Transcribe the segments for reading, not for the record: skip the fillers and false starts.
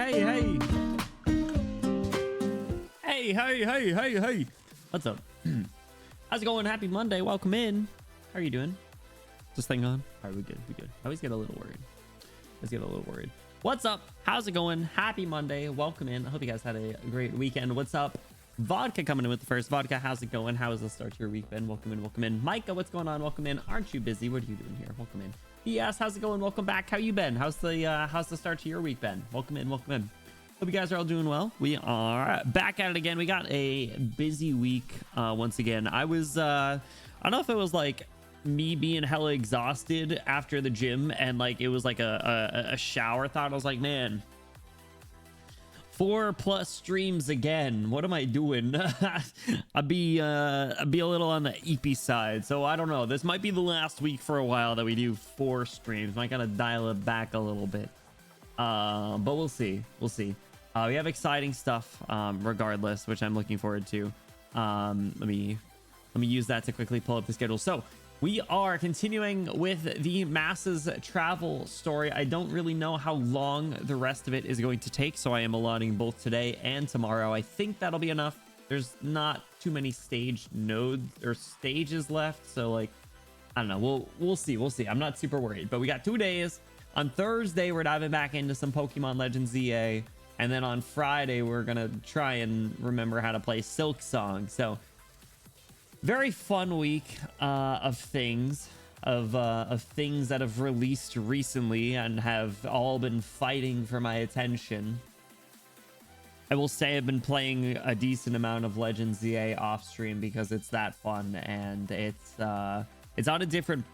hey. Hey. What's up? How's it going? Happy Monday. Welcome in. How are you doing? Is this thing on? All right, we good. I always get a little worried. What's up? How's it going? Happy Monday. Welcome in. I hope you guys had a great weekend. What's up? Vodka coming in with the first. Vodka, how's it going? How has the start to your week been? Welcome in. Micah, what's going on? Welcome in. Aren't you busy? What are you doing here? Welcome in. Yes, how's it going? Welcome back. How you been? How's the start to your week been? Welcome in. Hope you guys are all doing well. We are back at it again. We got a busy week once again. I don't know if it was like me being hella exhausted after the gym and like it was like a shower thought. I was like, man, 4+ streams again. What am I doing? I'd be a little on the EP side. So I don't know. This might be the last week for a while that we do 4 streams. Might gotta dial it back a little bit. But we'll see. We have exciting stuff regardless, which I'm looking forward to. Let me use that to quickly pull up the schedule. So we are continuing with the masses travel story. I don't really know how long the rest of it is going to take, so I am allotting both today and tomorrow. I think that'll be enough. There's not too many stage nodes or stages left, so like, I don't know. We'll see. I'm not super worried, but we got 2 days. On Thursday, we're diving back into some Pokemon Legends ZA, and then on Friday, we're gonna try and remember how to play Silk Song. So very fun week of things that have released recently and have all been fighting for my attention. I will say I've been playing a decent amount of Legends ZA off stream because it's that fun, and it's on a different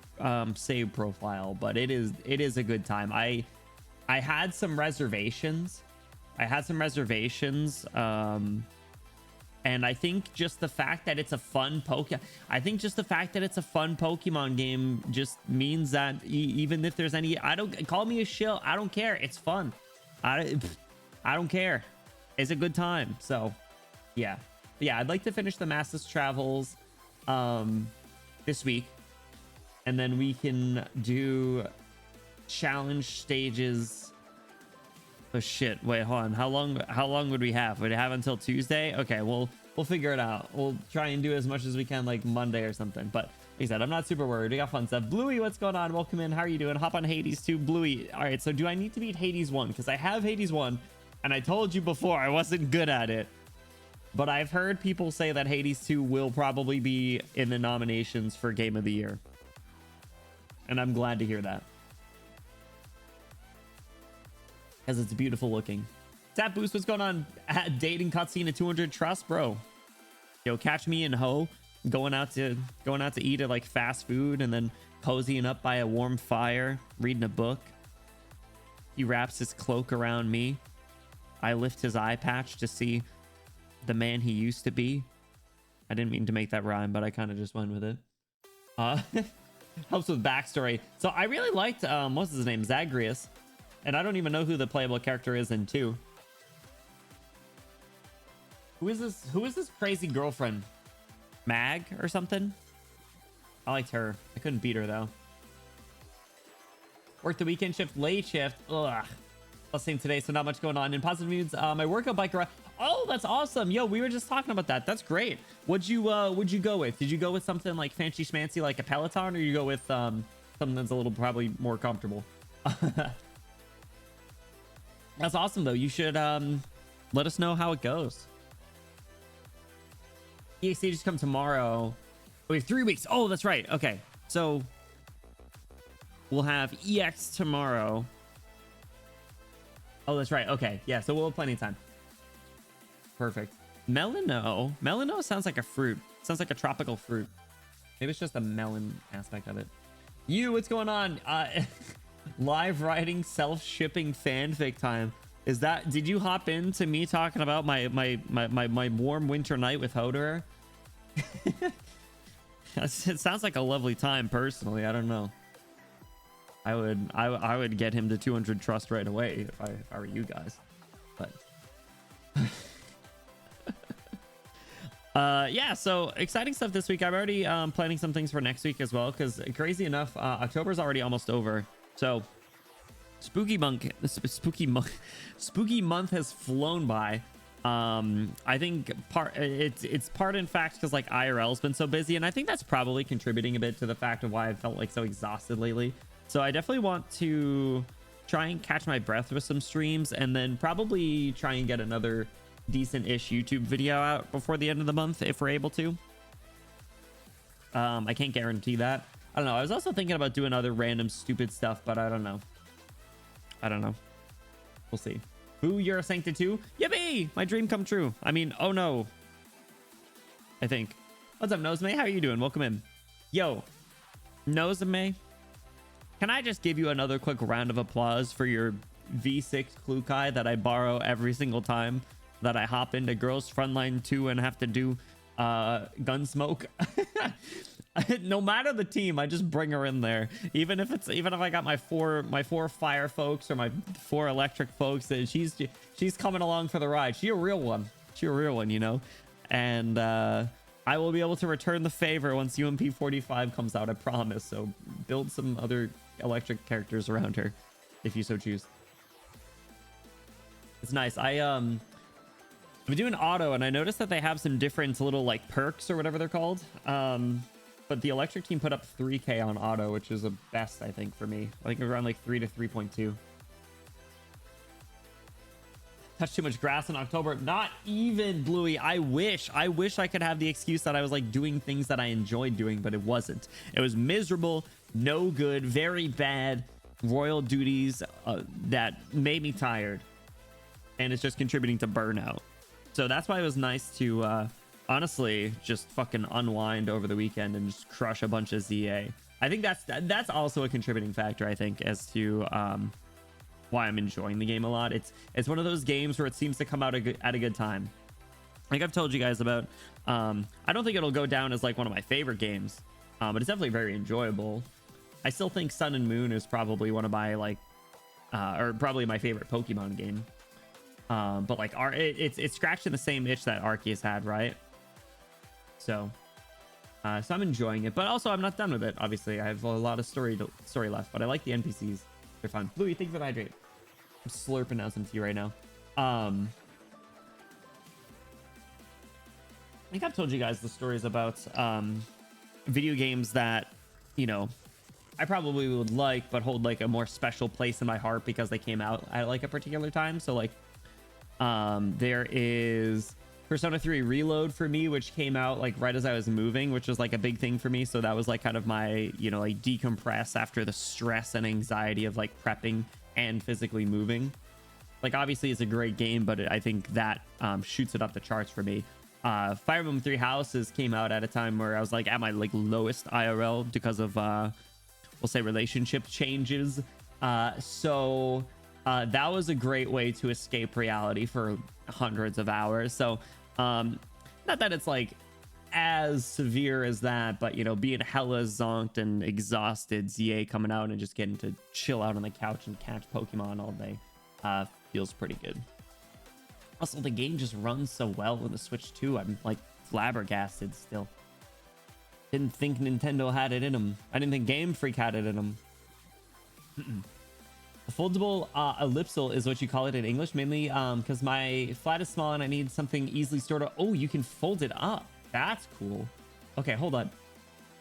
save profile, but it is a good time. I had some reservations. And I think just the fact that it's a fun Pokemon game just means that even if there's any, call me a shill, I don't care. It's fun. I don't care. It's a good time. So yeah, I'd like to finish the Masses Travels this week, and then we can do challenge stages. Oh shit, wait, hold on. How long would we have? Would it have until Tuesday? Okay, we'll figure it out. We'll try and do as much as we can like Monday or something. But like I said, I'm not super worried. We got fun stuff. Bluey, what's going on? Welcome in. How are you doing? Hop on Hades 2. Bluey. All right, so do I need to beat Hades 1? Because I have Hades 1, and I told you before I wasn't good at it. But I've heard people say that Hades 2 will probably be in the nominations for Game of the Year. And I'm glad to hear that, because it's beautiful looking. Tap Boost, what's going on? Dating cutscene at 200 trust, bro. Yo, catch me and Ho going out to eat at like fast food and then cozying up by a warm fire, reading a book. He wraps his cloak around me. I lift his eye patch to see the man he used to be. I didn't mean to make that rhyme, but I kind of just went with it. Helps with backstory. So I really liked what's his name, Zagreus. And I don't even know who the playable character is in 2. Who is this crazy girlfriend? Mag or something? I liked her. I couldn't beat her though. Worked the weekend shift, late shift. Ugh. Listening today, so not much going on. In positive moods, my workout bike ride. Oh, that's awesome. Yo, we were just talking about that. That's great. What'd you go with? Did you go with something like fancy schmancy like a Peloton, or you go with something that's a little probably more comfortable? That's awesome though. You should let us know how it goes. EXC just come tomorrow. We have 3 weeks. Oh, that's right. Okay, so we'll have EX tomorrow. Oh, that's right. Okay, yeah, so we'll have plenty of time. Perfect. Melano sounds like a fruit. Sounds like a tropical fruit. Maybe it's just the melon aspect of it. What's going on? Live writing self-shipping fanfic time. Is that, did you hop into me talking about my warm winter night with Hodor? It sounds like a lovely time personally. I don't know. I would get him to 200 trust right away if I were you guys. But yeah, so exciting stuff this week. I'm already planning some things for next week as well, because crazy enough, October's already almost over. So spooky month has flown by. I think it's part in fact because like IRL's been so busy, and I think that's probably contributing a bit to the fact of why I felt like so exhausted lately. So I definitely want to try and catch my breath with some streams, and then probably try and get another decent-ish YouTube video out before the end of the month if we're able to. I can't guarantee that. I don't know. I was also thinking about doing other random stupid stuff, but I don't know. We'll see. Boo, you're a Sancta 2? Yippee! My dream come true. I mean, oh no. I think. What's up, Noseme? How are you doing? Welcome in. Yo, Noseme, can I just give you another quick round of applause for your V6 Klukai that I borrow every single time that I hop into Girls Frontline 2 and have to do Gunsmoke? No matter the team, I just bring her in there. Even if I got my four fire folks or my 4 electric folks, she's coming along for the ride. She a real one, you know. And I will be able to return the favor once UMP 45 comes out, I promise. So build some other electric characters around her if you so choose. It's nice. I've been doing auto, and I noticed that they have some different little like perks or whatever they're called. But the electric team put up 3k on auto, which is a best, I think, for me. I think around like 3 to 3.2. Touch too much grass in October. Not even, Bluey. I wish I could have the excuse that I was like doing things that I enjoyed doing, but it wasn't. It was miserable, no good, very bad royal duties that made me tired, and it's just contributing to burnout. So that's why it was nice to honestly just fucking unwind over the weekend and just crush a bunch of ZA. I think that's also a contributing factor, I think, as to why I'm enjoying the game a lot. It's one of those games where it seems to come out at a good time. Like I've told you guys about, I don't think it'll go down as like one of my favorite games, but it's definitely very enjoyable. I still think Sun and Moon is probably one of my like or probably my favorite Pokemon game. But like it's scratching the same itch that Arceus had, right? So I'm enjoying it, but also I'm not done with it. Obviously, I have a lot of story left, but I like the NPCs. They're fun. Bluey, thank you for the hydrate. I'm slurping out some tea right now. I think I've told you guys the stories about video games that, you know, I probably would like, but hold like a more special place in my heart because they came out at like a particular time. So like there is Persona 3 Reload for me, which came out like right as I was moving, which was like a big thing for me. So that was like kind of my, you know, like decompress after the stress and anxiety of like prepping and physically moving. Like obviously it's a great game, but I think that shoots it up the charts for me. Fire Emblem 3 Houses came out at a time where I was like at my like lowest IRL because of we'll say relationship changes. So that was a great way to escape reality for hundreds of hours. So not that it's like as severe as that, but you know, being hella zonked and exhausted, ZA coming out and just getting to chill out on the couch and catch Pokemon all day feels pretty good. Also, the game just runs so well with the Switch 2. I'm like flabbergasted still. Didn't think Nintendo had it in them. I didn't think Game Freak had it in them. A foldable ellipsal is what you call it in English, mainly because my flat is small and I need something easily stored. Oh, you can fold it up. That's cool. Okay, hold on.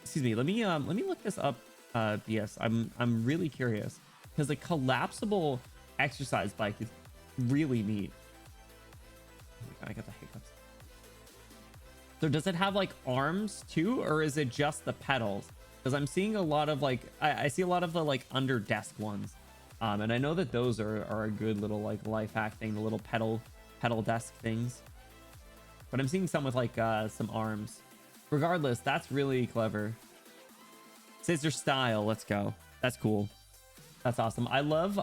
Excuse me. Let me look this up. BS. I'm really curious because the collapsible exercise bike is really neat. Oh my God, I got the hiccups. So does it have like arms too, or is it just the pedals? Because I'm seeing a lot of like I see a lot of the like under desk ones. And I know that those are a good little like life hack thing, the little pedal desk things. But I'm seeing some with like some arms. Regardless, that's really clever. Scissor style, let's go. That's cool. That's awesome. I love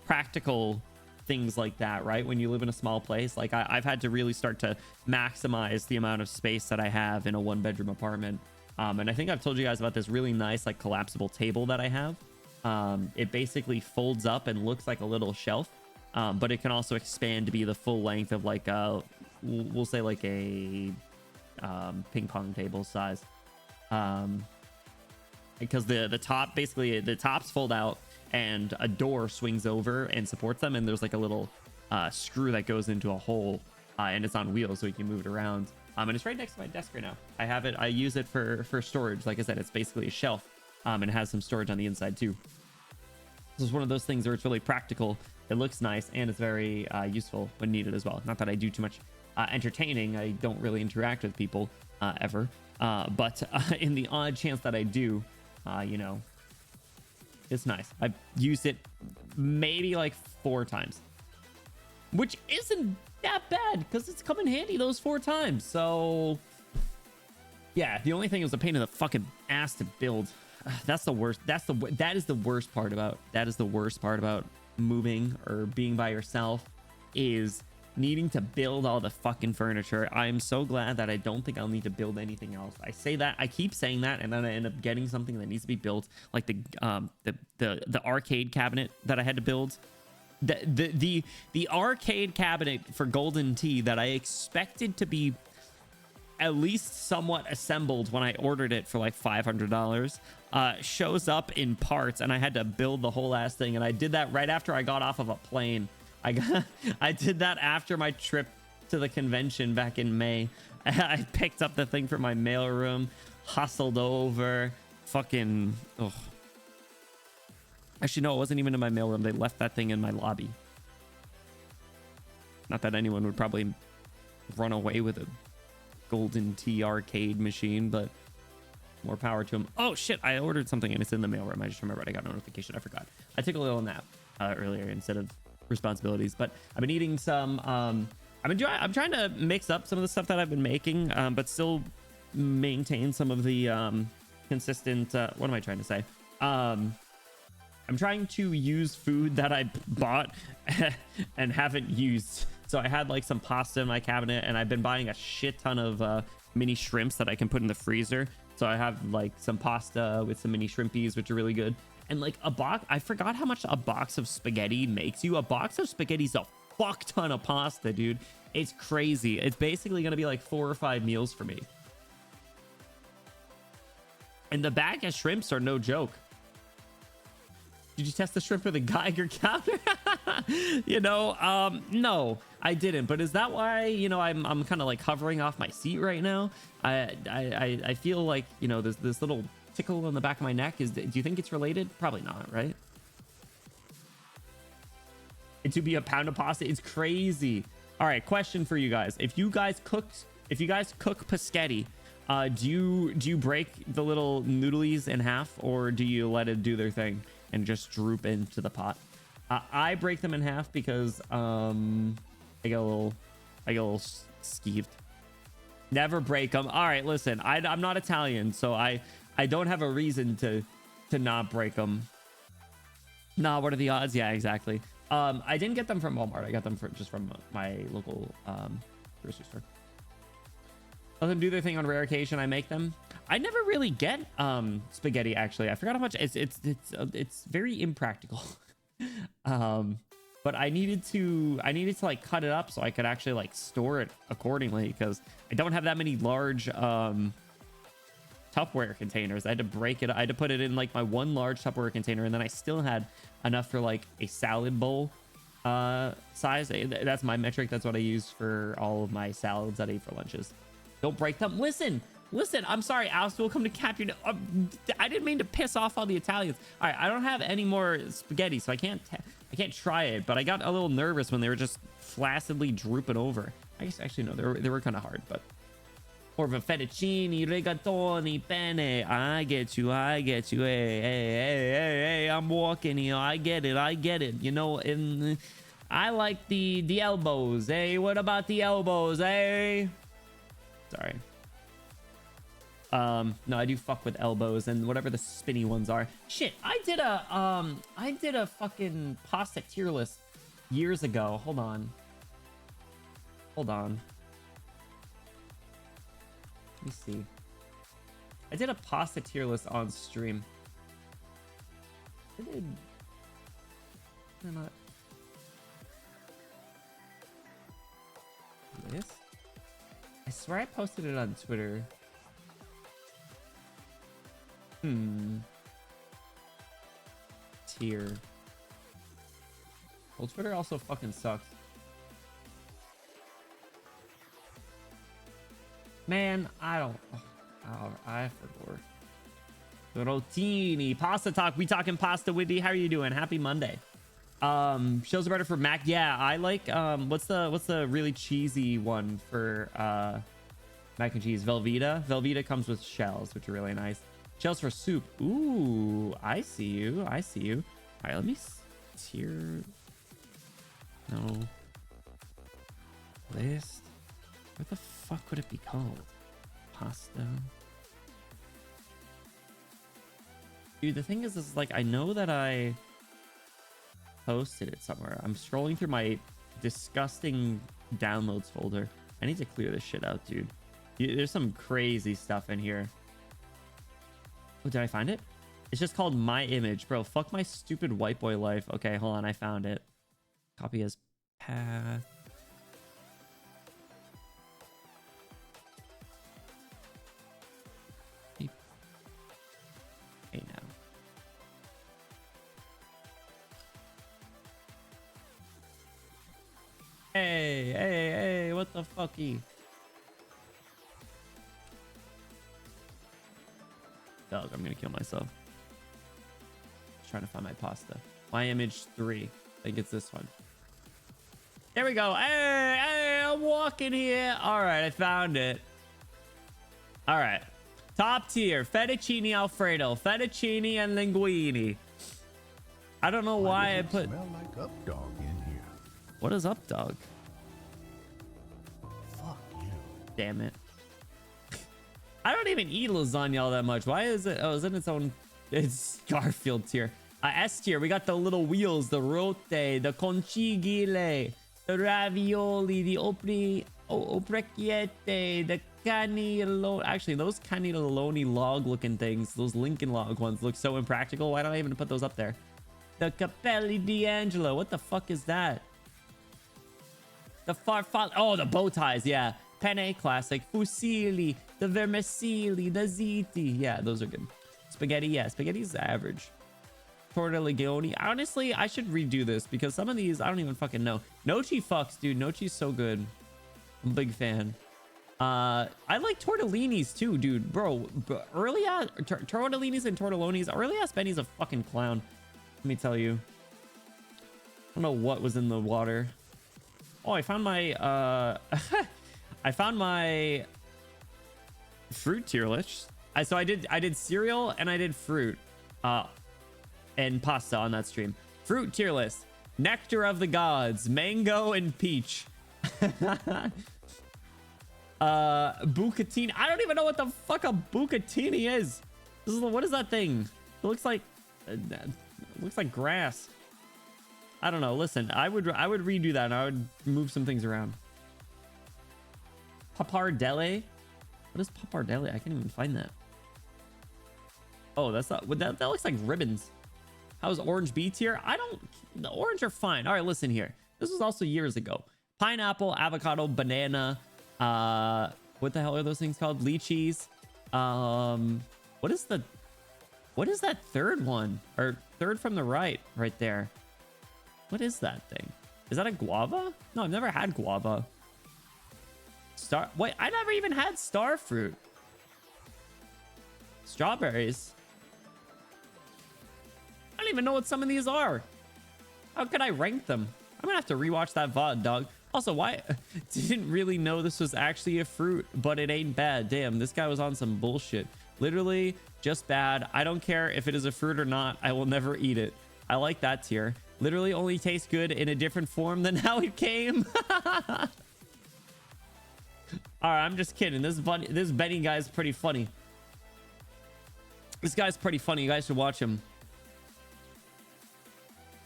practical things like that, right? When you live in a small place, like I've had to really start to maximize the amount of space that I have in a 1-bedroom apartment. And I think I've told you guys about this really nice like collapsible table that I have. It basically folds up and looks like a little shelf, but it can also expand to be the full length of like we'll say like a ping pong table size, because the top, basically the tops fold out and a door swings over and supports them, and there's like a little screw that goes into a hole, and it's on wheels so you can move it around. And it's right next to my desk right now. I have it. I use it for storage. Like I said, it's basically a shelf, and it has some storage on the inside too. This is one of those things where it's really practical. It looks nice, and it's very useful when needed as well. Not that I do too much entertaining. I don't really interact with people ever. But in the odd chance that I do, you know, it's nice. I've used it maybe like 4 times, which isn't that bad because it's come in handy those 4 times. So yeah, the only thing was a pain in the fucking ass to build. That's the worst. That is the worst part about moving or being by yourself, is needing to build all the fucking furniture. I'm so glad that I don't think I'll need to build anything else. I say that, I keep saying that, and then I end up getting something that needs to be built, like the arcade cabinet that I had to build. The arcade cabinet for Golden Tee that I expected to be at least somewhat assembled when I ordered it for like $500 shows up in parts, and I had to build the whole ass thing. And I did that right after I got off of a plane. I did that after my trip to the convention back in May. I picked up the thing from my mailroom, hustled over, fucking ugh. Actually, no, it wasn't even in my mailroom. They left that thing in my lobby. Not that anyone would probably run away with a Golden Tee arcade machine, but more power to them. Oh shit, I ordered something and it's in the mailroom. I just remembered I got a notification. I forgot. I took a little nap earlier instead of responsibilities, but I've been eating some I'm trying to mix up some of the stuff that I've been making, but still maintain some of the consistent what am I trying to say? I'm trying to use food that I bought and haven't used. So I had like some pasta in my cabinet, and I've been buying a shit ton of mini shrimps that I can put in the freezer. So I have like some pasta with some mini shrimpies, which are really good. And like a box, I forgot how much a box of spaghetti makes you. A box of spaghetti is a fuck ton of pasta, dude. It's crazy. It's basically going to be like 4 or 5 meals for me. And the bag of shrimps are no joke. Did you test the shrimp with a Geiger counter? You know, no, I didn't. But is that why, you know, I'm kind of like hovering off my seat right now? I feel like, you know, there's this little tickle on the back of my neck. Do you think it's related? Probably not, right? It to be a pound of pasta is crazy. All right, question for you guys: if you guys cook paschetti, do you break the little noodlies in half, or do you let it do their thing and just droop into the pot? I break them in half because I get a little skeeved. Never break them. All right, listen, I'm not Italian, so I don't have a reason to not break them. Nah, what are the odds? Yeah, exactly. I didn't get them from Walmart. I got them just from my local grocery store. Let them do their thing on rare occasion. I make them. I never really get spaghetti, actually. I forgot how much it's very impractical. But I needed to like cut it up so I could actually like store it accordingly, because I don't have that many large Tupperware containers. I had to break it. I had to put it in like my one large Tupperware container, and then I still had enough for like a salad bowl size. That's my metric. That's what I use for all of my salads that I eat for lunches. Don't break them. Listen, I'm sorry. Alice will come to cap you. I didn't mean to piss off all the Italians. All right, I don't have any more spaghetti, so I can't try it. But I got a little nervous when they were just flaccidly drooping over. I guess actually no, they were kind of hard, but more of a fettuccine, rigatoni, penne. I get you. Hey, I'm walking here. I get it. You know, and I like the elbows. Hey, what about the elbows? Hey. Sorry. No, I do fuck with elbows and whatever the spinny ones are. Shit, I did a fucking pasta tier list years ago. Hold on. Let me see. I did a pasta tier list on stream. Did I not? This? I swear I posted it on Twitter. tier. Well, Twitter also fucking sucks. Man, I don't. Oh, I forgot. Rotini, pasta talk. We talking pasta, Whitney. How are you doing? Happy Monday. Shows are better for Mac. Yeah, I like. What's the really cheesy one for mac and cheese? Velveeta. Velveeta comes with shells, which are really nice. Shells for soup. Ooh, I see you. I see you. All right, let me tier. No. List. What the fuck would it be called? Pasta. Dude, the thing is like, I know that I posted it somewhere. I'm scrolling through my disgusting downloads folder. I need to clear this shit out, dude. There's some crazy stuff in here. Oh, did I find it? It's just called My Image. Bro, fuck my stupid white boy life. Okay, hold on. I found it. Copy as path. Hey, now. Hey, what the fucky? Dog, I'm gonna kill myself. Just trying to find my pasta. My Image 3. I think it's this one. There we go. Hey, I'm walking here. All right, I found it. All right. Top tier, fettuccine alfredo, fettuccine and linguine. I don't know why I put. Smell like up dog in here. What is up, dog? Fuck you. Damn it. I don't even eat lasagna all that much. Why is it? Oh, is it its own? It's Garfield tier. S tier. We got the little wheels, the rote, the conchigile, the ravioli, the orecchiette, the cannelloni. Actually, those cannelloni log looking things, those Lincoln log ones look so impractical. Why don't I even put those up there? The Capelli D'Angelo. What the fuck is that? The farfalle. Oh, the bow ties. Yeah. Penne classic. Fusilli. The vermicelli. The ziti. Yeah, those are good. Spaghetti. Yeah, spaghetti's average. Tortellini. Honestly, I should redo this because some of these I don't even fucking know. Nochi fucks, dude. Nochi's so good. I'm a big fan. I like tortellinis too, dude. Bro, early ass tortellinis and tortellonis. Early ass Benny's a fucking clown. Let me tell you. I don't know what was in the water. Oh, I found my I found my fruit tier list. So I did cereal and I did fruit and pasta on that stream. Fruit tier list. Nectar of the gods, mango and peach. Bucatini. I don't even know what the fuck a bucatini is. What is that thing? It looks like grass. I don't know. Listen, I would redo that and I would move some things around. Pappardelle. What is pappardelle? I can't even find that. Oh, that's not. That looks like ribbons. How's orange B tier? The orange are fine. All right, listen here. This was also years ago. Pineapple, avocado, banana. What the hell are those things called? Lychees. What is that third one? Or third from the right there. What is that thing? Is that a guava? No, I've never had guava. Wait, I never even had star fruit. Strawberries. I don't even know what some of these are. How could I rank them? I'm gonna have to rewatch that VOD, dog. Also, why? Didn't really know this was actually a fruit, but it ain't bad. Damn, this guy was on some bullshit. Literally, just bad. I don't care if it is a fruit or not. I will never eat it. I like that tier. Literally only tastes good in a different form than how it came. All right, I'm just kidding. This Benny guy's pretty funny. This guy's pretty funny. You guys should watch him.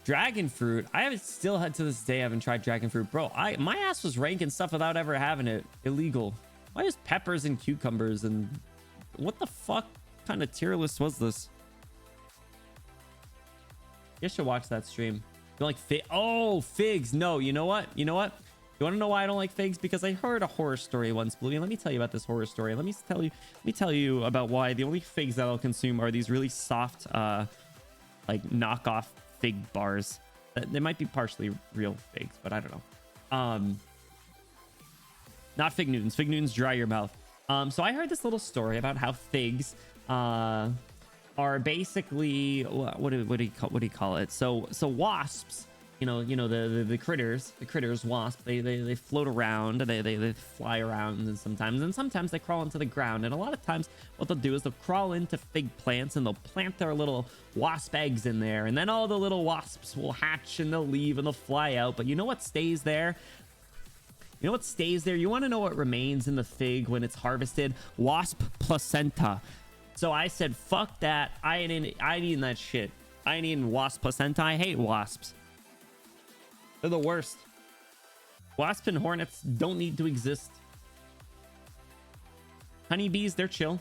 Dragon fruit. I haven't still had to this day. I haven't tried dragon fruit, bro. My ass was ranking stuff without ever having it. Illegal. Why is peppers and cucumbers and what the fuck kind of tier list was this? You should watch that stream. You like fig? Oh, figs. No, you know what? You know what? You want to know why I don't like figs? Because I heard a horror story once, Bluey. Let me tell you about this horror story. Let me tell you about why the only figs that I'll consume are these really soft like knockoff fig bars. They might be partially real figs, but I don't know. Not fig Newtons. Fig Newtons dry your mouth. So I heard this little story about how figs are basically what do you call it? So wasps, you know the critters, wasps, they float around, they fly around, and sometimes they crawl into the ground, and a lot of times what they'll do is they'll crawl into fig plants and they'll plant their little wasp eggs in there, and then all the little wasps will hatch and they'll leave and they'll fly out. But you know what stays there? You want to know what remains in the fig when it's harvested? Wasp placenta. So I said, fuck that. I ain't eating that shit. I ain't eating wasp placenta. I hate wasps. They're the worst. Wasps and hornets don't need to exist. Honeybees, they're chill.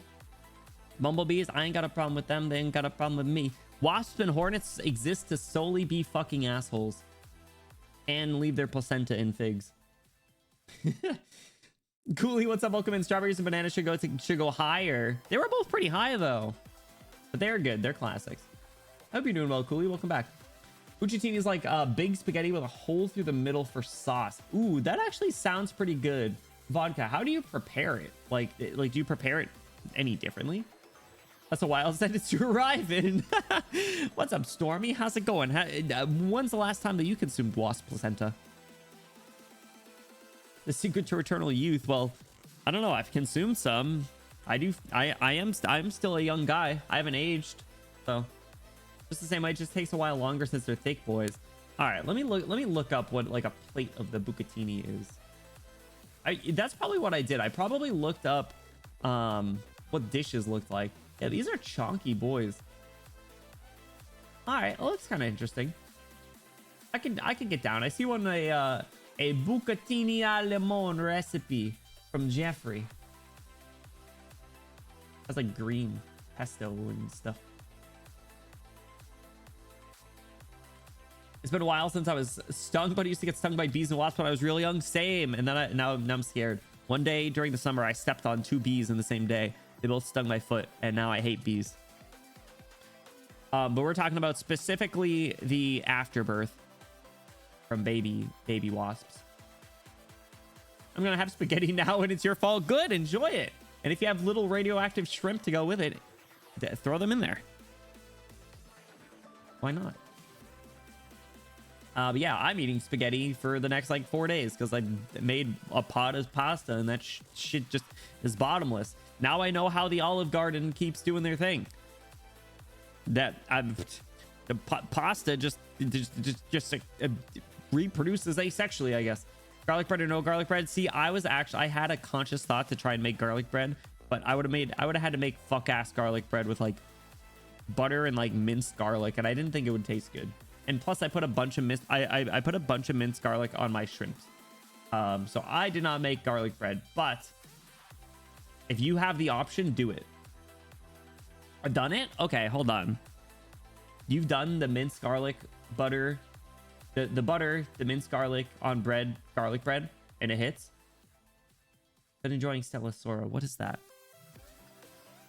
Bumblebees, I ain't got a problem with them. They ain't got a problem with me. Wasps and hornets exist to solely be fucking assholes and leave their placenta in figs. Cooley, what's up? Welcome in. Strawberries and bananas should go higher. They were both pretty high though, but they're good. They're classics. I hope you're doing well, Cooley. Welcome back. Bucciatini is like big spaghetti with a hole through the middle for sauce. Ooh, that actually sounds pretty good. Vodka, how do you prepare it? Like do you prepare it any differently? That's a wild sentence to arrive in. What's up, Stormy? How's it going? When's the last time that you consumed wasp placenta? The secret to eternal youth. Well, I don't know. I've consumed some. I'm still a young guy. I haven't aged. So just the same way, it just takes a while longer since they're thick boys. All right, let me look up what like a plate of the bucatini is. That's probably what I did. I probably looked up what dishes looked like. Yeah, these are chonky boys. All right, well, looks kind of interesting. I can get down. I see one a bucatini al limon recipe from Jeffrey. That's like green pesto and stuff. It's been a while since I was stung, but I used to get stung by bees and wasps when I was real young. Same. And then now I'm scared. One day during the summer, I stepped on 2 bees in the same day. They both stung my foot, and now I hate bees. But we're talking about specifically the afterbirth from baby wasps. I'm gonna have spaghetti now, and it's your fault. Good, enjoy it. And if you have little radioactive shrimp to go with it, throw them in there. Why not? But yeah, I'm eating spaghetti for the next like 4 days because I made a pot of pasta, and that shit just is bottomless. Now I know how the Olive Garden keeps doing their thing. The pasta just reproduces asexually, I guess. Garlic bread or no garlic bread? See, I had a conscious thought to try and make garlic bread, but I would have had to make fuck ass garlic bread with like butter and like minced garlic, and I didn't think it would taste good. And plus, I put a bunch of minced garlic on my shrimps. So I did not make garlic bread, but if you have the option, do it. I've done it? Okay, hold on. You've done the minced garlic butter, the butter, the minced garlic on bread, garlic bread, and it hits. Been enjoying Stella Sora. What is that?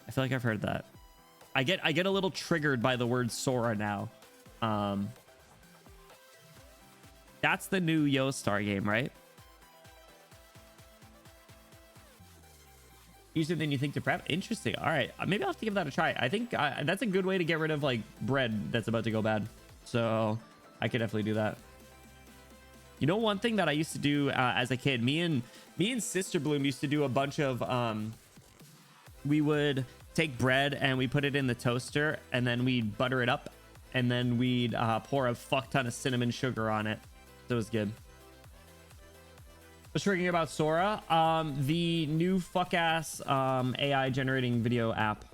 I feel like I've heard that. I get a little triggered by the word Sora now. That's the new Yo-Star game, right? Easier than you think to prep. Interesting. All right, maybe I'll have to give that a try. I think that's a good way to get rid of like bread that's about to go bad. So I could definitely do that. You know, one thing that I used to do as a kid, me and Sister Bloom used to do a bunch of we would take bread and we put it in the toaster, and then we'd butter it up, and then we'd pour a fuck ton of cinnamon sugar on it. So it was good. Was tricking about Sora, the new fuck ass AI generating video app.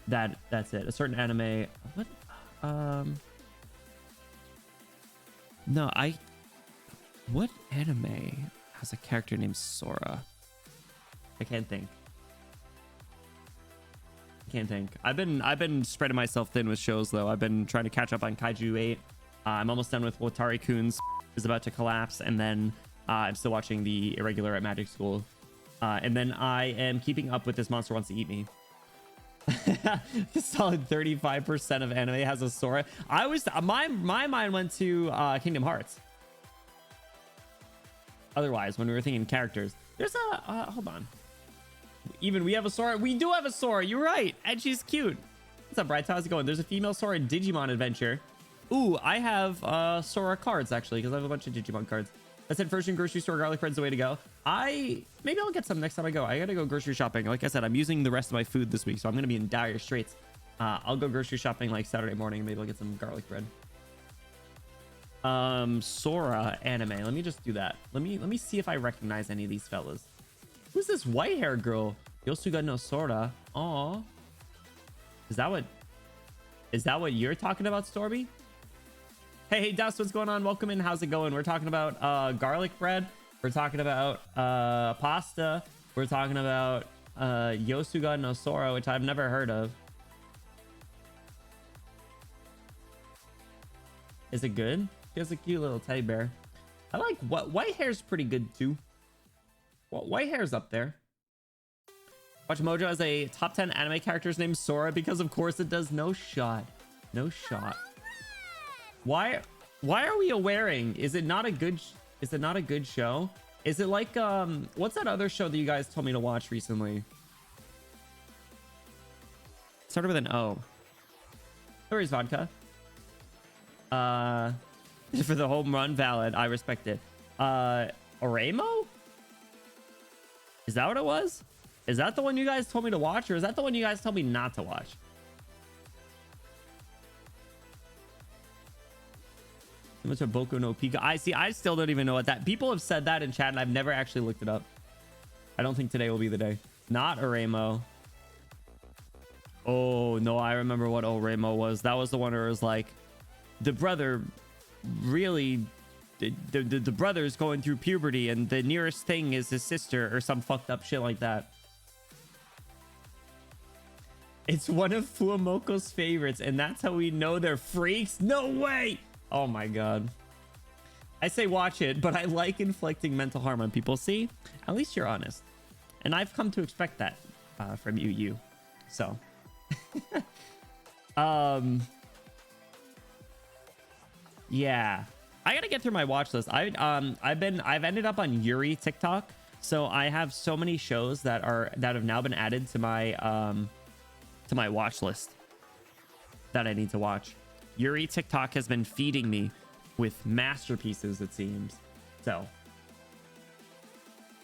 That's it. A certain anime. What? No, what anime has a character named Sora? I can't think. I've been spreading myself thin with shows though. I've been trying to catch up on Kaiju 8. I'm almost done with Watari Kun's is about to collapse, and then I'm still watching the Irregular at Magic School, and then I am keeping up with This Monster Wants to Eat Me. Solid 35% of anime has a Sora. I was my mind went to Kingdom Hearts. Otherwise, when we were thinking characters, there's a hold on. Even we have a Sora. We do have a Sora. You're right, and she's cute. What's up, Bright? How's it going? There's a female Sora in Digimon Adventure. Ooh, I have Sora cards actually because I have a bunch of Digimon cards. That's it. First in grocery store, garlic bread's the way to go. Maybe I'll get some next time I go. I gotta go grocery shopping. Like I said, I'm using the rest of my food this week, so I'm gonna be in dire straits. I'll go grocery shopping like Saturday morning. Maybe I'll get some garlic bread. Sora anime. Let me just do that. Let me see if I recognize any of these fellas. Who's this white hair girl? Yosuga no Sora. Aw. Is that what you're talking about, Stormy? Hey, Dust, what's going on? Welcome in. How's it going? We're talking about garlic bread. We're talking about pasta. We're talking about Yosuga no Sora, which I've never heard of. Is it good? He has a cute little teddy bear. I like what white hair's pretty good too. Well, white hair's up there. Watch Mojo as a top 10 anime characters named Sora because of course it does. No shot. No shot. Why are we wearing? Is it not a good show? Is it like what's that other show that you guys told me to watch recently? Started with an O. Where's vodka? For the home run, valid. I respect it. Oremo? Is that what it was? Is that the one you guys told me to watch, or is that the one you guys told me not to watch? Much of Boku no Pico. I still don't even know what that. People have said that in chat, and I've never actually looked it up. I don't think today will be the day. Not Oremo. Oh no, I remember what Oremo was. That was the one where it was like, the brother really, the brother's going through puberty, and the nearest thing is his sister, or some fucked up shit like that. It's one of Fuamoko's favorites, and that's how we know they're freaks. No way. Oh my god. I say watch it, but I like inflicting mental harm on people. See, at least you're honest, and I've come to expect that from you. So yeah, I gotta get through my watch list. I've ended up on Yuri TikTok, so I have so many shows that have now been added to my watch list that I need to watch. Yuri TikTok has been feeding me with masterpieces, it seems. So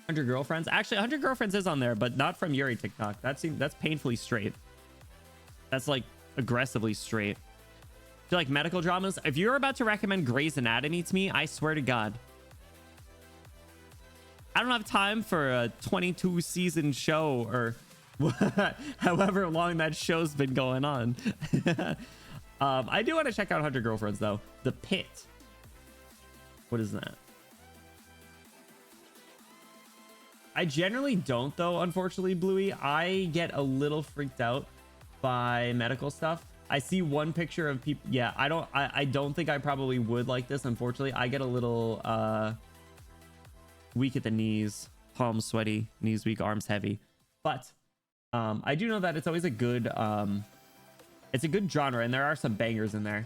100 Girlfriends. Actually, 100 Girlfriends is on there, but not from Yuri TikTok. That's painfully straight. That's like aggressively straight. Do you like medical dramas? If you're about to recommend Grey's Anatomy to me, I swear to God, I don't have time for a 22 season show or however long that show's been going on. I do want to check out 100 Girlfriends though. The Pit. What is that? I generally don't though, unfortunately, Bluey. I get a little freaked out by medical stuff. I see one picture of people. Yeah, I don't think I probably would like this, unfortunately. I get a little weak at the knees, palms sweaty, knees weak, arms heavy. But I do know that it's always a good it's a good genre, and there are some bangers in there.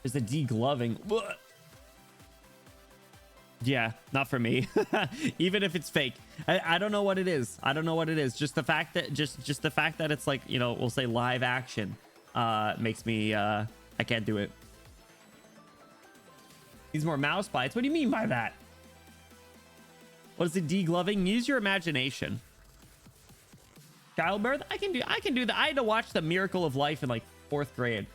There's a degloving. Yeah, not for me. Even if it's fake. I don't know what it is. I don't know what it is. Just the fact that just the fact that it's like, you know, we'll say live action makes me I can't do it. Needs more mouse bites. What do you mean by that? What is the degloving? Use your imagination. Childbirth? I can do that. I had to watch The Miracle of Life in like 4th grade.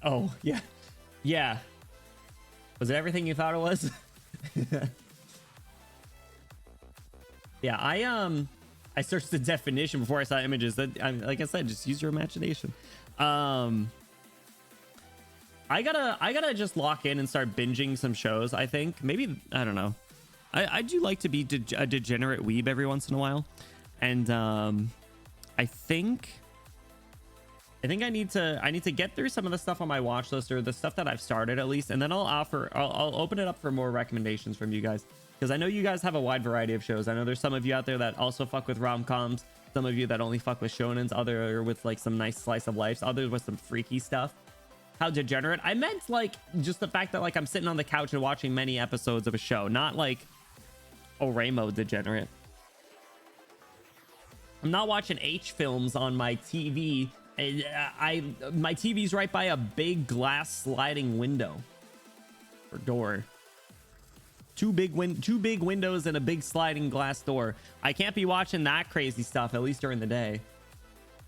Oh, yeah. Yeah. Was it everything you thought it was? Yeah, I searched the definition before I saw images. That, like I said, just use your imagination. I gotta just lock in and start binging some shows. I think maybe, I don't know. I do like to be a degenerate weeb every once in a while, and I think I think I need to get through some of the stuff on my watch list, or the stuff that I've started at least, and then I'll open it up for more recommendations from you guys, because I know you guys have a wide variety of shows. I know there's some of you out there that also fuck with rom-coms, some of you that only fuck with shonens, other with like some nice slice of life, others with some freaky stuff. How degenerate? I meant like just the fact that like I'm sitting on the couch and watching many episodes of a show, not like Oremo degenerate. I'm not watching H films on my TV. My TV's right by a big glass sliding window or door. Two big windows and a big sliding glass door. I can't be watching that crazy stuff, at least during the day.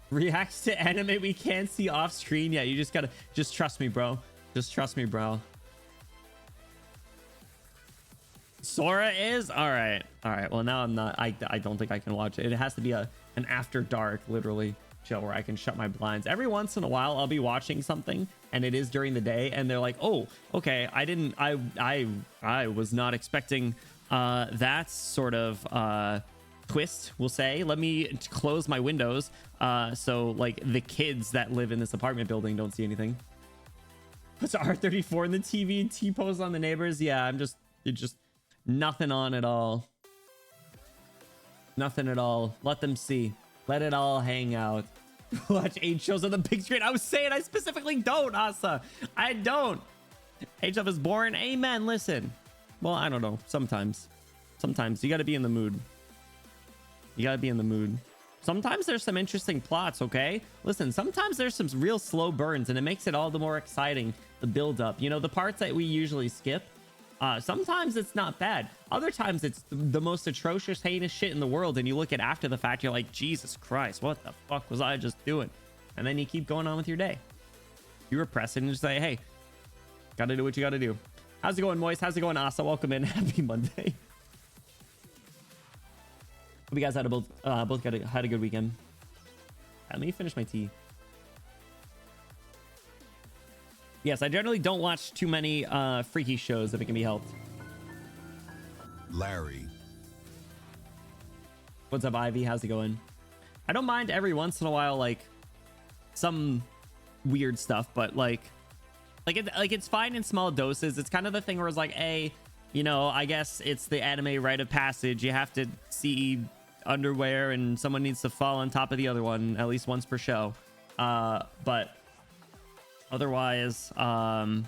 Reacts to anime we can't see off screen. Yeah, you just gotta trust me, bro. Just trust me, bro. Sora is all right. Well, now I'm not. I don't think I can watch it. It has to be an after dark, literally, show where I can shut my blinds. Every once in a while, I'll be watching something, and it is during the day, and they're like, "Oh, okay. I was not expecting that sort of twist, we'll say. Let me close my windows so like the kids that live in this apartment building don't see anything." Puts R34 in the TV and T-pose on the neighbors. Yeah, it's just nothing on at all. Nothing at all. Let them see. Let it all hang out. Watch 8 shows on the big screen. I was saying I specifically don't, Asa. I don't. 8 stuff is boring. Amen. Listen. Well, I don't know. Sometimes you got to be in the mood. You gotta be in the mood. Sometimes there's some interesting plots, okay? Listen, sometimes there's some real slow burns, and it makes it all the more exciting, the build up. You know, the parts that we usually skip. Sometimes it's not bad. Other times it's the most atrocious, heinous shit in the world, and you look at after the fact, you're like, Jesus Christ, what the fuck was I just doing? And then you keep going on with your day. You repress it and just say, hey, gotta do what you gotta do. How's it going, Moist? How's it going, Asa? Welcome in. Happy Monday. Hope you guys had both had a good weekend. Let me finish my tea. Yes, I generally don't watch too many freaky shows if it can be helped. Larry. What's up, Ivy? How's it going? I don't mind every once in a while, like some weird stuff, but it's fine in small doses. It's kind of the thing where it's like, hey, you know, I guess it's the anime rite of passage. You have to see underwear and someone needs to fall on top of the other one at least once per show. But otherwise, I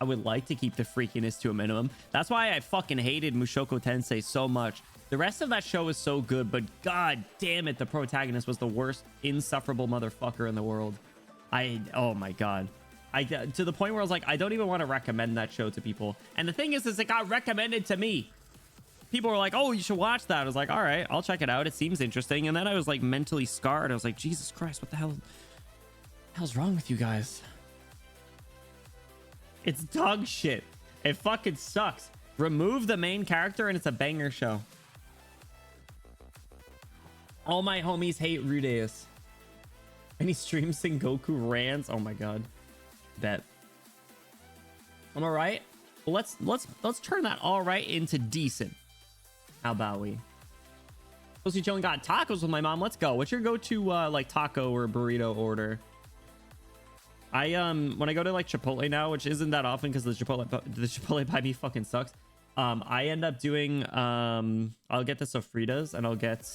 would like to keep the freakiness to a minimum. That's why I fucking hated Mushoku Tensei so much. The rest of that show is so good, but god damn it, the protagonist was the worst insufferable motherfucker in the world. Oh my god. To the point where I was like, I don't even want to recommend that show to people. And the thing is it got recommended to me. People were like, oh, you should watch that. I was like, all right, I'll check it out. It seems interesting. And then I was like mentally scarred. I was like, Jesus Christ, what the hell's wrong with you guys? It's dog shit. It fucking sucks. Remove the main character and it's a banger show. All my homies hate Rudeus. And he streams Sengoku rants. Oh my god. Bet. I'm alright. Well, let's turn that all right into decent. How about we? Supposed to be chilling, got tacos with my mom. Let's go. What's your go-to like taco or burrito order? When I go to like Chipotle now, which isn't that often because the Chipotle by me fucking sucks. I end up doing I'll get the sofritas and I'll get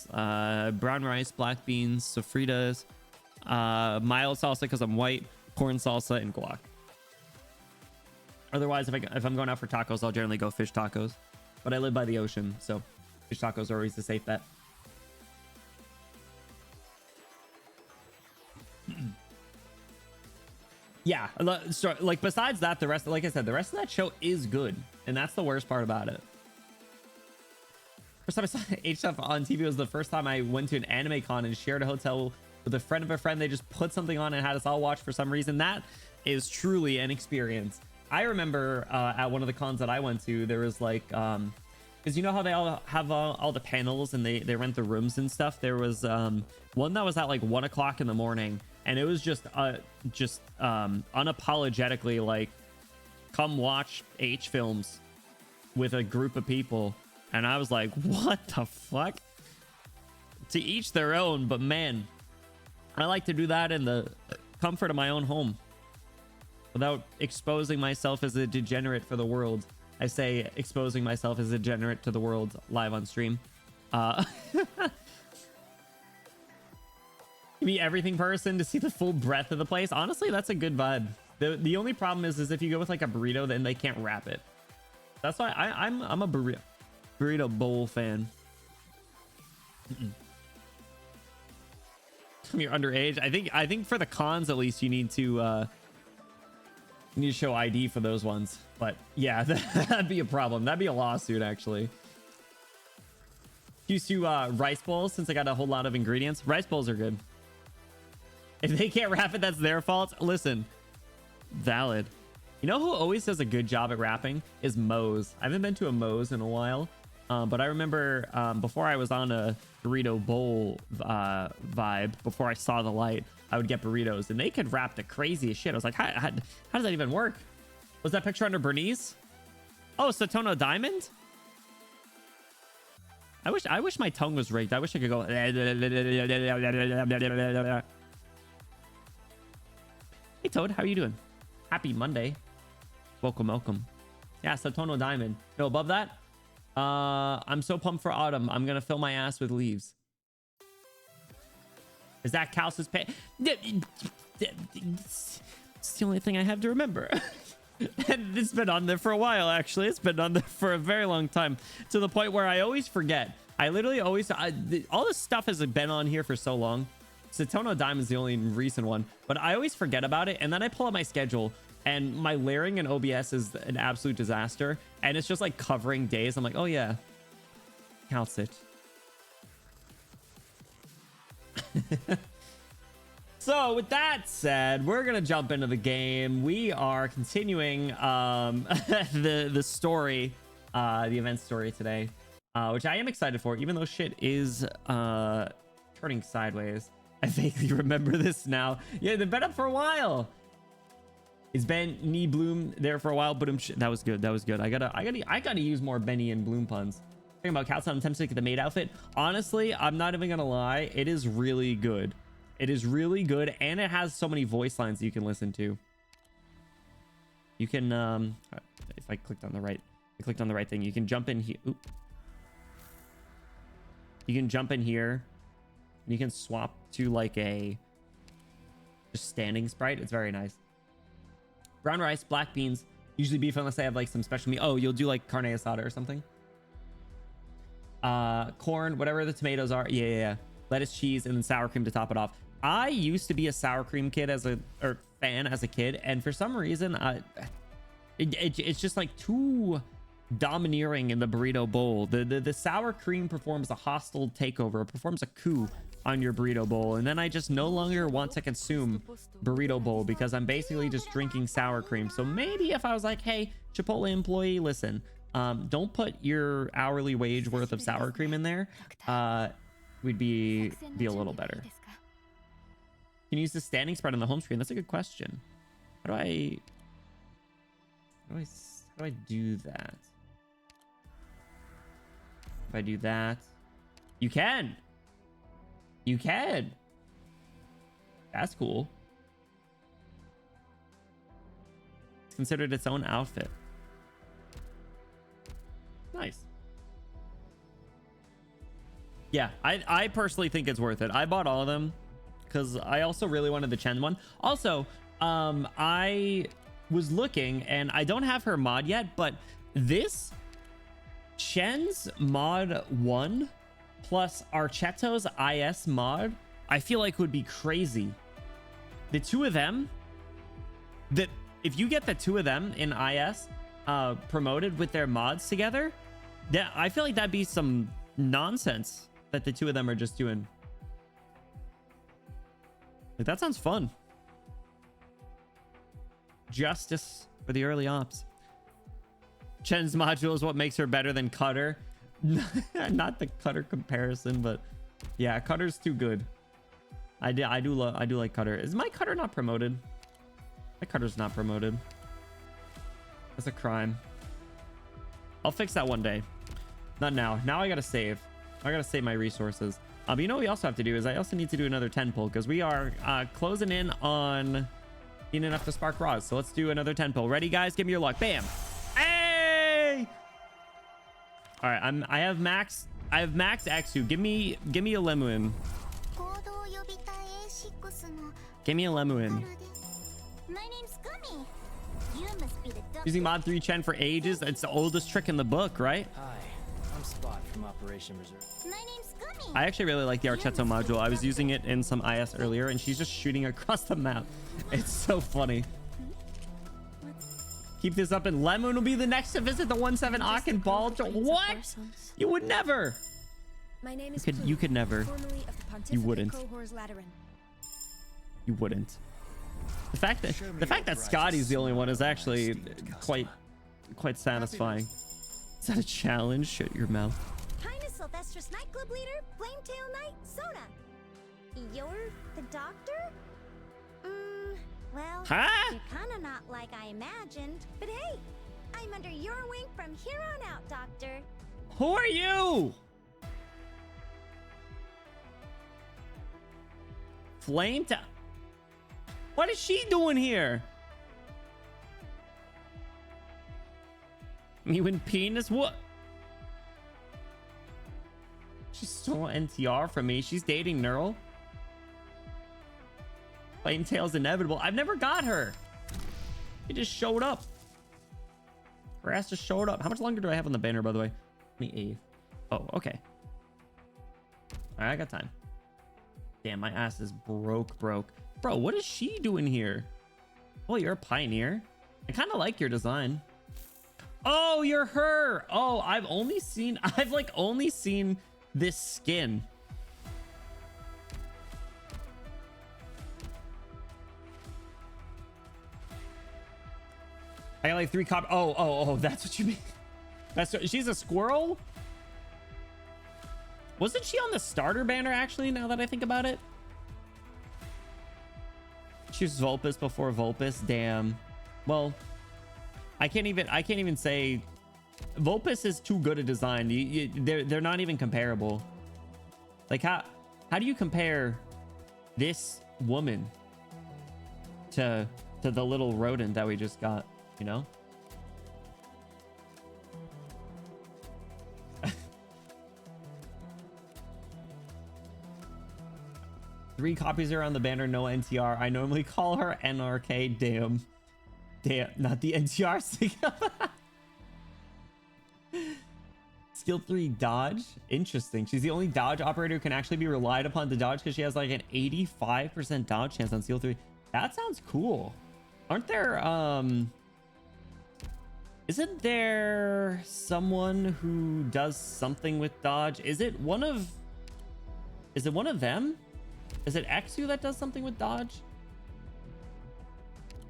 brown rice, black beans, sofritas, mild salsa because I'm white, corn salsa, and guac. Otherwise, if I'm going out for tacos, I'll generally go fish tacos. But I live by the ocean, so fish tacos are always the safe bet. Yeah, so like besides that, the rest, like I said, the rest of that show is good, and that's the worst part about it. First time I saw H stuff on TV was the first time I went to an anime con and shared a hotel with a friend of a friend. They just put something on and had us all watch for some reason. That is truly an experience. I remember at one of the cons that I went to, there was like because you know how they all have all the panels and they rent the rooms and stuff. There was one that was at like 1 o'clock in the morning, and it was just unapologetically like, come watch H films with a group of people. And I was like, what the fuck? To each their own, but man, I like to do that in the comfort of my own home without exposing myself as a degenerate for the world. I say exposing myself as a degenerate to the world live on stream. Be everything person to see the full breadth of the place. Honestly, that's a good vibe. The only problem is if you go with like a burrito, then they can't wrap it. That's why I'm a burrito bowl fan. You're underage. I think for the cons at least you need to show ID for those ones. But yeah, that'd be a problem. That'd be a lawsuit actually. Used to rice bowls since I got a whole lot of ingredients. Rice bowls are good. If they can't wrap it, that's their fault. Listen, valid. You know who always does a good job at rapping is Moe's. I haven't been to a Moe's in a while, but I remember before I was on a burrito bowl vibe, before I saw the light, I would get burritos, and they could rap the craziest shit. I was like, how does that even work? Was that picture under Bernice? Oh, Satono Diamond? I wish my tongue was rigged. I wish I could go. Hey Toad, how are you doing? Happy Monday. Welcome. Yeah, Satono Diamond. No, above that, I'm so pumped for autumn. I'm gonna fill my ass with leaves. Is that Kalsa's pay? It's the only thing I have to remember. And it's been on there for a while, actually. It's been on there for a very long time, to the point where I always forget. I literally always... all this stuff has been on here for so long. Satono Diamond is the only recent one, but I always forget about it, and then I pull up my schedule, and my layering in OBS is an absolute disaster, and it's just like covering days. I'm like, oh yeah, counts it. So with that said, we're gonna jump into the game. We are continuing the story, the event story today, which I am excited for, even though shit is turning sideways. I vaguely remember this now. Yeah, they've been up for a while. It's been knee bloom there for a while, but that was good. That was good. I gotta use more Benny and Bloom puns. Talking about Cal Sound, I'm tempted to get the maid outfit. Honestly, I'm not even gonna lie. It is really good. It is really good, and it has so many voice lines you can listen to. You can if I clicked on the right thing, you can jump in here. You can jump in here. You can swap to like a just standing sprite. It's very nice. Brown rice, black beans, usually beef unless they have like some special meat. Oh, you'll do like carne asada or something. Corn, whatever the tomatoes are. Yeah. Lettuce, cheese, and then sour cream to top it off. I used to be a sour cream kid fan as a kid, and for some reason, it's just like too domineering in the burrito bowl. The sour cream performs a hostile takeover. It performs a coup on your burrito bowl, and then I just no longer want to consume burrito bowl because I'm basically just drinking sour cream. So maybe if I was like, hey, Chipotle employee, listen, don't put your hourly wage worth of sour cream in there, we'd be a little better. Can you use the standing spread on the home screen? That's a good question. How do I do that? If I do that, you can. That's cool. It's considered its own outfit. Nice. Yeah, I personally think it's worth it. I bought all of them because I also really wanted the Chen one. Also, I was looking, and I don't have her mod yet, but this Chen's mod 1 plus Archetto's IS mod, I feel like would be crazy. The two of them, if you get the two of them in IS promoted with their mods together, I feel like that'd be some nonsense that the two of them are just doing. Like, that sounds fun. Justice for the early ops. Chen's module is what makes her better than Cutter. Not the Cutter comparison, but yeah, Cutter's too good. I do like Cutter. Is my Cutter not promoted? My Cutter's not promoted. That's a crime. I'll fix that one day. Not now. Now I gotta save. I gotta save my resources. But you know what we also have to do is I also need to do another 10 pull because we are closing in on being enough to spark raws. So let's do another 10 pull. Ready, guys? Give me your luck. Bam. Hey. All right, I have max Exu. Give me a Lemuin. Give me a Lemuin. My name's Gummy. You must be the Using mod 3 Chen for ages. It's the oldest trick in the book, right? Hi, I'm Spot from Operation Reserve. My name's Gummy. I actually really like the Archetto module. I was using it in some IS earlier, and she's just shooting across the map. It's so funny. Keep this up, and Lemon will be the next to visit the 1-7 Aachen Ball. What? You would never. My name is You could never. formerly of the You Pontificate wouldn't. Cohors Lateran. You wouldn't. The fact that Scotty's the only one is actually quite satisfying. Is that a challenge? Shut your mouth. Highness Sylvester's nightclub leader, Flametail Knight, Sona. You're the doctor? Well, Huh? you're kind of not like I imagined. But hey, I'm under your wing from here on out, Doctor. Who are you? Flame to... What is she doing here? Me and penis? What? She stole NTR from me. She's dating Neural. Flametail's inevitable. I've never got her. She just showed up. Her ass just showed up. How much longer do I have on the banner, by the way? 28th. Oh, okay. All right, I got time. Damn, my ass is broke. Bro, what is she doing here? Oh, you're a pioneer. I kind of like your design. Oh, you're her. Oh, I've only seen this skin. I got like 3 cop. Oh, that's what you mean. She's a squirrel. Wasn't she on the starter banner actually? Now that I think about it, she was Vulpes before Vulpes. Damn. Well, I can't even say Vulpes is too good a design. They're not even comparable. Like how do you compare this woman to the little rodent that we just got? You know. 3 copies are on the banner, no NTR. I normally call her NRK. Damn, not the NTR signal. Skill 3 dodge. Interesting. She's the only dodge operator who can actually be relied upon to dodge because she has like an 85% dodge chance on skill 3. That sounds cool. Aren't there isn't there someone who does something with dodge? Is it one of them? Is it Exu that does something with dodge?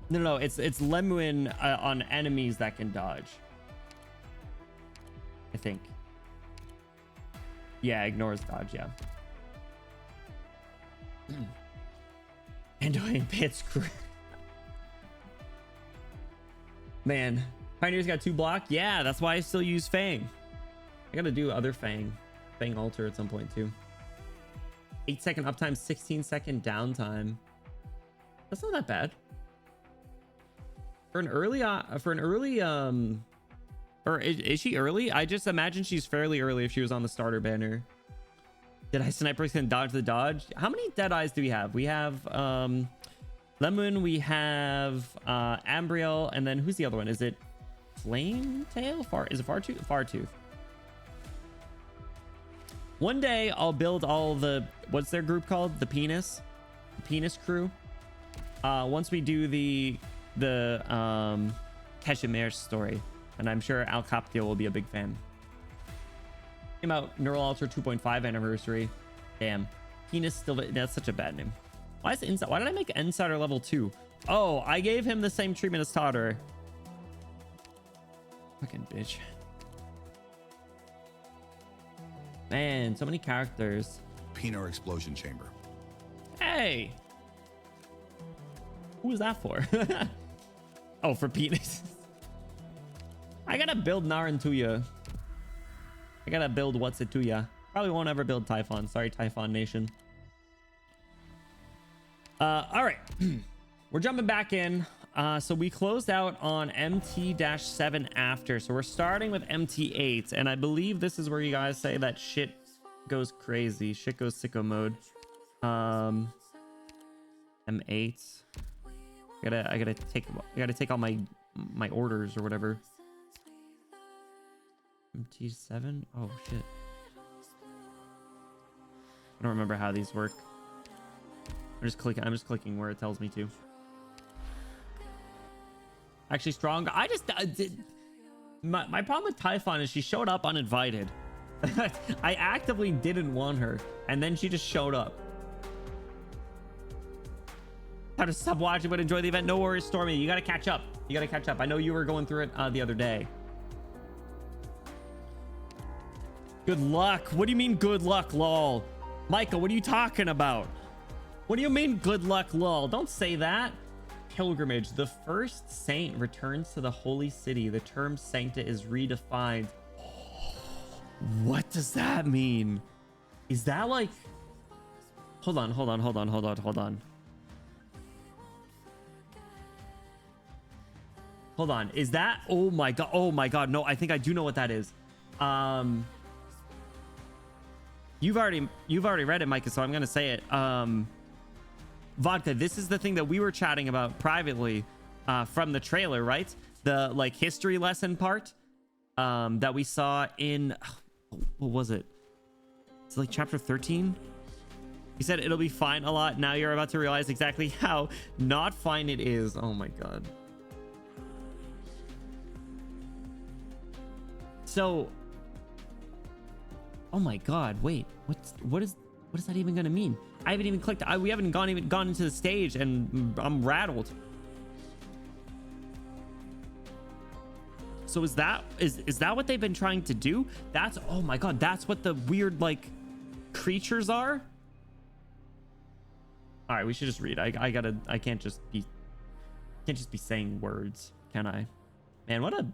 No, it's Lemuin on enemies that can dodge, I think. Yeah, ignores dodge, yeah. And doing pits crew. Man, Pioneer's got 2 block. Yeah, that's why I still use Fang. I gotta do other Fang alter at some point too. 8-second uptime, 16-second downtime. That's not that bad. For an early or is she early? I just imagine she's fairly early if she was on the starter banner. Did I sniper can dodge the dodge? How many dead eyes do we have? We have Lemon, we have Ambriel, and then who's the other one? Is it Flametail? Is it Fartooth? One day I'll build all the, what's their group called? The penis crew. Once we do the Kashmir story, and I'm sure Al Captio will be a big fan. Came out Neural Alter 2.5 anniversary. Damn, penis still. That's such a bad name. Why is Inside? Why did I make Insider level 2? Oh, I gave him the same treatment as Totter. Fucking bitch. Man, so many characters. Peanut explosion chamber. Hey, who was that for? Oh, for penis. I gotta build Narantuya. I gotta build what's it to ya. Probably won't ever build Typhon. Sorry, Typhon Nation. All right. We're jumping back in. So we closed out on MT-7 after. So we're starting with MT-8. And I believe this is where you guys say that shit goes crazy. Shit goes sicko mode. M8. I gotta take all my orders or whatever. MT-7? Oh shit. I don't remember how these work. I'm just clicking where it tells me to. Actually, strong. I did. My problem with Typhon is she showed up uninvited. I actively didn't want her, and then she just showed up. How to stop watching but enjoy the event? No worries, Stormy. You gotta catch up. I know you were going through it the other day. Good luck. What do you mean good luck, lol? Micah, what are you talking about? What do you mean good luck, lol? Don't say that. Pilgrimage. The first saint returns to the holy city. The term sancta is redefined. What does that mean? Is that like... Hold on. Hold on. Is that... Oh my god. No, I think I do know what that is. You've already read it, Micah, so I'm gonna say it. Vodka, this is the thing that we were chatting about privately from the trailer, right? The like history lesson part that we saw in... What was it? It's like chapter 13. He said it'll be fine a lot. Now you're about to realize exactly how not fine it is. Oh my god. So, oh my god, wait, what is that even gonna mean? I haven't even clicked. We haven't gone into the stage, and I'm rattled. So is that what they've been trying to do? That's, oh my god, that's what the weird like creatures are. All right, we should just read. I can't just be saying words, can I? Man, what a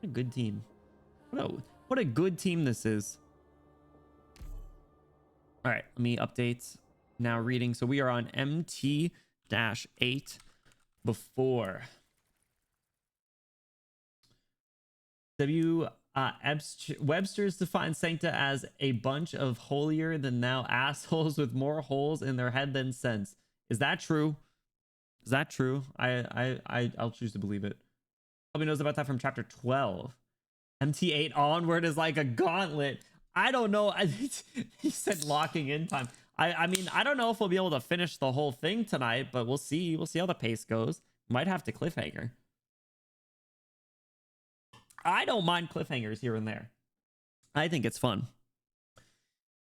good team. What a good team this is. All right, let me update. Now reading. So we are on MT-8 before. Webster's defines sancta as a bunch of holier than thou assholes with more holes in their head than sense. Is that true? Is that true? I'll choose to believe it. Probably knows about that from chapter 12. MT-8 onward is like a gauntlet. I don't know. He said locking in time. I mean, I don't know if we'll be able to finish the whole thing tonight, but we'll see. We'll see how the pace goes. Might have to cliffhanger. I don't mind cliffhangers here and there. I think it's fun.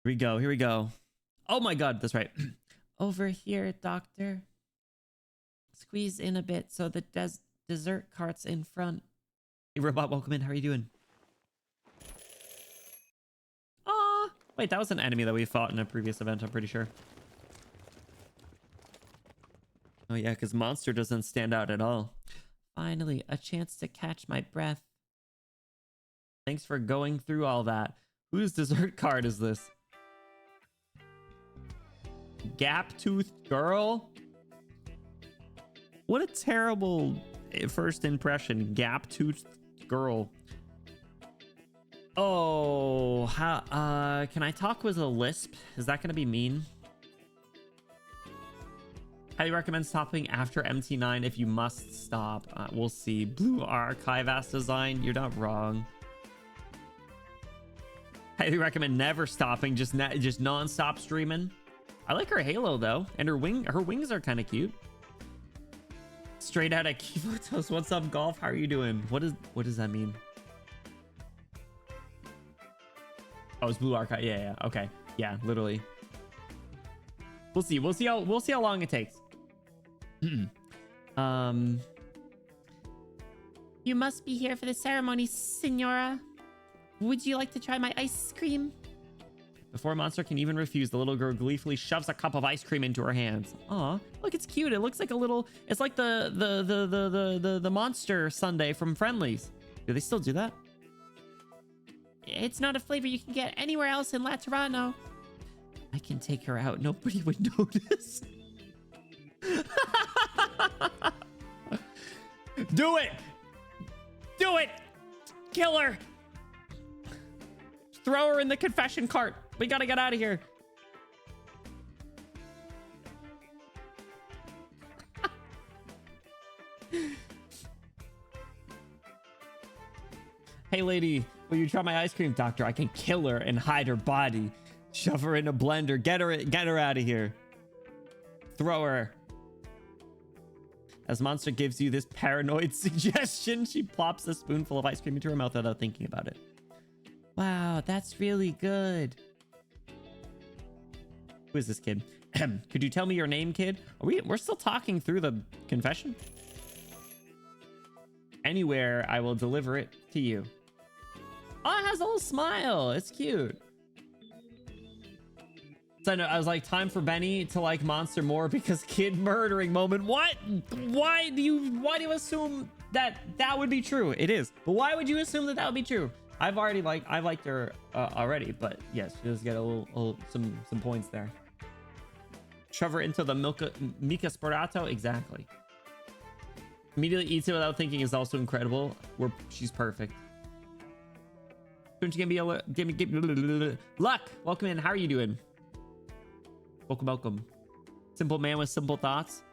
Here we go. Oh my god, that's right. Over here, doctor. Squeeze in a bit so the dessert cart's in front. Hey, robot, welcome in. How are you doing? Aw. Wait, that was an enemy that we fought in a previous event, I'm pretty sure. Oh yeah, because monster doesn't stand out at all. Finally, a chance to catch my breath. Thanks for going through all that. Whose dessert card is this? Gap-toothed girl? What a terrible first impression. Gap-toothed girl. Oh, how, can I talk with a lisp? Is that gonna be mean? Highly recommend stopping after MT9 if you must stop. We'll see. Blue Archive ass design. You're not wrong. Highly recommend never stopping, just non-stop streaming. I like her halo though, and her wings are kind of cute. Straight out of Kivotos. What's up, golf? How are you doing? What does that mean? Oh, it's Blue Archive. Yeah. Okay. Yeah, literally. We'll see. We'll see how long it takes. You must be here for the ceremony, Senora. Would you like to try my ice cream? Before Monster can even refuse, the little girl gleefully shoves a cup of ice cream into her hands. Aw, look, it's cute. It looks like a little... It's like the Monster Sundae from Friendlies. Do they still do that? It's not a flavor you can get anywhere else in Laterano. I can take her out. Nobody would notice. Do it! Do it! Kill her! Throw her in the confession cart. We gotta get out of here. Hey lady, will you try my ice cream? Doctor, I can kill her and hide her body. Shove her in a blender. Get her out of here. Throw her. As Monster gives you this paranoid suggestion, she plops a spoonful of ice cream into her mouth without thinking about it. Wow, that's really good. Who is this kid? Could you tell me your name, kid? We're still talking through the confession? Anywhere, I will deliver it to you. Oh, it has a little smile. It's cute. So I was like, time for Benny to like Monster more because kid murdering moment. What? Why do you assume that would be true? It is. But why would you assume that would be true? I liked her already, but yes, she does get some points there. Shove her into the Mica Sperato. Exactly. Immediately eats it without thinking is also incredible. She's perfect. Don't you give me luck? Welcome in. How are you doing? Welcome. Simple man with simple thoughts.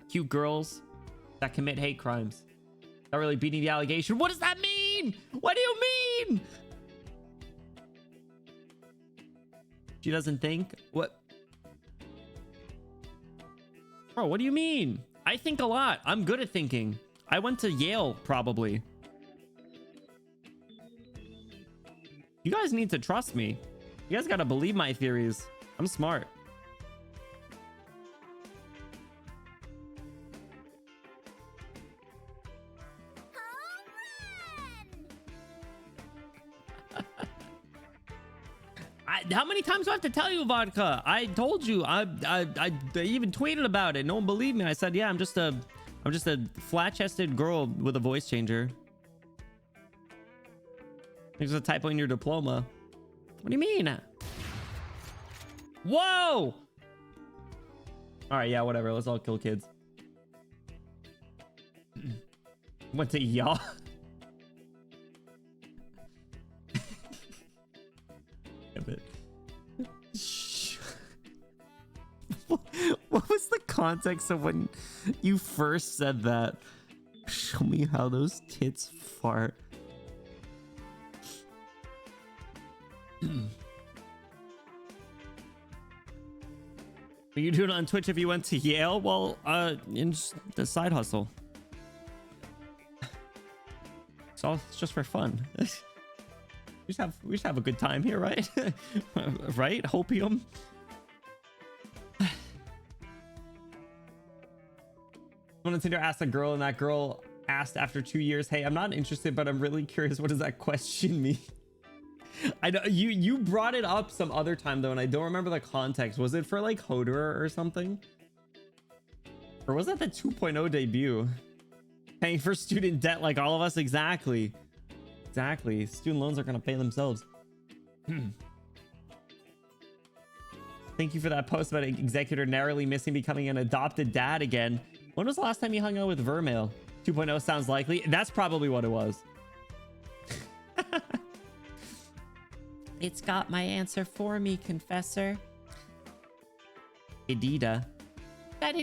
Cute girls that commit hate crimes. Not really beating the allegation. What does that mean? What do you mean? She doesn't think. What? Bro, what do you mean? I think a lot. I'm good at thinking. I went to Yale, probably. You guys need to trust me. You guys gotta believe my theories. I'm smart. How many times do I have to tell you, Vodka? I told you. I even tweeted about it. No one believed me. I said, yeah, I'm just a flat-chested girl with a voice changer. There's a typo in your diploma. What do you mean? Whoa! All right, yeah, whatever. Let's all kill kids. Went to y'all. What was the context of when you first said that? Show me how those tits fart. What are you doing on Twitch if you went to Yale? Well, in just the side hustle. It's just for fun. We just have a good time here, right? Right? Hopium. Someone on Tinder asked a girl, and that girl asked after 2 years, "Hey, I'm not interested, but I'm really curious. What does that question mean?" I know you brought it up some other time though, and I don't remember the context. Was it for like Hodor or something? Or was that the 2.0 debut? Paying for student debt like all of us? Exactly. Exactly. Student loans are gonna pay themselves. Thank you for that post about executor narrowly missing becoming an adopted dad again. When was the last time you hung out with Vermail? 2.0 sounds likely. That's probably what it was. It's got my answer for me, Confessor. Edita. I'm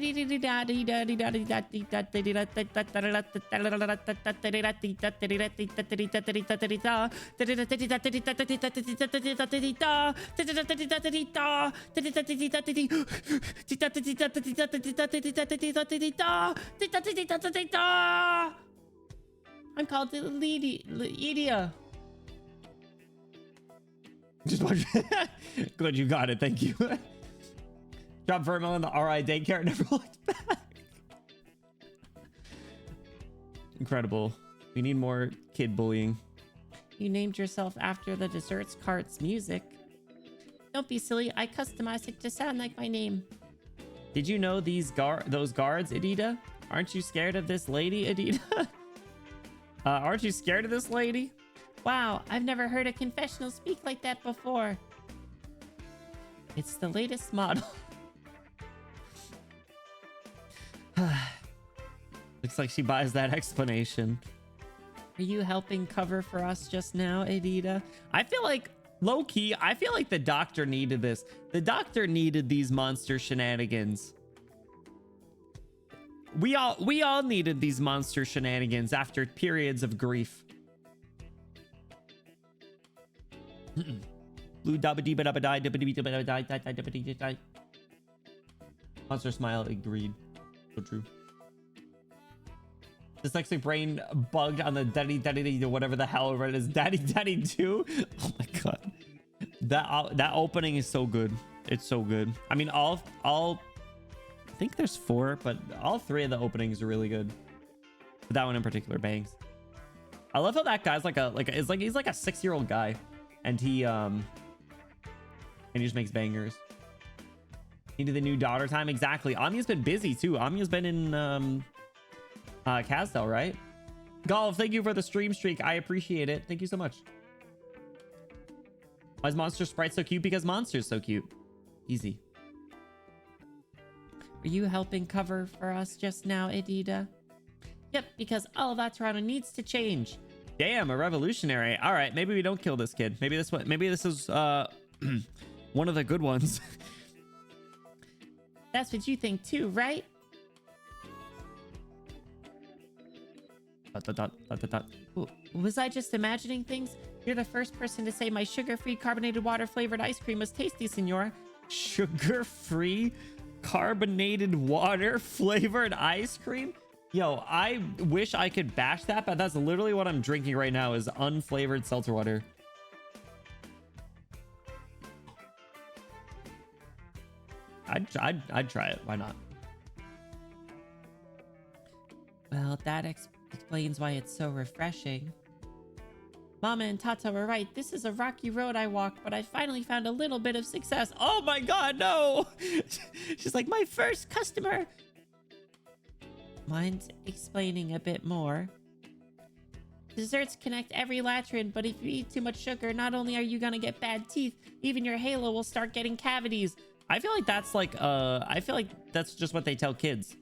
called Lydia. Just watch. Good, you got it. Thank you. Drop Vermel in the RI daycare. Never looked back. Incredible. We need more kid bullying. You named yourself after the desserts cart's music. Don't be silly. I customized it to sound like my name. Did you know those guards, Edita? Aren't you scared of this lady, Edita? Aren't you scared of this lady? Wow, I've never heard a confessional speak like that before. It's the latest model. Looks like she buys that explanation. Are you helping cover for us just now, Adita? I feel like, low-key, I feel like the doctor needed this. The doctor needed these monster shenanigans. We all needed these monster shenanigans after periods of grief. Blue dabba dee dabba die dabba dee dabba die die die dabba dee die. Monster smile, agreed. So true. Dyslexic brain bugged on the daddy whatever the hell it is. Daddy 2. Oh my god. That opening is so good. It's so good. I mean, all I think there's 4, but all 3 of the openings are really good. But that one in particular bangs. I love how that guy's he's like a 6-year-old guy, and he just makes bangers. Into the new daughter time. Exactly. Amya's been busy too. Amya's been in Casdell, right? Golf, thank you for the stream streak. I appreciate it. Thank you so much. Why is Monster Sprite so cute? Because Monster's so cute. Easy. Are you helping cover for us just now, Adita? Yep, because all of that Toronto needs to change. Damn, a revolutionary. All right, maybe we don't kill this kid. Maybe this is one of the good ones. That's what you think too, right? Ooh, was I just imagining things? You're the first person to say my sugar-free carbonated water flavored ice cream was tasty, senor. Sugar-free carbonated water flavored ice cream? Yo, I wish I could bash that, but that's literally what I'm drinking right now is unflavored seltzer water. I'd try it. Why not? Well, that explains why it's so refreshing. Mama and Tata were right. This is a rocky road I walk, but I finally found a little bit of success. Oh my god, no! She's like, my first customer. Mind explaining a bit more? Desserts connect every latrine, but if you eat too much sugar, not only are you gonna get bad teeth, even your halo will start getting cavities. I feel like that's like, I feel like that's just what they tell kids.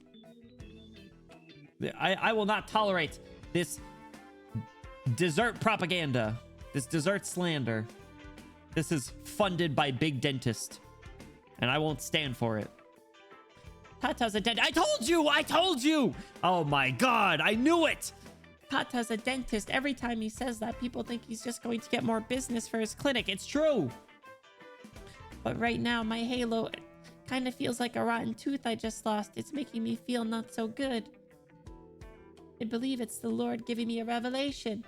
I will not tolerate this dessert propaganda, this dessert slander. This is funded by Big Dentist, and I won't stand for it. Tata's a dentist. I told you! Oh my god, I knew it! Tata's a dentist. Every time he says that, people think he's just going to get more business for his clinic. It's true! But right now, my halo kind of feels like a rotten tooth I just lost. It's making me feel not so good. I believe it's the Lord giving me a revelation.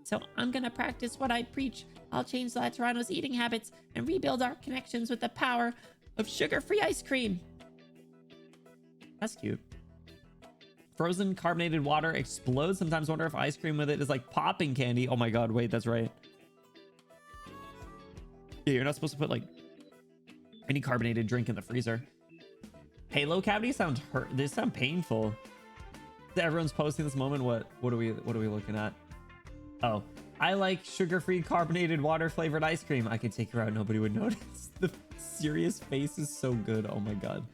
So I'm gonna practice what I preach. I'll change Laterano's eating habits and rebuild our connections with the power of sugar-free ice cream. That's cute. Frozen carbonated water explodes. Sometimes wonder if ice cream with it is like popping candy. Oh my god, wait, that's right. Yeah, you're not supposed to put like any carbonated drink in the freezer. Halo cavity sounds hurt. They sound painful. Everyone's posting this moment. What are we looking at? Oh, I like sugar-free carbonated water flavored ice cream. I could take her out, nobody would notice. The serious face is so good. Oh my god.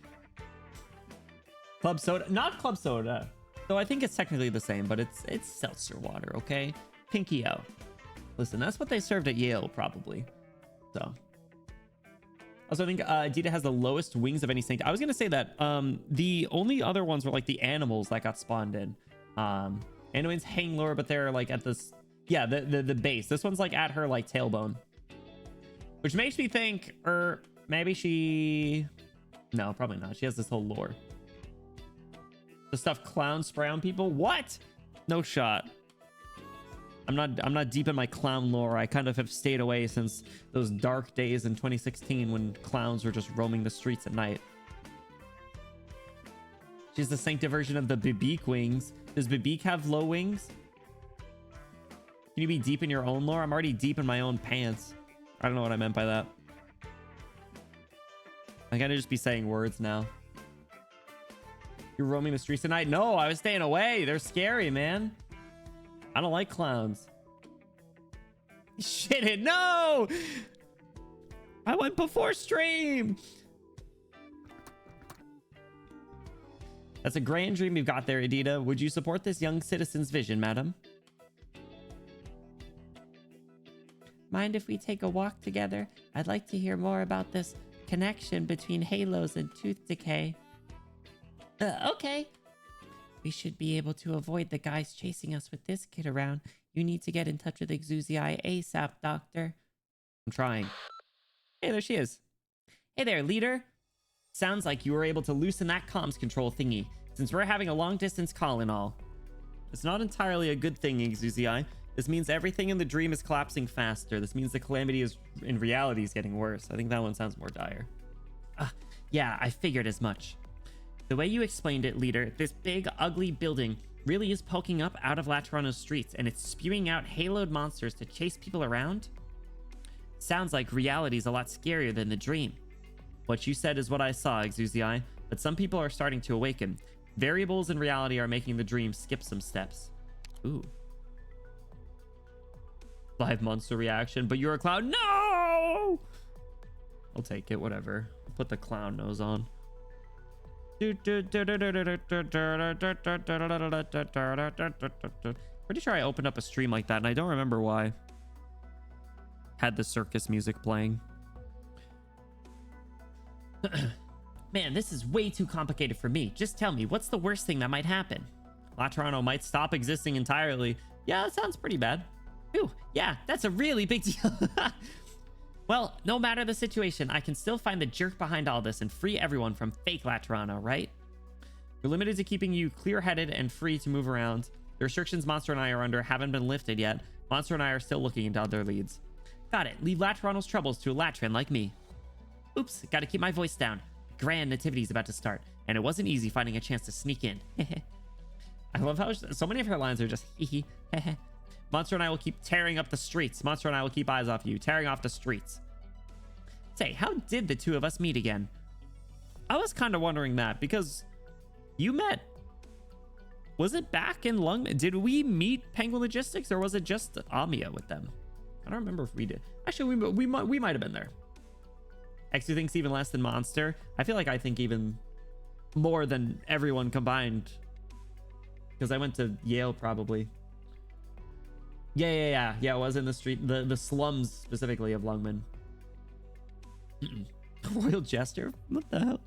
Club soda, not club soda. So I think it's technically the same, but it's seltzer water, okay? Pinky out. Listen, that's what they served at Yale, probably. So. Also, I think Adita has the lowest wings of any saint. I was gonna say that the only other ones were like the animals that got spawned in. Annoyins hang lower, but they're like at this, yeah, the base. This one's like at her like tailbone, which makes me think, or maybe she, no, probably not. She has this whole lore. The stuff clowns spray on people. What? No shot. I'm not deep in my clown lore. I kind of have stayed away since those dark days in 2016 when clowns were just roaming the streets at night. She's the Sancta version of the Bibik wings. Does Bibik have low wings? Can you be deep in your own lore? I'm already deep in my own pants. I don't know what I meant by that. I gotta just be saying words now. You're roaming the streets at night? No, I was staying away. They're scary, man. I don't like clowns. Shit it, no! I went before stream. That's a grand dream you've got there, Adita. Would you support this young citizen's vision, madam? Mind if we take a walk together? I'd like to hear more about this connection between halos and tooth decay. Okay. We should be able to avoid the guys chasing us with this kid around. You need to get in touch with Exuzii ASAP, Doctor. I'm trying. Hey, there she is. Hey there, leader. Sounds like you were able to loosen that comms control thingy, since we're having a long-distance call and all. It's not entirely a good thing, Exuzii. This means everything in the dream is collapsing faster. This means the calamity is in reality is getting worse. I think that one sounds more dire. Yeah, I figured as much. The way you explained it, leader, this big, ugly building really is poking up out of Laterano's streets, and it's spewing out haloed monsters to chase people around? Sounds like reality's a lot scarier than the dream. What you said is what I saw, Exuzii, but some people are starting to awaken. Variables in reality are making the dream skip some steps. Ooh. Live monster reaction, but you're a clown. No! I'll take it, whatever. I'll put the clown nose on. Pretty sure I opened up a stream like that, and I don't remember why. Had the circus music playing. Man, this is way too complicated for me. Just tell me, what's the worst thing that might happen? Laterano might stop existing entirely. Yeah, that sounds pretty bad. Ooh, yeah, that's a really big deal. Well, no matter the situation, I can still find the jerk behind all this and free everyone from fake Laterano, right? We're limited to keeping you clear-headed and free to move around. The restrictions Monster and I are under haven't been lifted yet. Monster and I are still looking into other leads. Got it. Leave Laterano's troubles to a Latran like me. Oops, gotta keep my voice down. Grand Nativity's about to start, and it wasn't easy finding a chance to sneak in. I love how so many of her lines are just hee hee. Monster and I will keep tearing up the streets. Monster and I will keep eyes off you, tearing off the streets. Say, how did the two of us meet again? I was kind of wondering that, because you met... Was it back in Lungman? Did we meet Penguin Logistics, or was it just Amia with them? I don't remember if we did. Actually, we might have been there. X2 thinks even less than Monster. I feel like I think even more than everyone combined. Because I went to Yale, probably. Yeah, it was in the street, the slums specifically of Lungman. Royal Jester? What the hell?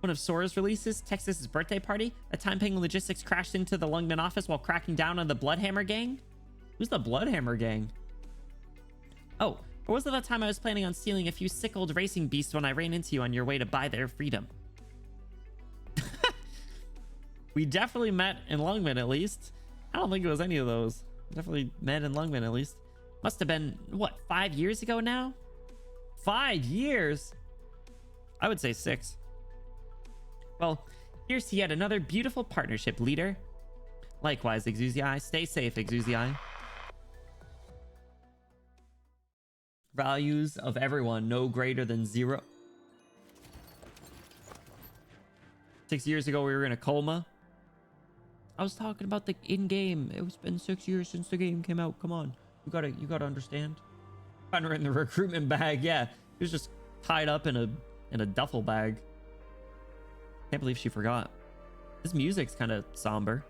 One of Sora's releases, Texas's birthday party. A time Penguin Logistics crashed into the Lungman office while cracking down on the Bloodhammer gang. Who's the Bloodhammer gang? Oh, or was it that time I was planning on stealing a few sick old racing beasts when I ran into you on your way to buy their freedom? We definitely met in Lungman, at least. I don't think it was any of those. Definitely met in Lungman, at least. Must have been, what, 5 years ago now? 5 years? I would say 6. Well, here's to yet another beautiful partnership, leader. Likewise, Exuzii. Stay safe, Exuzii. Values of everyone no greater than 0. 6 years ago, we were in a coma. I was talking about the in-game. It's been 6 years since the game came out. Come on. You gotta understand. Found her in the recruitment bag. Yeah, he was just tied up in a duffel bag. Can't believe she forgot. This music's kind of somber.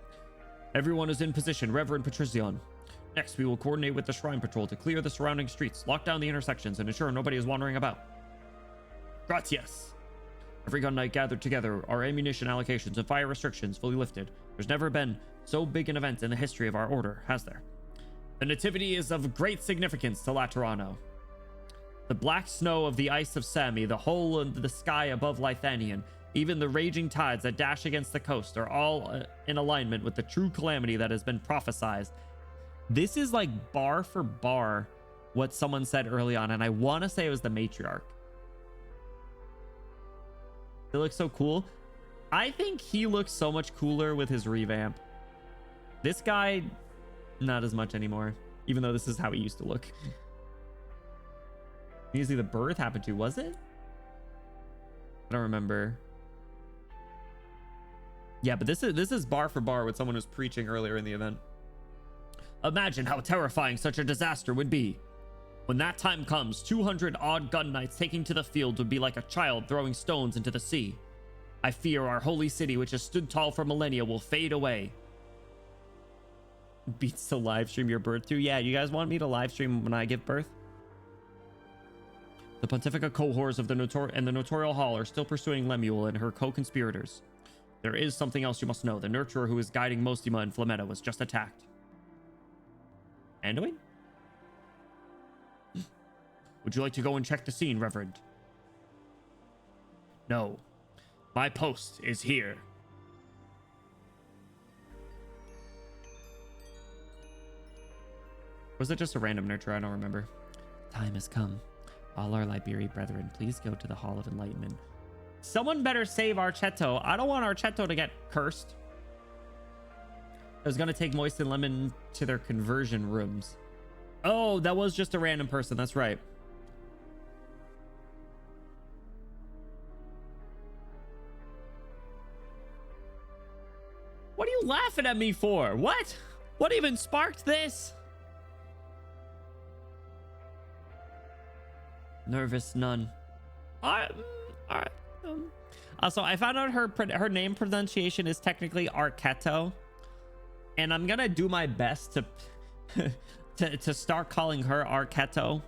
Everyone is in position, Reverend Patricion. Next, we will coordinate with the Shrine Patrol to clear the surrounding streets, lock down the intersections, and ensure nobody is wandering about. Gratias. Every gun night gathered together, our ammunition allocations and fire restrictions fully lifted. There's never been so big an event in the history of our order, has there? The nativity is of great significance to Laterano. The black snow of the ice of Sami, the hole in the sky above Lithanian, even the raging tides that dash against the coast are all in alignment with the true calamity that has been prophesied. This is like bar for bar what someone said early on, and I want to say it was the matriarch. It looks so cool. I think he looks so much cooler with his revamp. This guy, not as much anymore, even though this is how he used to look. Usually the birth happened to, was it? I don't remember. Yeah, but this is bar for bar with someone who's preaching earlier in the event. Imagine how terrifying such a disaster would be. When that time comes, 200 odd gun knights taking to the field would be like a child throwing stones into the sea. I fear our holy city, which has stood tall for millennia, will fade away. Beats to live stream your birth too? Yeah, you guys want me to live stream when I give birth? The Pontifica cohorts of the Notorial Hall are still pursuing Lemuel and her co-conspirators. There is something else you must know. The nurturer who is guiding Mostima and Flametta was just attacked. Anduin? Would you like to go and check the scene, Reverend? No. My post is here. Was it just a random nurturer? I don't remember. Time has come. All our Liberi brethren, please go to the Hall of Enlightenment. Someone better save Archetto. I don't want Archetto to get cursed. I was gonna take Moist and Lemon to their conversion rooms. Oh, that was just a random person. That's right. What are you laughing at me for? What? What even sparked this? Nervous nun. All right. So I found out her name pronunciation is technically Arketto, and I'm gonna do my best to start calling her Arketto.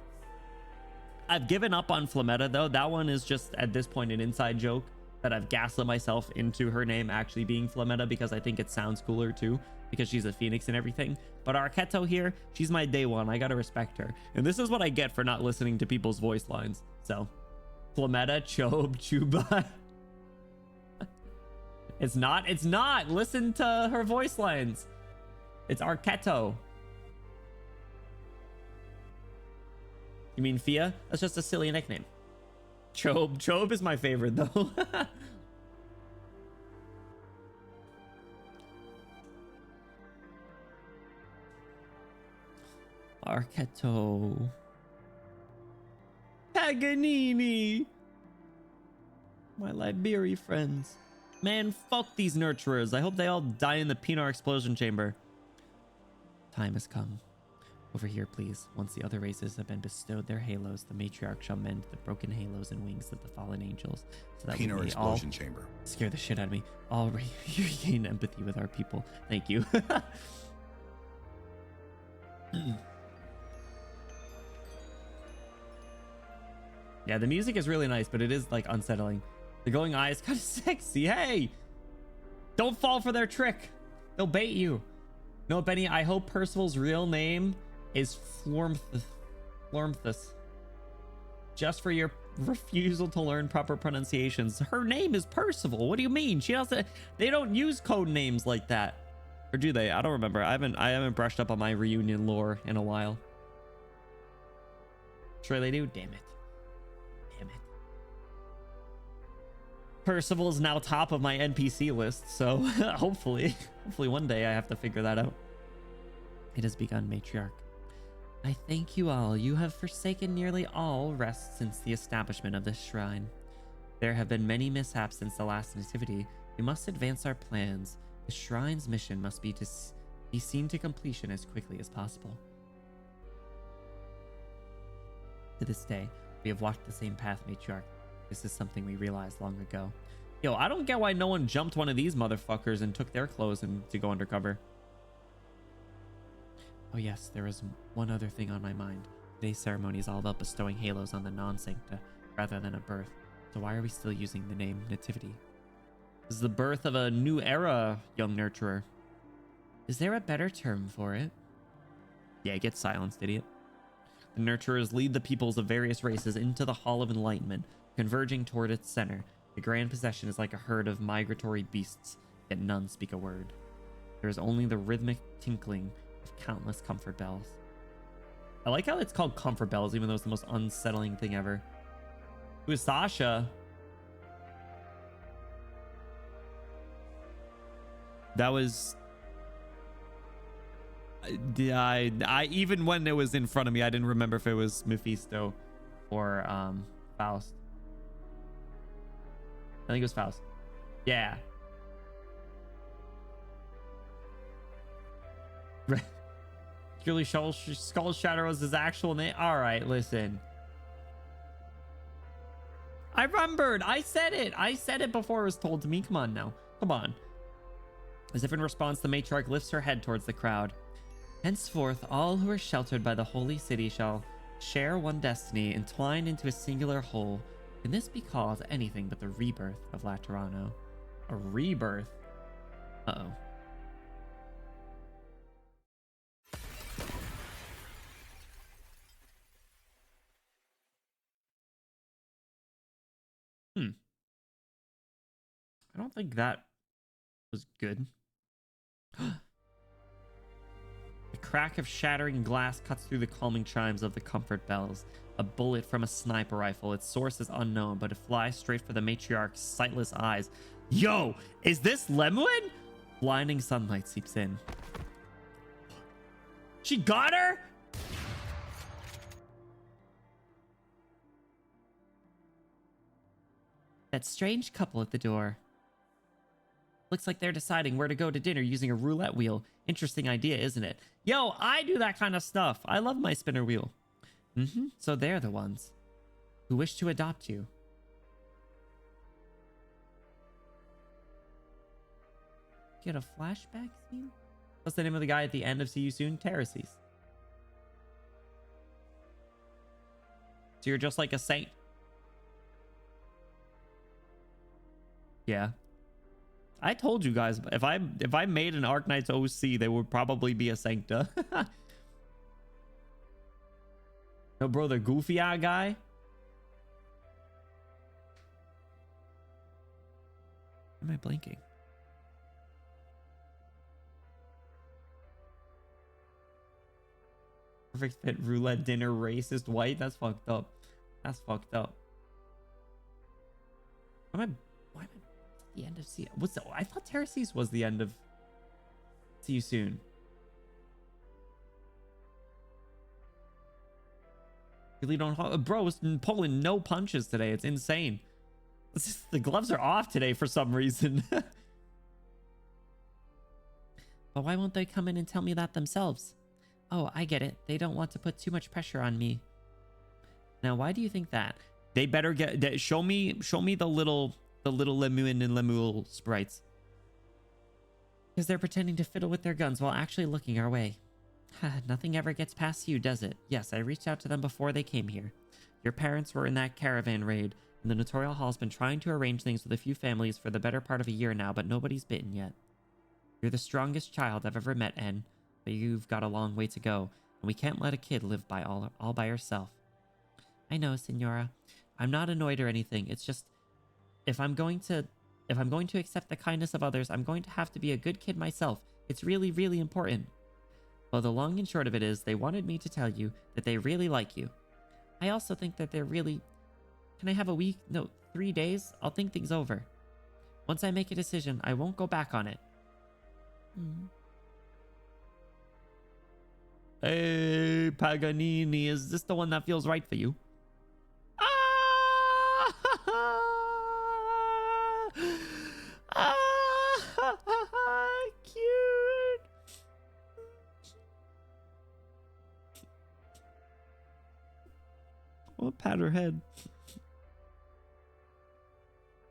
I've given up on Flametta though. That one is just at this point an inside joke that I've gaslit myself into her name actually being Flametta because I think it sounds cooler too, because she's a phoenix and everything. But Arketto here, she's my day one. I gotta respect her. And this is what I get for not listening to people's voice lines. So, Flametta, Chobe, Chuba. It's not. Listen to her voice lines. It's Arketto. You mean Fia? That's just a silly nickname. Chobe is my favorite though. Arketto. Paganini. My Liberi friends. Man, fuck these nurturers. I hope they all die in the Pinar explosion chamber. Time has come. Over here, please. Once the other races have been bestowed their halos, the matriarch shall mend the broken halos and wings of the fallen angels, so that Pinar we may explosion all chamber. Scare the shit out of me. All regain empathy with our people. Thank you. Yeah, the music is really nice, but it is like unsettling. The glowing eye is kind of sexy. Hey, don't fall for their trick. They'll bait you. No, Benny, I hope Percival's real name is Flormthus. Just for your refusal to learn proper pronunciations. Her name is Percival. What do you mean? She doesn't. They don't use code names like that, or do they? I don't remember. I haven't brushed up on my reunion lore in a while. Sure they do. Damn it. Damn it. Percival is now top of my NPC list, so hopefully one day I have to figure that out. It has begun, matriarch. I thank you all. You have forsaken nearly all rest since the establishment of this shrine. There have been many mishaps since the last nativity. We must advance our plans. The shrine's mission must be seen to completion as quickly as possible. To this day, we have walked the same path, matriarch. This is something we realized long ago. Yo, I don't get why no one jumped one of these motherfuckers and took their clothes to go undercover. Oh yes, there is one other thing on my mind. Today's ceremony is all about bestowing halos on the non-sancta rather than a birth. So why are we still using the name Nativity? This is the birth of a new era, young nurturer. Is there a better term for it? Yeah, get silenced, idiot. The nurturers lead the peoples of various races into the Hall of Enlightenment, converging toward its center. The grand procession is like a herd of migratory beasts, yet none speak a word. There is only the rhythmic tinkling of countless comfort bells. I like how it's called comfort bells, even though it's the most unsettling thing ever. Who is Sasha? That was... I even when it was in front of me, I didn't remember if it was Mephisto or Faust. I think it was Faust. Yeah. Purely Skull Shatter was his actual name. All right, listen. I remembered. I said it. I said it before it was told to me. Come on now. Come on. As if in response, the matriarch lifts her head towards the crowd. Henceforth, all who are sheltered by the holy city shall share one destiny, entwined into a singular whole. Can this be called anything but the rebirth of Laterano? A rebirth? Uh-oh. I don't think that was good. The crack of shattering glass cuts through the calming chimes of the comfort bells. A bullet from a sniper rifle. Its source is unknown, but it flies straight for the matriarch's sightless eyes. Yo, is this Lemuin? Blinding sunlight seeps in. She got her? That strange couple at the door. Looks like they're deciding where to go to dinner using a roulette wheel. Interesting idea, isn't it? Yo, I do that kind of stuff. I love my spinner wheel. So they're the ones who wish to adopt you. Get a flashback scene? What's the name of the guy at the end of See You Soon? Terraces. So you're just like a saint? Yeah. I told you guys, if I made an Arknights OC, they would probably be a Sancta. No, bro, the goofy eye guy. Why am I blinking? Perfect fit roulette dinner racist white. That's fucked up. That's fucked up. Why am I the end of See? What's the, I thought Terraces was the end of See You Soon. Really don't, bro. Was pulling no punches today. It's insane. It's just, the gloves are off today for some reason. But why won't they come in and tell me that themselves? Oh, I get it. They don't want to put too much pressure on me. Now, why do you think that? They better get show me the little Lemuin and Lemuel sprites. Because they're pretending to fiddle with their guns while actually looking our way. Nothing ever gets past you, does it? Yes, I reached out to them before they came here. Your parents were in that caravan raid, and the Notorial Hall's been trying to arrange things with a few families for the better part of a year now, but nobody's bitten yet. You're the strongest child I've ever met, En, but you've got a long way to go, and we can't let a kid live by all by herself. I know, Senora. I'm not annoyed or anything. It's just, if I'm going to accept the kindness of others, I'm going to have to be a good kid myself. It's really, really important. Well, the long and short of it is, they wanted me to tell you that they really like you. I also think that they're really... Can I have a week? No, 3 days? I'll think things over. Once I make a decision, I won't go back on it. Hey, Paganini, is this the one that feels right for you? Cute. Oh, pat her head.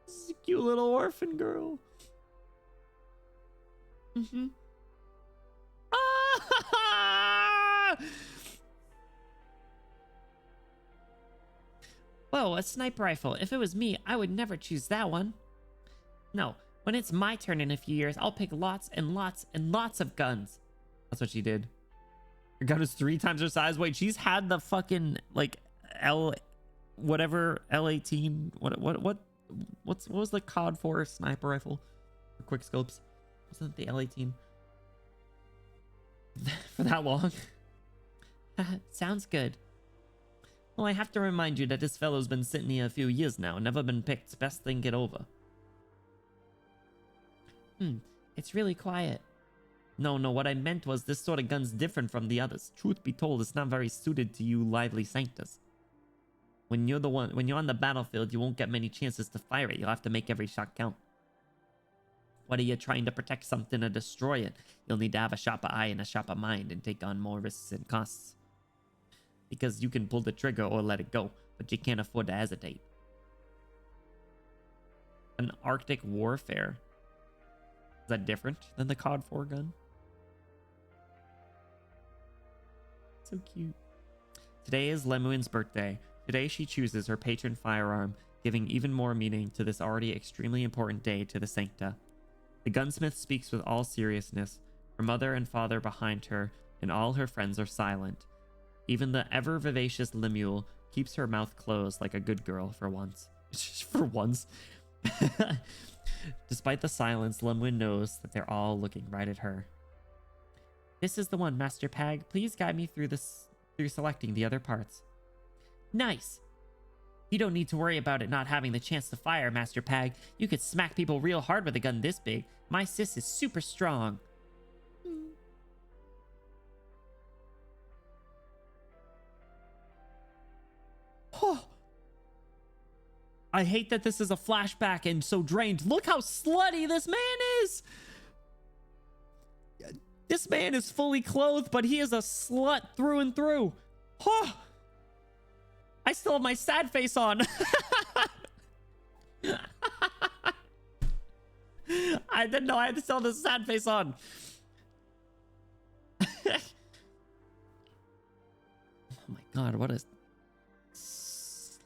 This is a cute little orphan girl. Whoa, a sniper rifle. If it was me, I would never choose that one. No, when it's my turn in a few years, I'll pick lots and lots and lots of guns. That's what she did. Her gun is 3 times her size. Wait, she's had the fucking, like, L18. What was the COD 4 sniper rifle? Or quick scopes? Wasn't it the L18? For that long? Sounds good. Well, I have to remind you that this fellow's been sitting here a few years now, never been picked. Best thing get over. It's really quiet. No, what I meant was this sort of gun's different from the others. Truth be told, it's not very suited to you lively sanctus. When you're on the battlefield, you won't get many chances to fire it. You'll have to make every shot count. What are you trying to protect something or destroy it? You'll need to have a sharper eye and a sharper mind and take on more risks and costs. Because you can pull the trigger or let it go, but you can't afford to hesitate. An Arctic warfare. Is that different than the COD 4 gun? So cute. Today is Lemuin's birthday. Today she chooses her patron firearm, giving even more meaning to this already extremely important day to the Sancta. The gunsmith speaks with all seriousness. Her mother and father behind her, and all her friends are silent. Even the ever-vivacious Lemuel keeps her mouth closed like a good girl for once. For once. Despite the silence, Lemuel knows that they're all looking right at her. This is the one, Master Pag. Please guide me through selecting the other parts. Nice. You don't need to worry about it not having the chance to fire, Master Pag. You could smack people real hard with a gun this big. My sis is super strong. Oh. I hate that this is a flashback and so drained. Look how slutty this man is. This man is fully clothed, but he is a slut through and through. Oh. I still have my sad face on. I didn't know I had to still have the sad face on. Oh my god, what is slut?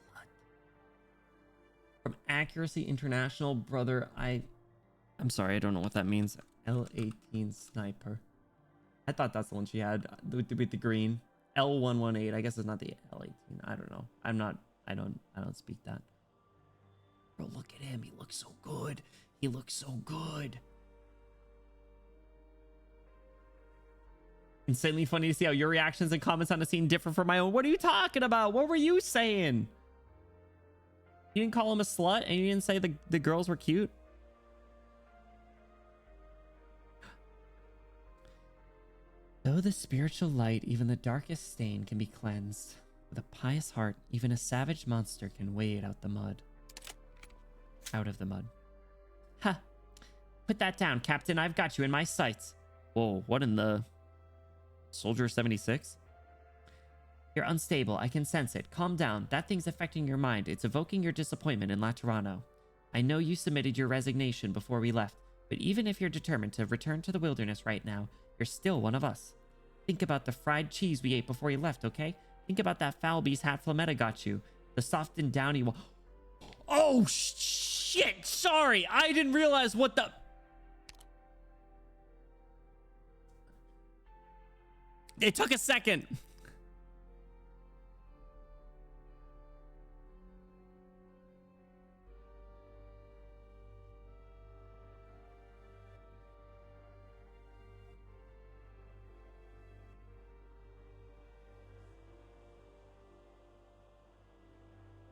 From Accuracy International, brother, I'm sorry, I don't know what that means. L18 sniper. I thought that's the one she had with the green. L118. I guess it's not the L18. I don't know. I don't speak that. Bro, look at him. He looks so good. He looks so good. Insanely funny to see how your reactions and comments on the scene differ from my own. What are you talking about? What were you saying? You didn't call him a slut and you didn't say the girls were cute? Though the spiritual light, even the darkest stain can be cleansed. With a pious heart, even a savage monster can wade out the mud. Out of the mud. Ha! Put that down, Captain. I've got you in my sights. Whoa, what in the... Soldier 76? You're unstable. I can sense it. Calm down. That thing's affecting your mind. It's evoking your disappointment in Laterano. I know you submitted your resignation before we left, but even if you're determined to return to the wilderness right now, you're still one of us. Think about the fried cheese we ate before you left, okay? Think about that foul beast hat Flametta got you. The soft and downy one. Oh, shit! Sorry! I didn't realize what the... It took a second.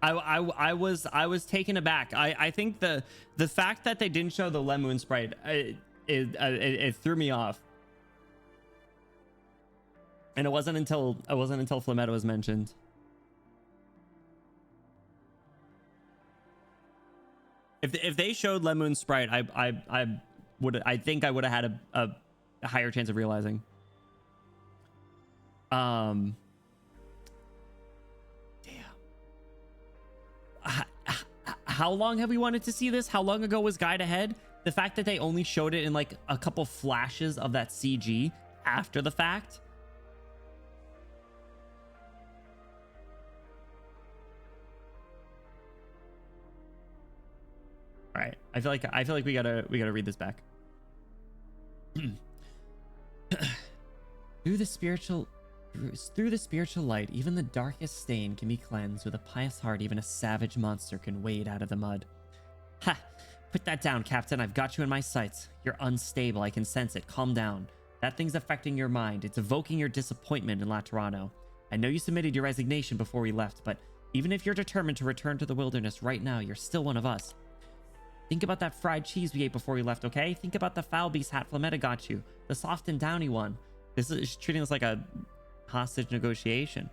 I was taken aback. I think the fact that they didn't show the Lemoon sprite it threw me off. And it wasn't until Flametta was mentioned. If they showed Lemoon sprite, I think I would have had a higher chance of realizing. Damn. How long have we wanted to see this? How long ago was Guide Ahead? The fact that they only showed it in like a couple flashes of that CG after the fact. All right, I feel like we gotta read this back. Through the spiritual light, even the darkest stain can be cleansed. With a pious heart, even a savage monster can wade out of the mud. Ha! Put that down, Captain. I've got you in my sights. You're unstable. I can sense it. Calm down. That thing's affecting your mind. It's evoking your disappointment in Laterano. I know you submitted your resignation before we left, but even if you're determined to return to the wilderness right now, you're still one of us. Think about that fried cheese we ate before we left, okay? Think about the foul beast hat Flametta got you. The soft and downy one. This is treating us like a hostage negotiation.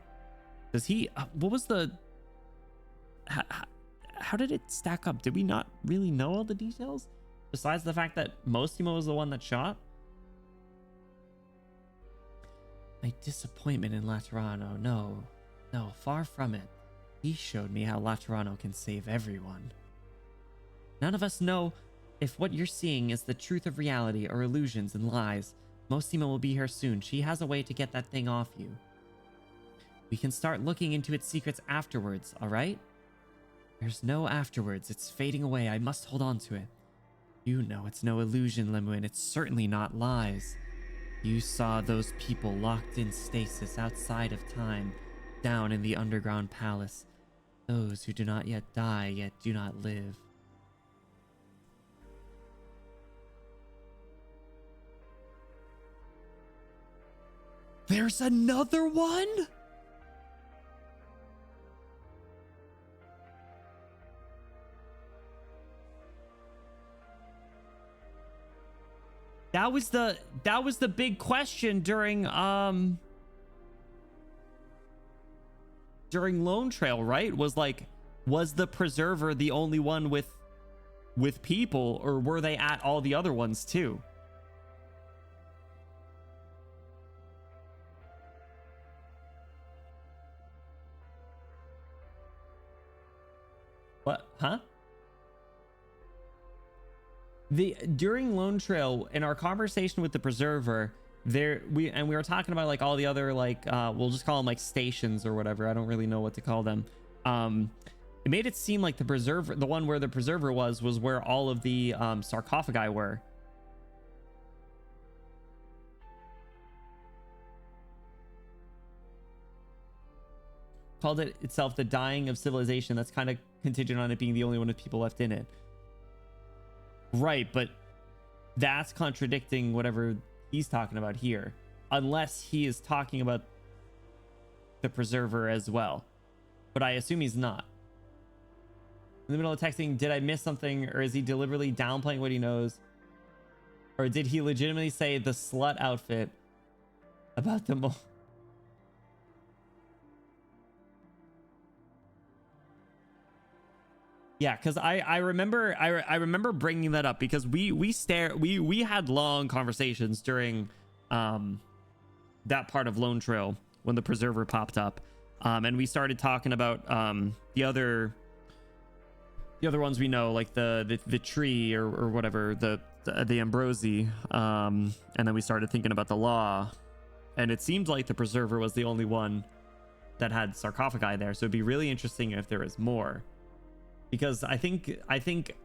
Does he... what was the... How did it stack up? Did we not really know all the details? Besides the fact that Mostimo was the one that shot? My disappointment in Laterano. No, far from it. He showed me how Laterano can save everyone. None of us know if what you're seeing is the truth of reality or illusions and lies. Mostimo will be here soon. She has a way to get that thing off you. We can start looking into its secrets afterwards, alright? There's no afterwards. It's fading away. I must hold on to it. You know it's no illusion, Lemuin. It's certainly not lies. You saw those people locked in stasis outside of time, down in the underground palace. Those who do not yet die, yet do not live. There's another one? That was the big question during Lone Trail, right? Was the preserver the only one with people, or were they at all the other ones too? What? Huh? During Lone Trail, in our conversation with the preserver, we were talking about like all the other like we'll just call them like stations or whatever. I don't really know what to call them. It made it seem like the preserver, the one where the preserver was where all of the sarcophagi were. Called it itself the dying of civilization. That's kind of contingent on it being the only one with people left in it. Right, but that's contradicting whatever he's talking about here. Unless he is talking about the preserver as well. But I assume he's not. In the middle of texting, did I miss something? Or is he deliberately downplaying what he knows? Or did he legitimately say the slut outfit about the Yeah, because I remember bringing that up because we had long conversations during that part of Lone Trail when the preserver popped up, and we started talking about the other ones we know, like the tree or whatever, the Ambrosi, and then we started thinking about the law, and it seemed like the preserver was the only one that had sarcophagi there. So it'd be really interesting if there is more. Because I think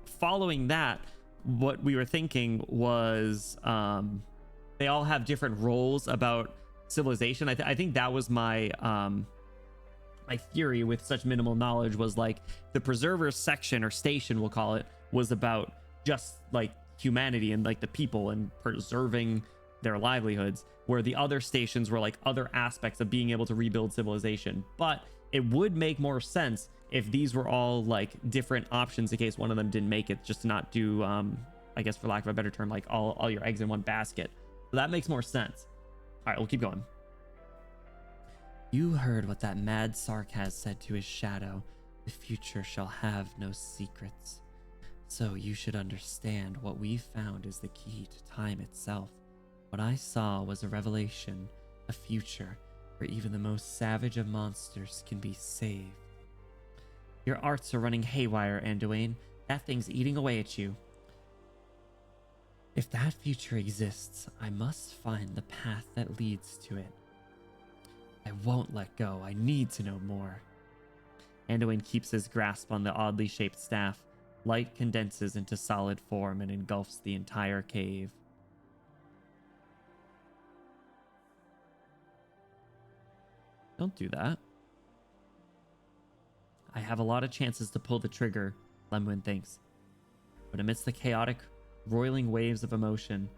following that, what we were thinking was they all have different roles about civilization. I think that was my my theory with such minimal knowledge, was like the preserver section or station, we'll call it, was about just like humanity and like the people and preserving their livelihoods, where the other stations were like other aspects of being able to rebuild civilization. But it would make more sense if these were all like different options in case one of them didn't make it, just to not do I guess, for lack of a better term, like all your eggs in one basket. So that makes more sense. All right, we'll keep going. You heard what that mad Sark has said to his shadow. The future shall have no secrets. So you should understand what we found is the key to time itself. What I saw was a revelation, a future where even the most savage of monsters can be saved. Your arts are running haywire, Anduin. That thing's eating away at you. If that future exists, I must find the path that leads to it. I won't let go. I need to know more. Anduin keeps his grasp on the oddly shaped staff. Light condenses into solid form and engulfs the entire cave. Don't do that. I have a lot of chances to pull the trigger, Lemuin thinks. But amidst the chaotic, roiling waves of emotion,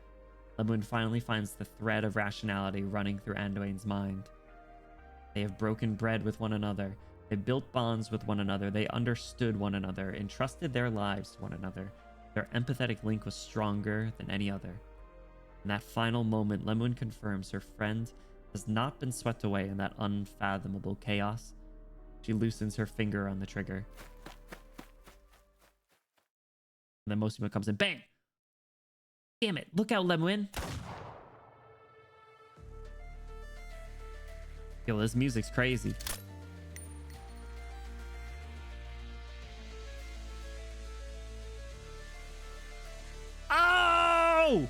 Lemuin finally finds the thread of rationality running through Anduin's mind. They have broken bread with one another. They built bonds with one another. They understood one another, entrusted their lives to one another. Their empathetic link was stronger than any other. In that final moment, Lemuin confirms her friend has not been swept away in that unfathomable chaos. She loosens her finger on the trigger. And then Mostimo comes in. Bang! Damn it. Look out, Lemwin. Yo, this music's crazy. Oh!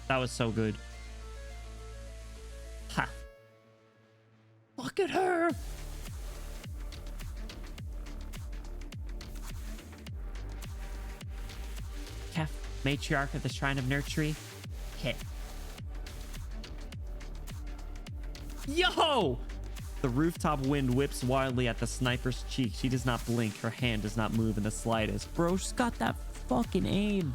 That was so good. Ha. Look at her. Kef, matriarch of the Shrine of Nurtury. Hit. Yo! The rooftop wind whips wildly at the sniper's cheek. She does not blink. Her hand does not move in the slightest. Bro, she's got that fucking aim.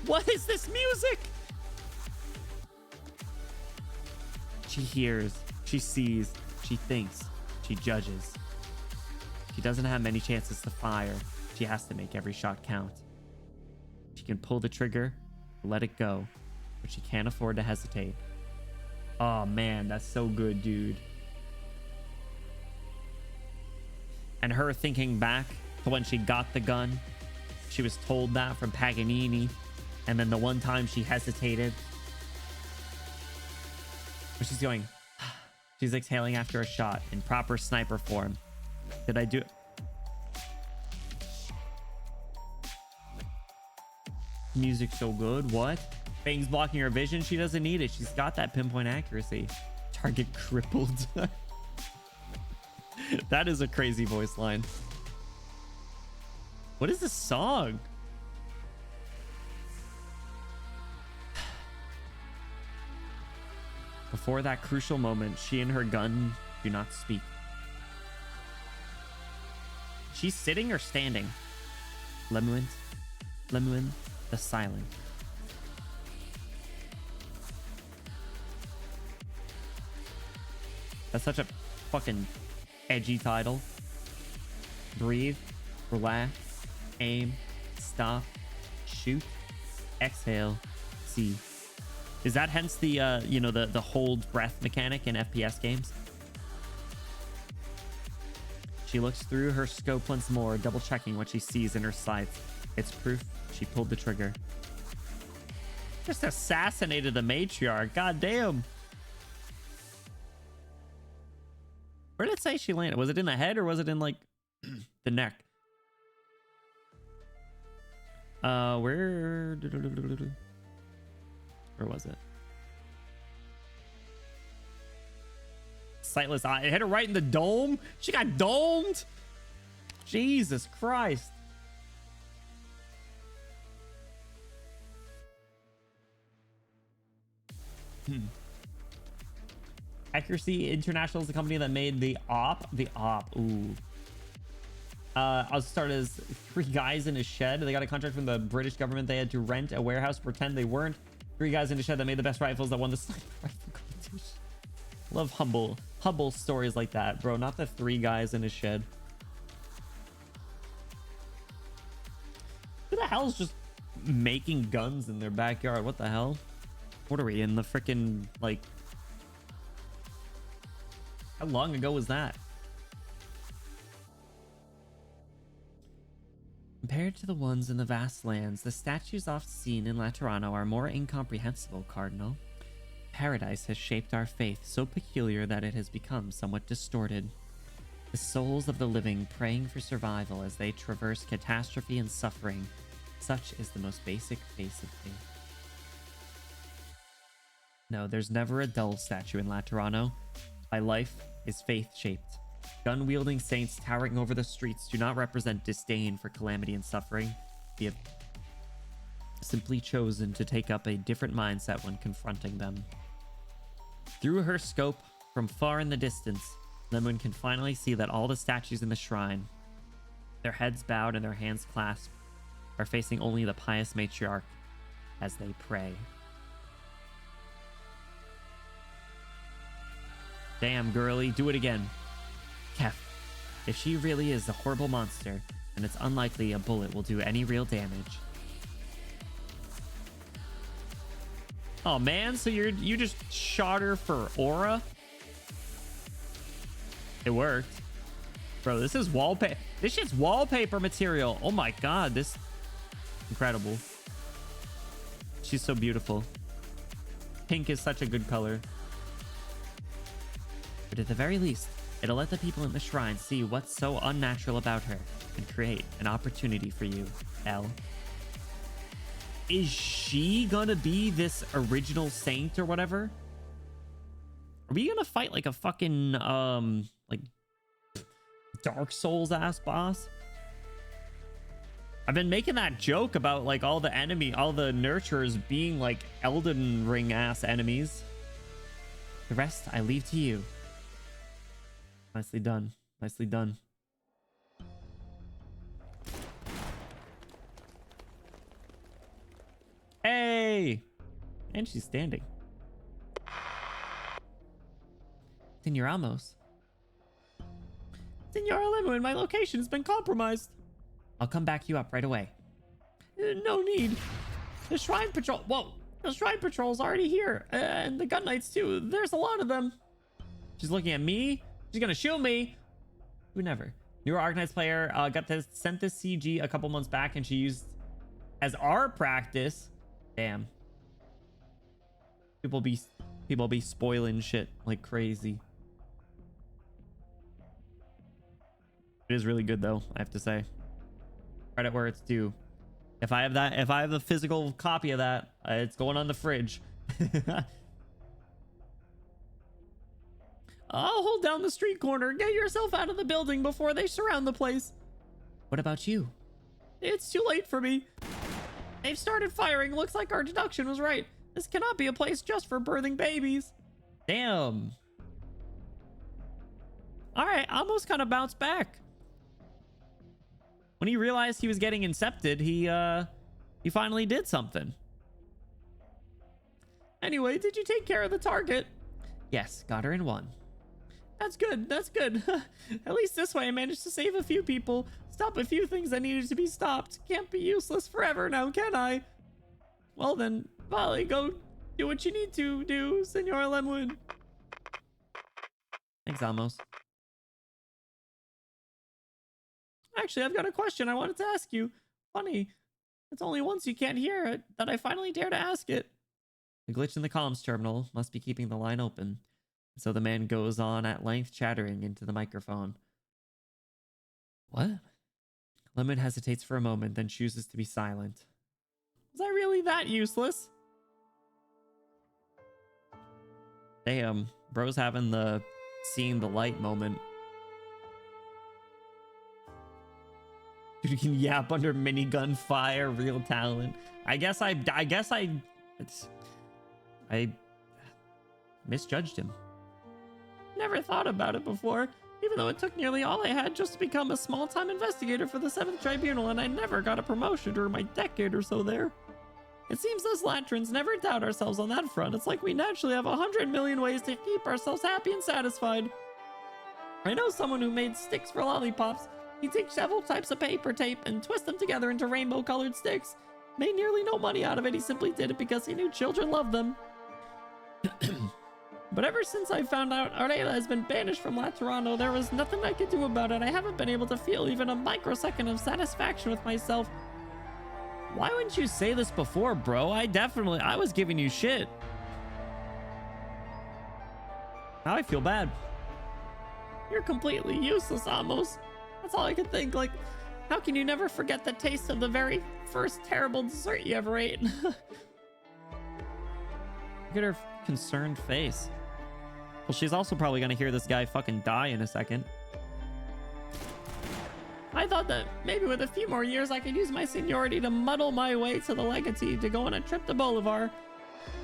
What is this music? She hears, she sees, she thinks, she judges. She doesn't have many chances to fire. She has to make every shot count. She can pull the trigger, let it go, but she can't afford to hesitate. Oh man, that's so good, dude. And her thinking back to when she got the gun, she was told that from Paganini, and then the one time she hesitated, but she's going, she's exhaling after a shot in proper sniper form. Did I do it? Music so good. What? Bang's blocking her vision. She doesn't need it. She's got that pinpoint accuracy. Target crippled. That is a crazy voice line. What is this song? Before that crucial moment, she and her gun do not speak. She's sitting or standing? Lemuin, the silent. That's such a fucking edgy title. Breathe, relax, aim, stop, shoot, exhale, see. Is that hence the you know, the hold breath mechanic in FPS games? She looks through her scope once more, double checking what she sees in her sights. It's proof she pulled the trigger. Just assassinated the matriarch. God damn. Where did it say she landed? Was it in the head or was it in like the neck? Where was it? Sightless eye. It hit her right in the dome. She got domed. Jesus Christ. Accuracy International is the company that made the op. The op. Ooh. I'll start as 3 guys in a shed. They got a contract from the British government. They had to rent a warehouse, pretend they weren't. 3 guys in a shed that made the best rifles that won the sniper rifle competition. Love humble stories like that, bro. Not the 3 guys in a shed. Who the hell is just making guns in their backyard? What the hell? What are we in the freaking, like, how long ago was that? Compared to the ones in the vast lands, the statues oft seen in Laterano are more incomprehensible, Cardinal. Paradise has shaped our faith so peculiar that it has become somewhat distorted. The souls of the living praying for survival as they traverse catastrophe and suffering. Such is the most basic face of faith. No, there's never a dull statue in Laterano. My life is faith-shaped. Gun-wielding saints towering over the streets do not represent disdain for calamity and suffering. We have simply chosen to take up a different mindset when confronting them. Through her scope, from far in the distance, Lemon can finally see that all the statues in the shrine, their heads bowed and their hands clasped, are facing only the pious matriarch as they pray. Damn, girly, do it again. Kef, if she really is a horrible monster, then it's unlikely a bullet will do any real damage. Oh man, so you just shot her for aura? It worked. Bro, this is wallpaper. This shit's wallpaper material. Oh my god, this incredible. She's so beautiful. Pink is such a good color. But at the very least, it'll let the people in the shrine see what's so unnatural about her and create an opportunity for you, Elle. Is she gonna be this original saint or whatever? Are we gonna fight like a fucking like Dark Souls ass boss? I've been making that joke about like all the nurturers being like Elden Ring ass enemies. The rest I leave to you. Nicely done. Nicely done. Hey! And she's standing. Senor Ramos. Senor Lemon, my location has been compromised. I'll come back you up right away. No need. The Shrine Patrol... Whoa! The Shrine Patrol's already here. And the Gun Knights too. There's a lot of them. She's looking at me. She's gonna shoot me. Who never? Newer Arknights player sent this CG a couple months back and she used as our practice. Damn. People be spoiling shit like crazy. It is really good though, I have to say. Credit where it's due. If I have the physical copy of that, it's going on the fridge. I'll hold down the street corner. Get yourself out of the building before they surround the place. What about you? It's too late for me. They've started firing. Looks like our deduction was right. This cannot be a place just for birthing babies. Damn. All right, almost kind of bounced back. When he realized he was getting incepted, he finally did something. Anyway, did you take care of the target? Yes, got her in one. That's good. That's good. At least this way I managed to save a few people. Stop a few things that needed to be stopped. Can't be useless forever now, can I? Well then, Polly, go do what you need to do, Senor Lemwood. Thanks, Amos. Actually, I've got a question I wanted to ask you. Funny. It's only once you can't hear it that I finally dare to ask it. The glitch in the comms terminal must be keeping the line open. So the man goes on at length chattering into the microphone. What? Lemon hesitates for a moment, then chooses to be silent. Was I really that useless? Damn, bro's having the seeing the light moment. Dude, you can yap under minigun fire, real talent. I guess I misjudged him. Never thought about it before, even though it took nearly all I had just to become a small-time investigator for the 7th Tribunal, and I never got a promotion during my decade or so there. It seems us Latrans never doubt ourselves on that front. It's like we naturally have 100 million ways to keep ourselves happy and satisfied. I know someone who made sticks for lollipops. He takes several types of paper tape and twists them together into rainbow-colored sticks. Made nearly no money out of it. He simply did it because he knew children loved them. But ever since I found out Arela has been banished from Laterano, there was nothing I could do about it. I haven't been able to feel even a microsecond of satisfaction with myself. Why wouldn't you say this before, bro? I was giving you shit. Now I feel bad. You're completely useless, Amos. That's all I could think. Like, how can you never forget the taste of the very first terrible dessert you ever ate? Look at her concerned face. Well, she's also probably gonna hear this guy fucking die in a second. I thought that maybe with a few more years I could use my seniority to muddle my way to the legatee to go on a trip to Bolivar.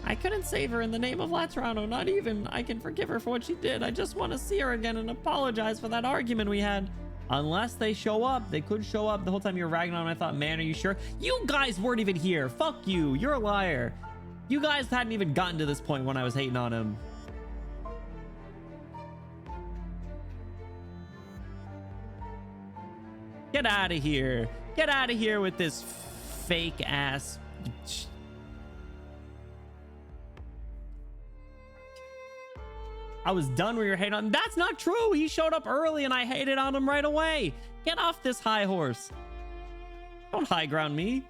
I couldn't save her in the name of Laterano, not even. I can forgive her for what she did. I just want to see her again and apologize for that argument we had. Unless they show up. They could show up. The whole time you were ragging on him, I thought, man, are you sure? You guys weren't even here. Fuck you. You're a liar. You guys hadn't even gotten to this point when I was hating on him. Get out of here. Get out of here with this fake ass. I was done when you were hating on him. That's not true. He showed up early and I hated on him right away. Get off this high horse. Don't high ground me.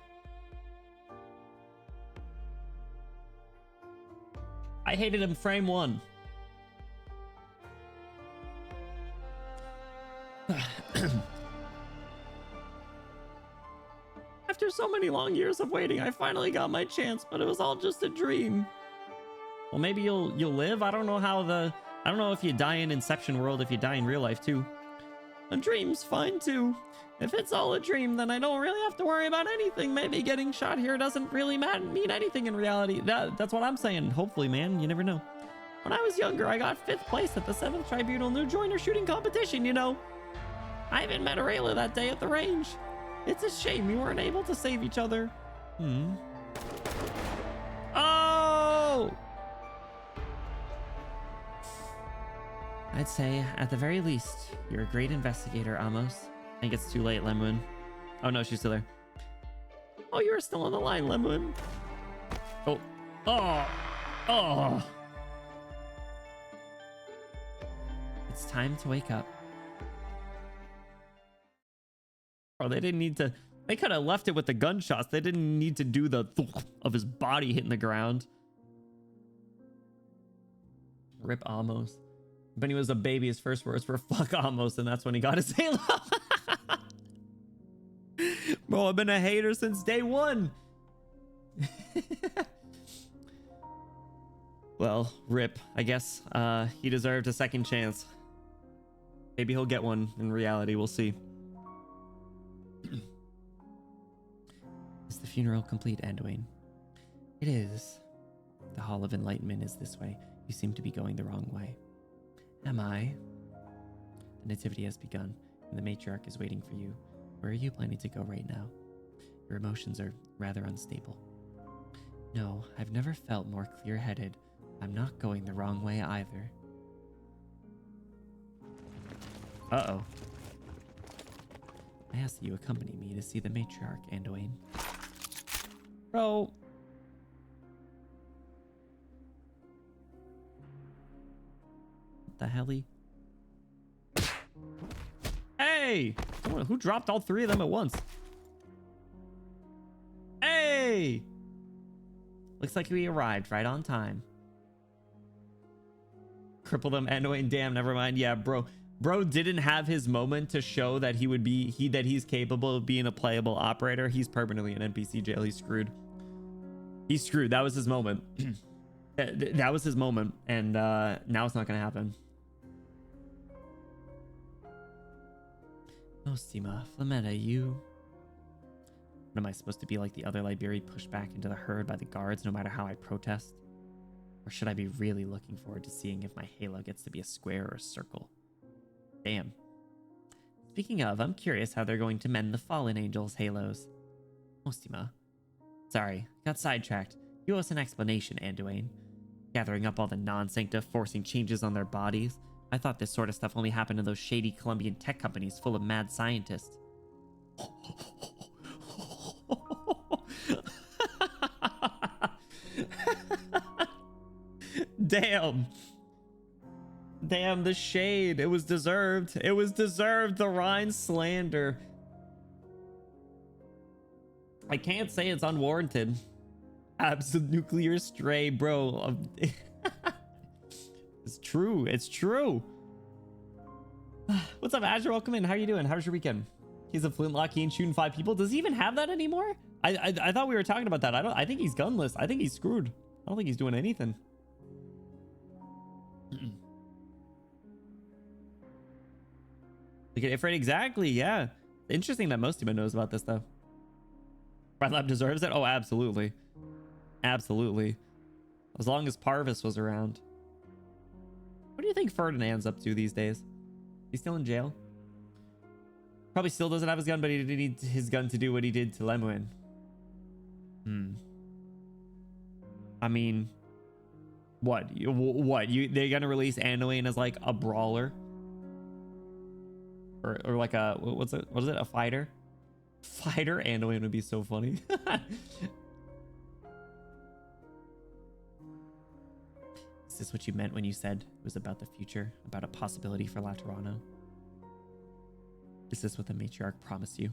I hated him frame one. After so many long years of waiting, I finally got my chance, but it was all just a dream. Well, maybe you'll live. I don't know if you die in Inception world, if you die in real life too. A dream's fine too. If it's all a dream, then I don't really have to worry about anything. Maybe getting shot here doesn't really mean anything in reality. That's what I'm saying. Hopefully, man. You never know. When I was younger, I got 5th place at the 7th Tribunal New Joiner Shooting Competition, you know. I even met Rayla that day at the range. It's a shame we weren't able to save each other. Oh! I'd say, at the very least, you're a great investigator, Amos. I think it's too late, Lemon. Oh no, she's still there. Oh, you're still on the line, Lemon. Oh. Oh. Oh. It's time to wake up. Oh, they didn't need to. They could have left it with the gunshots. They didn't need to do the of his body hitting the ground. Rip Amos. When he was a baby, his first words were "fuck Amos," and that's when he got his halo. Bro, I've been a hater since day one. Well, rip. I guess he deserved a second chance. Maybe he'll get one in reality. We'll see. Is the funeral complete, Anduin? It is. The Hall of Enlightenment is this way. You seem to be going the wrong way. Am I? The nativity has begun, and the matriarch is waiting for you. Where are you planning to go right now? Your emotions are rather unstable. No, I've never felt more clear-headed. I'm not going the wrong way either. Uh-oh. I ask that you accompany me to see the matriarch, Anduin. Bro. What the helly? Hey! Who dropped all 3 of them at once? Hey! Looks like we arrived right on time. Cripple them, Anduin. Damn, never mind. Yeah, bro. Bro didn't have his moment to show that he would be that he's capable of being a playable operator. He's permanently in NPC jail. He's screwed. He's screwed. That was his moment. That was his moment, and now it's not gonna happen. Nostima, Flametta, you... What am I supposed to be like the other Liberi, pushed back into the herd by the guards no matter how I protest? Or should I be really looking forward to seeing if my halo gets to be a square or a circle? Damn. Speaking of, I'm curious how they're going to mend the fallen angels' halos. Nostima. Sorry, got sidetracked. You owe us an explanation, Anduin. Gathering up all the non-sancta, forcing changes on their bodies. I thought this sort of stuff only happened in those shady Colombian tech companies full of mad scientists. Damn. Damn, the shade. It was deserved. It was deserved. The Rhine slander. I can't say it's unwarranted. Absolute nuclear stray, bro. It's true. It's true. What's up, Azure? Welcome in. How are you doing? How's your weekend? He's a flintlock. He ain't shooting 5 people. Does he even have that anymore? I thought we were talking about that. I think he's gunless. I think he's screwed. I don't think he's doing anything. Look at Ifrit. Exactly. Yeah. Interesting that most people knows about this though. Red Lab deserves it. Oh, absolutely. Absolutely. As long as Parvis was around. What do you think Ferdinand's up to these days? He's still in jail? Probably still doesn't have his gun, but he didn't need his gun to do what he did to Lemuin. I mean, what? They're gonna release Anduin as like a brawler? Or like a, what is it? A fighter? Fighter? Anduin would be so funny. Is this what you meant when you said it was about the future, about a possibility for Laterano? Is this what the matriarch promised you?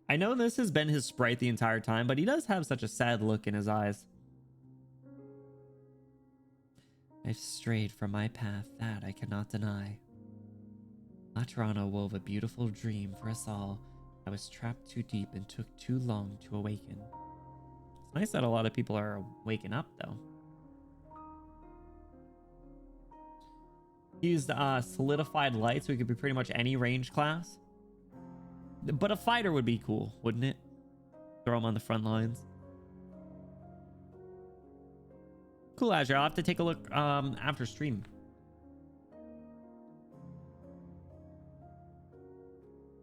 I know this has been his sprite the entire time, but he does have such a sad look in his eyes. I've strayed from my path, that I cannot deny. Laterano wove a beautiful dream for us all. I was trapped too deep and took too long to awaken. It's nice that a lot of people are waking up, though. Used solidified light, so he could be pretty much any range class. But a fighter would be cool, wouldn't it? Throw him on the front lines. Cool, Azure. I'll have to take a look after stream.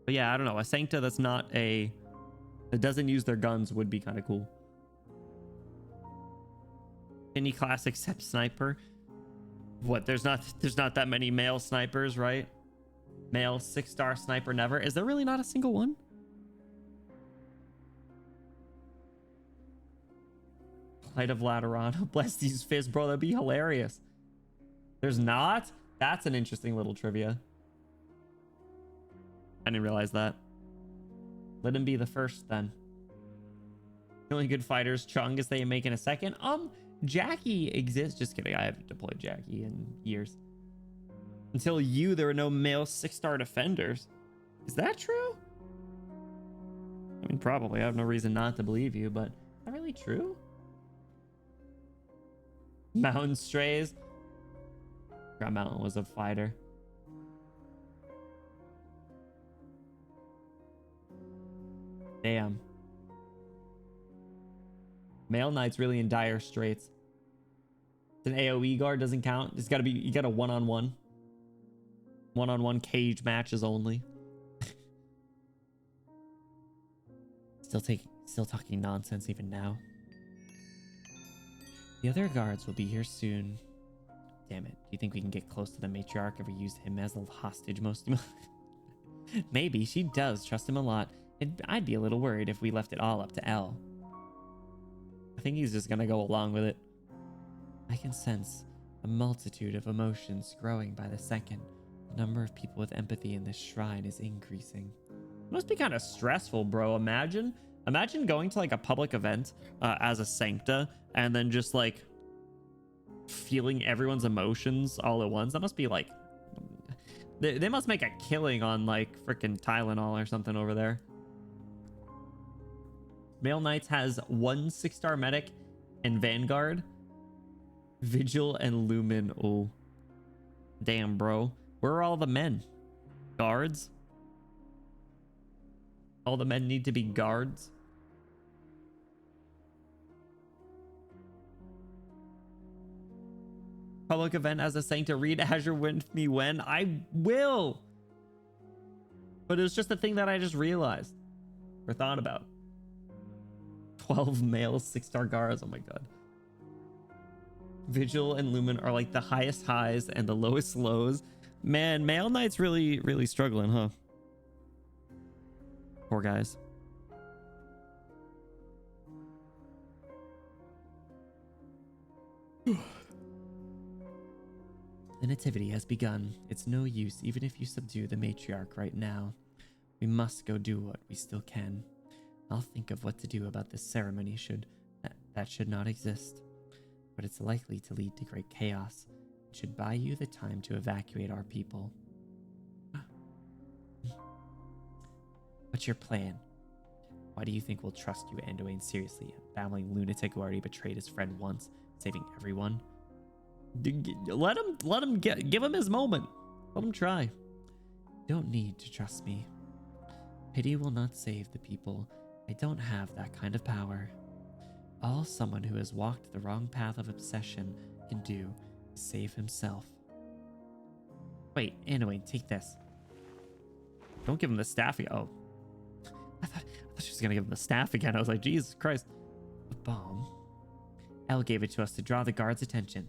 But yeah, I don't know. A Sancta that's not a... that doesn't use their guns would be kind of cool. Any class except sniper. What? There's not that many male snipers, right? Male 6-star sniper never. Is there really not a single one? Light of Laterano. Bless these fists, bro. That'd be hilarious. There's not? That's an interesting little trivia. I didn't realize that. Let him be the first then. The only good fighters Chungus they make in a second. Jackie exists. Just kidding. I haven't deployed Jackie in years. Until there were no male 6-star defenders. Is that true? I mean, probably. I have no reason not to believe you, but is that really true? Mountain Strays. Ground Mountain was a fighter. Damn. Male Knight's really in dire straits. It's an AoE guard, doesn't count. It's gotta be, you got a one-on-one. One-on-one cage matches only. Still talking nonsense even now. The other guards will be here soon. Damn it. Do you think we can get close to the matriarch if we use him as a hostage most? Maybe. She does trust him a lot. I'd be a little worried if we left it all up to Elle. I think he's just gonna go along with it. I can sense a multitude of emotions growing by the second. The number of people with empathy in this shrine is increasing. It must be kind of stressful, bro. Imagine going to like a public event as a Sancta and then just like feeling everyone's emotions all at once. That must be like, they must make a killing on like freaking Tylenol or something over there. Male Knights has 1 6-star medic and Vanguard, Vigil and Lumen. Oh, damn, bro. Where are all the men? Guards? All the men need to be guards? Public event as a Sancta. Read Azure with me when? I will! But it was just a thing that I just realized. Or thought about. 12 male 6-star guards. Oh my god. Vigil and Lumen are like the highest highs and the lowest lows. Man, Male Knight's really struggling, huh? Poor guys. The nativity has begun. It's no use, even if you subdue the matriarch right now. We must go do what we still can. I'll think of what to do about this ceremony that should not exist. But it's likely to lead to great chaos. It should buy you the time to evacuate our people. What's your plan? Why do you think we'll trust you, Anduin, seriously? A babbling lunatic who already betrayed his friend once, saving everyone? Let him give him his moment. Let him try. Don't need to trust me. Pity will not save the people. I don't have that kind of power. All someone who has walked the wrong path of obsession can do is save himself. Wait, Anduin, take this. Don't give him the staff again. Oh. I thought she was gonna give him the staff again. I was like, Jesus Christ. A bomb. Elle gave it to us to draw the guards' attention.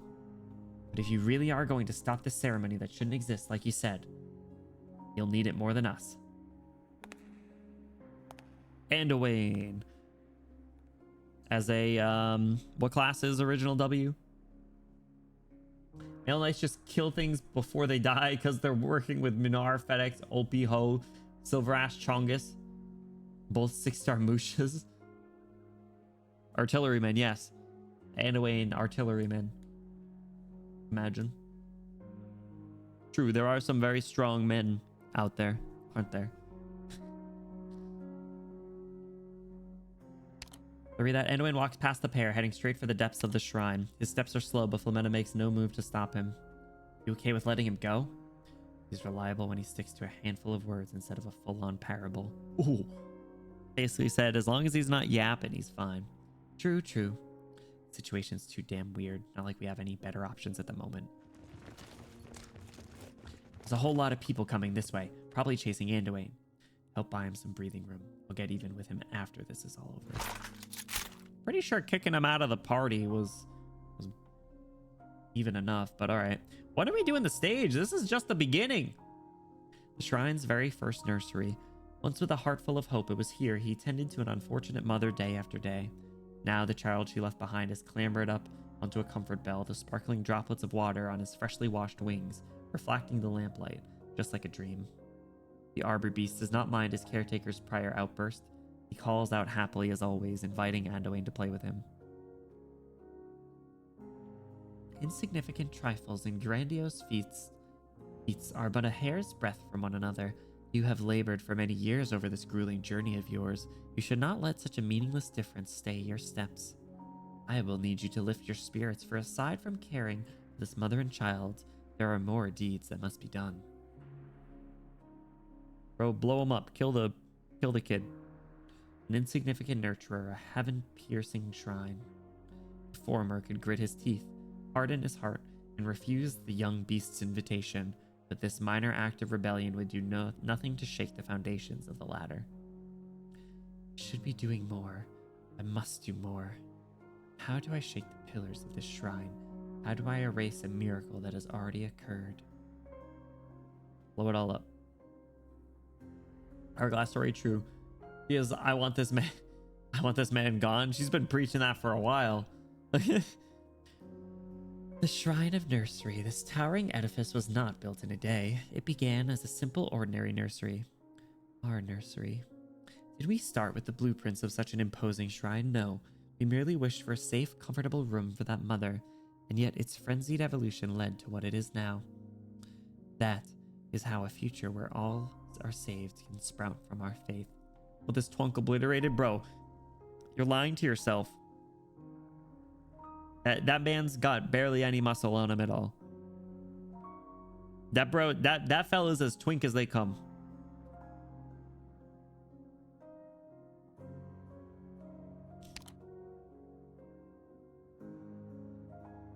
But if you really are going to stop this ceremony that shouldn't exist, like you said, you'll need it more than us. Anduin. as a what class is original W? Male Knights just kill things before they die because they're working with Minar, FedEx, Olpi Ho, Silverash, Chongus. Both 6-star Mushas. Artillerymen, yes. Anduin artillerymen. Imagine. True, there are some very strong men out there, aren't there? Read that. Anduin walks past the pair, heading straight for the depths of the shrine. His steps are slow, but Flamena makes no move to stop him. You okay with letting him go? He's reliable when he sticks to a handful of words instead of a full-on parable. Ooh. Basically said, as long as he's not yapping, he's fine. True, true. The situation's too damn weird. Not like we have any better options at the moment. There's a whole lot of people coming this way, probably chasing Anduin. Help buy him some breathing room. I'll get even with him after this is all over. Pretty sure kicking him out of the party was even enough, but all right. What are we doing the stage? This is just the beginning. The shrine's very first nursery. Once with a heart full of hope, it was here he tended to an unfortunate mother day after day. Now the child she left behind has clambered up onto a comfort bell, the sparkling droplets of water on his freshly washed wings, reflecting the lamplight, just like a dream. The arbor beast does not mind his caretaker's prior outburst. He calls out happily as always, inviting Anduin to play with him. Insignificant trifles and grandiose feats are but a hair's breadth from one another. You have labored for many years over this grueling journey of yours. You should not let such a meaningless difference stay your steps. I will need you to lift your spirits, for aside from caring for this mother and child, there are more deeds that must be done. Bro, blow him up. Kill the kid. An insignificant nurturer, a heaven-piercing shrine. The former could grit his teeth, harden his heart, and refuse the young beast's invitation, but this minor act of rebellion would do nothing to shake the foundations of the latter. I should be doing more. I must do more. How do I shake the pillars of this shrine? How do I erase a miracle that has already occurred? Blow it all up. Hourglass story true. Because I want this man gone. She's been preaching that for a while. The Shrine of Nursery. This towering edifice was not built in a day. It began as a simple, ordinary nursery. Our nursery. Did we start with the blueprints of such an imposing shrine? No. We merely wished for a safe, comfortable room for that mother, and yet its frenzied evolution led to what it is now. That is how a future where all are saved can sprout from our faith. Well, this twunk obliterated? Bro, you're lying to yourself. That man's got barely any muscle on him at all. That fella's as twink as they come.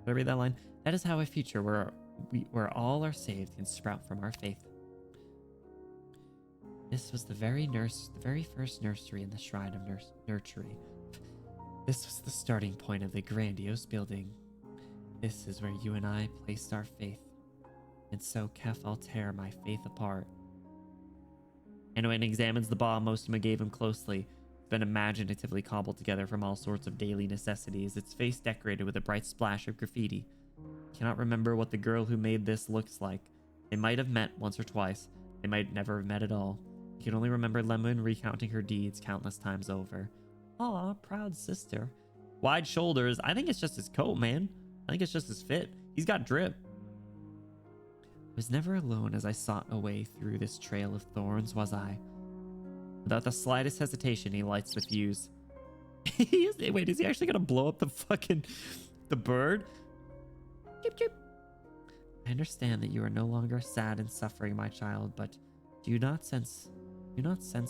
Did I read that line? That is how a future where all are saved can sprout from our faith. This was the very first nursery in the Shrine of Nursery. This was the starting point of the grandiose building. This is where you and I placed our faith. And so, Kef, I'll tear my faith apart. Anduin examines the bomb Mostuma gave him closely. It's been imaginatively cobbled together from all sorts of daily necessities, its face decorated with a bright splash of graffiti. Cannot remember what the girl who made this looks like. They might have met once or twice. They might never have met at all. He can only remember Lemon recounting her deeds countless times over. Aw, proud sister. Wide shoulders. I think it's just his coat, man. I think it's just his fit. He's got drip. I was never alone as I sought a way through this trail of thorns, was I? Without the slightest hesitation, he lights the fuse. Wait, is he actually gonna blow up the bird? Chip, chip. I understand that you are no longer sad and suffering, my child, but do you not sense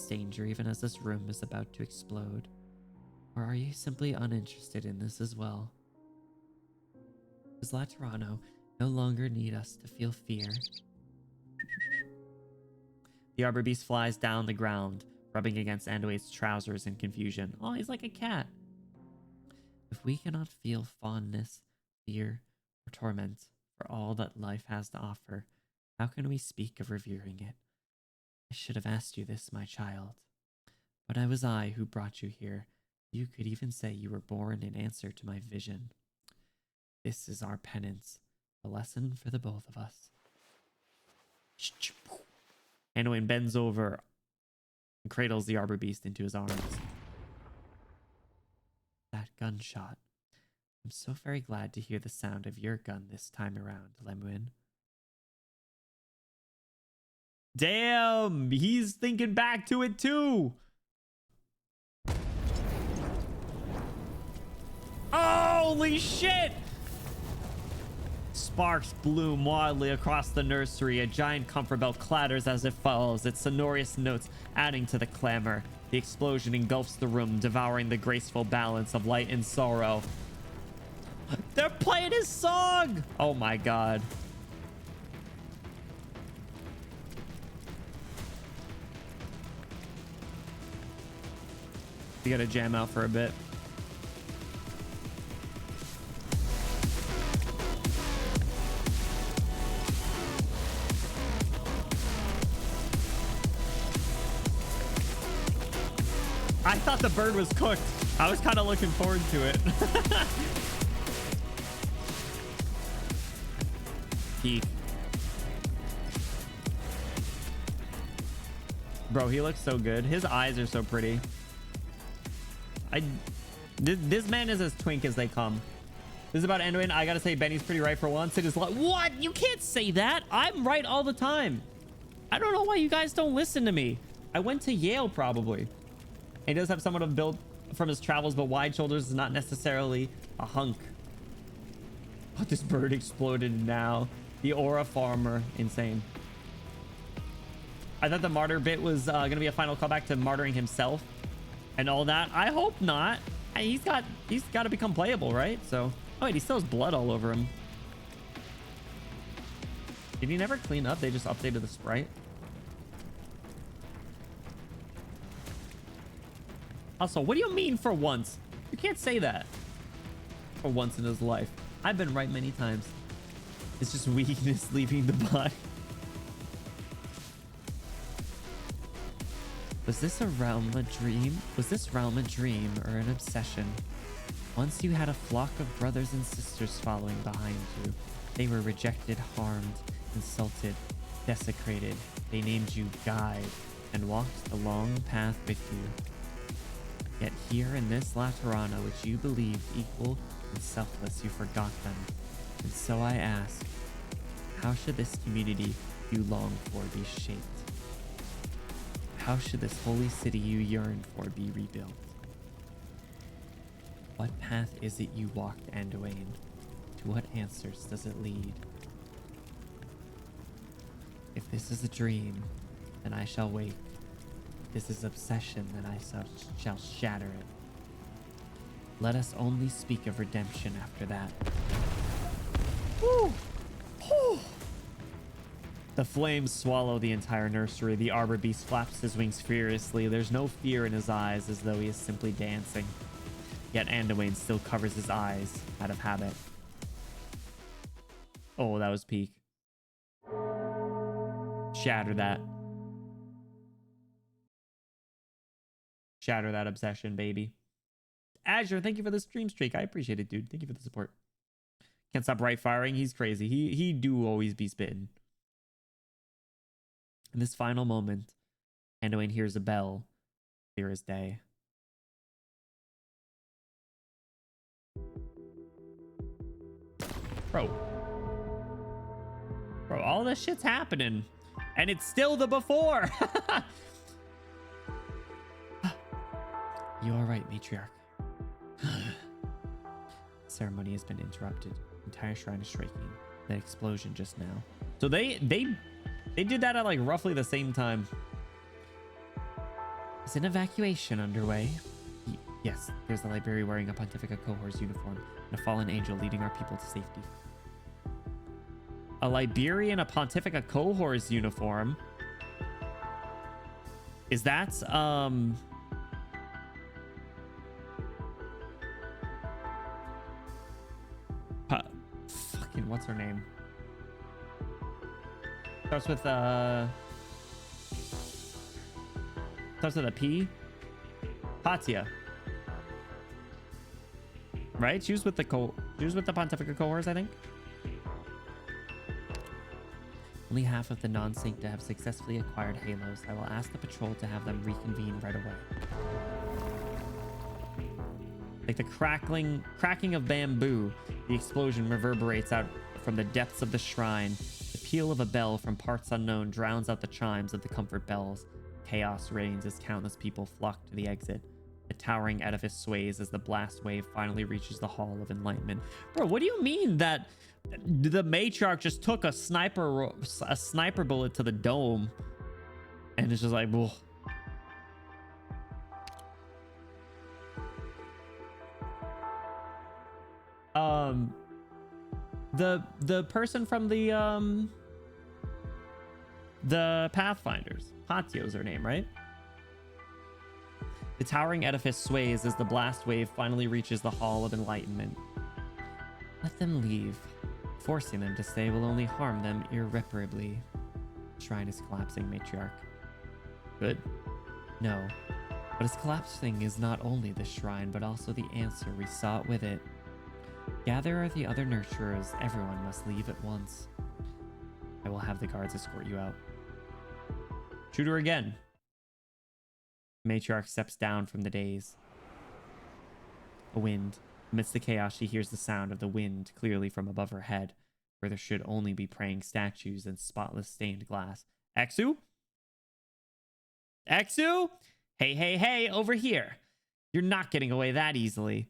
danger even as this room is about to explode? Or are you simply uninterested in this as well? Does Laterano no longer need us to feel fear? The arbor beast flies down the ground, rubbing against Anduin's trousers in confusion. Oh, he's like a cat. If we cannot feel fondness, fear, or torment for all that life has to offer, how can we speak of revering it? I should have asked you this, my child. But it was I who brought you here. You could even say you were born in answer to my vision. This is our penance, a lesson for the both of us. Anduin bends over and cradles the Arbor Beast into his arms. That gunshot. I'm so very glad to hear the sound of your gun this time around, Lemuin. Damn, he's thinking back to it too. Holy shit! Sparks bloom wildly across the nursery. A giant comfort bell clatters as it falls, its sonorous notes adding to the clamor. The explosion engulfs the room, devouring the graceful balance of light and sorrow. They're playing his song! Oh my god. We gotta jam out for a bit. I thought the bird was cooked. I was kind of looking forward to it. Peak. Bro, he looks so good. His eyes are so pretty. This man is as twink as they come. This is about Anduin. I gotta say, Benny's pretty right for once. It is like, what? You can't say that. I'm right all the time. I don't know why you guys don't listen to me. I went to Yale, probably. He does have somewhat of build from his travels, but wide shoulders is not necessarily a hunk. But this bird exploded now. The aura farmer, insane. I thought the martyr bit was gonna be a final callback to martyring himself and all that. I hope not. He's got to become playable, right? So, oh wait, he still has blood all over him. Did he never clean up? They just updated the sprite. Also, what do you mean for once? You can't say that. For once in his life. I've been right many times. It's just weakness leaving the body. Was this realm a dream or an obsession? Once you had a flock of brothers and sisters following behind you. They were rejected, harmed, insulted, desecrated. They named you Guide and walked the long path with you. Yet here in this Laterana, which you believed equal and selfless, you forgot them. And so I ask, how should this community you long for be shaped? How should this holy city you yearn for be rebuilt? What path is it you walked, Anduin? To what answers does it lead? If this is a dream, then I shall wake. If this is obsession, then I shall shatter it. Let us only speak of redemption after that. Woo! Woo! The flames swallow the entire nursery. The Arbor Beast flaps his wings furiously. There's no fear in his eyes, as though he is simply dancing. Yet Anduin still covers his eyes out of habit. Oh, that was peak. Shatter that. Shatter that obsession, baby. Azure, thank you for the stream streak. I appreciate it, dude. Thank you for the support. Can't stop right firing. He's crazy. He do always be spitting. In this final moment, Anduin hears a bell, clear as day. Bro, all this shit's happening, and it's still the before. You are right, matriarch. Ceremony has been interrupted. Entire shrine is shaking. The explosion just now. So they did that at like roughly the same time. Is an evacuation underway? Yes, there's a librarian wearing a Pontifica cohort's uniform and a fallen angel leading our people to safety. A Liberian, a Pontifica cohort's uniform? Is that, fucking, what's her name? Starts with a P. Patia. right? She was with the Pontifical cohorts, I think. Only half of the non-Sancta have successfully acquired halos. I will ask the patrol to have them reconvene right away. Like the cracking of bamboo, the explosion reverberates out from the depths of the shrine. The peal of a bell from parts unknown drowns out the chimes of the comfort bells. Chaos reigns as countless people flock to the exit. The towering edifice sways as the blast wave finally reaches the Hall of Enlightenment. Bro, what do you mean that the matriarch just took a sniper bullet to the dome and it's just like, whoa. The person from the Pathfinders, Patio's her name, right? The towering edifice sways as the blast wave finally reaches the Hall of Enlightenment. Let them leave. Forcing them to stay will only harm them irreparably. Shrine is collapsing, matriarch. Good. No. What is collapsing is not only the shrine, but also the answer we sought with it. Gather the other nurturers. Everyone must leave at once. I will have the guards escort you out. Shoot her again. Matriarch steps down from the daze. A wind. Amidst the chaos, she hears the sound of the wind clearly from above her head, where there should only be praying statues and spotless stained glass. Exu? Exu? Hey, hey, hey, over here. You're not getting away that easily.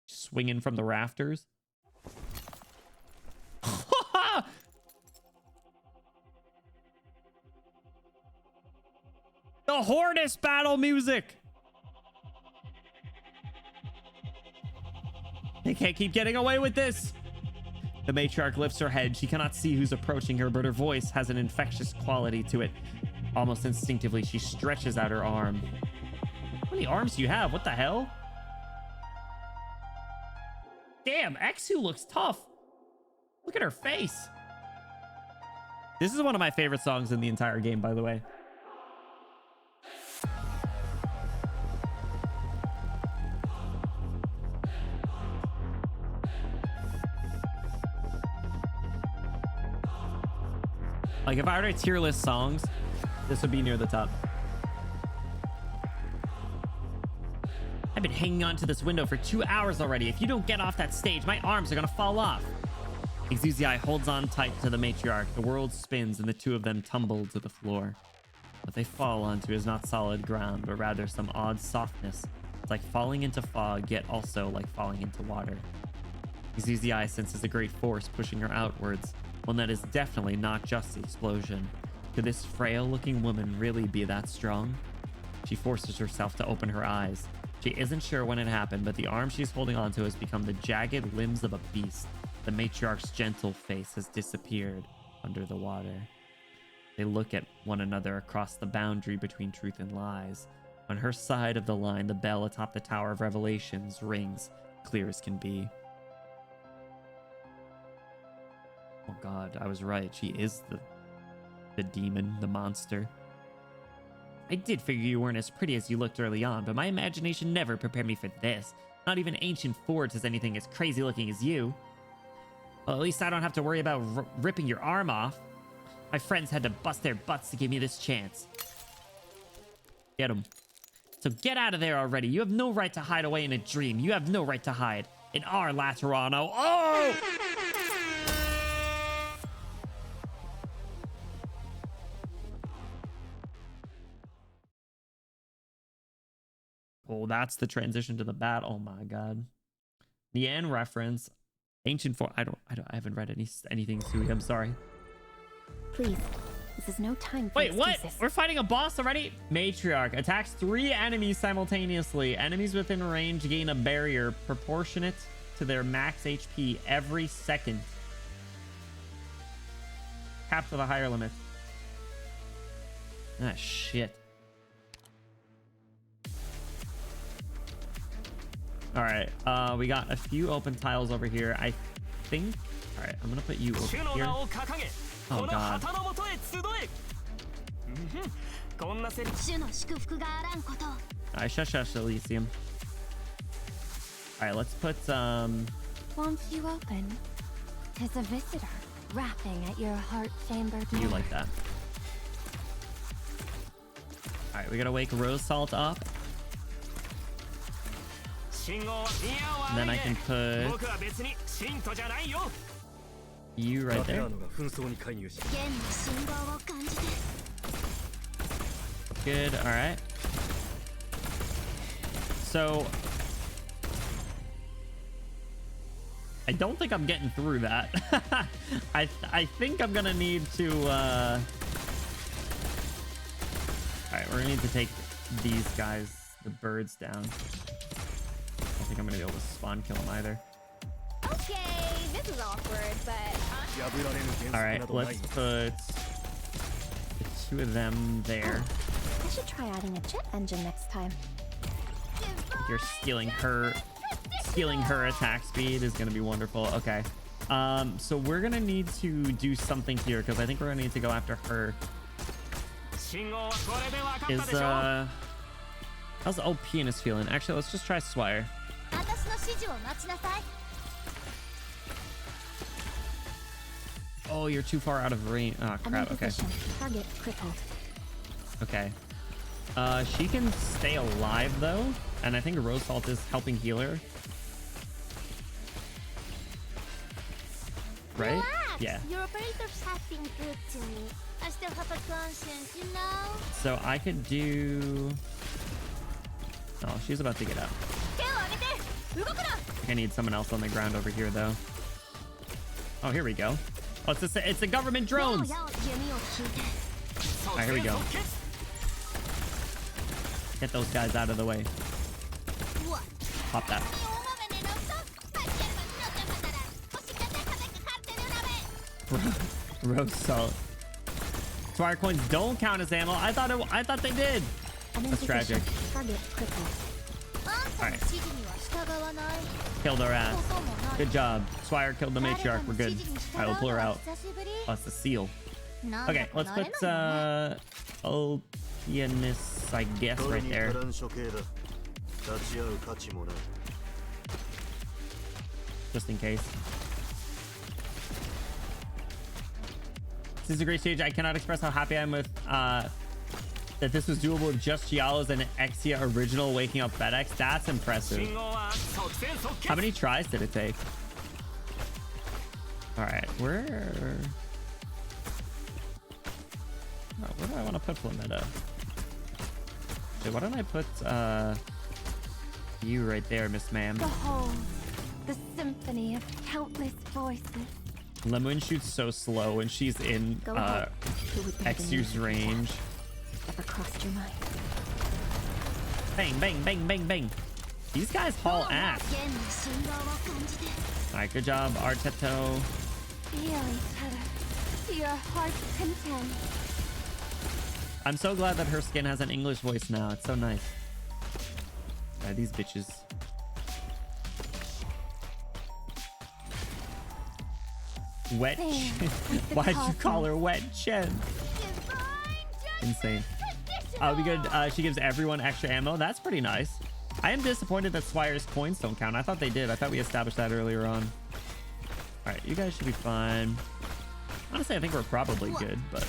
Swinging from the rafters. The Hornets battle music. They can't keep getting away with this. The matriarch lifts her head. She cannot see who's approaching her, but her voice has an infectious quality to it. Almost instinctively, she stretches out her arm. How many arms do you have? What the hell? Damn, Exu looks tough. Look at her face. This is one of my favorite songs in the entire game, by the way. Like, if I were to tier list songs, this would be near the top. I've been hanging on to this window for 2 hours already. If you don't get off that stage, my arms are gonna fall off. Exuzii holds on tight to the matriarch. The world spins and the two of them tumble to the floor. What they fall onto is not solid ground, but rather some odd softness. It's like falling into fog, yet also like falling into water. Exuzii senses a great force pushing her outwards. One that is definitely not just the explosion. Could this frail-looking woman really be that strong? She forces herself to open her eyes. She isn't sure when it happened, but the arm she's holding onto has become the jagged limbs of a beast. The matriarch's gentle face has disappeared under the water. They look at one another across the boundary between truth and lies. On her side of the line, the bell atop the Tower of Revelations rings, clear as can be. Oh god, I was right. She is the demon, the monster. I did figure you weren't as pretty as you looked early on, but my imagination never prepared me for this. Not even Ancient Forge has anything as crazy looking as you. Well, at least I don't have to worry about ripping your arm off. My friends had to bust their butts to give me this chance. Get them. So get out of there already. You have no right to hide away in a dream. You have no right to hide in our Laterano. Oh! Oh, that's the transition to the battle. Oh my god. The end reference. Ancient Forge. I haven't read anything, Sui. I'm sorry. Please, this is no time for Wait, what? excuses. We're fighting a boss already? Matriarch attacks 3 enemies simultaneously. Enemies within range gain a barrier proportionate to their max HP every second. Capped with a higher limit. Ah, shit. All right, we got a few open tiles over here. I think. All right, I'm gonna put you over here. Oh god. Alright, shush, Elysium. right, let's put Won't you open? 'Tis a visitor rapping at your heart-chambered you door. like that. All right, we gotta wake Rose Salt up. And then I can put you right there. Good. All right. So I don't think I'm getting through that. I think I'm gonna need to. All right, we're gonna need to take these guys, the birds, down. I don't think I'm gonna be able to spawn kill them either. Okay, this is awkward, but All right, let's put the 2 of them there. I should try adding a jet engine next time. You're stealing her attack speed is gonna be wonderful. Okay, so we're gonna need to do something here because I think we're gonna need to go after her. Is how's OP penis feeling? Actually, let's just try Swire. Oh, you're too far out of range. Oh crap. Okay. Target crippled. Okay. She can stay alive though, and I think Rose Salt is helping heal her. Right? Relax. Yeah. Your operators have been good to me. I still have a conscience, you know? So I could do. Oh, she's about to get up. I think I need someone else on the ground over here though. Oh, here we go. Oh, it's the government drones. All right, here we go. Get those guys out of the way. Pop that. Rose Salt. Swire coins don't count as ammo. I thought they did. That's tragic. Target crippled. Alright. Killed her ass. Good job. Swire killed the matriarch. We're good. Alright, we'll pull her out. Oh, it's the seal. Okay, let's put Pianist, I guess, right there. Just in case. This is a great stage. I cannot express how happy I am with that this was doable with just Giallo's and Exia original waking up FedEx. That's impressive. How many tries did it take? All right, where do I want to put Flametta? Okay, why don't I put you right there, Miss Ma'am? Behold, the symphony of countless voices. Lemoon shoots so slow when she's in Xu's range. Ever crossed your mind? Bang, bang, bang, bang, bang. These guys haul ass. All right, good job, Arteto. Feel each other to your heart's content. I'm so glad that her skin has an English voice now. It's so nice. These bitches. Wet Chen. Why'd you call her Wet Chen? Insane. We good. She gives everyone extra ammo. That's pretty nice. I am disappointed that Swire's coins don't count. I thought they did. I thought we established that earlier on. All right, you guys should be fine. Honestly, I think we're probably good, but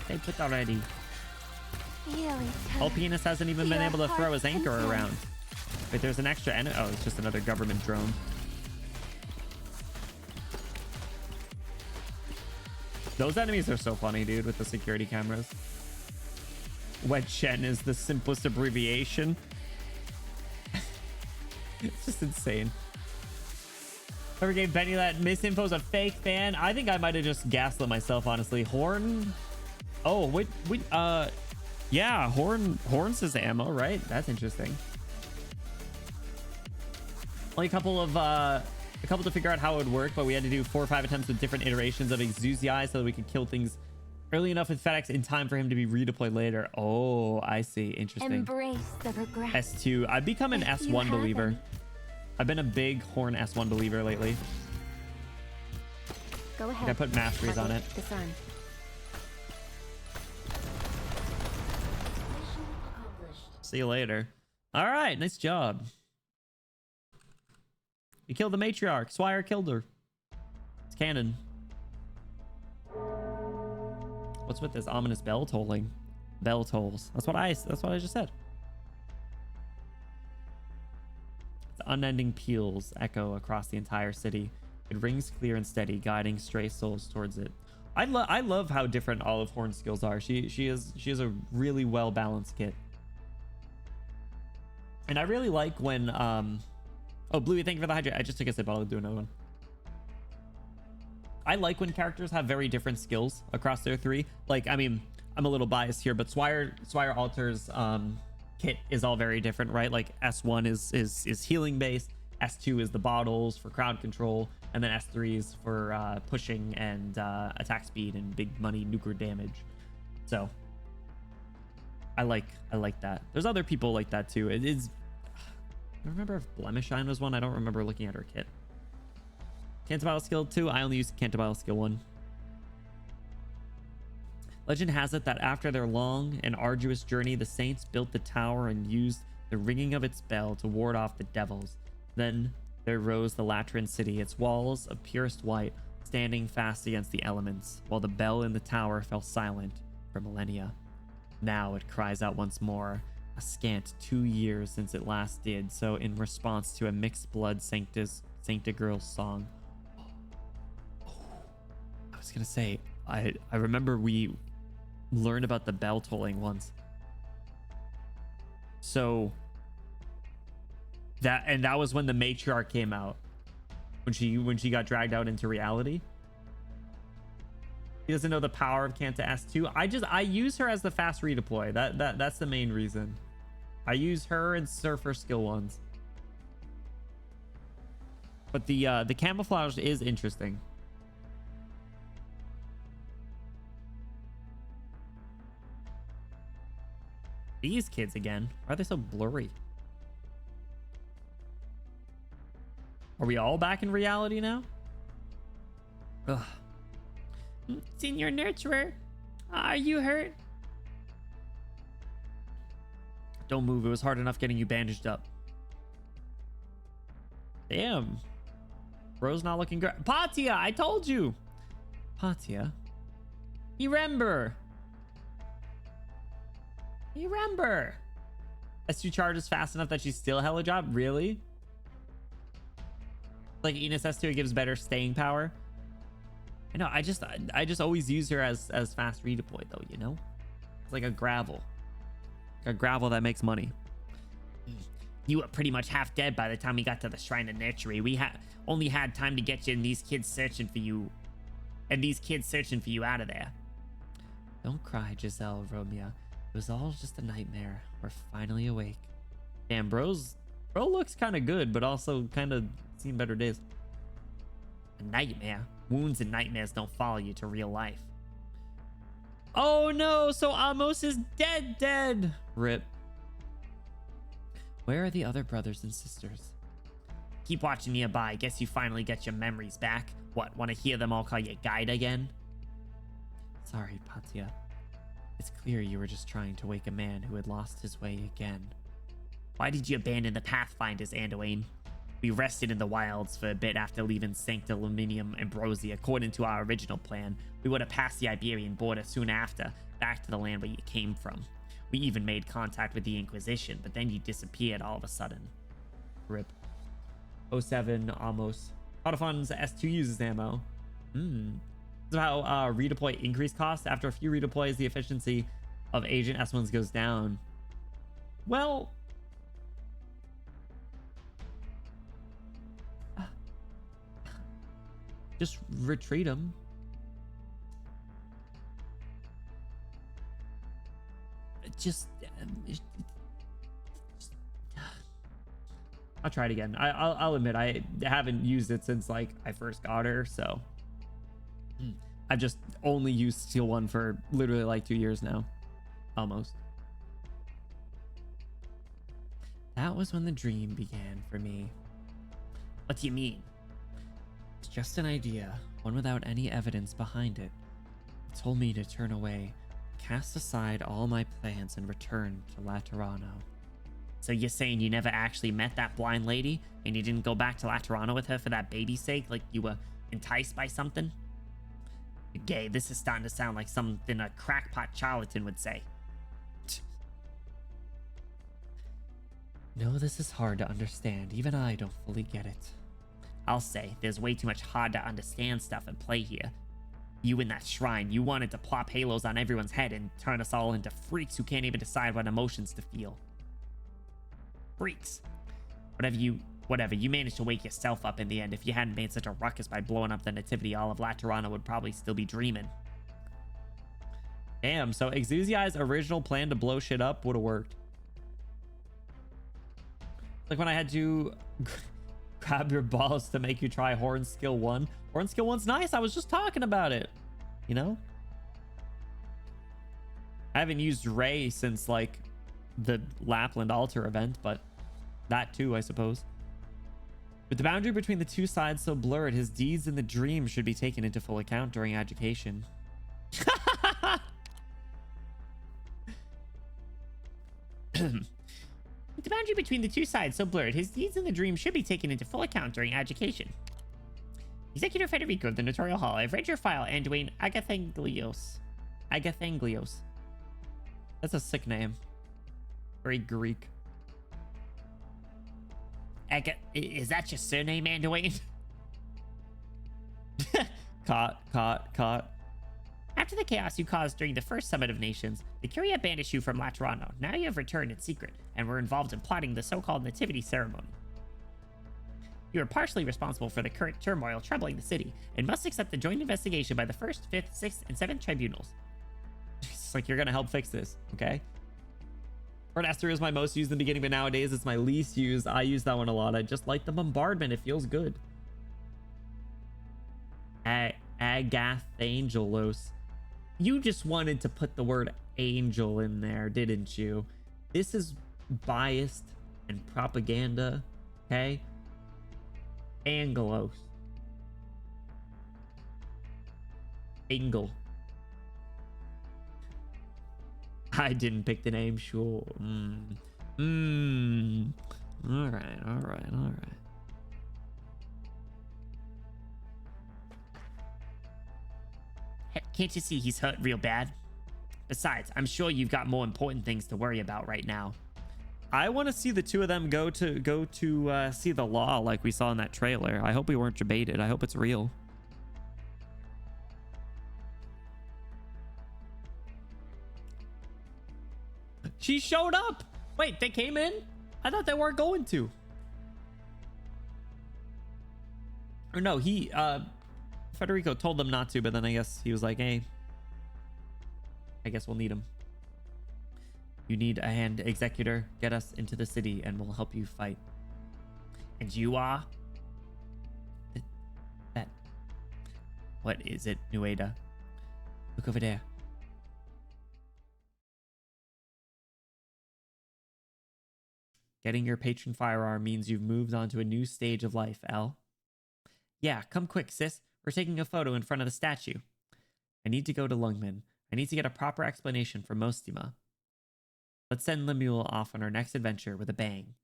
stay put already. Oh, Penis hasn't even been able to throw his anchor around. Wait, there's an extra enemy. Oh, it's just another government drone. Those enemies are so funny, dude, with the security cameras. Wet Chen is the simplest abbreviation. It's just insane. Whoever gave Benny that misinfo's a fake fan. I think I might have just gaslit myself, honestly. Horn. Oh, wait. Yeah, Horn says ammo, right? That's interesting. Only a couple to figure out how it would work, but we had to do 4 or 5 attempts with different iterations of Exuzi so that we could kill things early enough with FedEx in time for him to be redeployed later. Oh, I see. Interesting. Embrace the regret. S2. I've become an S1 believer. I've been a big Horn S1 believer lately. Go ahead. I put masteries on it. Disarm. See you later. All right, nice job. You killed the matriarch. Swire killed her. It's canon. What's with this ominous bell tolling? Bell tolls. That's what I just said. The unending peals echo across the entire city. It rings clear and steady, guiding stray souls towards it. I love how different Olive Horn's skills are. She is a really well balanced kit. And I really like when oh, Bluey, thank you for the hydrate. I just took a sip. I'll do another one. I like when characters have very different skills across their three. Like, I mean, I'm a little biased here, but Swire Alter's kit is all very different, right? Like S1 is healing based, S2 is the bottles for crowd control, and then S3 is for pushing and attack speed and big money nuker damage. So I like that. There's other people like that too. It is. I don't remember if Blemishine was one. I don't remember looking at her kit. Cantabile skill 2. I only use Cantabile skill 1. Legend has it that after their long and arduous journey, the saints built the tower and used the ringing of its bell to ward off the devils. Then there rose the Latran city, its walls of purest white, standing fast against the elements, while the bell in the tower fell silent for millennia. Now it cries out once more, a scant 2 years since it last did so, in response to a mixed blood Sancta girl's song. I was gonna say, I remember we learned about the bell tolling once. So that was when the matriarch came out, when she got dragged out into reality. He doesn't know the power of Canta S2. I use her as the fast redeploy. That's the main reason. I use her and Surfer skill 1s. But the camouflage is interesting. These kids again. Why are they so blurry? Are we all back in reality now? Ugh. Senior Nurturer, are you hurt? Don't move. It was hard enough getting you bandaged up. Damn. Bro's not looking great. Patia, I told you. Patia. You remember. S2 charges fast enough that she's still hella job? Really? Like Enos S2, it gives better staying power. I know, I just always use her as fast redeploy though, you know? It's like a gravel. A gravel that makes money. You were pretty much half dead by the time we got to the Shrine of Nurtury. We only had time to get you and these kids searching for you. And these kids searching for you out of there. Don't cry, Giselle, Romeo. It was all just a nightmare. We're finally awake. Damn, bro looks kind of good, but also kind of seen better days. A nightmare? Wounds and nightmares don't follow you to real life. Oh no, so Amos is dead. Rip. Where are the other brothers and sisters? Keep watching nearby. Guess you finally get your memories back. What, want to hear them all call you guide again? Sorry, Patia. It's clear you were just trying to wake a man who had lost his way again. Why did you abandon the Pathfinders, Anduin? We rested in the wilds for a bit after leaving Sancta Luminium Ambrosia. According to our original plan, we would have passed the Iberian border soon after, back to the land where you came from. We even made contact with the Inquisition, but then you disappeared all of a sudden. Rip. 07, almost. Autofun's S2 uses ammo. This is how redeploy increase cost. After a few redeploys, the efficiency of Agent S1s goes down. Well, just retreat them. I'll try it again. I'll admit I haven't used it since like I first got her, so I've just only used Steel 1 for literally like 2 years now. Almost. That was when the dream began for me. What do you mean? It's just an idea, one without any evidence behind it. It told me to turn away, cast aside all my plans, and return to Laterano. So you're saying you never actually met that blind lady and you didn't go back to Laterano with her for that baby's sake? Like you were enticed by something? You're gay. This is starting to sound like something a crackpot charlatan would say. No, this is hard to understand. Even I don't fully get it. I'll say, there's way too much hard to understand stuff at play here. You in that shrine, you wanted to plop halos on everyone's head and turn us all into freaks who can't even decide what emotions to feel. Freaks. Whatever, you managed to wake yourself up in the end. If you hadn't made such a ruckus by blowing up the nativity, all of Laterano would probably still be dreaming. Damn, so Exuziai's original plan to blow shit up would have worked. Like when I had to grab your balls to make you try Horn Skill 1. Horn Skill 1's nice. I was just talking about it. You know? I haven't used Ray since like the Lapland Altar event, but that too, I suppose. With the boundary between the two sides so blurred, his deeds in the dream should be taken into full account during education. With the boundary between the two sides so blurred, his deeds in the dream should be taken into full account during education. Executor Federico of the Notarial Hall, I've read your file, Anduin Agathanglios. Agathanglios. That's a sick name. Very Greek. Is that your surname, Anduin? Caught. After the chaos you caused during the first Summit of Nations, the Curia banished you from Laterano. Now you have returned in secret, and were involved in plotting the so-called Nativity ceremony. You are partially responsible for the current turmoil troubling the city, and must accept the joint investigation by the 1st, 5th, 6th, and 7th tribunals. It's like you're gonna help fix this, okay? Esther is my most used in the beginning, but nowadays it's my least used. I use that one a lot. I just like the bombardment. It feels good. Agathangelos. You just wanted to put the word angel in there, didn't you? This is biased and propaganda, okay? Angelos. Angle. I didn't pick the name, sure. All right. Can't you see he's hurt real bad? Besides, I'm sure you've got more important things to worry about right now. I want to see the two of them go to see the law like we saw in that trailer. I hope we weren't debated. I hope it's real. She showed up. Wait, they came in? I thought they weren't going to. Or no, Federico told them not to, but then I guess he was like, hey, I guess we'll need him. You need a hand, Executor. Get us into the city and we'll help you fight. And you are? That. What is it, Nueda? Look over there. Getting your patron firearm means you've moved on to a new stage of life, Elle. Yeah, come quick, sis. We're taking a photo in front of the statue. I need to go to Lungman. I need to get a proper explanation from Mostima. Let's send Lemuel off on our next adventure with a bang.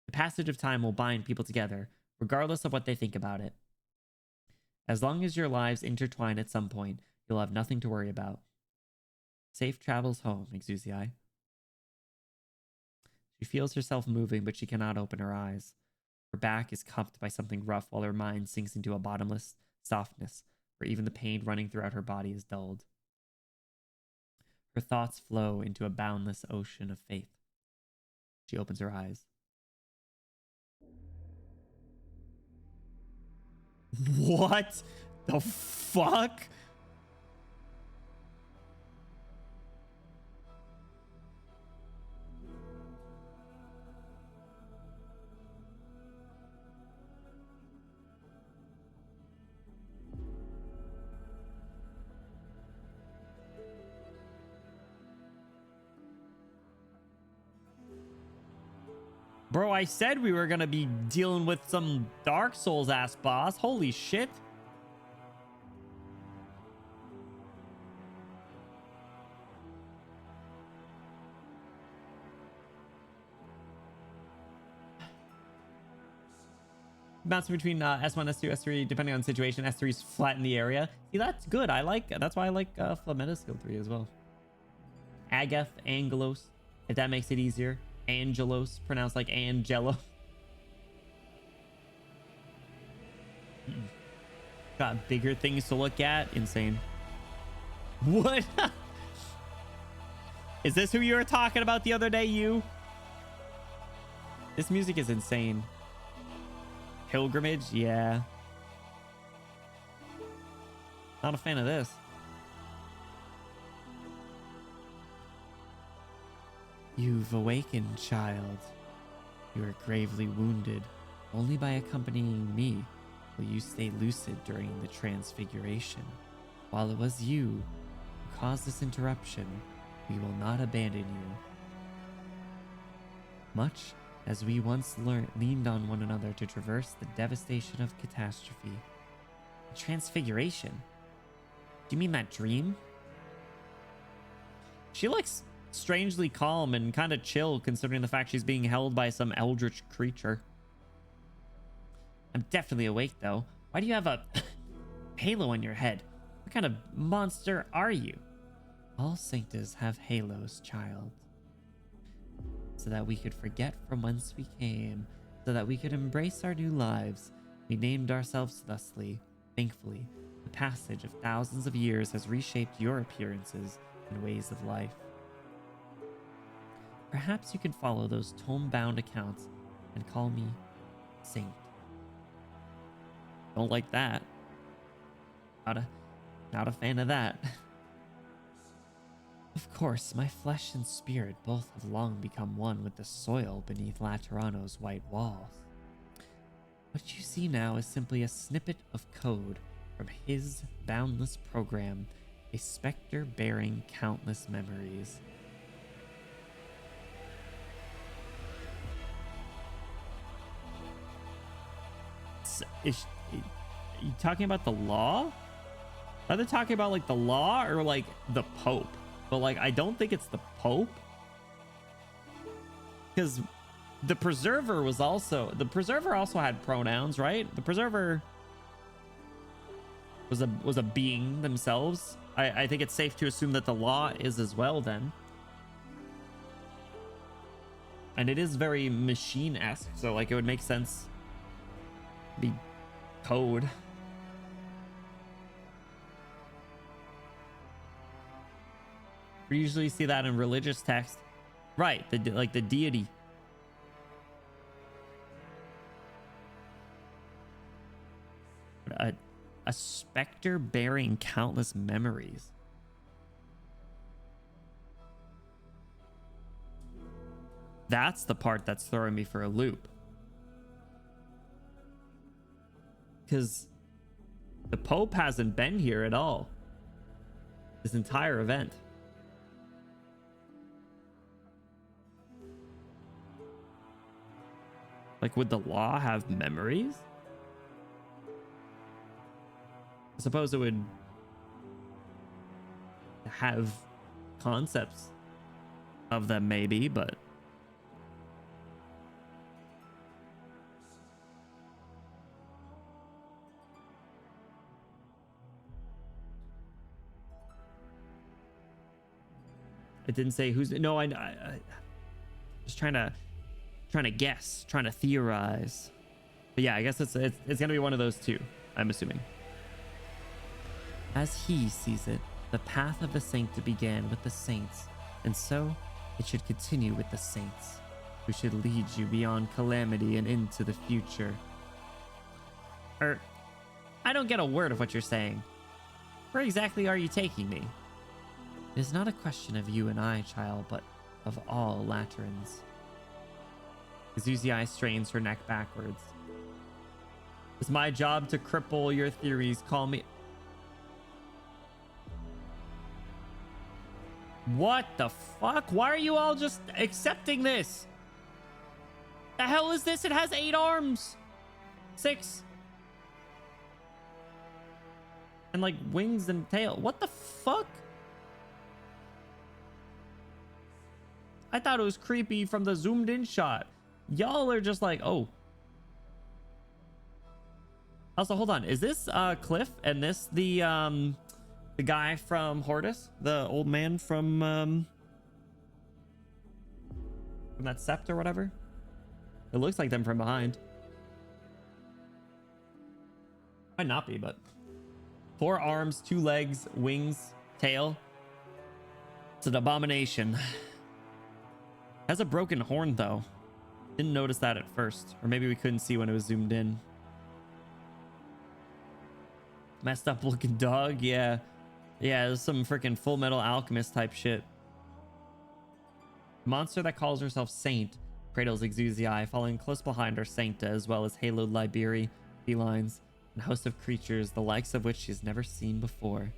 The passage of time will bind people together, regardless of what they think about it. As long as your lives intertwine at some point, you'll have nothing to worry about. Safe travels home, Exuzii. She feels herself moving, but she cannot open her eyes. Her back is cupped by something rough while her mind sinks into a bottomless softness, where even the pain running throughout her body is dulled. Her thoughts flow into a boundless ocean of faith. She opens her eyes. What the fuck? Bro, I said we were gonna be dealing with some Dark Souls ass boss. Holy shit. bouncing between S1, S2, S3, depending on the situation. S3's flat in the area. See, that's good. That's why I like Flametta skill 3 as well. Agath, Angelos, if that makes it easier. Angelos, pronounced like Angelo. Got bigger things to look at. Insane. What? Is this who you were talking about the other day, you? This music is insane. Pilgrimage? Yeah. Not a fan of this. You've awakened, child. You are gravely wounded. Only by accompanying me will you stay lucid during the transfiguration. While it was you who caused this interruption, we will not abandon you. Much as we once leaned on one another to traverse the devastation of catastrophe. The transfiguration? Do you mean that dream? She looks strangely calm and kind of chill considering the fact she's being held by some eldritch creature. I'm definitely awake though. Why do you have a halo on your head? What kind of monster are you? All sanctas have halos, child. So that we could forget from whence we came, so that we could embrace our new lives. We named ourselves thusly. Thankfully, the passage of thousands of years has reshaped your appearances and ways of life. Perhaps you can follow those tome-bound accounts and call me Saint. Don't like that. Not a fan of that. Of course, my flesh and spirit both have long become one with the soil beneath Laterano's white walls. What you see now is simply a snippet of code from his boundless program, a specter bearing countless memories. Are you talking about the law? Are they talking about like the law or like the Pope? But like, I don't think it's the Pope, because the Preserver also had pronouns, right? The Preserver was a being themselves. I think it's safe to assume that the law is as well then. And it is very machine-esque, so like it would make sense to be code. We usually see that in religious text. Right, like the deity. A specter bearing countless memories. That's the part that's throwing me for a loop. Because the Pope hasn't been here at all this entire event. Like, would the law have memories? I suppose it would have concepts of them maybe, but it didn't say who's. No, I just trying to guess, trying to theorize. But yeah, I guess it's gonna be one of those two, I'm assuming. As he sees it, the path of the saint began with the saints, and so it should continue with the saints, who should lead you beyond calamity and into the future. I don't get a word of what you're saying. Where exactly are you taking me? It is not a question of you and I, child, but of all Laterans. Zuzii strains her neck backwards. It's my job to cripple your theories. Call me. What the fuck? Why are you all just accepting this? The hell is this? It has 8 arms. 6. And like wings and tail. What the fuck? I thought it was creepy from the zoomed in shot. Y'all are just like, oh. Also, hold on. Is this Cliff and this the guy from Hortus, the old man from that sept or whatever? It looks like them from behind. Might not be, but 4 arms, 2 legs, wings, tail. It's an abomination. Has a broken horn though. Didn't notice that at first, or maybe we couldn't see when it was zoomed in. Messed up looking dog. Yeah, there's some freaking Full Metal Alchemist type shit. Monster that calls herself Saint cradles Exuzii, following close behind are Sancta, as well as haloed Liberi, felines, and a host of creatures, the likes of which she's never seen before.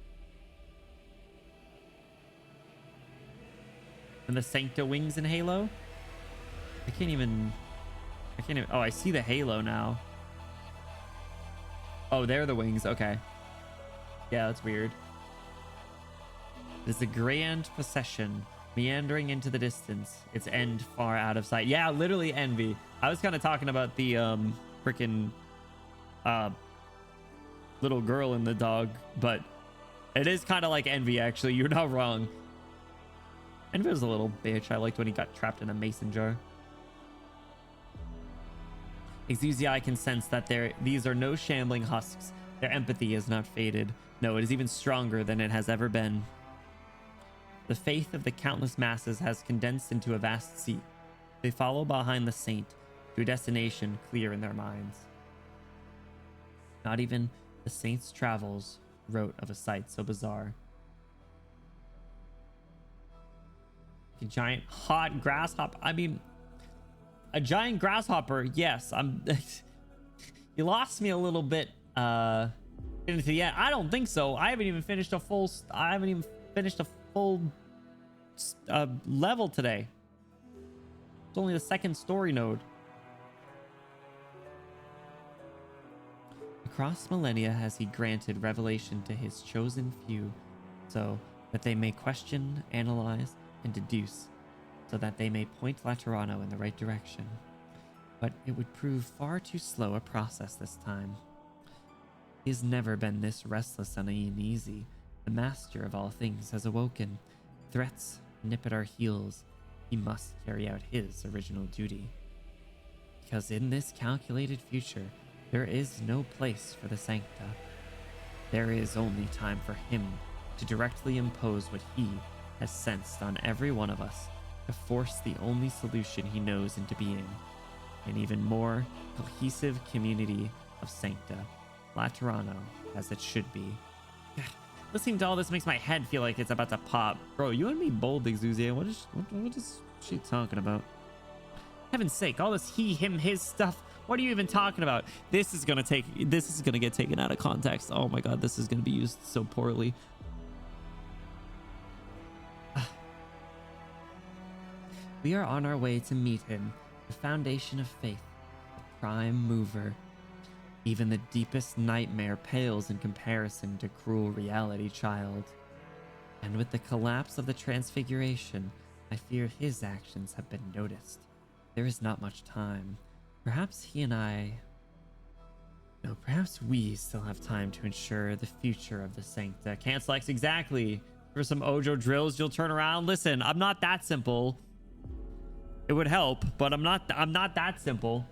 And the Sancta wings in Halo? I can't even... Oh, I see the halo now. Oh, they're the wings. Okay. Yeah, that's weird. It is a grand procession meandering into the distance, its end far out of sight. Yeah, literally envy. I was kind of talking about the freaking little girl and the dog, but it is kind of like envy, actually. You're not wrong. Envy was a little bitch. I liked when he got trapped in a mason jar. Exuzii can sense that these are no shambling husks. Their empathy has not faded. No, it is even stronger than it has ever been. The faith of the countless masses has condensed into a vast sea. They follow behind the saint to a destination clear in their minds. Not even the saint's travels wrote of a sight so bizarre. A giant hot grasshopper. I mean, a giant grasshopper. Yes, I'm. You lost me a little bit. Into the end. I don't think so. I haven't even finished a full. Level today. It's only the second story node. Across millennia has he granted revelation to his chosen few, so that they may question, analyze, and deduce, so that they may point Laterano in the right direction. But it would prove far too slow a process this time. He has never been this restless and uneasy. The master of all things has awoken. Threats nip at our heels. He must carry out his original duty. Because in this calculated future, there is no place for the Sancta. There is only time for him to directly impose what he has sensed on every one of us, to force the only solution he knows into being, an even more cohesive community of Sancta, Laterano, as it should be. Listening to all this makes my head feel like it's about to pop. Bro, you and me bold, Exuzia. What is she talking about? Heaven's sake, all this he, him, his stuff. What are you even talking about? This is gonna get taken out of context. Oh my god, this is gonna be used so poorly. We are on our way to meet him, the foundation of faith, the prime mover. Even the deepest nightmare pales in comparison to cruel reality, child. And with the collapse of the Transfiguration, I fear his actions have been noticed. There is not much time. Perhaps he and perhaps we still have time to ensure the future of the Sancta. Cancel X, exactly. For some Ojo drills, you'll turn around. Listen, I'm not that simple. It would help, but I'm not that simple.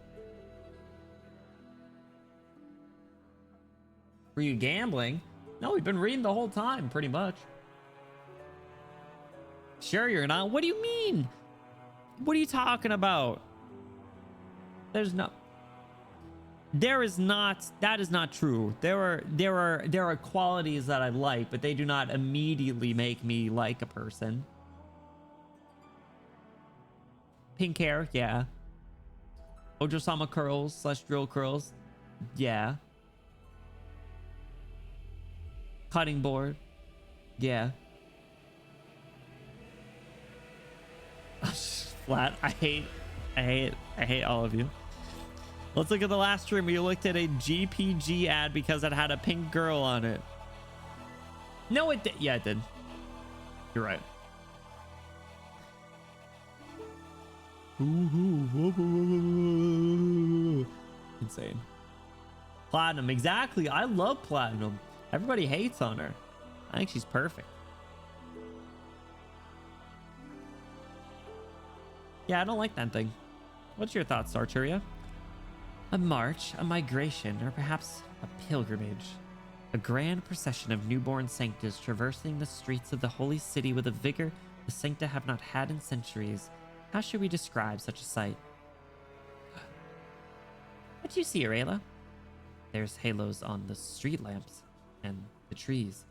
Were you gambling? No, we've been reading the whole time, pretty much. Sure you're not. What do you mean? What are you talking about? That is not true. There are qualities that I like, but they do not immediately make me like a person. Pink hair, yeah. Ojo-sama curls / drill curls, yeah. Cutting board, yeah. Flat. I hate all of you. Let's look at the last stream where you looked at a GPG ad because it had a pink girl on it. No, it did. Yeah, it did. You're right. Insane. Platinum, exactly. I love Platinum. Everybody hates on her. I think she's perfect. Yeah, I don't like that thing. What's your thoughts, Arturia? A march, a migration, or perhaps a pilgrimage. A grand procession of newborn sanctas traversing the streets of the holy city with a vigor the sancta have not had in centuries. How should we describe such a sight? What do you see, Aurelia? There's halos on the street lamps and the trees,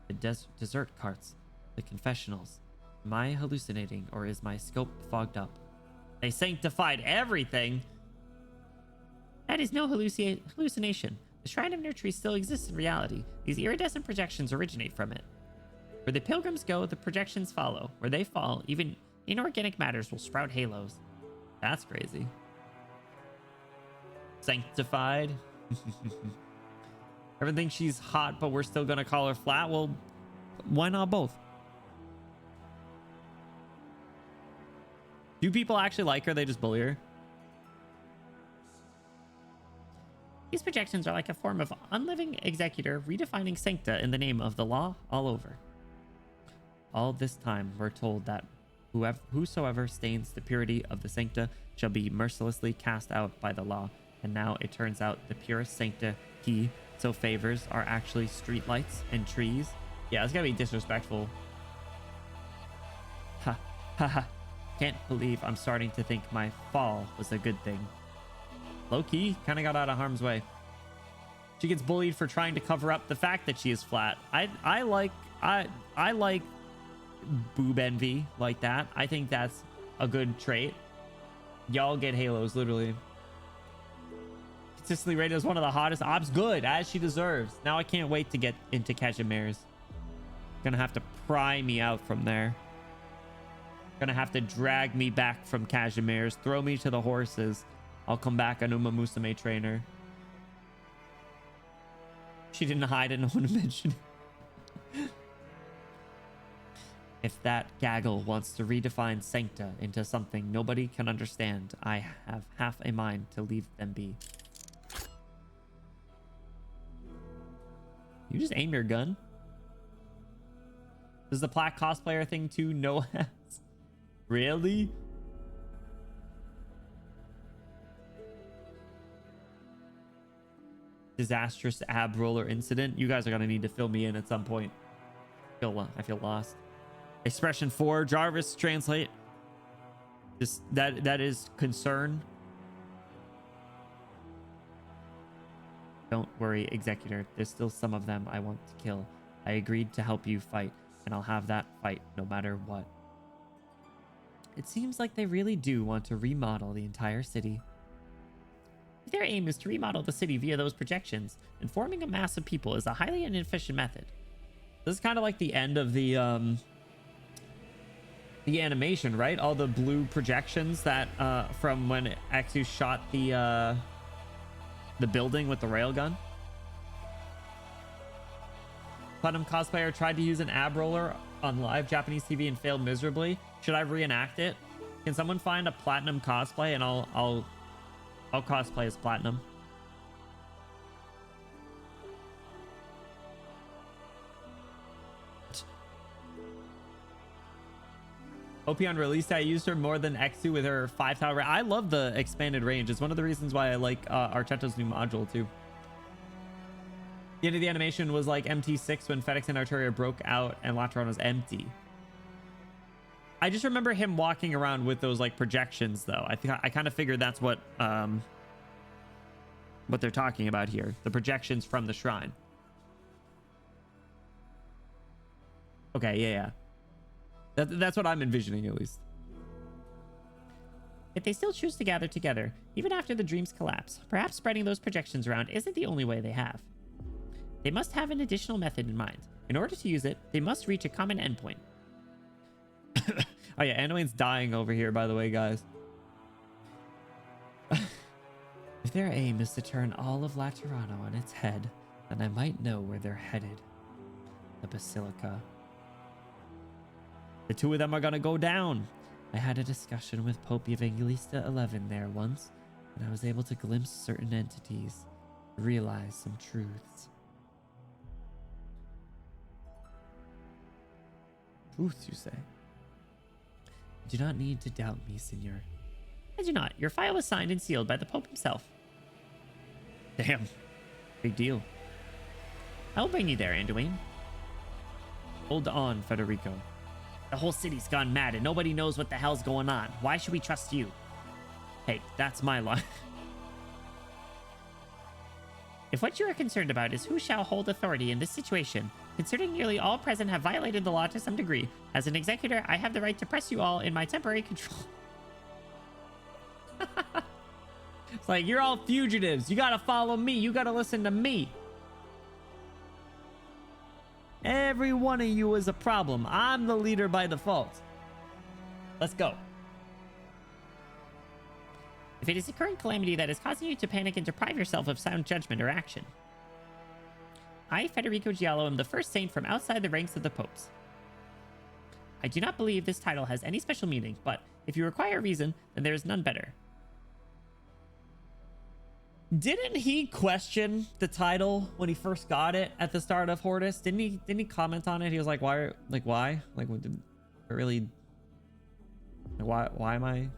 the dessert carts, the confessionals. Am I hallucinating, or is my scope fogged up? They sanctified everything. That is no hallucination. The Shrine of Nurtury still exists in reality. These iridescent projections originate from it. Where the pilgrims go, the projections follow. Where they fall, even inorganic matters will sprout halos. That's crazy. Sanctified. Everyone thinks she's hot, but we're still gonna call her flat. Well, why not both? Do people actually like her? They just bully her. These projections are like a form of unliving executor redefining sancta in the name of the law all over. All this time, we're told that whosoever stains the purity of the sancta shall be mercilessly cast out by the law. And now it turns out the purest sancta he so favors are actually streetlights and trees. Yeah, it's gotta be disrespectful. Ha ha ha. Can't believe I'm starting to think my fall was a good thing. Low-key, kind of got out of harm's way. She gets bullied for trying to cover up the fact that she is flat. I like boob envy like that. I think that's a good trait. Y'all get halos, literally. Consistently rated as one of the hottest ops. Good, as she deserves. Now I can't wait to get into Cashmere's. Gonna have to pry me out from there. Gonna have to drag me back from Cashmere's. Throw me to the horses. I'll come back an Uma Musume trainer. She didn't hide it, no one mentioned it. If that gaggle wants to redefine Sancta into something nobody can understand, I have half a mind to leave them be. You just aim your gun? Does the Plaque cosplayer thing too? No ass. Really? Disastrous ab roller incident. You guys are gonna need to fill me in at some point. I feel lost. Expression 4, Jarvis, translate. Just that is concern. Don't worry, Executor. There's still some of them I want to kill. I agreed to help you fight, and I'll have that fight no matter what. It seems like they really do want to remodel the entire city. If their aim is to remodel the city via those projections, then forming a mass of people is a highly inefficient method. This is kind of like the end of the animation, right? All the blue projections that from when Exu shot the building with the railgun. Platinum cosplayer tried to use an ab roller on live Japanese TV and failed miserably. Should I reenact it? Can someone find a Platinum cosplay and I'll cosplay as Platinum? OP on release day, I used her more than Exu with her 5 tower. I love the expanded range. It's one of the reasons why I like Archetto's new module too. The end of the animation was like MT6 when FedEx and Arturia broke out and Latron was empty. I just remember him walking around with those like projections though. I kind of figured that's what they're talking about here. The projections from the shrine. Okay, yeah. That's what I'm envisioning, at least. If they still choose to gather together, even after the dreams collapse, perhaps spreading those projections around isn't the only way they have. They must have an additional method in mind. In order to use it, they must reach a common endpoint. Oh yeah, Anduin's dying over here, by the way, guys. If their aim is to turn all of Laterano on its head, then I might know where they're headed. The Basilica. The two of them are gonna go down. I had a discussion with Pope Evangelista 11 there once, and I was able to glimpse certain entities. realize some truths. Truths, you say? You do not need to doubt me, senor. I do not. Your file was signed and sealed by the Pope himself. Damn. Big deal. I'll bring you there, Anduin. Hold on, Federico. The whole city's gone mad and nobody knows what the hell's going on. Why should we trust you? Hey, that's my line. If what you are concerned about is who shall hold authority in this situation, considering nearly all present have violated the law to some degree, as an executor, I have the right to press you all in my temporary control. It's like, you're all fugitives. You gotta follow me. You gotta listen to me. Every one of you is a problem. I'm the leader by default. Let's go. If it is the current calamity that is causing you to panic and deprive yourself of sound judgment or action, I, Federico Giallo, am the first saint from outside the ranks of the popes. I do not believe this title has any special meaning, but if you require a reason, then there is none better. Didn't he question the title when he first got it at the start of Hortus? Didn't he comment on it? He was like, why? Like, what did I really? Like, why am I?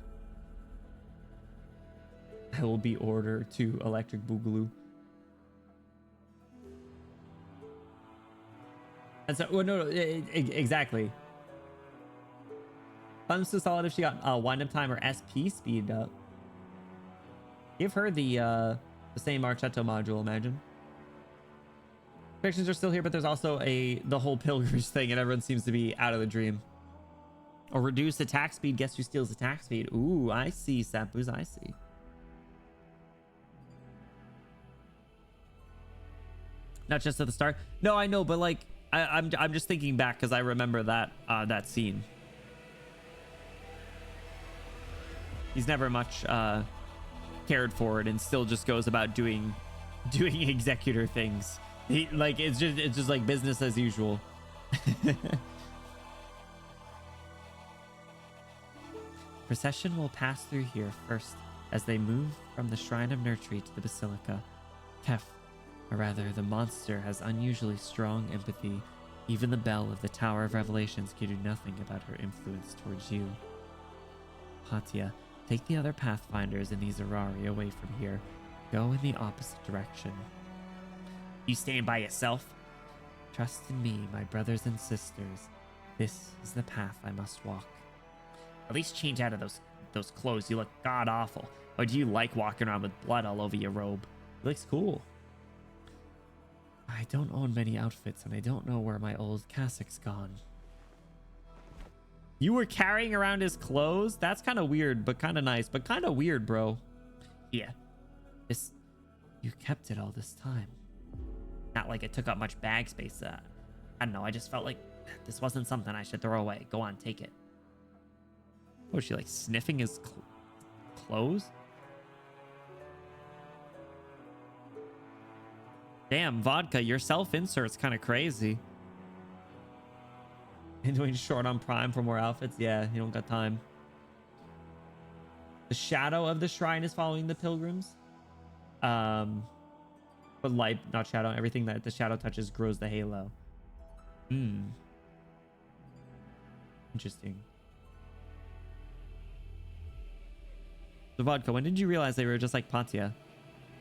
I will be ordered to Electric Boogaloo. And so, well, no, exactly. I'm so solid if she got wind up time or SP speed up. Give her the same Archetto module, imagine. Predictions are still here, but there's also the whole pilgrimage thing, and everyone seems to be out of the dream. Or reduce attack speed. Guess who steals attack speed? Ooh, I see, Sampus, I see. Not just at the start. No, I know, but like I'm just thinking back because I remember that that scene. He's never much cared for it and still just goes about doing executor things. He like it's just like business as usual. Procession will pass through here first as they move from the Shrine of Nurtry to the Basilica. Kef, or rather, the monster has unusually strong empathy. Even the bell of the Tower of Revelations can do nothing about her influence towards you. Hatia, take the other Pathfinders and these Arari away from here. Go in the opposite direction. You stand by yourself? Trust in me, my brothers and sisters. This is the path I must walk. At least change out of those clothes. You look god-awful. Or do you like walking around with blood all over your robe? It looks cool. I don't own many outfits, and I don't know where my old cassock's gone. You were carrying around his clothes? That's kind of weird, but kind of nice. But kind of weird, bro. Yeah. You kept it all this time. Not like it took up much bag space. I don't know. I just felt like this wasn't something I should throw away. Go on, take it. Oh, is she like sniffing his clothes? Damn, Vodka, your self-insert's kind of crazy. And doing short on Prime for more outfits? Yeah, you don't got time. The shadow of the shrine is following the pilgrims. But light, not shadow. Everything that the shadow touches grows the halo. Interesting. So Vodka, when did you realize they were just like Patia?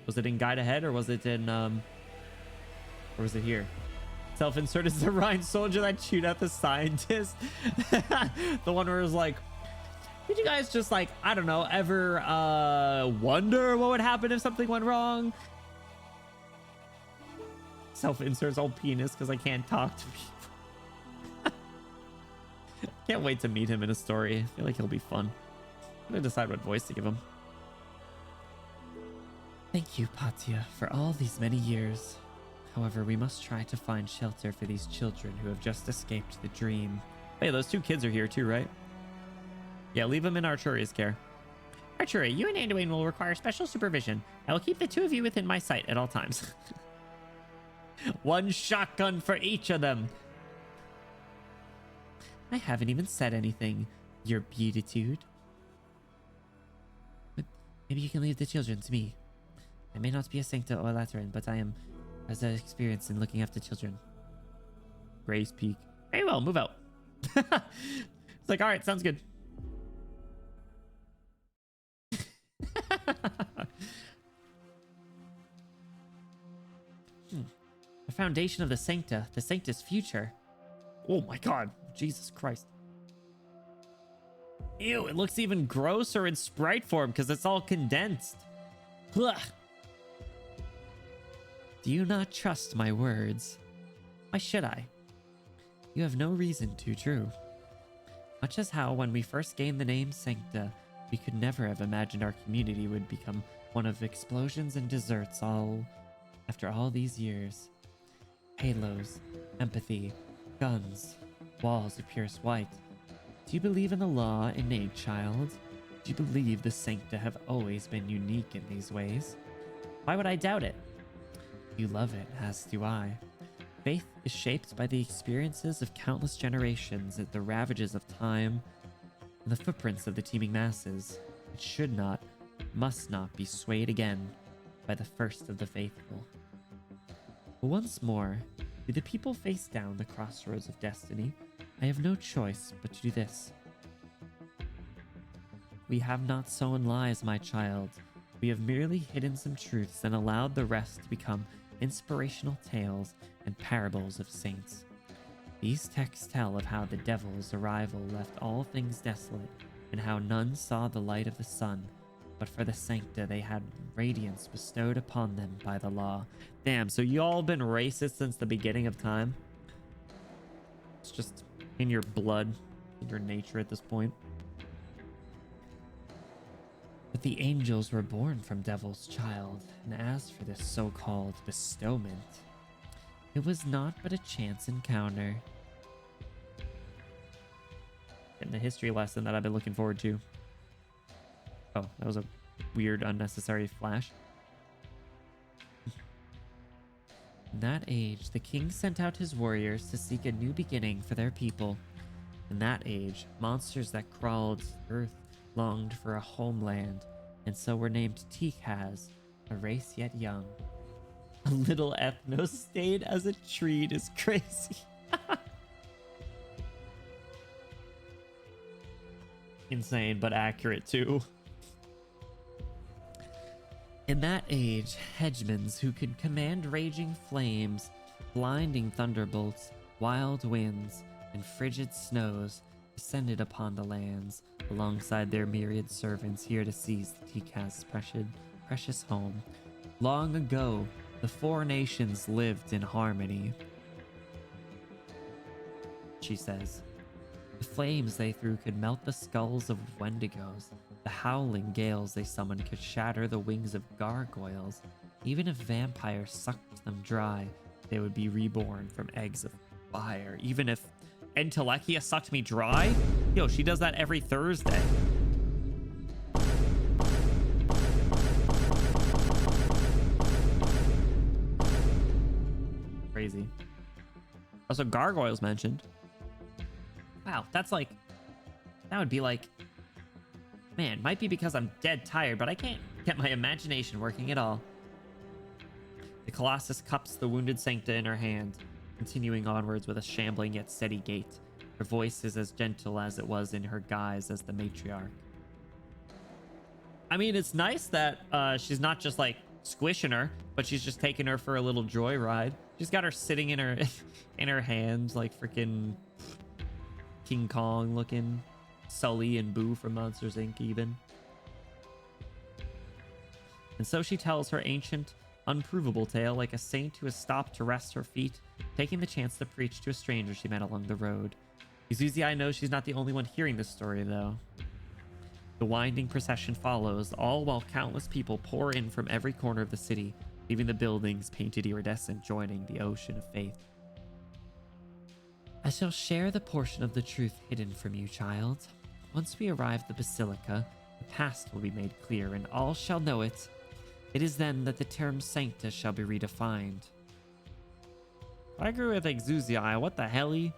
Was it in Guide Ahead or was it in or was it here? Self-insert is the Rhine soldier that chewed out the scientist. The one where it was like, did you guys just like, I don't know, ever wonder what would happen if something went wrong? Self-insert's old penis because I can't talk to people. Can't wait to meet him in a story. I feel like he'll be fun. I'm gonna decide what voice to give him. Thank you, Patia, for all these many years. However, we must try to find shelter for these children who have just escaped the dream. Hey, those two kids are here too, right? Yeah, leave them in Arturia's care. Arturia, you and Anduin will require special supervision. I will keep the two of you within my sight at all times. One shotgun for each of them. I haven't even said anything, your beatitude. But maybe you can leave the children to me. I may not be a Sancta or Lateran, but I am as experienced in looking after children. Grace Peak. Very well, move out. It's like, all right, sounds good. The foundation of the Sancta, the Sancta's future. Oh my god, Jesus Christ. Ew, it looks even grosser in sprite form because it's all condensed. Ugh. Do you not trust my words? Why should I? You have no reason to, true. Much as how when we first gained the name Sancta, we could never have imagined our community would become one of explosions and desserts after all these years. Halos, empathy, guns, walls of purest white. Do you believe in the law innate, child? Do you believe the Sancta have always been unique in these ways? Why would I doubt it? You love it, as do I. Faith is shaped by the experiences of countless generations at the ravages of time and the footprints of the teeming masses. It should not, must not be swayed again by the first of the faithful. But once more, do the people face down the crossroads of destiny? I have no choice but to do this. We have not sown lies, my child. We have merely hidden some truths and allowed the rest to become inspirational tales and parables of saints. These texts tell of how the devil's arrival left all things desolate, and how none saw the light of the sun, but for the Sancta they had radiance bestowed upon them by the law. Damn, so you all been racist since the beginning of time? It's just in your blood, in your nature at this point. But the angels were born from Devil's child, and as for this so-called bestowment, it was not but a chance encounter. And the history lesson that I've been looking forward to. Oh, that was a weird, unnecessary flash. In that age, the king sent out his warriors to seek a new beginning for their people. In that age, monsters that crawled earth longed for a homeland, and so were named Tikhaz, a race yet young. A little ethno state as a treat is crazy. Insane, but accurate too. In that age, hedgemans who could command raging flames, blinding thunderbolts, wild winds, and frigid snows descended upon the lands, alongside their myriad servants here to seize the Tikhaz's precious home. Long ago, the four nations lived in harmony, she says. The flames they threw could melt the skulls of wendigos. The howling gales they summoned could shatter the wings of gargoyles. Even if vampires sucked them dry, they would be reborn from eggs of fire. Even if Entelekia sucked me dry? Yo, she does that every Thursday. Crazy. Also, gargoyles mentioned. Wow, that's like... That would be like... Man, might be because I'm dead tired, but I can't get my imagination working at all. The Colossus cups the wounded Sancta in her hand, continuing onwards with a shambling yet steady gait. Her voice is as gentle as it was in her guise as the matriarch. I mean, it's nice that she's not just like squishing her, but she's just taking her for a little joyride. She's got her sitting in her in her hands like freaking King Kong looking. Sully and Boo from Monsters Inc. even. And so she tells her ancient, unprovable tale like a saint who has stopped to rest her feet, taking the chance to preach to a stranger she met along the road. Izuzii knows she's not the only one hearing this story, though. The winding procession follows, all while countless people pour in from every corner of the city, leaving the buildings painted iridescent, joining the ocean of faith. I shall share the portion of the truth hidden from you, child. Once we arrive at the Basilica, the past will be made clear, and all shall know it. It is then that the term Sancta shall be redefined. I agree with Izuzii. What the hell? The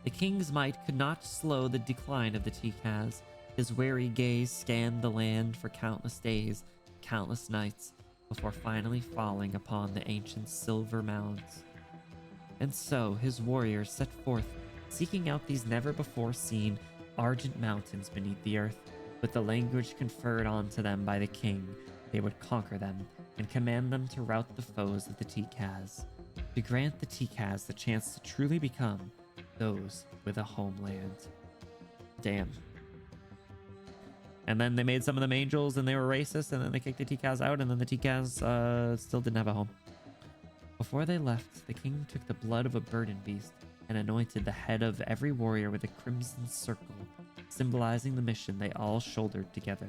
king's might could not slow the decline of the Tikhaz. His wary gaze scanned the land for countless days, countless nights before finally falling upon the ancient silver mounds. And so his warriors set forth, seeking out these never-before-seen argent mountains beneath the earth. With the language conferred onto them by the king, they would conquer them and command them to rout the foes of the Tikaz, to grant the Tikaz the chance to truly become those with a homeland. Damn. And then they made some of them angels and they were racist, and then they kicked the Tikaz out, and then the Tikaz still didn't have a home. Before they left, the king took the blood of a burden beast and anointed the head of every warrior with a crimson circle, symbolizing the mission they all shouldered together.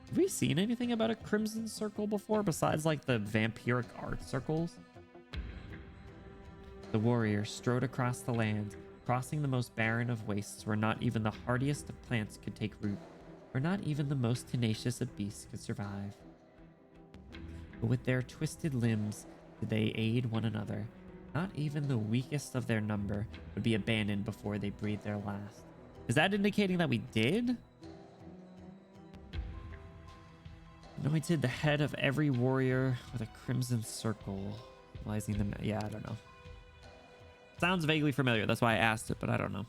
Have we seen anything about a crimson circle before besides like the vampiric art circles? The warriors strode across the land, crossing the most barren of wastes where not even the hardiest of plants could take root, where not even the most tenacious of beasts could survive. But with their twisted limbs did they aid one another. Not even the weakest of their number would be abandoned before they breathed their last. Is that indicating that we did? Anointed the head of every warrior with a crimson circle, symbolizing them. Yeah, I don't know. Sounds vaguely familiar. That's why I asked it, but I don't know.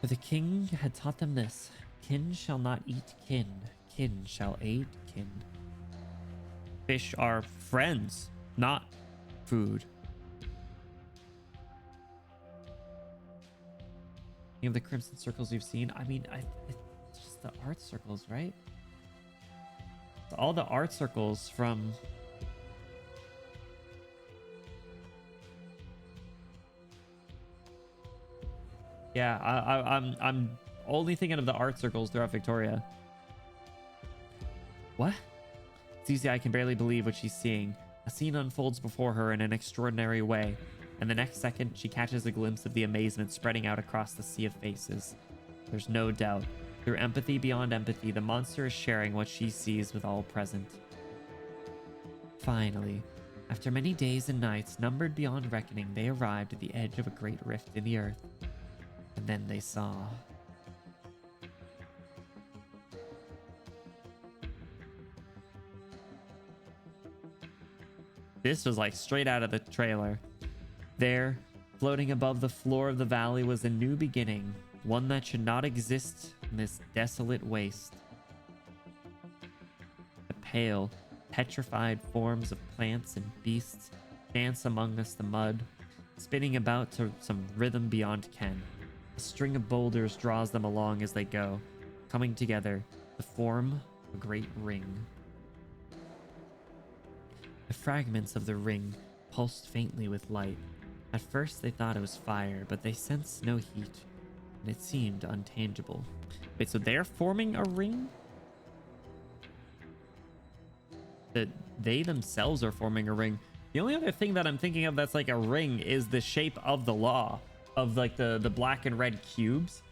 But the king had taught them this: kin shall not eat kin, kin shall aid kin. Fish are friends, not food. Any of the crimson circles you've seen? I mean, it's just the art circles, right? It's all the art circles from... Yeah, I'm only thinking of the art circles throughout Victoria. What? Zizi can barely believe what she's seeing. A scene unfolds before her in an extraordinary way, and the next second she catches a glimpse of the amazement spreading out across the sea of faces. There's no doubt, through empathy beyond empathy, the monster is sharing what she sees with all present. Finally, after many days and nights numbered beyond reckoning, they arrived at the edge of a great rift in the earth. And then they saw... This was like straight out of the trailer. There, floating above the floor of the valley, was a new beginning, one that should not exist in this desolate waste. The pale, petrified forms of plants and beasts dance among us the mud, spinning about to some rhythm beyond ken. A string of boulders draws them along as they go, coming together to form a great ring. The fragments of the ring pulsed faintly with light. At first they thought it was fire, but they sensed no heat, and it seemed untangible. Wait, so they're forming a ring? That they themselves are forming a ring. The only other thing that I'm thinking of that's like a ring is the shape of the law, of like the black and red cubes.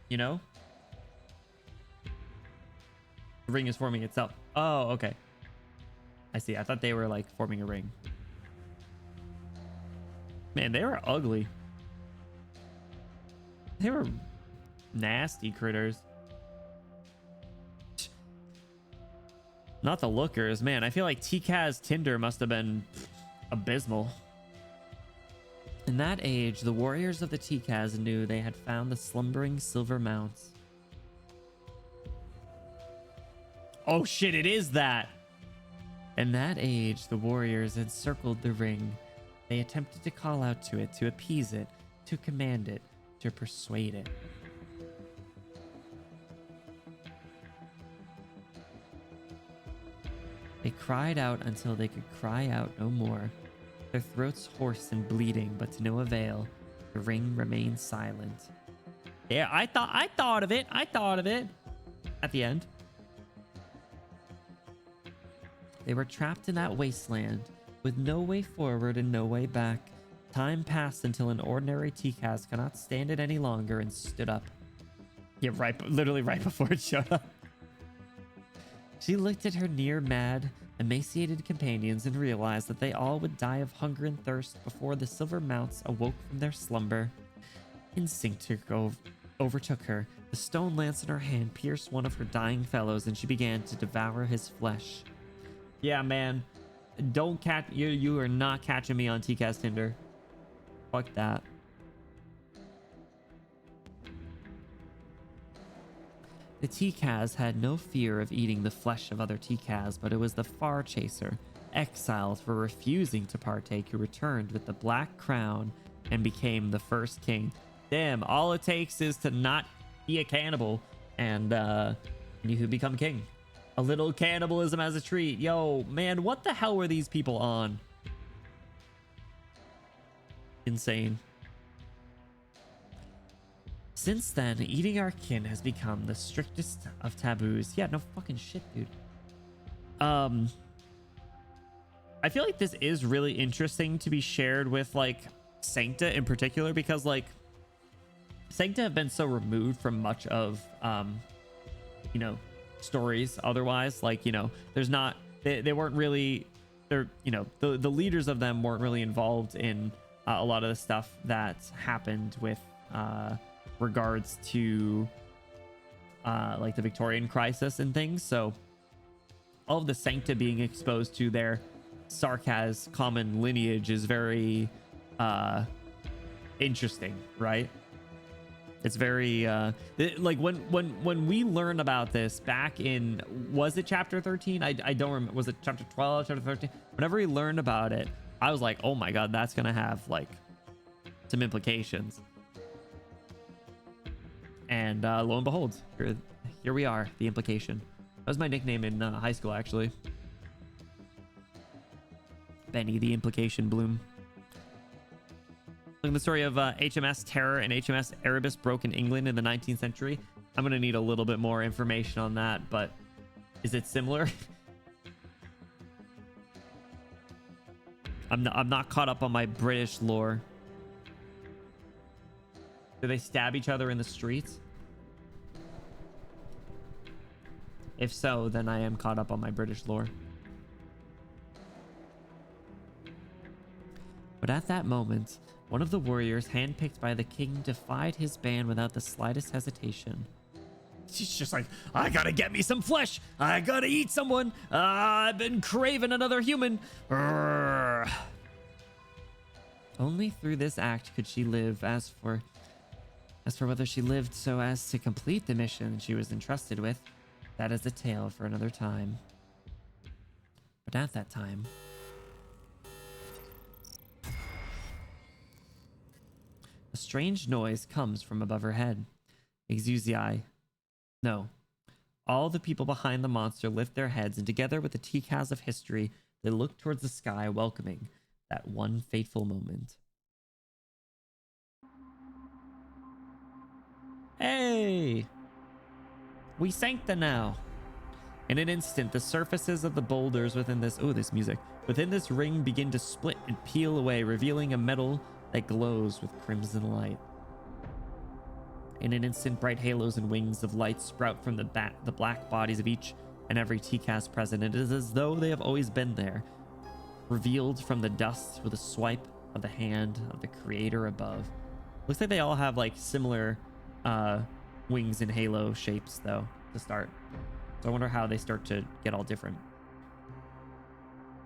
You know? The ring is forming itself. Oh, okay. I see. I thought they were like forming a ring. Man, they were ugly. They were nasty critters. Not the lookers. Man, I feel like Tikaz Tinder must have been abysmal. In that age, the warriors of the Tikaz knew they had found the slumbering silver mounts. Oh shit, it is that! In that age, the warriors encircled the ring. They attempted to call out to it, to appease it, to command it, to persuade it. They cried out until they could cry out no more. Their throats hoarse and bleeding, but to no avail. The ring remained silent. Yeah, I thought of it. I thought of it. At the end. They were trapped in that wasteland, with no way forward and no way back. Time passed until an ordinary Tikaz could not stand it any longer and stood up. Yeah, literally right before it showed up. She looked at her near-mad, emaciated companions and realized that they all would die of hunger and thirst before the silver mounts awoke from their slumber. Instinct overtook her, The stone lance in her hand pierced one of her dying fellows, and she began to devour his flesh. Yeah, man. Don't catch you. You are not catching me on TCAS Tinder. Fuck that. The TCAS had no fear of eating the flesh of other TCAS, but it was the Far Chaser, exiled for refusing to partake, who returned with the black crown and became the first king. Damn, all it takes is to not be a cannibal, and you could become king. A little cannibalism as a treat. Yo, man, what the hell were these people on? Insane. Since then, eating our kin has become the strictest of taboos. Yeah, no fucking shit, dude. I feel like this is really interesting to be shared with, like, Sancta in particular, because, like, Sancta have been so removed from much of, you know, stories otherwise. Like, you know, there's not, they weren't really, they're, you know, the leaders of them weren't really involved in a lot of the stuff that happened with, regards to like the Victorian crisis and things. So all of the Sancta being exposed to their Sarkaz common lineage is very interesting, right? It's very like when we learn about this back in, was it chapter 13? I don't remember. Was it chapter 12, chapter 13? Whenever we learned about it, I was like, oh my god, that's gonna have like some implications. And lo and behold, here we are, the implication. That was my nickname in high school, actually. Benny the Implication Bloom. Looking at the story of HMS Terror and HMS Erebus broke in England in the 19th century. I'm going to need a little bit more information on that, but is it similar? I'm not caught up on my British lore. Do they stab each other in the streets? If so, then I am caught up on my British lore. But at that moment, one of the warriors handpicked by the king defied his ban without the slightest hesitation. She's just like, I gotta get me some flesh. I gotta eat someone. I've been craving another human. Urgh. Only through this act could she live. As for whether she lived so as to complete the mission she was entrusted with, that is a tale for another time. But at that time, a strange noise comes from above her head. Exuzii. No. All the people behind the monster lift their heads, and together with the TCAS of history, they look towards the sky, welcoming that one fateful moment. Hey! We Sancta now! In an instant, the surfaces of the boulders within this... Oh, this music. Within this ring begin to split and peel away, revealing a metal that glows with crimson light. In an instant, bright halos and wings of light sprout from the black bodies of each and every TCAS present. It is as though they have always been there, revealed from the dust with a swipe of the hand of the creator above. Looks like they all have like similar wings and halo shapes though to start. So I wonder how they start to get all different.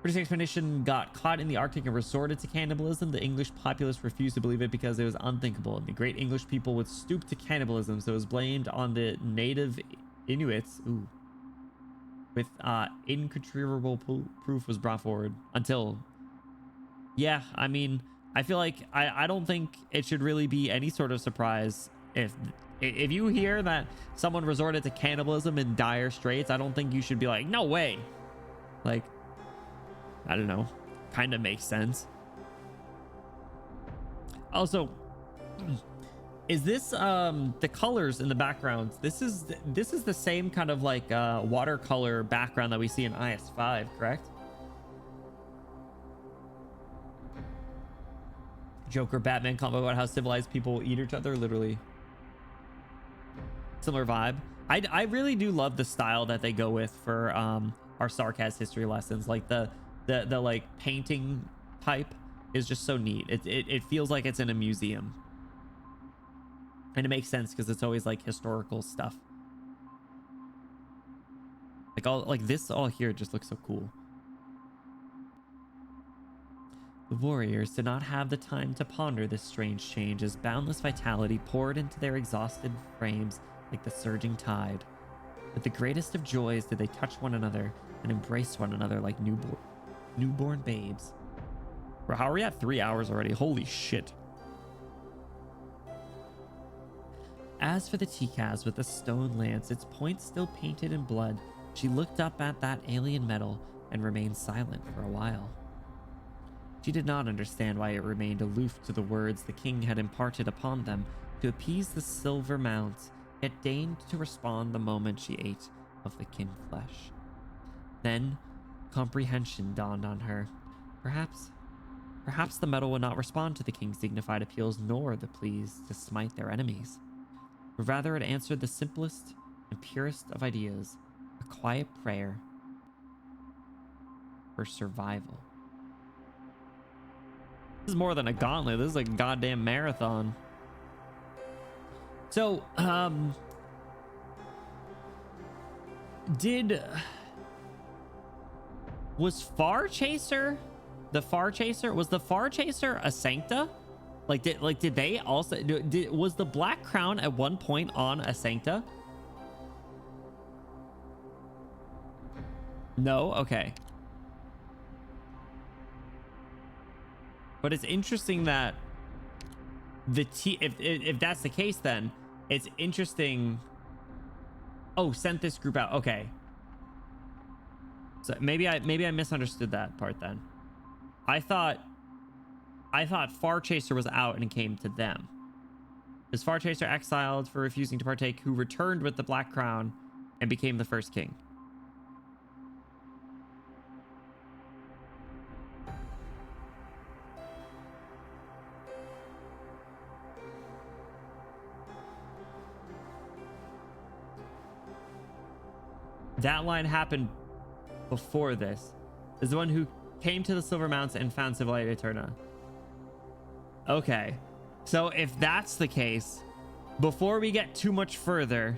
British expedition got caught in the Arctic and resorted to cannibalism. The English populace refused to believe it because it was unthinkable, and the great English people would stoop to cannibalism, so it was blamed on the native Inuits. Ooh. With incontrovertible proof was brought forward until... Yeah, I mean, I feel like I don't think it should really be any sort of surprise if you hear that someone resorted to cannibalism in dire straits. I don't think you should be like, no way. Like, I don't know, kind of makes sense. Also, is this the colors in the background? This is the same kind of like watercolor background that we see in IS5, correct? Joker Batman comment about how civilized people eat each other, literally similar vibe. I really do love the style that they go with for our Sarkaz history lessons. Like the like painting type is just so neat. It feels like it's in a museum. And it makes sense because it's always like historical stuff. Like all like this all here just looks so cool. The warriors did not have the time to ponder this strange change as boundless vitality poured into their exhausted frames like the surging tide. With the greatest of joys did they touch one another and embrace one another like newborn babes. Bro, how are we at 3 hours already? Holy shit. As for the Tikaz with the stone lance, its point still painted in blood, she looked up at that alien metal and remained silent for a while. She did not understand why it remained aloof to the words the king had imparted upon them to appease the silver mounts, yet deigned to respond the moment she ate of the kin flesh. Then, comprehension dawned on her. Perhaps the metal would not respond to the king's dignified appeals nor the pleas to smite their enemies. But rather it answered the simplest and purest of ideas, a quiet prayer for survival. This is more than a gauntlet. This is a goddamn marathon. So, was Far Chaser the Far Chaser? Was the Far Chaser a Sancta? Did they also was the Black Crown at one point on a Sancta? No? Okay. But it's interesting that if that's the case, then it's interesting. Oh, sent this group out. Okay. So maybe I misunderstood that part then. I thought Far Chaser was out and it came to them. Is Far Chaser exiled for refusing to partake, who returned with the Black Crown and became the first king? That line happened before this. Is the one who came to the Silver Mounts and found Civilite Eterna. Okay. So if that's the case, before we get too much further,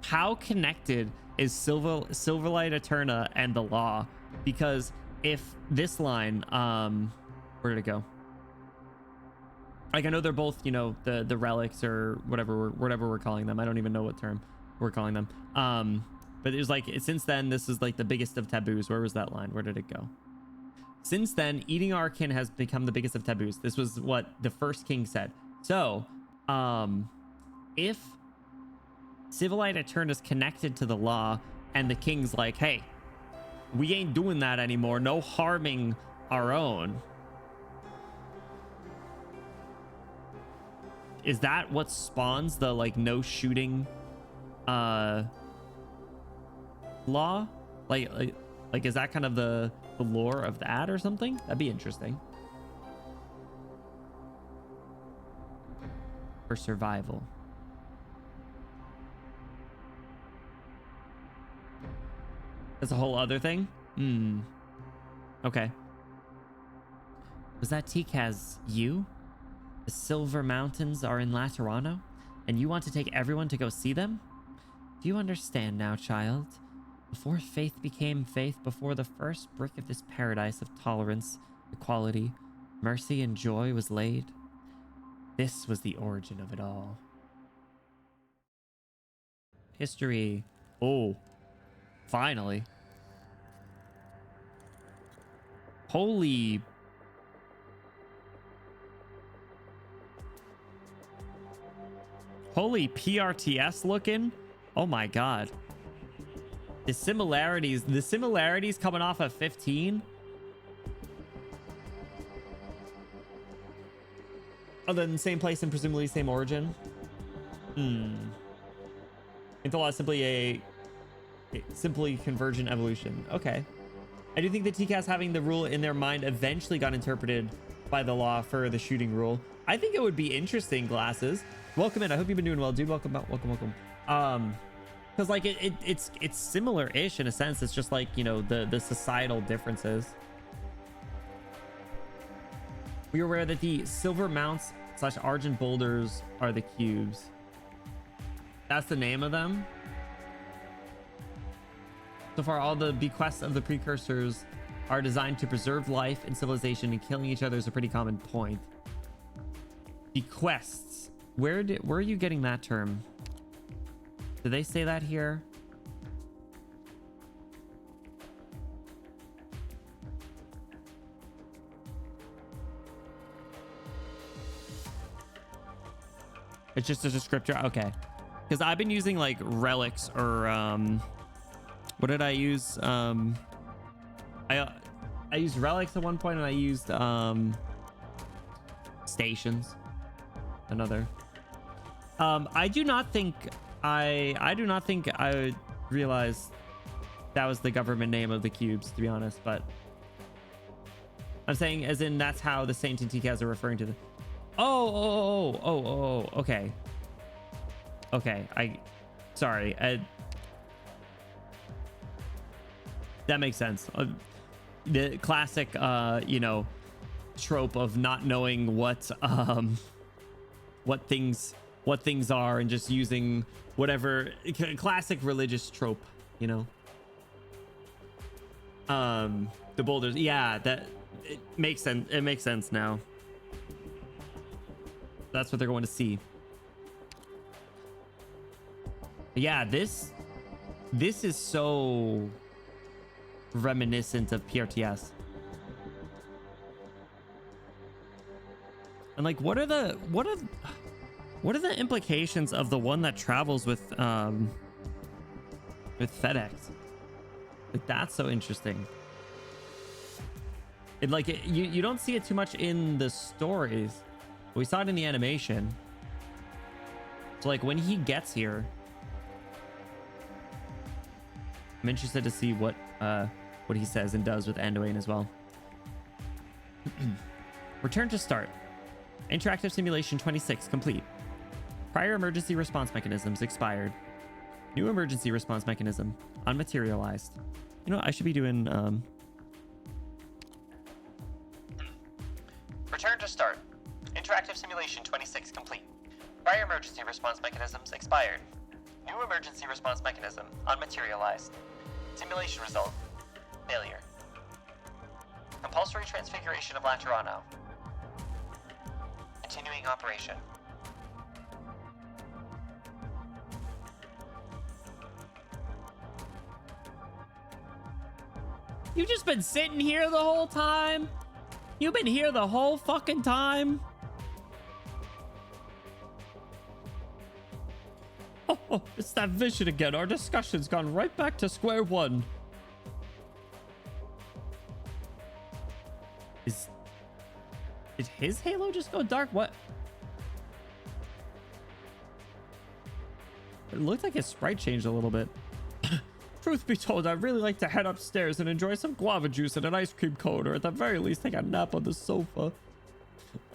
how connected is Silverlight Eterna and the law? Because if this line, where did it go? Like, I know they're both, you know, the relics or whatever we're calling them. I don't even know what term we're calling them. But it was like, since then, this is like the biggest of taboos. Where was that line? Where did it go? Since then, eating our kin has become the biggest of taboos. This was what the first king said. So, if Civilite Eterna is connected to the law and the king's like, hey, we ain't doing that anymore. No harming our own. Is that what spawns the like no shooting law? Like is that kind of the lore of that or something? That'd be interesting. For survival. That's a whole other thing? Okay. Was that Tikaz you? The Silver Mountains are in Laterano, and you want to take everyone to go see them? Do you understand now, child? Before faith became faith, before the first brick of this paradise of tolerance, equality, mercy, and joy was laid, this was the origin of it all. History. Oh, finally. Holy... Holy PRTS looking. Oh my god. The similarities coming off of 15. Other than same place and presumably same origin. It's a lot simply a simply convergent evolution. Okay. I do think the TCAS having the rule in their mind eventually got interpreted by the law for the shooting rule. I think it would be interesting, Glasses. Welcome in. I hope you've been doing well, dude. Welcome. Because like it's similar-ish in a sense. It's just like, you know, the societal differences. We are aware that the Silver Mounts / argent boulders are the cubes. That's the name of them. So far, all the bequests of the precursors are designed to preserve life and civilization, and killing each other is a pretty common point. Bequests. Where are you getting that term? Did they say that here? It's just a descriptor. Okay. Because I've been using like relics or what did I use? I used relics at one point, and I used stations. Another. I do not think I realized that was the government name of the cubes, to be honest, but I'm saying as in that's how the Saint and TKs are referring to the okay. Sorry. That makes sense. The classic, you know, trope of not knowing what things are and just using whatever. Classic religious trope, you know. The boulders, yeah, that it makes sense. It makes sense now. That's what they're going to see. Yeah, this is so reminiscent of PRTS. And like, what are the implications of the one that travels with FedEx? Like, that's so interesting. You don't see it too much in the stories. We saw it in the animation. So like when he gets here, I'm interested to see what he says and does with Anduin as well. Return to start. Interactive simulation 26 complete. Prior emergency response mechanisms expired. New emergency response mechanism unmaterialized. You know what? I should be doing Return to start. Interactive simulation 26 complete. Prior emergency response mechanisms expired. New emergency response mechanism unmaterialized. Simulation result failure. Compulsory transfiguration of Laterano. Continuing operation. You've just been sitting here the whole time? You've been here the whole fucking time? Oh, it's that vision again. Our discussion's gone right back to square one. Did his halo just go dark? What? It looked like his sprite changed a little bit. Truth be told, I'd really like to head upstairs and enjoy some guava juice and an ice cream cone, or at the very least take a nap on the sofa.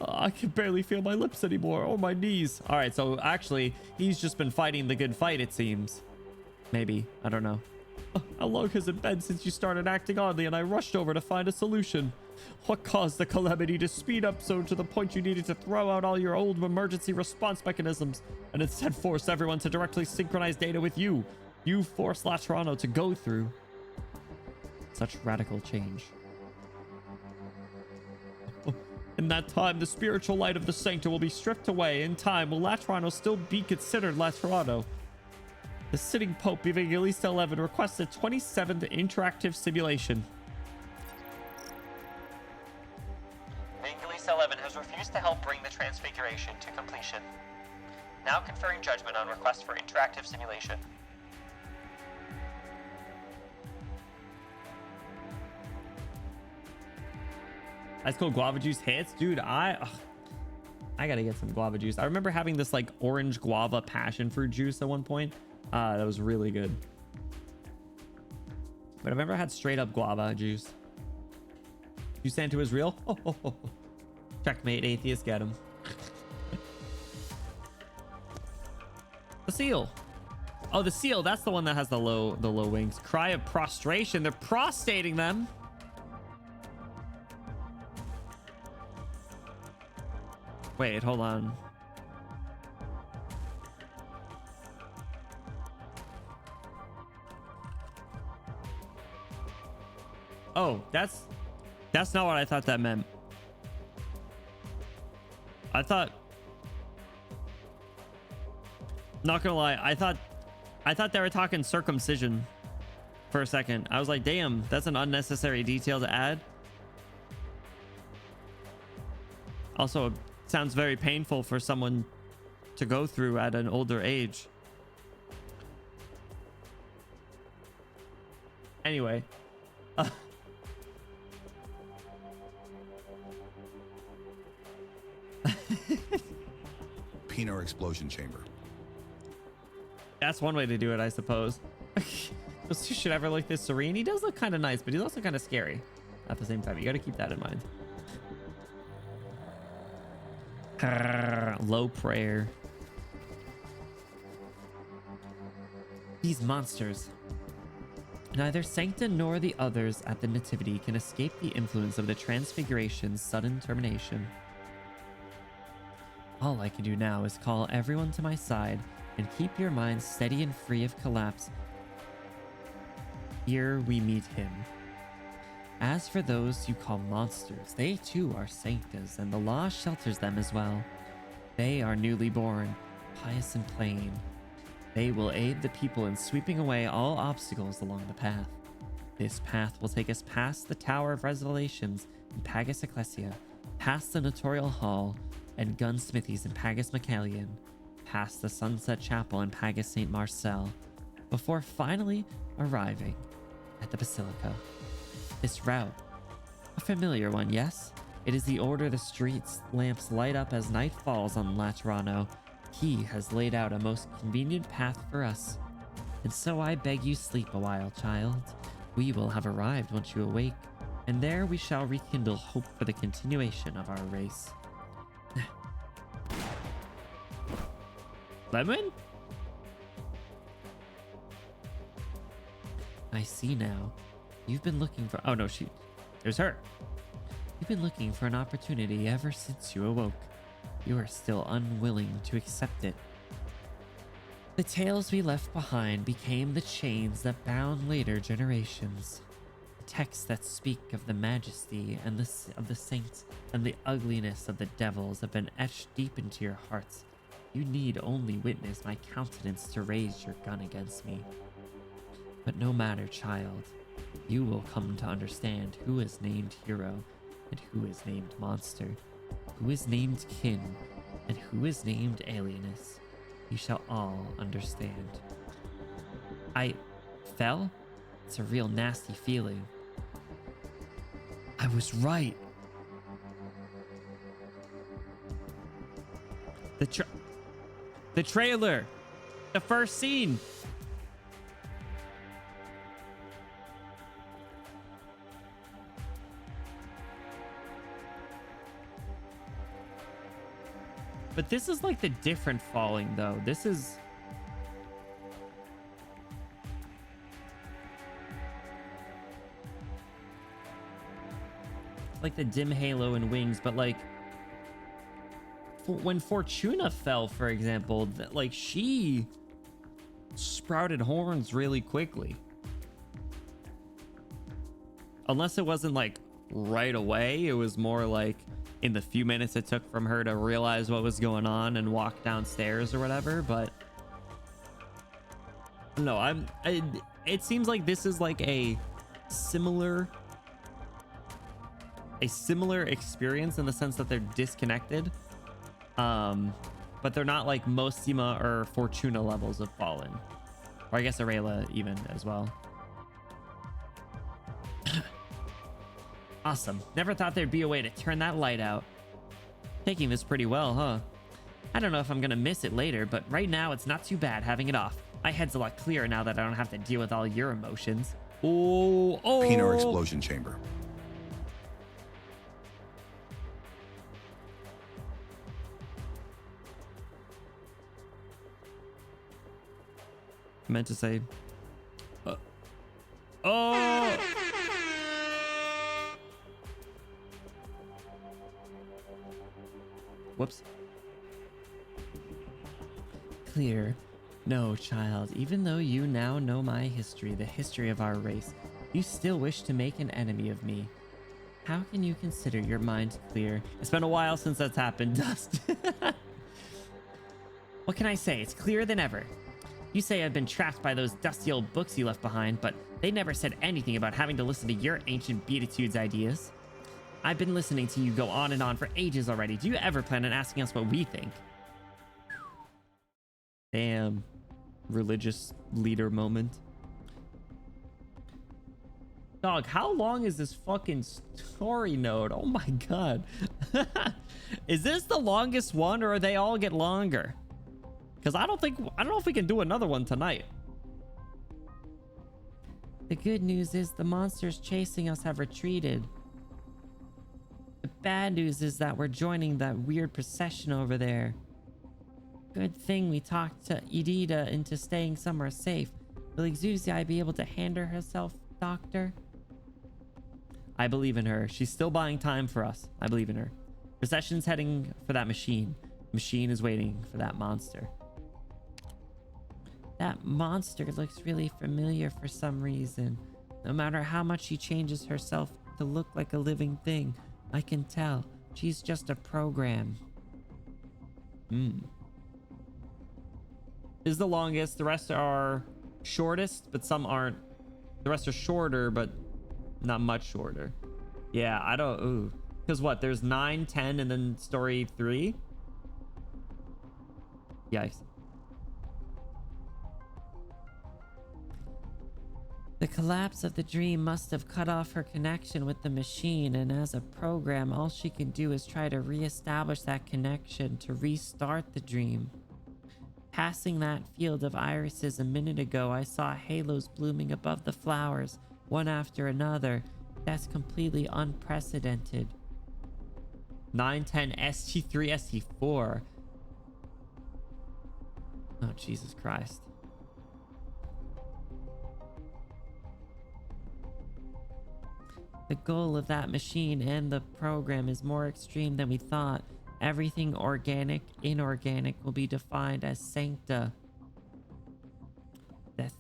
I can barely feel my lips anymore, or my knees. All right, so actually, he's just been fighting the good fight, it seems. Maybe, I don't know. How long has it been since you started acting oddly and I rushed over to find a solution? What caused the calamity to speed up so to the point you needed to throw out all your old emergency response mechanisms and instead force everyone to directly synchronize data with you? You forced Laterano to go through such radical change. In that time, the spiritual light of the Sanctum will be stripped away. In time, will Laterano still be considered Laterano? The sitting Pope, Evangelista 11, requested 27th interactive simulation. Evangelista 11 has refused to help bring the transfiguration to completion. Now conferring judgment on request for interactive simulation. Ice cold guava juice hits, dude. I gotta get some guava juice. I remember having this like orange guava passion fruit juice at one point. That was really good. But I've never had straight up guava juice. You Santa is real? Oh. Checkmate, atheist, get him. The seal. Oh, the seal. That's the one that has the low wings. Cry of prostration. They're prostrating them. Wait, hold on. Oh, that's not what I thought that meant. I thought, not gonna lie, I thought they were talking circumcision for a second. I was like, damn, that's an unnecessary detail to add. Also, it sounds very painful for someone to go through at an older age. Anyway. Peanut explosion chamber. That's one way to do it, I suppose. Those two should ever look this serene. He does look kind of nice, but he's also kind of scary at the same time. You got to keep that in mind. Low prayer. These monsters. Neither Sancta nor the others at the Nativity can escape the influence of the Transfiguration's sudden termination. All I can do now is call everyone to my side and keep your minds steady and free of collapse. Here we meet him. As for those you call monsters, they too are Sanctas, and the law shelters them as well. They are newly born, pious and plain. They will aid the people in sweeping away all obstacles along the path. This path will take us past the Tower of Revelations in Pagus Ecclesia, past the Notorial Hall and Gunsmithies in Pagus Macallion, past the Sunset Chapel in Pagus St. Marcel, before finally arriving at the Basilica. This route, a familiar one, yes? It is the order the streets lamps light up as night falls on Laterano. He has laid out a most convenient path for us. And so I beg you sleep a while, child. We will have arrived once you awake, and there we shall rekindle hope for the continuation of our race. Lemon? I see now. You've been looking for... Oh, no, there's her. You've been looking for an opportunity ever since you awoke. You are still unwilling to accept it. The tales we left behind became the chains that bound later generations. The texts that speak of the majesty and of the saints and the ugliness of the devils have been etched deep into your hearts. You need only witness my countenance to raise your gun against me. But no matter, child. You will come to understand who is named hero and who is named monster, who is named kin and who is named alienus. You shall all understand. I fell? It's a real nasty feeling. I was right. The trailer, the first scene. But this is like the different falling, though. This is... like the dim halo and wings, but like... when Fortuna fell, for example, like she sprouted horns really quickly. Unless it wasn't like right away, it was more like... in the few minutes it took from her to realize what was going on and walk downstairs or whatever. But no, it seems like this is like a similar experience in the sense that they're disconnected, but they're not like Mosima or Fortuna levels of Fallen, or I guess Arela even as well. Awesome. Never thought there'd be a way to turn that light out. Taking this pretty well, huh? I don't know if I'm gonna miss it later, but right now it's not too bad having it off. My head's a lot clearer now that I don't have to deal with all your emotions. Oh. Peanut explosion chamber. I meant to say... oh! Whoops. Clear. No, child. Even though you now know my history, the history of our race, you still wish to make an enemy of me. How can you consider your mind clear? It's been a while since that's happened, Dust. What can I say? It's clearer than ever. You say I've been trapped by those dusty old books you left behind, but they never said anything about having to listen to your ancient beatitudes ideas. I've been listening to you go on and on for ages already. Do you ever plan on asking us what we think? Damn. Religious leader moment. Dog, how long is this fucking story node? Oh my god. Is this the longest one, or they all get longer? Because I don't know if we can do another one tonight. The good news is the monsters chasing us have retreated. The bad news is that we're joining that weird procession over there. Good thing we talked to Edita into staying somewhere safe. Will Exuzii be able to handle herself, Doctor? I believe in her. She's still buying time for us. I believe in her. Procession's heading for that machine. Machine is waiting for that monster. That monster looks really familiar for some reason. No matter how much she changes herself to look like a living thing, I can tell she's just a program. This is the longest. The rest are shortest, but some aren't. The rest are shorter, but not much shorter. Yeah, I don't... Ooh. Because what? There's 9, 10, and then story 3? Yikes. The collapse of the dream must have cut off her connection with the machine, and as a program, all she can do is try to re-establish that connection to restart the dream. Passing that field of irises a minute ago, I saw halos blooming above the flowers, one after another. That's completely unprecedented. 9, 10, ST3, ST4. Oh, Jesus Christ. The goal of that machine and the program is more extreme than we thought. Everything organic, inorganic will be defined as sancta.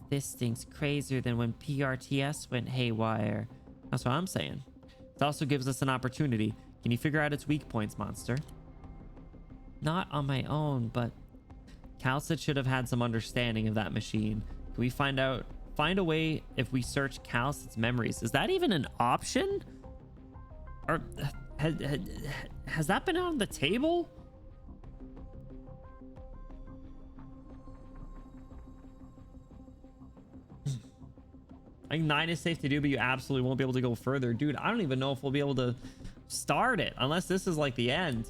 This thing's crazier than when PRTS went haywire. That's what I'm saying. It also gives us an opportunity. Can you figure out its weak points, monster? Not on my own, but Calcit should have had some understanding of that machine. Can we find a way if we search Calcit's memories? Is that even an option? Or has that been on the table? I think 9 is safe to do, but you absolutely won't be able to go further. Dude, I don't even know if we'll be able to start it unless this is like the end.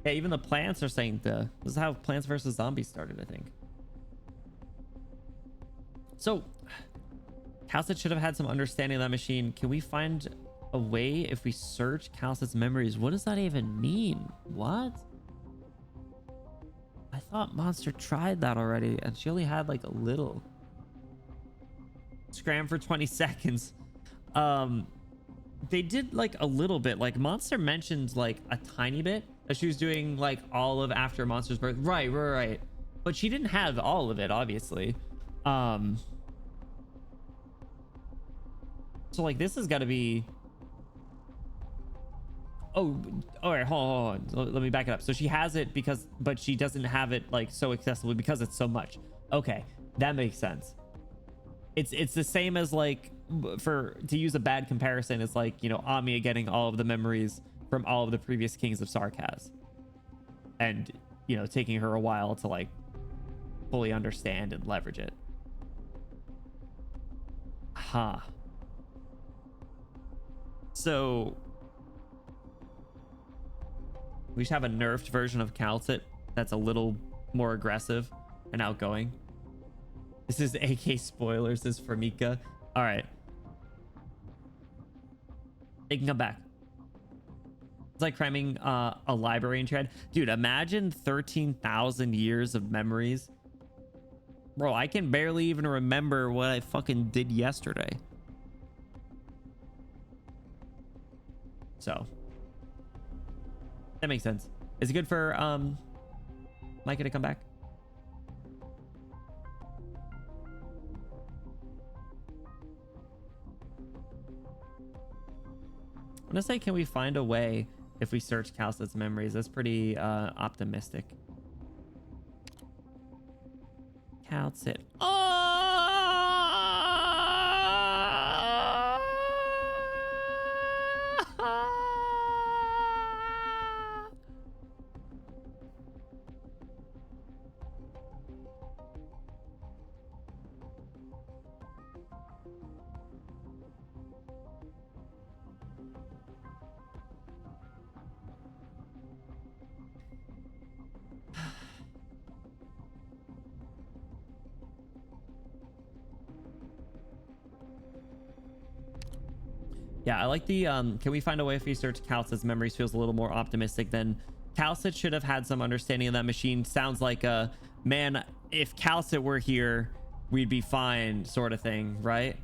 Yeah, even the plants are saying this is how Plants vs. Zombies started, I think. So, Calcit should have had some understanding of that machine. Can we find a way if we search Calcit's memories? What does that even mean? What? I thought Monster tried that already, and she only had like a little. Scram for 20 seconds. They did like a little bit. Like Monster mentioned like a tiny bit that she was doing like all of after Monster's birth. Right. But she didn't have all of it, obviously. So like this has got to be... Oh, all right, hold on. Let me back it up. So she has it because, but she doesn't have it like so accessibly because it's so much. Okay, that makes sense. It's the same as like, to use a bad comparison, it's like, you know, Amiya getting all of the memories from all of the previous kings of Sarkaz, and you know, taking her a while to like fully understand and leverage it. So we should have a nerfed version of Calcit that's a little more aggressive and outgoing. This is AK spoilers. This is for Mika. All right. They can come back. It's like cramming a library in your head. Dude, imagine 13,000 years of memories. Bro, I can barely even remember what I fucking did yesterday. So that makes sense. Is it good for Micah to come back? I'm gonna say, can we find a way if we search Calcet's memories? That's pretty optimistic. Calcet. Yeah, I like the can we find a way if we search Calcet's memories? Feels a little more optimistic than Calcet should have had some understanding of that machine. Sounds like a man, if Calcet were here, we'd be fine sort of thing, right?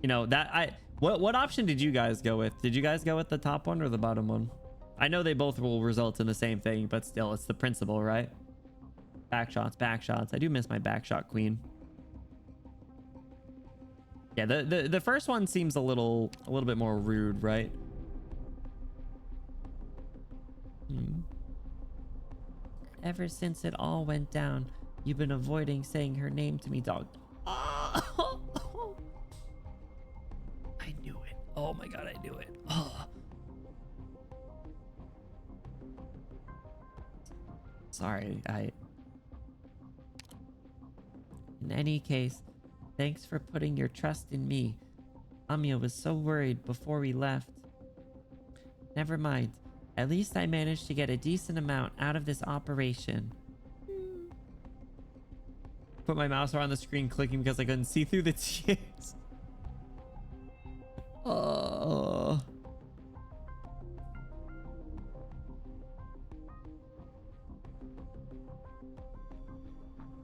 You know, that what option did you guys go with? Did you guys go with the top one or the bottom one? I know they both will result in the same thing, but still, it's the principle, right? Back shots, back shots. I do miss my back shot queen. Yeah, the first one seems a little bit more rude, right? Ever since it all went down, you've been avoiding saying her name to me, dog. Oh. I knew it. Oh my god, I knew it. Oh. Sorry, in any case, thanks for putting your trust in me. Amiya was so worried before we left. Never mind. At least I managed to get a decent amount out of this operation. Put my mouse around the screen clicking because I couldn't see through the tears. Oh.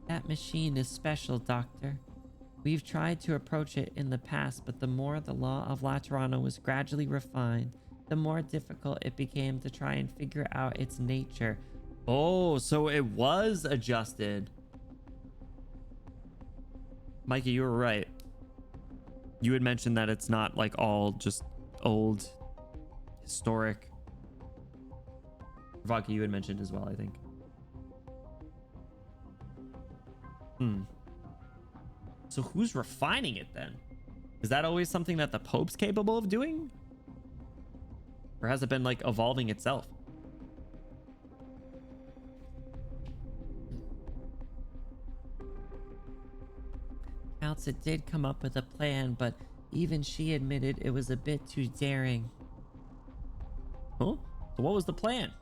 That machine is special, Doctor. We've tried to approach it in the past, but the more the law of Laterano was gradually refined, the more difficult it became to try and figure out its nature. Oh, so it was adjusted. Mikey, you were right. You had mentioned that it's not like all just old, historic. Vodka, you had mentioned as well, I think. So who's refining it then? Is that always something that the Pope's capable of doing? Or has it been like evolving itself? Calcet did come up with a plan, but even she admitted it was a bit too daring. Huh? So what was the plan?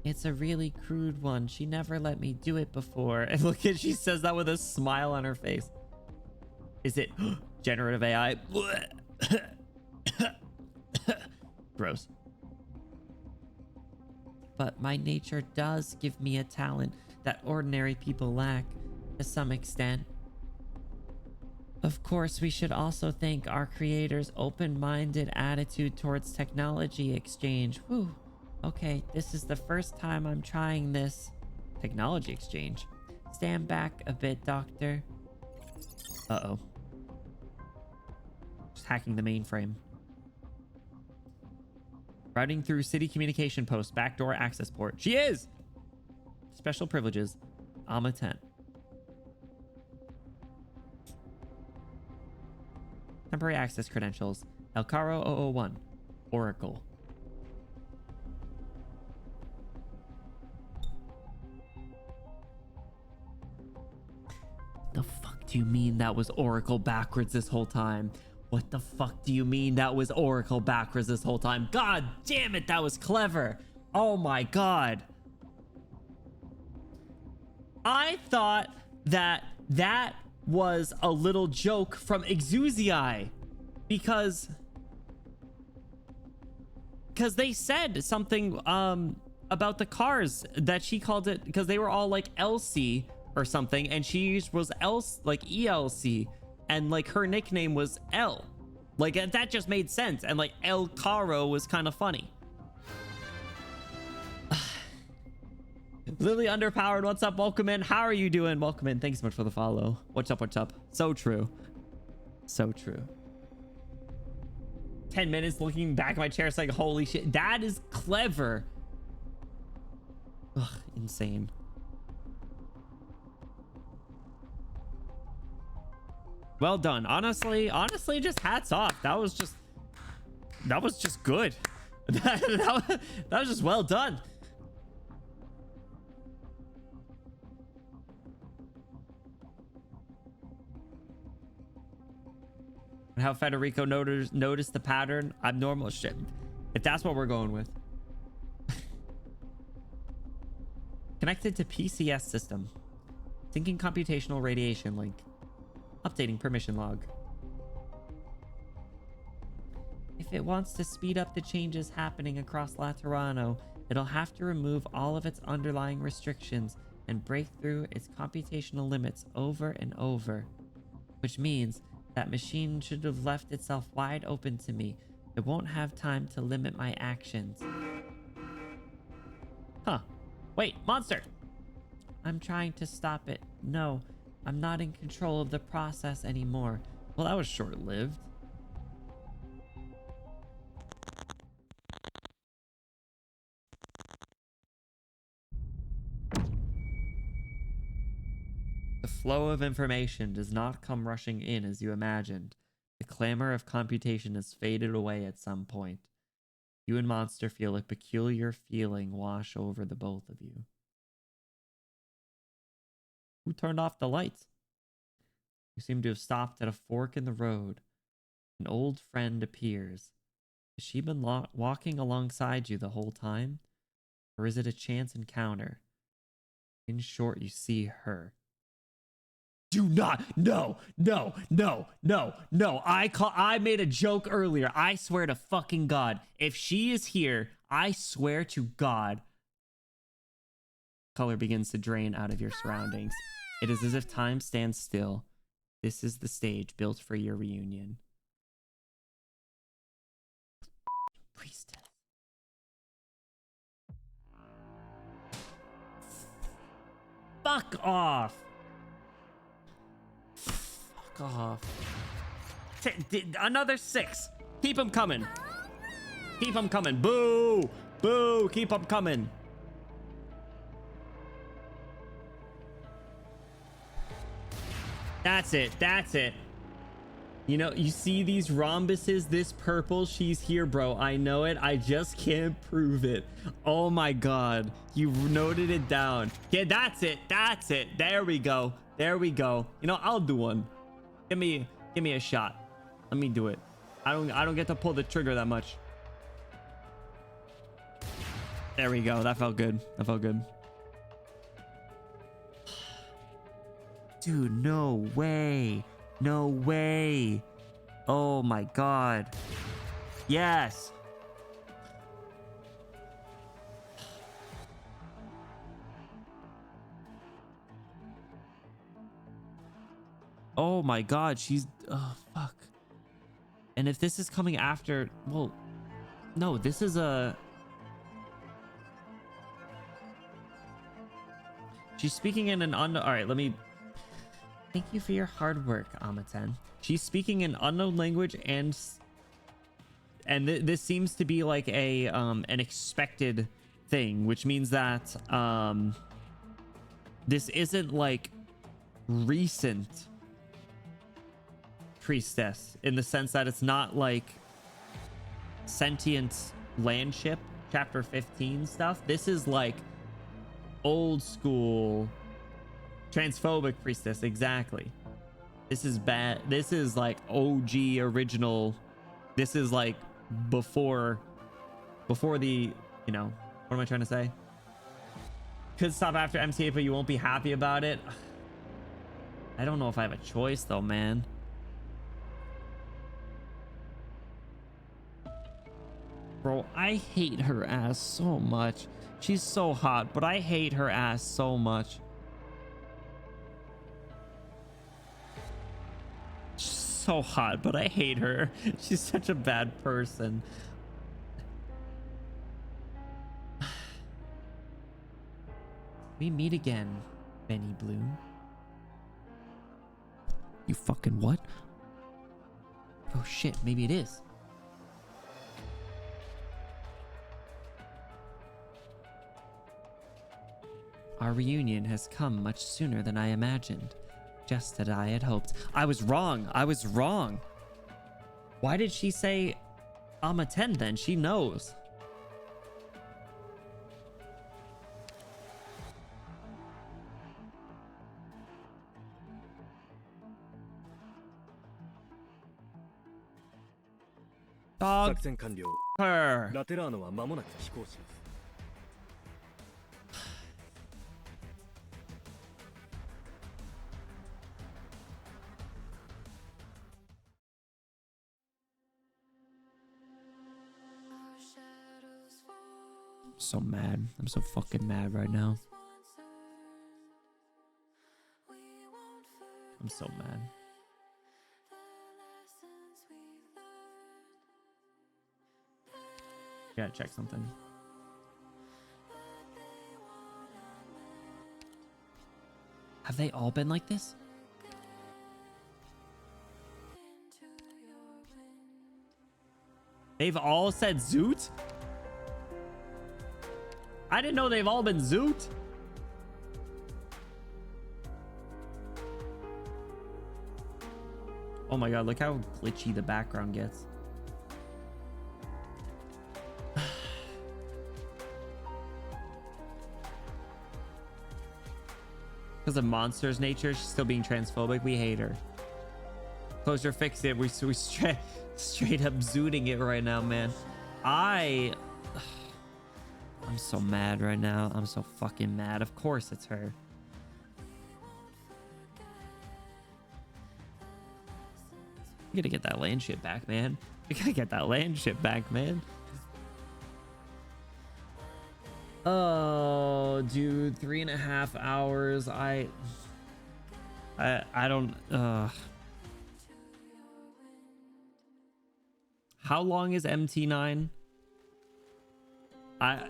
It's a really crude one. She never let me do it before. And look at, she says that with a smile on her face. Is it generative AI? Gross. But my nature does give me a talent that ordinary people lack to some extent. Of course, we should also thank our creator's open-minded attitude towards technology exchange. Whew. Okay, this is the first time I'm trying this. Technology exchange. Stand back a bit, Doctor. Uh-oh. Just hacking the mainframe. Routing through city communication post, backdoor access port. She is! Special privileges. AMA 10. Temporary access credentials. El Caro 001. Oracle. The fuck do you mean that was Oracle backwards this whole time? What the fuck do you mean that was Oracle backwards this whole time? God damn it, that was clever. Oh my god. I thought that that was a little joke from Exuzii because they said something about the cars that she called it, because they were all like Elsie or something, and she was like ELC, and like her nickname was L. Like that just made sense, and like El Caro was kind of funny. Lily Underpowered, what's up? Welcome in. How are you doing? Welcome in. Thanks so much for the follow. What's up? What's up? So true. So true. 10 minutes looking back at my chair saying, holy shit, that is clever. Ugh, insane. Well done. Honestly, just hats off. That was just good. that was just well done. And how Federico noticed the pattern. Abnormal shit. If that's what we're going with. Connected to PCS system. Syncing computational radiation link. Updating permission log. If it wants to speed up the changes happening across Laterano, it'll have to remove all of its underlying restrictions and break through its computational limits over and over. Which means that machine should have left itself wide open to me. It won't have time to limit my actions. Huh. Wait, monster! I'm trying to stop it. No, I'm not in control of the process anymore. Well, that was short-lived. The flow of information does not come rushing in as you imagined. The clamor of computation has faded away at some point. You and Monster feel a peculiar feeling wash over the both of you. Who turned off the lights? You seem to have stopped at a fork in the road. An old friend appears. Has she been walking alongside you the whole time? Or is it a chance encounter? In short, you see her. Do not. No. I made a joke earlier. I swear to fucking God. If she is here, I swear to God. Color begins to drain out of your surroundings. It is as if time stands still. This is the stage built for your reunion. Priestess. Fuck off. Fuck off. Another 6. Keep them coming. Keep them coming. Boo. Boo. Keep them coming. That's it. That's it. You know, you see these rhombuses, this purple, she's here, bro. I know it. I just can't prove it. Oh my God. You noted it down. Yeah, that's it. That's it. There we go. There we go. You know, I'll do one. Give me a shot. Let me do it. I don't get to pull the trigger that much. There we go. That felt good. That felt good. Dude, no way. No way. Oh my God. Yes. Oh my God. She's... Oh, fuck. And if this is coming after... Well, no, this is a... She's speaking in an unknown... All right, let me... Thank you for your hard work, Amaten. She's speaking an unknown language, and this seems to be like a an expected thing, which means that this isn't like recent priestess in the sense that it's not like sentient landship chapter 15 stuff. This is like old school transphobic priestess. Exactly. This is bad. This is like OG original. This is like before the, you know, what am I trying to say? Could stop after MTA, but you won't be happy about it. I don't know if I have a choice though, man. Bro, I hate her ass so much. She's so hot, but I hate her ass so much. So hot, but I hate her. She's such a bad person. We meet again, Benny Bloom. You fucking what? Oh shit, maybe it is. Our reunion has come much sooner than I imagined. Just as I had hoped. I was wrong. I was wrong. Why did she say I'm a 10 then? She knows. Dog 作戦完了。 her. ラテラーノは間もなく飛行します。 So mad. I'm so fucking mad right now. I'm so mad. Gotta check something. Have they all been like this? They've all said Zoot? I didn't know they've all been Zoot. Oh my god, look how glitchy the background gets. Because of Monster's nature, she's still being transphobic. We hate her. Closure, fix it. We straight up zooting it right now, man. I'm so mad right now. I'm so fucking mad. Of course it's her. We gotta get that land ship back, man. We gotta get that land ship back, man. Oh, dude, 3.5 hours. I don't. How long is MT9? I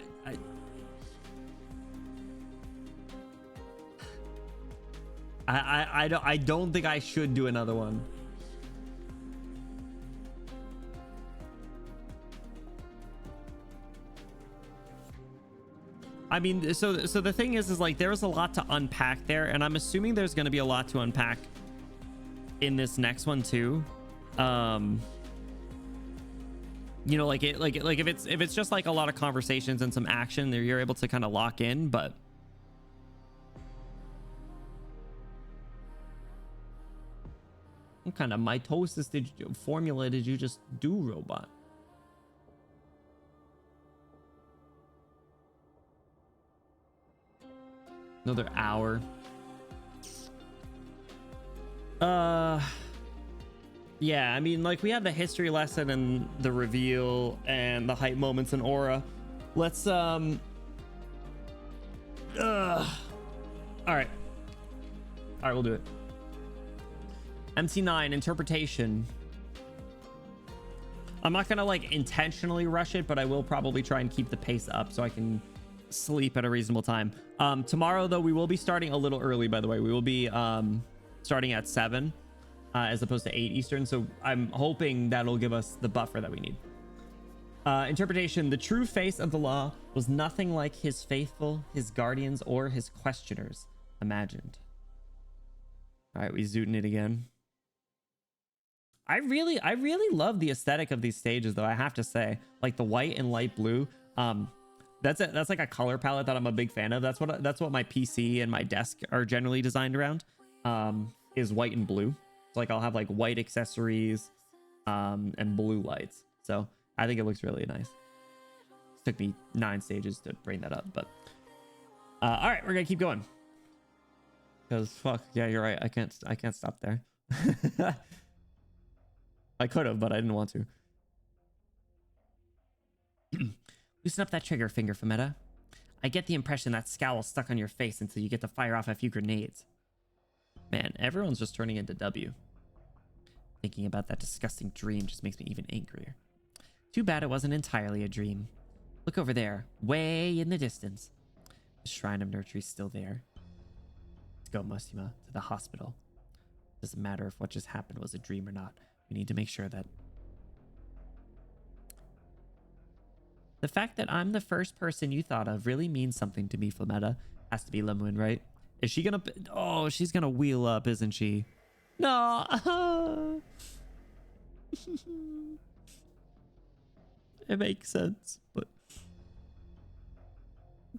don't think I should do another one. I mean, so the thing is like there was a lot to unpack there, and I'm assuming there's going to be a lot to unpack in this next one too. You know, like if it's just like a lot of conversations and some action there, you're able to kind of lock in. But what kind of mitosis formula did you just do, robot? Another hour. Yeah, I mean, like we have the history lesson and the reveal and the hype moments in Aura. Let's all right, we'll do it. MC9 interpretation. I'm not gonna like intentionally rush it, but I will probably try and keep the pace up so I can sleep at a reasonable time. Tomorrow though, we will be starting a little early, by the way. We will be starting at 7 as opposed to 8 Eastern, so I'm hoping that'll give us the buffer that we need. Interpretation. The true face of the law was nothing like his faithful, his guardians, or his questioners imagined. All right, we zooting it again. I really love the aesthetic of these stages though, I have to say. Like the white and light blue. That's like a color palette that I'm a big fan of. That's what my PC and my desk are generally designed around. Is white and blue. So like I'll have like white accessories and blue lights. So I think it looks really nice. It took me 9 stages to bring that up, but all right, we're gonna keep going. Because fuck, yeah, you're right. I can't stop there. I could have, but I didn't want to. Loosen up that trigger finger, Fumetta. I get the impression that scowl stuck on your face until you get to fire off a few grenades. Man, everyone's just turning into W. Thinking about that disgusting dream just makes me even angrier. Too bad it wasn't entirely a dream. Look over there, way in the distance. The Shrine of Nurtury's still there. Let's go, Musima, to the hospital. Doesn't matter if what just happened was a dream or not. We need to make sure that... The fact that I'm the first person you thought of really means something to me, Flametta. Has to be Lemwin, right? Is she gonna... Oh, she's gonna wheel up, isn't she? No! It makes sense, but...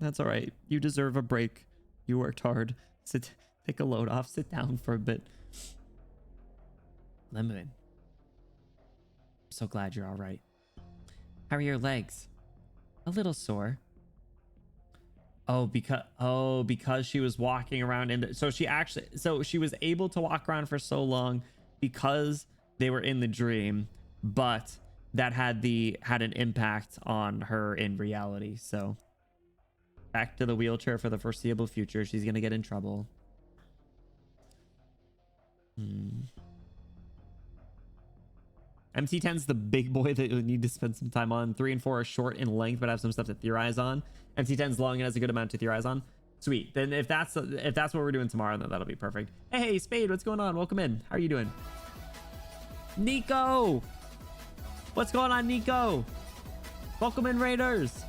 That's alright. You deserve a break. You worked hard. Take a load off. Sit down for a bit. Lemon. I'm so glad you're alright. How are your legs? A little sore. Oh, because she was walking around in the, so she was able to walk around for so long because they were in the dream, but that had an impact on her in reality. So back to the wheelchair for the foreseeable future. She's gonna get in trouble. MT10's the big boy that you'll need to spend some time on. 3 and 4 are short in length, but have some stuff to theorize on. MT10's long and has a good amount to theorize on. Sweet. Then if that's what we're doing tomorrow, then that'll be perfect. Hey, Spade, what's going on? Welcome in. How are you doing? Nico! What's going on, Nico? Welcome in, Raiders.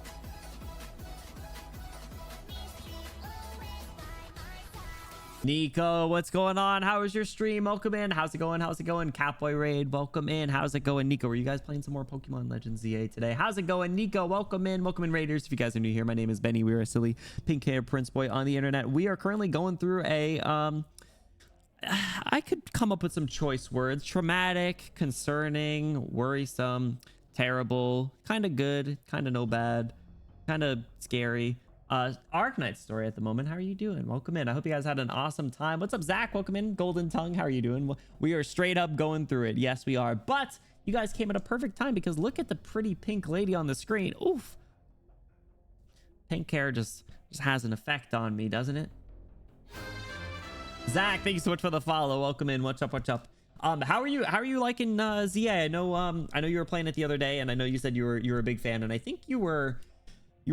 Nico, what's going on? How was your stream? Welcome in. How's it going? How's it going? Catboy Raid, welcome in. How's it going? Nico, were you guys playing some more Pokemon Legends ZA today? How's it going? Nico, welcome in. Welcome in, Raiders. If you guys are new here, my name is Benny. We're a silly pink-haired prince boy on the internet. We are currently going through a, I could come up with some choice words. Traumatic, concerning, worrisome, terrible, kind of good, kind of no bad, kind of scary. Arknights story at the moment. How are you doing? Welcome in. I hope you guys had an awesome time. What's up, Zach? Welcome in. Golden Tongue, how are you doing? We are straight up going through it. Yes, we are. But you guys came at a perfect time because look at the pretty pink lady on the screen. Oof. Pink hair just has an effect on me, doesn't it? Zach, thank you so much for the follow. Welcome in. What's up? What's up? How are you liking ZA? I know you were playing it the other day, and I know you said you were a big fan, and I think you were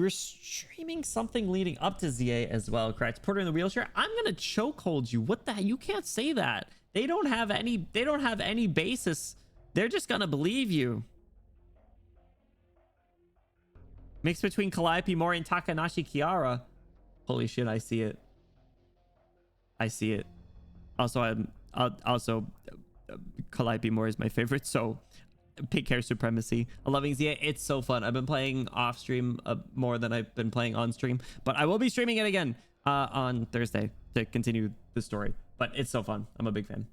streaming something leading up to ZA as well, correct? Porter in the wheelchair. I'm gonna chokehold you. What the hell? You can't say that. They don't have any basis. They're just gonna believe you. Mix between Calliope Mori and Takanashi Kiara. Holy shit, I see it. I see it. Also, Calliope Mori is my favorite, so pink hair supremacy. I'm loving ZA. It's so fun. I've been playing off stream more than I've been playing on stream, but I will be streaming it again on Thursday to continue the story. But it's so fun. I'm a big fan.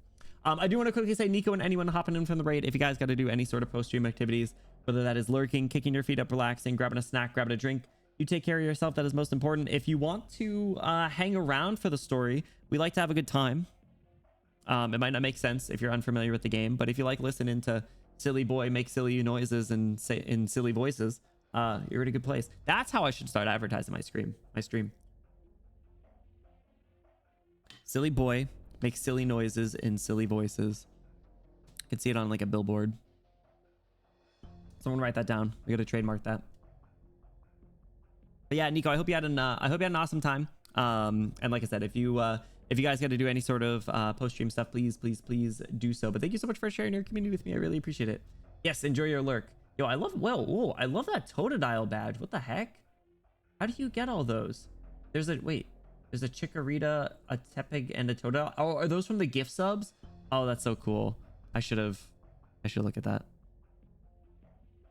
I do want to quickly say, Nico and anyone hopping in from the raid, if you guys got to do any sort of post-stream activities, whether that is lurking, kicking your feet up, relaxing, grabbing a snack, grabbing a drink, you take care of yourself. That is most important. If you want to hang around for the story, we like to have a good time. It might not make sense if you're unfamiliar with the game, but if you like listening to silly boy make silly noises and say in silly voices, you're in a good place. That's how I should start advertising my stream. Silly boy makes silly noises in silly voices. I could see it on like a billboard. Someone write that down. We got to trademark that. But yeah, Nico, I hope you had an awesome time. And like I said, if you guys got to do any sort of post-stream stuff, please do so. But thank you so much for sharing your community with me. I really appreciate it. Yes, enjoy your lurk. Yo, I love that Totodile badge. What the heck? How do you get all those? There's a Chikorita, a Tepig, and a Totodile. Oh, are those from the gift subs? Oh, that's so cool. I should look at that.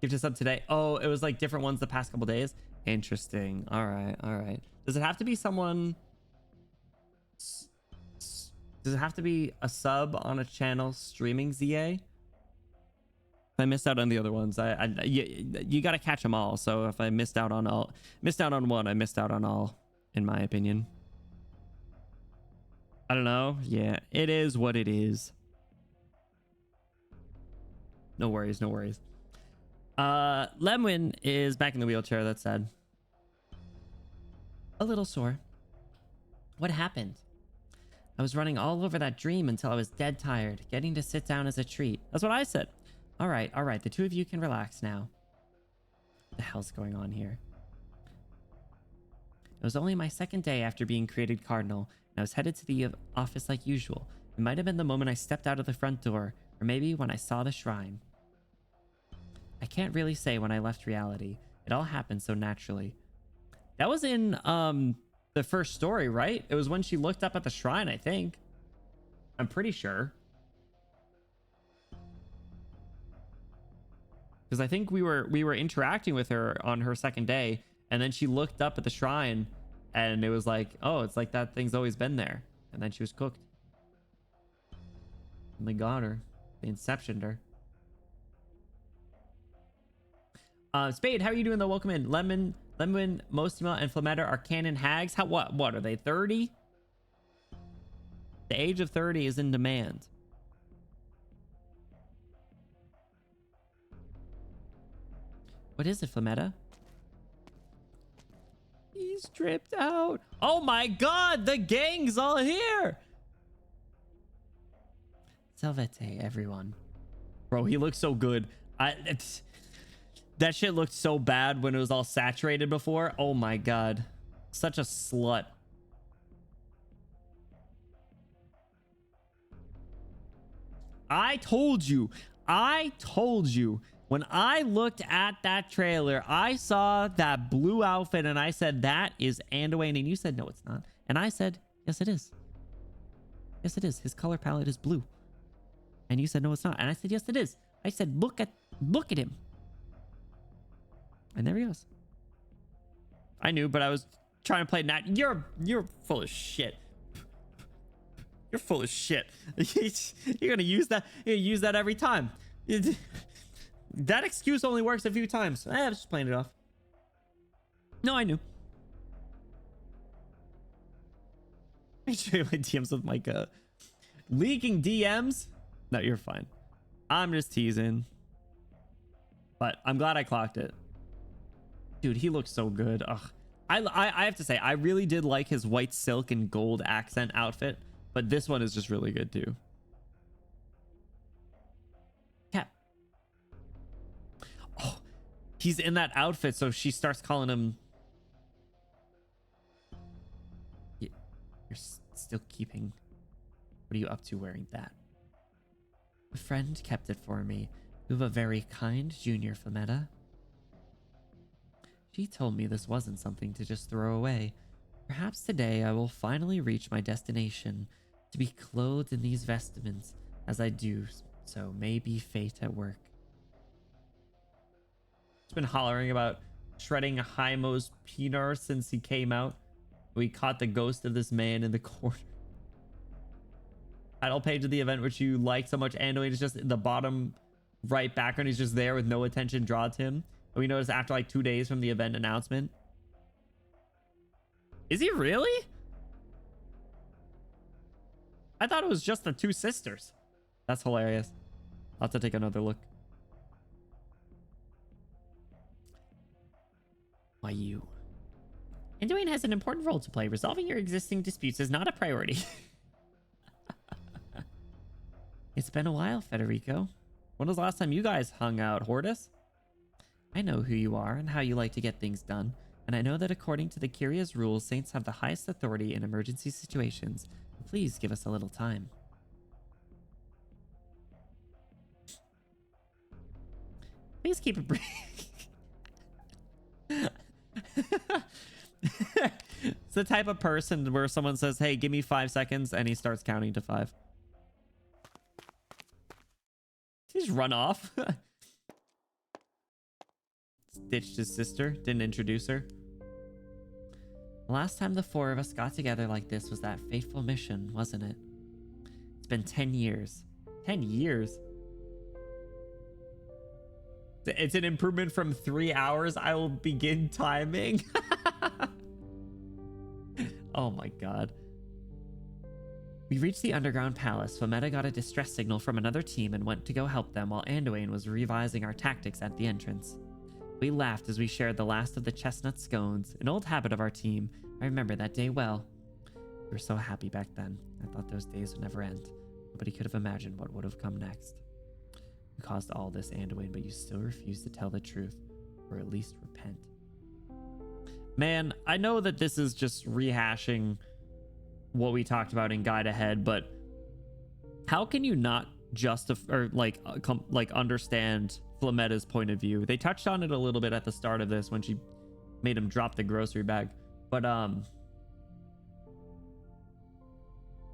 Gift a sub today. Oh, it was like different ones the past couple days. Interesting. All right. Does it have to be someone? Does it have to be a sub on a channel streaming ZA? I missed out on the other ones. You got to catch them all. So if I missed out on one, I missed out on all, in my opinion. I don't know. Yeah, it is what it is. No worries. Lemwin is back in the wheelchair. That's sad. A little sore. What happened? I was running all over that dream until I was dead tired. Getting to sit down is a treat. That's what I said. All right. The two of you can relax now. What the hell's going on here? was only my second day after being created Cardinal, and I was headed to the office like usual. It might have been the moment I stepped out of the front door, or maybe when I saw the shrine. I can't really say when I left reality. It all happened so naturally. That was in the first story, right? It was when she looked up at the shrine, I think. I'm pretty sure. Because I think we were interacting with her on her second day, and then she looked up at the shrine, and it was like, oh, it's like that thing's always been there. And then she was cooked. And they got her. They inceptioned her. Spade, how are you doing though? Welcome in. Lemon, Mostima, and Flametta are canon hags. How what are they? 30? The age of 30 is in demand. What is it, Flametta? He's tripped out. Oh my god, the gang's all here. Salvete, everyone. Bro, he looks so good. That shit looked so bad when it was all saturated before. Oh my god. Such a slut. I told you. When I looked at that trailer, I saw that blue outfit and I said, that is Anduin. And you said, no, it's not. And I said, yes, it is. Yes, it is. His color palette is blue. And you said, no, it's not. And I said, yes, it is. I said, look at him. And there he goes. I knew, but I was trying to play Nat. You're full of shit. You're full of shit. You're gonna use that. You're gonna use that every time. That excuse only works a few times. I was just playing it off. No, I knew. I show you my DMs with Micah. Leaking DMs? No, you're fine. I'm just teasing. But I'm glad I clocked it. Dude, he looks so good. Ugh. I have to say, I really did like his white silk and gold accent outfit, but this one is just really good too. Cap. Oh, he's in that outfit, so she starts calling him. You're still keeping. What are you up to wearing that? A friend kept it for me. You have a very kind junior, Flametta. She told me this wasn't something to just throw away. Perhaps today I will finally reach my destination, to be clothed in these vestments as I do, so may be fate at work. He's been hollering about shredding Haimo's penis since he came out. We caught the ghost of this man in the corner. Title page of the event, which you like so much. Anduin is just in the bottom right background. He's just there with no attention drawn to him. We noticed after like 2 days from the event announcement. Is he really? I thought it was just the two sisters. That's hilarious. I'll have to take another look. Why you? Anduin has an important role to play. Resolving your existing disputes is not a priority. It's been a while, Federico. When was the last time you guys hung out, Hortus? I know who you are and how you like to get things done, and I know that according to the Curia's rules, Saints have the highest authority in emergency situations. Please give us a little time. Please keep it brief. It's the type of person where someone says, hey, give me 5 seconds, and he starts counting to 5. He's run off. Ditched his sister, didn't introduce her. The last time the 4 of us got together like this was that fateful mission, wasn't it? It's been 10 years. 10 years? It's an improvement from 3 hours. I will begin timing. Oh my god. We reached the underground palace. Flametta got a distress signal from another team and went to go help them while Anduin was revising our tactics at the entrance. We laughed as we shared the last of the chestnut scones, an old habit of our team. I remember that day well. We were so happy back then. I thought those days would never end. Nobody could have imagined what would have come next. You caused all this, Anduin, but you still refused to tell the truth, or at least repent. Man, I know that this is just rehashing what we talked about in Guide Ahead, but how can you not justify or like understand Flametta's point of view? They touched on it a little bit at the start of this when she made him drop the grocery bag, but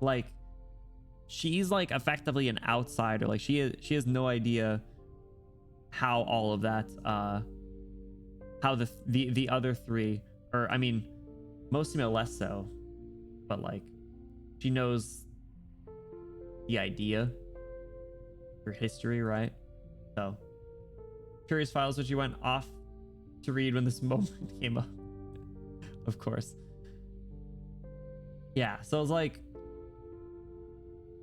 like she's like effectively an outsider. Like she has no idea how all of that how the other three, or I mean Mosima less so, but like she knows the idea, her history, right? So Curious Files, which you went off to read when this moment came up. Of course. Yeah, so it's like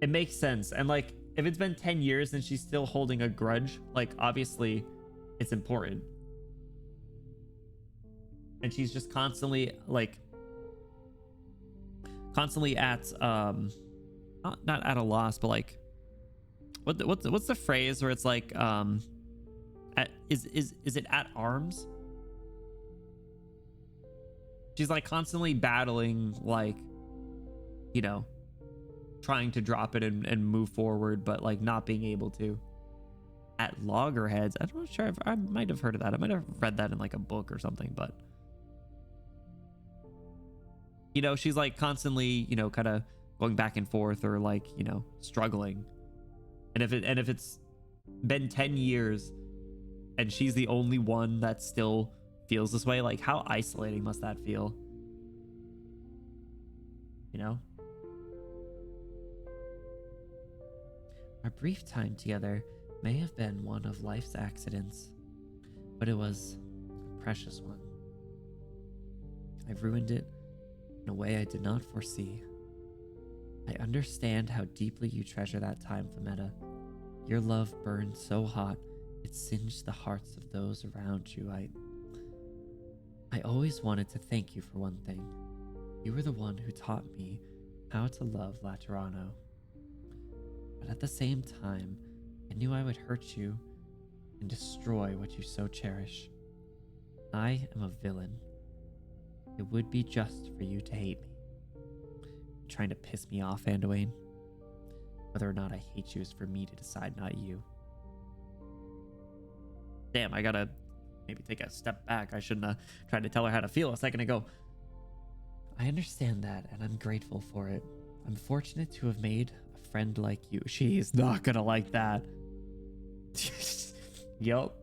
it makes sense. And like if it's been 10 years and she's still holding a grudge, like obviously it's important. And she's just constantly at not at a loss, but like what's the phrase where it's like is it at arms? She's like constantly battling, like, you know, trying to drop it and move forward, but like not being able to. At loggerheads, I'm not sure if I might have heard of that. I might have read that in like a book or something, but you know, she's like constantly, you know, kind of going back and forth or like, you know, struggling. And if it's been 10 years and she's the only one that still feels this way, like how isolating must that feel? You know? Our brief time together may have been one of life's accidents, but it was a precious one. I ruined it in a way I did not foresee. I understand how deeply you treasure that time, Flametta. Your love burned so hot, it singed the hearts of those around you. I always wanted to thank you for one thing. You were the one who taught me how to love Laterano. But at the same time, I knew I would hurt you and destroy what you so cherish. I am a villain. It would be just for you to hate me. You're trying to piss me off, Anduin. Whether or not I hate you is for me to decide, not you. Damn, I gotta maybe take a step back. I shouldn't have tried to tell her how to feel a second ago. I understand that, and I'm grateful for it. I'm fortunate to have made a friend like you. She's not gonna like that. Yup.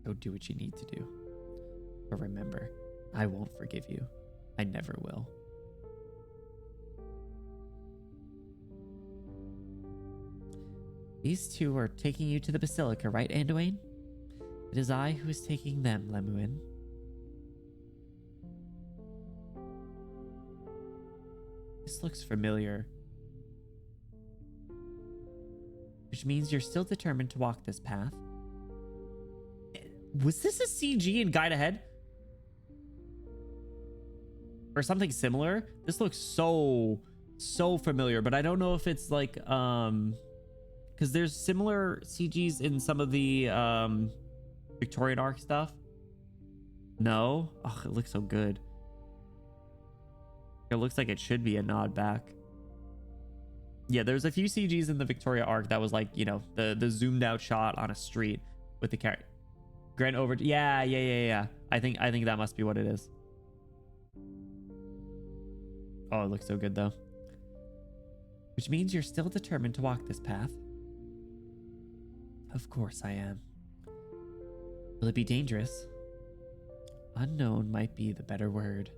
Go do what you need to do. But remember, I won't forgive you. I never will. These two are taking you to the Basilica, right, Anduin? It is I who is taking them, Lemuin. This looks familiar. Which means you're still determined to walk this path. Was this a CG in Guide Ahead? Or something similar? This looks so familiar, but I don't know if it's like because there's similar CGs in some of the Victorian arc stuff. No? Oh, it looks so good. It looks like it should be a nod back. Yeah, there's a few CGs in the Victoria arc that was like, you know, the zoomed out shot on a street with the character. Grand over. Yeah. I think that must be what it is. Oh, it looks so good though. Which means you're still determined to walk this path. Of course I am. Will it be dangerous? Unknown might be the better word.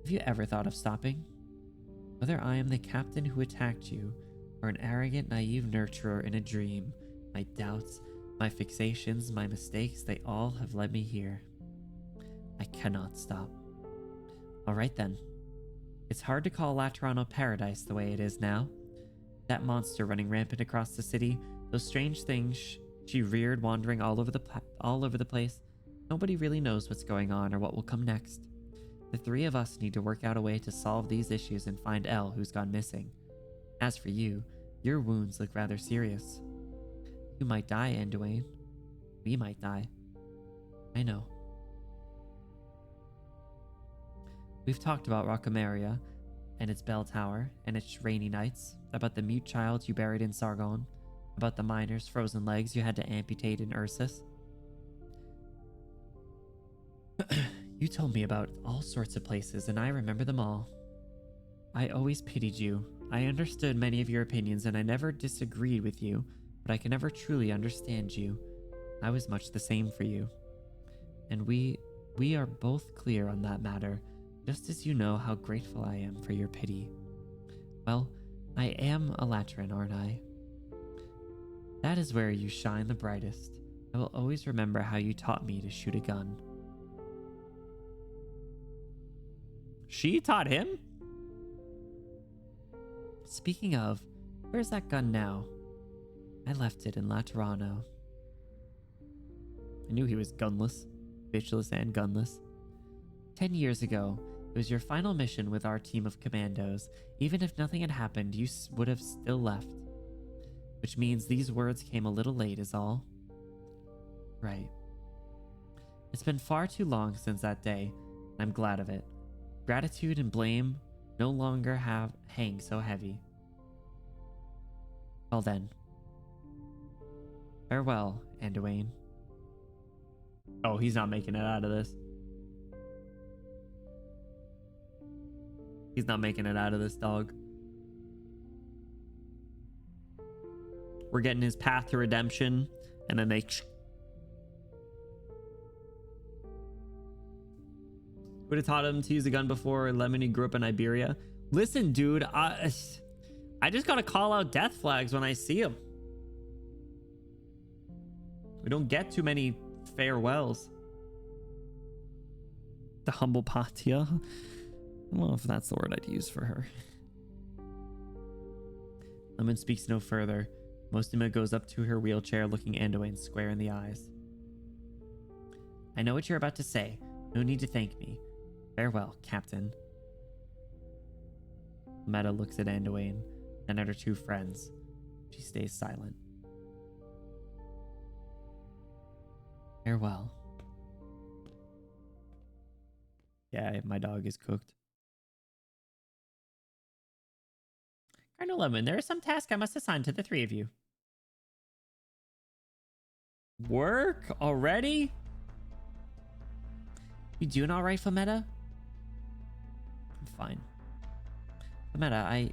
Have you ever thought of stopping? Whether I am the captain who attacked you, or an arrogant, naive nurturer in a dream, my doubts, my fixations, my mistakes, they all have led me here. I cannot stop. Alright then. It's hard to call Laterano paradise the way it is now. That monster running rampant across the city, those strange things she reared wandering all over the place. Nobody really knows what's going on or what will come next. The three of us need to work out a way to solve these issues and find Elle, who's gone missing. As for you, your wounds look rather serious. You might die, Anduin. We might die. I know. We've talked about Rockameria and its bell tower and its rainy nights, about the mute child you buried in Sargon, about the miner's frozen legs you had to amputate in Ursus. You told me about all sorts of places, and I remember them all. I always pitied you. I understood many of your opinions, and I never disagreed with you, but I could never truly understand you. I was much the same for you. And we are both clear on that matter, just as you know how grateful I am for your pity. Well, I am a Latran, aren't I? That is where you shine the brightest. I will always remember how you taught me to shoot a gun. She taught him? Speaking of, where's that gun now? I left it in Laterano. I knew he was gunless, bitchless and gunless. 10 years ago, it was your final mission with our team of commandos. Even if nothing had happened, you would have still left. Which means these words came a little late is all. Right. It's been far too long since that day, and I'm glad of it. Gratitude and blame no longer hang so heavy. Well then. Farewell, Anduin. Oh, he's not making it out of this. He's not making it out of this, dog. We're getting his path to redemption, and then they... Would have taught him to use a gun before Lemony grew up in Iberia. Listen, dude, I just gotta call out death flags when I see them. We don't get too many farewells. The humble Patia. I don't know if that's the word I'd use for her. Lemon speaks no further. Mostima goes up to her wheelchair, looking Anduin square in the eyes. I know what you're about to say. No need to thank me. Farewell, Captain. Meta looks at Anduin, then at her two friends. She stays silent. Farewell. Yeah, my dog is cooked. Colonel Lemon, there is some task I must assign to the three of you. Work already? You doing all right, Flametta? I'm fine. Flametta,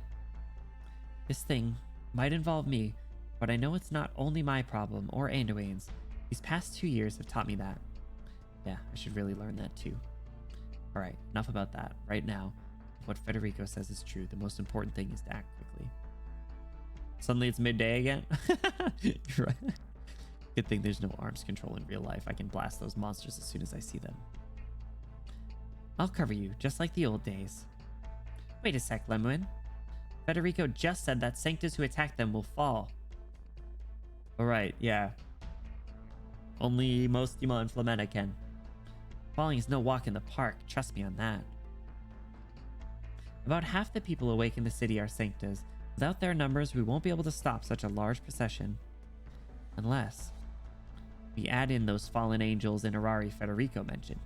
this thing might involve me, but I know it's not only my problem or Anduin's. These past 2 years have taught me that. Yeah, I should really learn that too. Alright, enough about that. Right now, if what Federico says is true, the most important thing is to act quickly. Suddenly it's midday again? You're right. Good thing there's no arms control in real life. I can blast those monsters as soon as I see them. I'll cover you, just like the old days. Wait a sec, Lemuin. Federico just said that Sanctus who attacked them will fall. Alright, yeah. Only Mostima and Flametta can. Falling is no walk in the park, trust me on that. About half the people awake in the city are Sanctas. Without their numbers, we won't be able to stop such a large procession. Unless we add in those fallen angels in Irari Federico mentioned.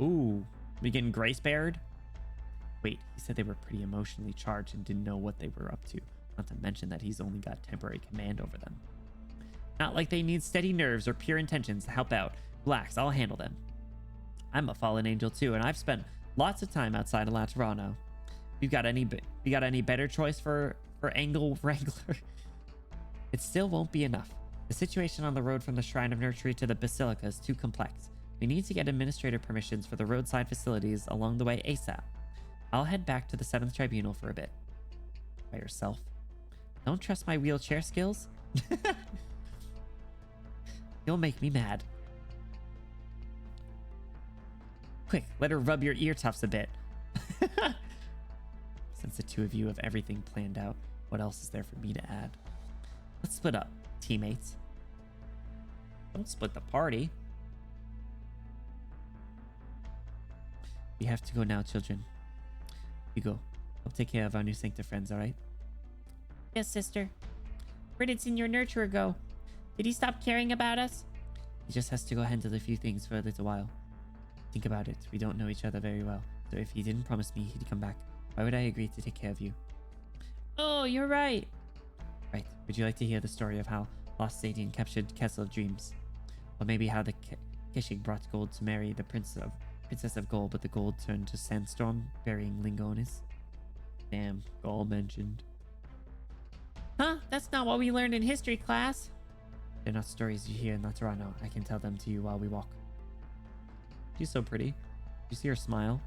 Ooh, we getting grace bared? Wait, he said they were pretty emotionally charged and didn't know what they were up to. Not to mention that he's only got temporary command over them. Not like they need steady nerves or pure intentions to help out. Relax, I'll handle them. I'm a fallen angel too, and I've spent lots of time outside of Laterano. You got any better choice for Angle Wrangler? It still won't be enough. The situation on the road from the Shrine of Nurtury to the Basilica is too complex. We need to get administrative permissions for the roadside facilities along the way ASAP. I'll head back to the 7th Tribunal for a bit. By yourself. Don't trust my wheelchair skills? You'll make me mad. Quick, let her rub your ear tufts a bit. Since the two of you have everything planned out, what else is there for me to add? Let's split up, teammates. Don't split the party. We have to go now, children. You go. I'll take care of our new Sancta friends, alright? Yes, sister. Where did Senior Nurturer go? Did he stop caring about us? He just has to go handle a few things for a little while. Think about it. We don't know each other very well. So if he didn't promise me he'd come back, why would I agree to take care of you? Oh, you're right. Right. Would you like to hear the story of how Lost Sadian captured Castle of Dreams? Or maybe how the Keshig brought gold to marry the Princess of Gold, but the gold turned to sandstorm, burying Lingonis? Damn, gold mentioned. Huh? That's not what we learned in history class. They're not stories you hear in Laterano. I can tell them to you while we walk. She's so pretty. You see her smile?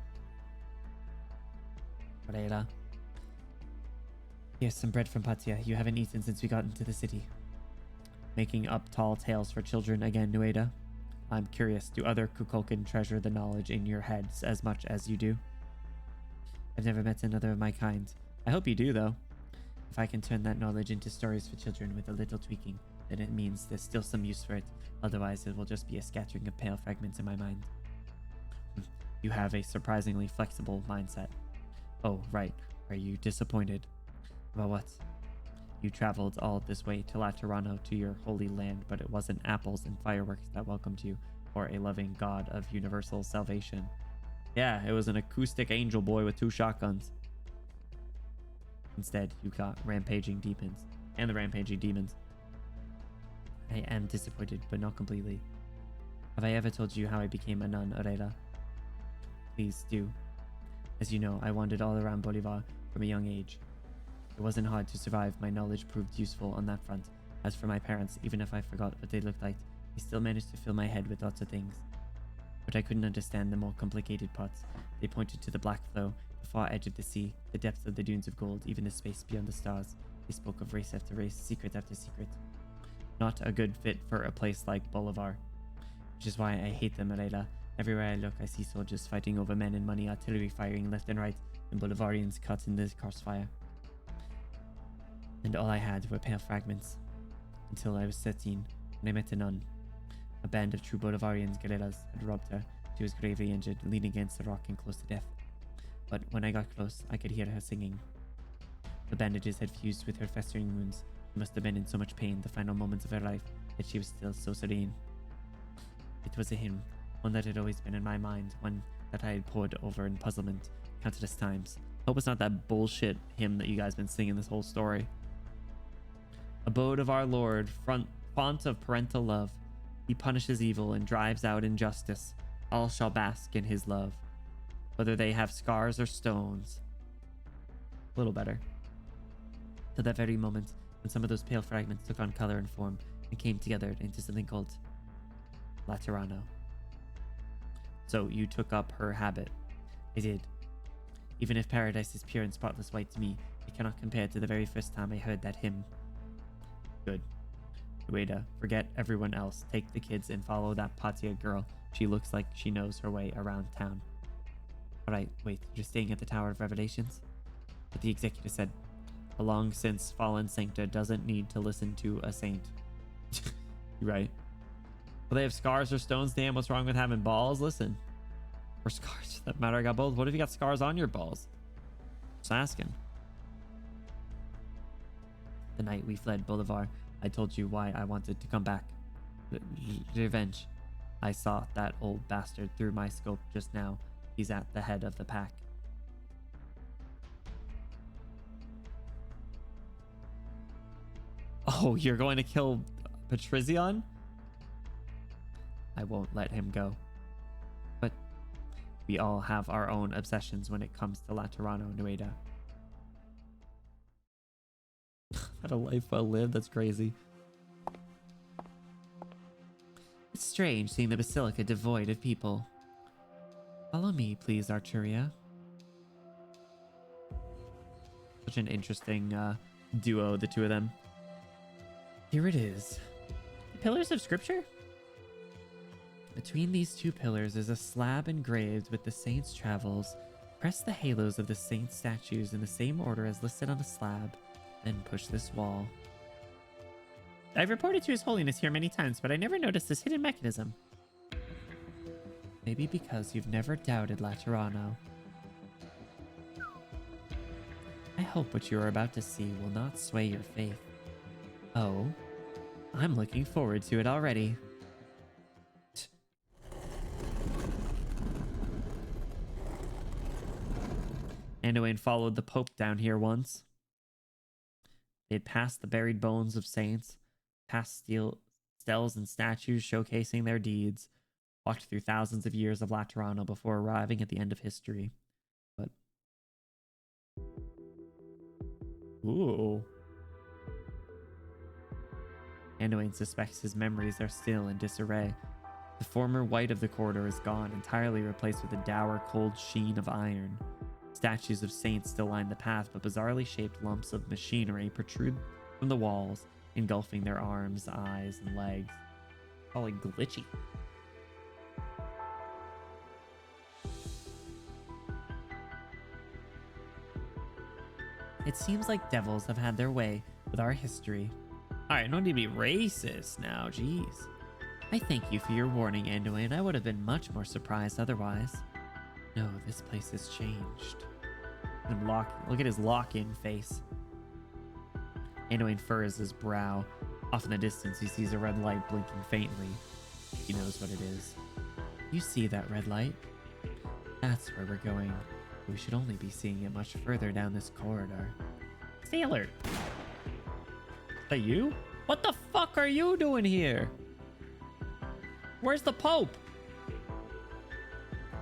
Moreira. Here's some bread from Patia. You haven't eaten since we got into the city. Making up tall tales for children again, Nueda. I'm curious, do other Kukulkan treasure the knowledge in your heads as much as you do? I've never met another of my kind. I hope you do, though. If I can turn that knowledge into stories for children with a little tweaking, then it means there's still some use for it. Otherwise, it will just be a scattering of pale fragments in my mind. You have a surprisingly flexible mindset. Oh, right. Are you disappointed? About what? You traveled all this way to Laterano, to your holy land, but it wasn't apples and fireworks that welcomed you, or a loving god of universal salvation. Yeah, it was an acoustic angel boy with 2 shotguns. Instead, you got rampaging demons. And the rampaging demons. I am disappointed, but not completely. Have I ever told you how I became a nun, Aurelia? Please do. As you know, I wandered all around Bolivar from a young age. It wasn't hard to survive. My knowledge proved useful on that front. As for my parents, even if I forgot what they looked like, they still managed to fill my head with lots of things. But I couldn't understand the more complicated parts. They pointed to the black flow, the far edge of the sea, the depths of the dunes of gold, even the space beyond the stars. They spoke of race after race, secret after secret. Not a good fit for a place like Bolivar. Which is why I hate them, Aurelia. Everywhere I look, I see soldiers fighting over men and money, artillery firing left and right, and Bolivarians caught in the crossfire. And all I had were pale fragments. Until I was 13, when I met a nun. A band of true Bolivarians guerrillas had robbed her. She was gravely injured, leaning against a rock and close to death. But when I got close, I could hear her singing. The bandages had fused with her festering wounds. She must have been in so much pain the final moments of her life, yet she was still so serene. It was a hymn, one that had always been in my mind, one that I had pored over in puzzlement countless times. Hope it's not that bullshit hymn that you guys been singing this whole story. Abode of our Lord, font of parental love. He punishes evil and drives out injustice. All shall bask in his love. Whether they have scars or stones. A little better. To that very moment, when some of those pale fragments took on color and form and came together into something called Laterano. So you took up her habit. I did. Even if paradise is pure and spotless white to me, it cannot compare to the very first time I heard that hymn. Good. Ueda, forget everyone else. Take the kids and follow that Patia girl. She looks like she knows her way around town. Alright, wait, you're staying at the Tower of Revelations? But the executor said, a long since fallen sancta doesn't need to listen to a saint. You're right. Well, they have scars or stones? Damn, what's wrong with having balls? Listen. Or scars, for that matter. I got both. What if you got scars on your balls? Just asking. The night we fled Bolivar, I told you why I wanted to come back. Revenge. I saw that old bastard through my scope just now. He's at the head of the pack. Oh, you're going to kill Patrizion? I won't let him go. But we all have our own obsessions when it comes to Laterano, Nueda. Had a life well lived? That's crazy. It's strange seeing the Basilica devoid of people. Follow me, please, Arturia. Such an interesting duo, the two of them. Here it is. The pillars of scripture? Between these two pillars is a slab engraved with the saints' travels. Press the halos of the saints' statues in the same order as listed on the slab, then push this wall. I've reported to His Holiness here many times, but I never noticed this hidden mechanism. Maybe because you've never doubted Laterano. I hope what you are about to see will not sway your faith. Oh, I'm looking forward to it already. Anduin followed the Pope down here once. They had passed the buried bones of saints, past stels and statues showcasing their deeds, walked through thousands of years of Laterano before arriving at the end of history. But... Ooh. Anduin suspects his memories are still in disarray. The former white of the corridor is gone, entirely replaced with a dour, cold sheen of iron. Statues of saints still line the path, but bizarrely shaped lumps of machinery protrude from the walls, engulfing their arms, eyes, and legs. Probably glitchy. It seems like devils have had their way with our history. Alright, no need to be racist now, jeez. I thank you for your warning, Anduin. I would have been much more surprised otherwise. No, this place has changed. Look at his lock-in face. Anduin furrows his brow. Off in the distance, he sees a red light blinking faintly. He knows what it is. You see that red light? That's where we're going. We should only be seeing it much further down this corridor. Stay alert. Is that you? What the fuck are you doing here? Where's the Pope?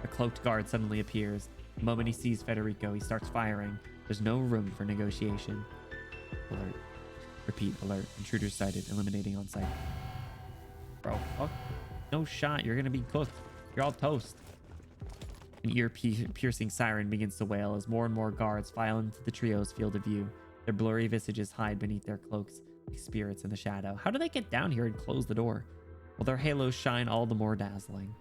A cloaked guard suddenly appears. The moment he sees Federico, he starts firing. There's no room for negotiation. Alert. Repeat, alert. Intruder sighted. Eliminating on sight. Bro, fuck. No shot. You're gonna be cooked. You're all toast. An ear-piercing siren begins to wail as more and more guards file into the trio's field of view. Their blurry visages hide beneath their cloaks, like spirits in the shadow. How do they get down here and close the door? Well, their halos shine all the more dazzling.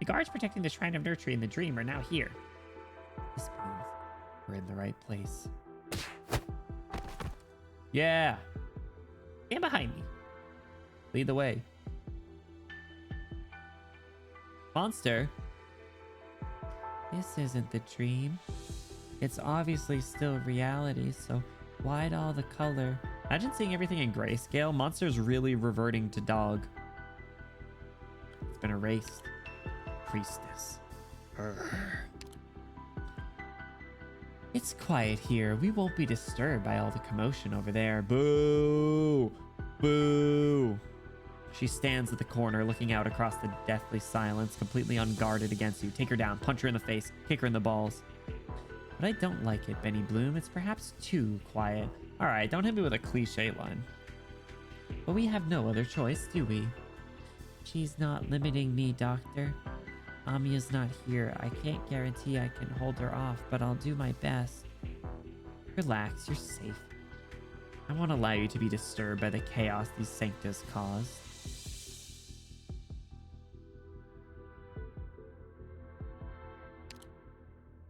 The guards protecting the Shrine of Nurture in the dream are now here. This means we're in the right place. Yeah! Stand behind me. Lead the way. Monster? This isn't the dream. It's obviously still reality, so why'd all the color? Imagine seeing everything in grayscale. Monster's really reverting to dog. It's been erased. Priestess. Urgh. It's quiet here. We won't be disturbed by all the commotion over there. Boo! Boo! She stands at the corner, looking out across the deathly silence, completely unguarded against you. Take her down, punch her in the face, kick her in the balls. But I don't like it, Benny Bloom. It's perhaps too quiet. All right, don't hit me with a cliche line. But we have no other choice, do we? She's not limiting me, Doctor. Amiya's not here. I can't guarantee I can hold her off, but I'll do my best. Relax, you're safe. I won't allow you to be disturbed by the chaos these sanctas caused.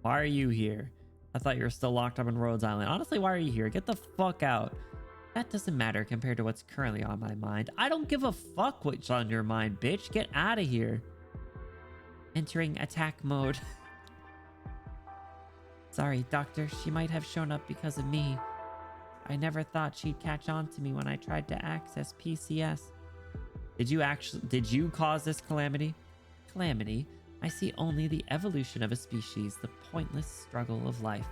Why are you here? I thought you were still locked up in Rhodes Island. Honestly, why are you here? Get the fuck out. That doesn't matter compared to what's currently on my mind. I don't give a fuck what's on your mind, bitch. Get out of here. Entering attack mode. Sorry, Doctor. She might have shown up because of me. I never thought she'd catch on to me when I tried to access PCS. Did you cause this calamity? Calamity? I see only the evolution of a species, the pointless struggle of life.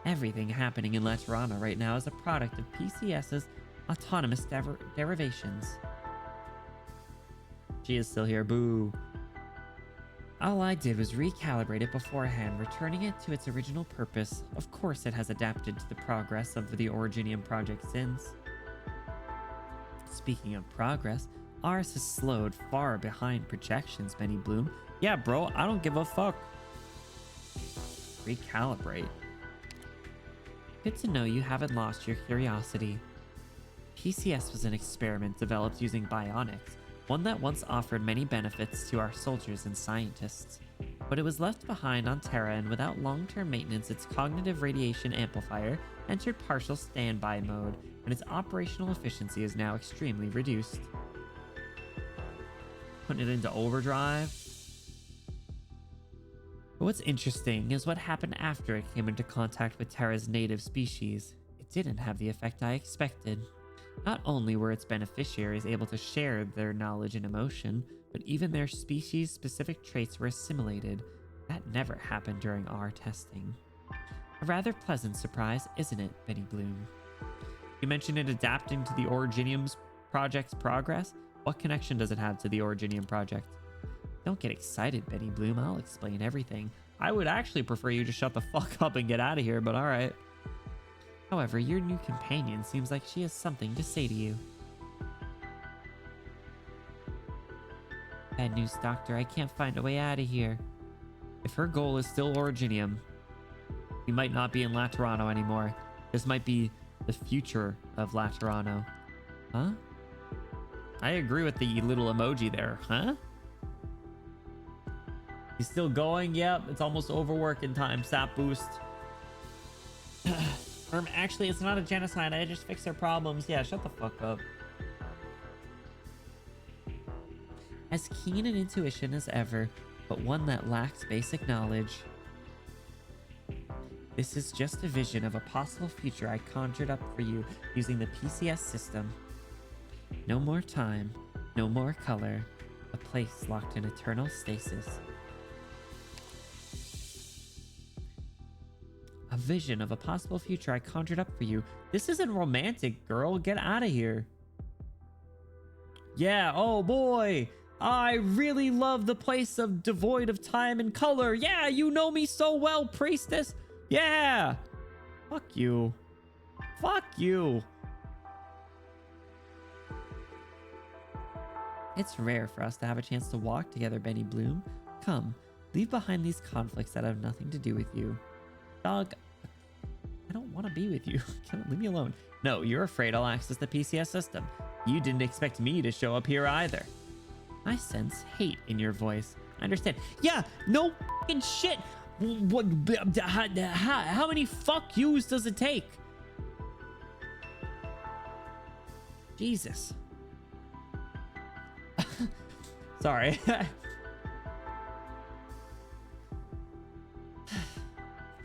Everything happening in Laterana right now is a product of PCS's autonomous derivations. She is still here, boo. All I did was recalibrate it beforehand, returning it to its original purpose. Of course it has adapted to the progress of the Originium project since. Speaking of progress, ours has slowed far behind projections, Benny Bloom. Yeah, bro, I don't give a fuck. Recalibrate. Good to know you haven't lost your curiosity. PCS was an experiment developed using bionics, one that once offered many benefits to our soldiers and scientists. But it was left behind on Terra, and without long-term maintenance, its cognitive radiation amplifier entered partial standby mode, and its operational efficiency is now extremely reduced. Putting it into overdrive. But what's interesting is what happened after it came into contact with Terra's native species. It didn't have the effect I expected. Not only were its beneficiaries able to share their knowledge and emotion, but even their species-specific traits were assimilated. That never happened during our testing. A rather pleasant surprise, isn't it, Benny Bloom? You mentioned it adapting to the Originium's project's progress. What connection does it have to the Originium project? Don't get excited, Benny Bloom. I'll explain everything. I would actually prefer you to shut the fuck up and get out of here, but alright. However, your new companion seems like she has something to say to you. Bad news, Doctor. I can't find a way out of here. If her goal is still Originium, we might not be in Laterano anymore. This might be the future of Laterano. Huh? I agree with the little emoji there, huh? He's still going? Yep, it's almost overworking time. Sap boost. Actually, it's not a genocide. I just fix their problems. Yeah, shut the fuck up. As keen an intuition as ever, but one that lacks basic knowledge. This is just a vision of a possible future I conjured up for you using the PCS system. No more time, no more color, a place locked in eternal stasis. A vision of a possible future I conjured up for you. This isn't romantic, girl. Get out of here. Yeah, oh boy. I really love the place of devoid of time and color. Yeah, you know me so well, priestess. Yeah. Fuck you. Fuck you. It's rare for us to have a chance to walk together, Benny Bloom. Come, leave behind these conflicts that have nothing to do with you. Dog, I don't want to be with you. Leave me alone. No, you're afraid I'll access the PCS system. You didn't expect me to show up here either. I sense hate in your voice. I understand. Yeah, no fucking shit. What? How many fuck yous does it take? Jesus. Sorry.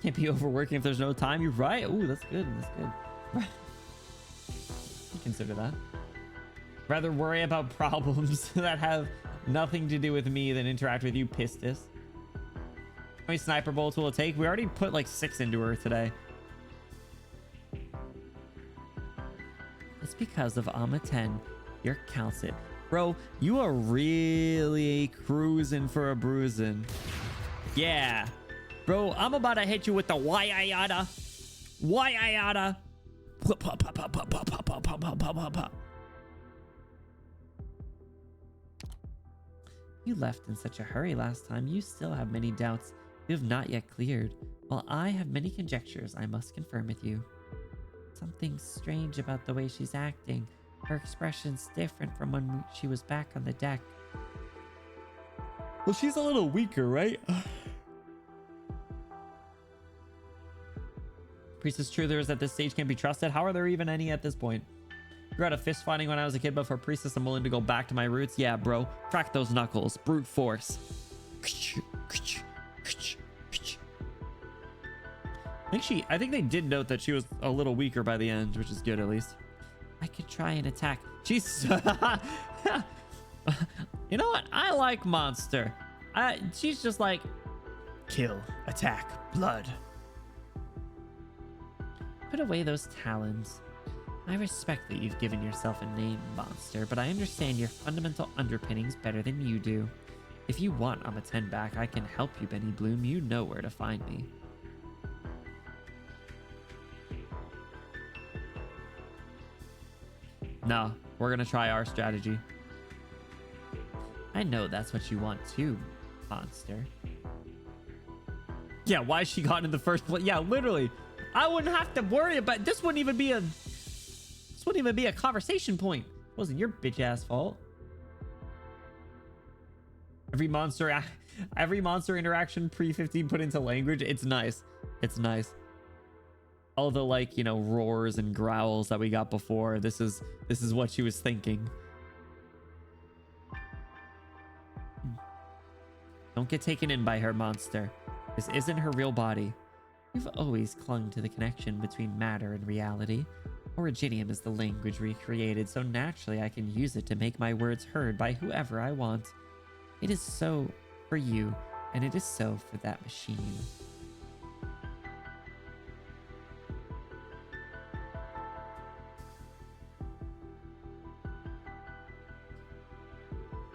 Can't be overworking if there's no time. You're right. Ooh, that's good. That's good. Consider that. Rather worry about problems that have nothing to do with me than interact with you, Pistis. How many sniper bolts will it take? We already put like 6 into her today. It's because of Alma 10. Your counts it. Bro, you are really cruising for a bruising. Yeah. Bro, I'm about to hit you with the why-I-yada. Why-I-yada. You left in such a hurry last time. You still have many doubts you have not yet cleared. While I have many conjectures I must confirm with you. Something strange about the way she's acting. Her expression's different from when she was back on the deck. Well, she's a little weaker, right? Priestess truthers at this stage can't be trusted. How are there even any at this point? You're out of fist fighting when I was a kid, but for priestess, I'm willing to go back to my roots. Yeah, bro. Crack those knuckles. Brute force. I think they did note that she was a little weaker by the end, which is good at least. I could try and attack. She's... You know what? I like Monster. She's just like... Kill. Attack. Blood. Put away those talons. I respect that you've given yourself a name, Monster, but I understand your fundamental underpinnings better than you do. If you want Alma 10 back, I can help you, Benny Bloom. You know where to find me. No, we're gonna try our strategy. I know that's what you want too, Monster. Yeah, why she got in the first place? Yeah, literally. I wouldn't have to worry about this. Wouldn't even be a conversation point. It wasn't your bitch ass fault. Every monster interaction pre-15 put into language. It's nice. It's nice. All the, like, you know, roars and growls that we got before. This is what she was thinking. Don't get taken in by her, Monster. This isn't her real body. You've always clung to the connection between matter and reality. Originium is the language we created, so naturally I can use it to make my words heard by whoever I want. It is so for you, and it is so for that machine.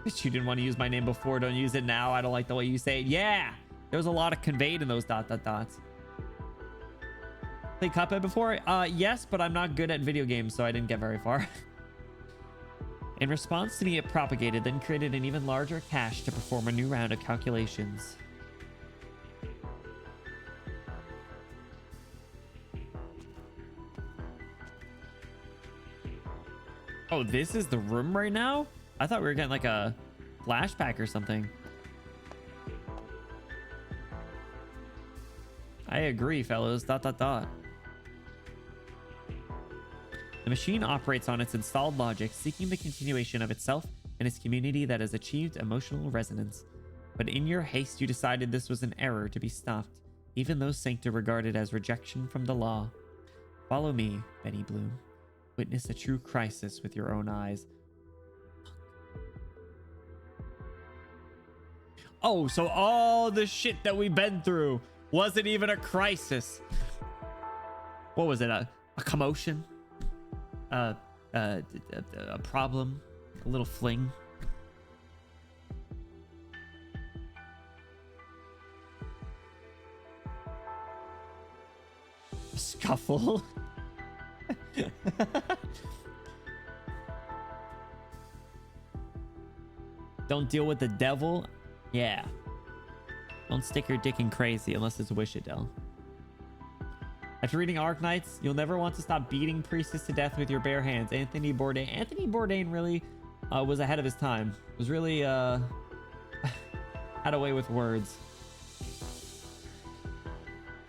But you didn't want to use my name before, don't use it now. I don't like the way you say it. Yeah! There was a lot of conveyed in those ... dots. Played Cuphead before? Yes, but I'm not good at video games, so I didn't get very far. In response to me, it propagated, then created an even larger cache to perform a new round of calculations. Oh, this is the room right now? I thought we were getting like a flashback or something. I agree, fellows. ... The machine operates on its installed logic, seeking the continuation of itself and its community that has achieved emotional resonance. But in your haste, you decided this was an error to be stopped, even though Sancta regarded as rejection from the law. Follow me, Benny Bloom. Witness a true crisis with your own eyes. Oh, so all the shit that we've been through wasn't even a crisis. What was it? A commotion? A problem? A little fling? A scuffle? Don't deal with the devil? Yeah. Don't stick your dick in crazy unless it's Wish-a-Del. After reading Arknights, you'll never want to stop beating priestess to death with your bare hands. Anthony Bourdain really was ahead of his time. Was really had a way with words.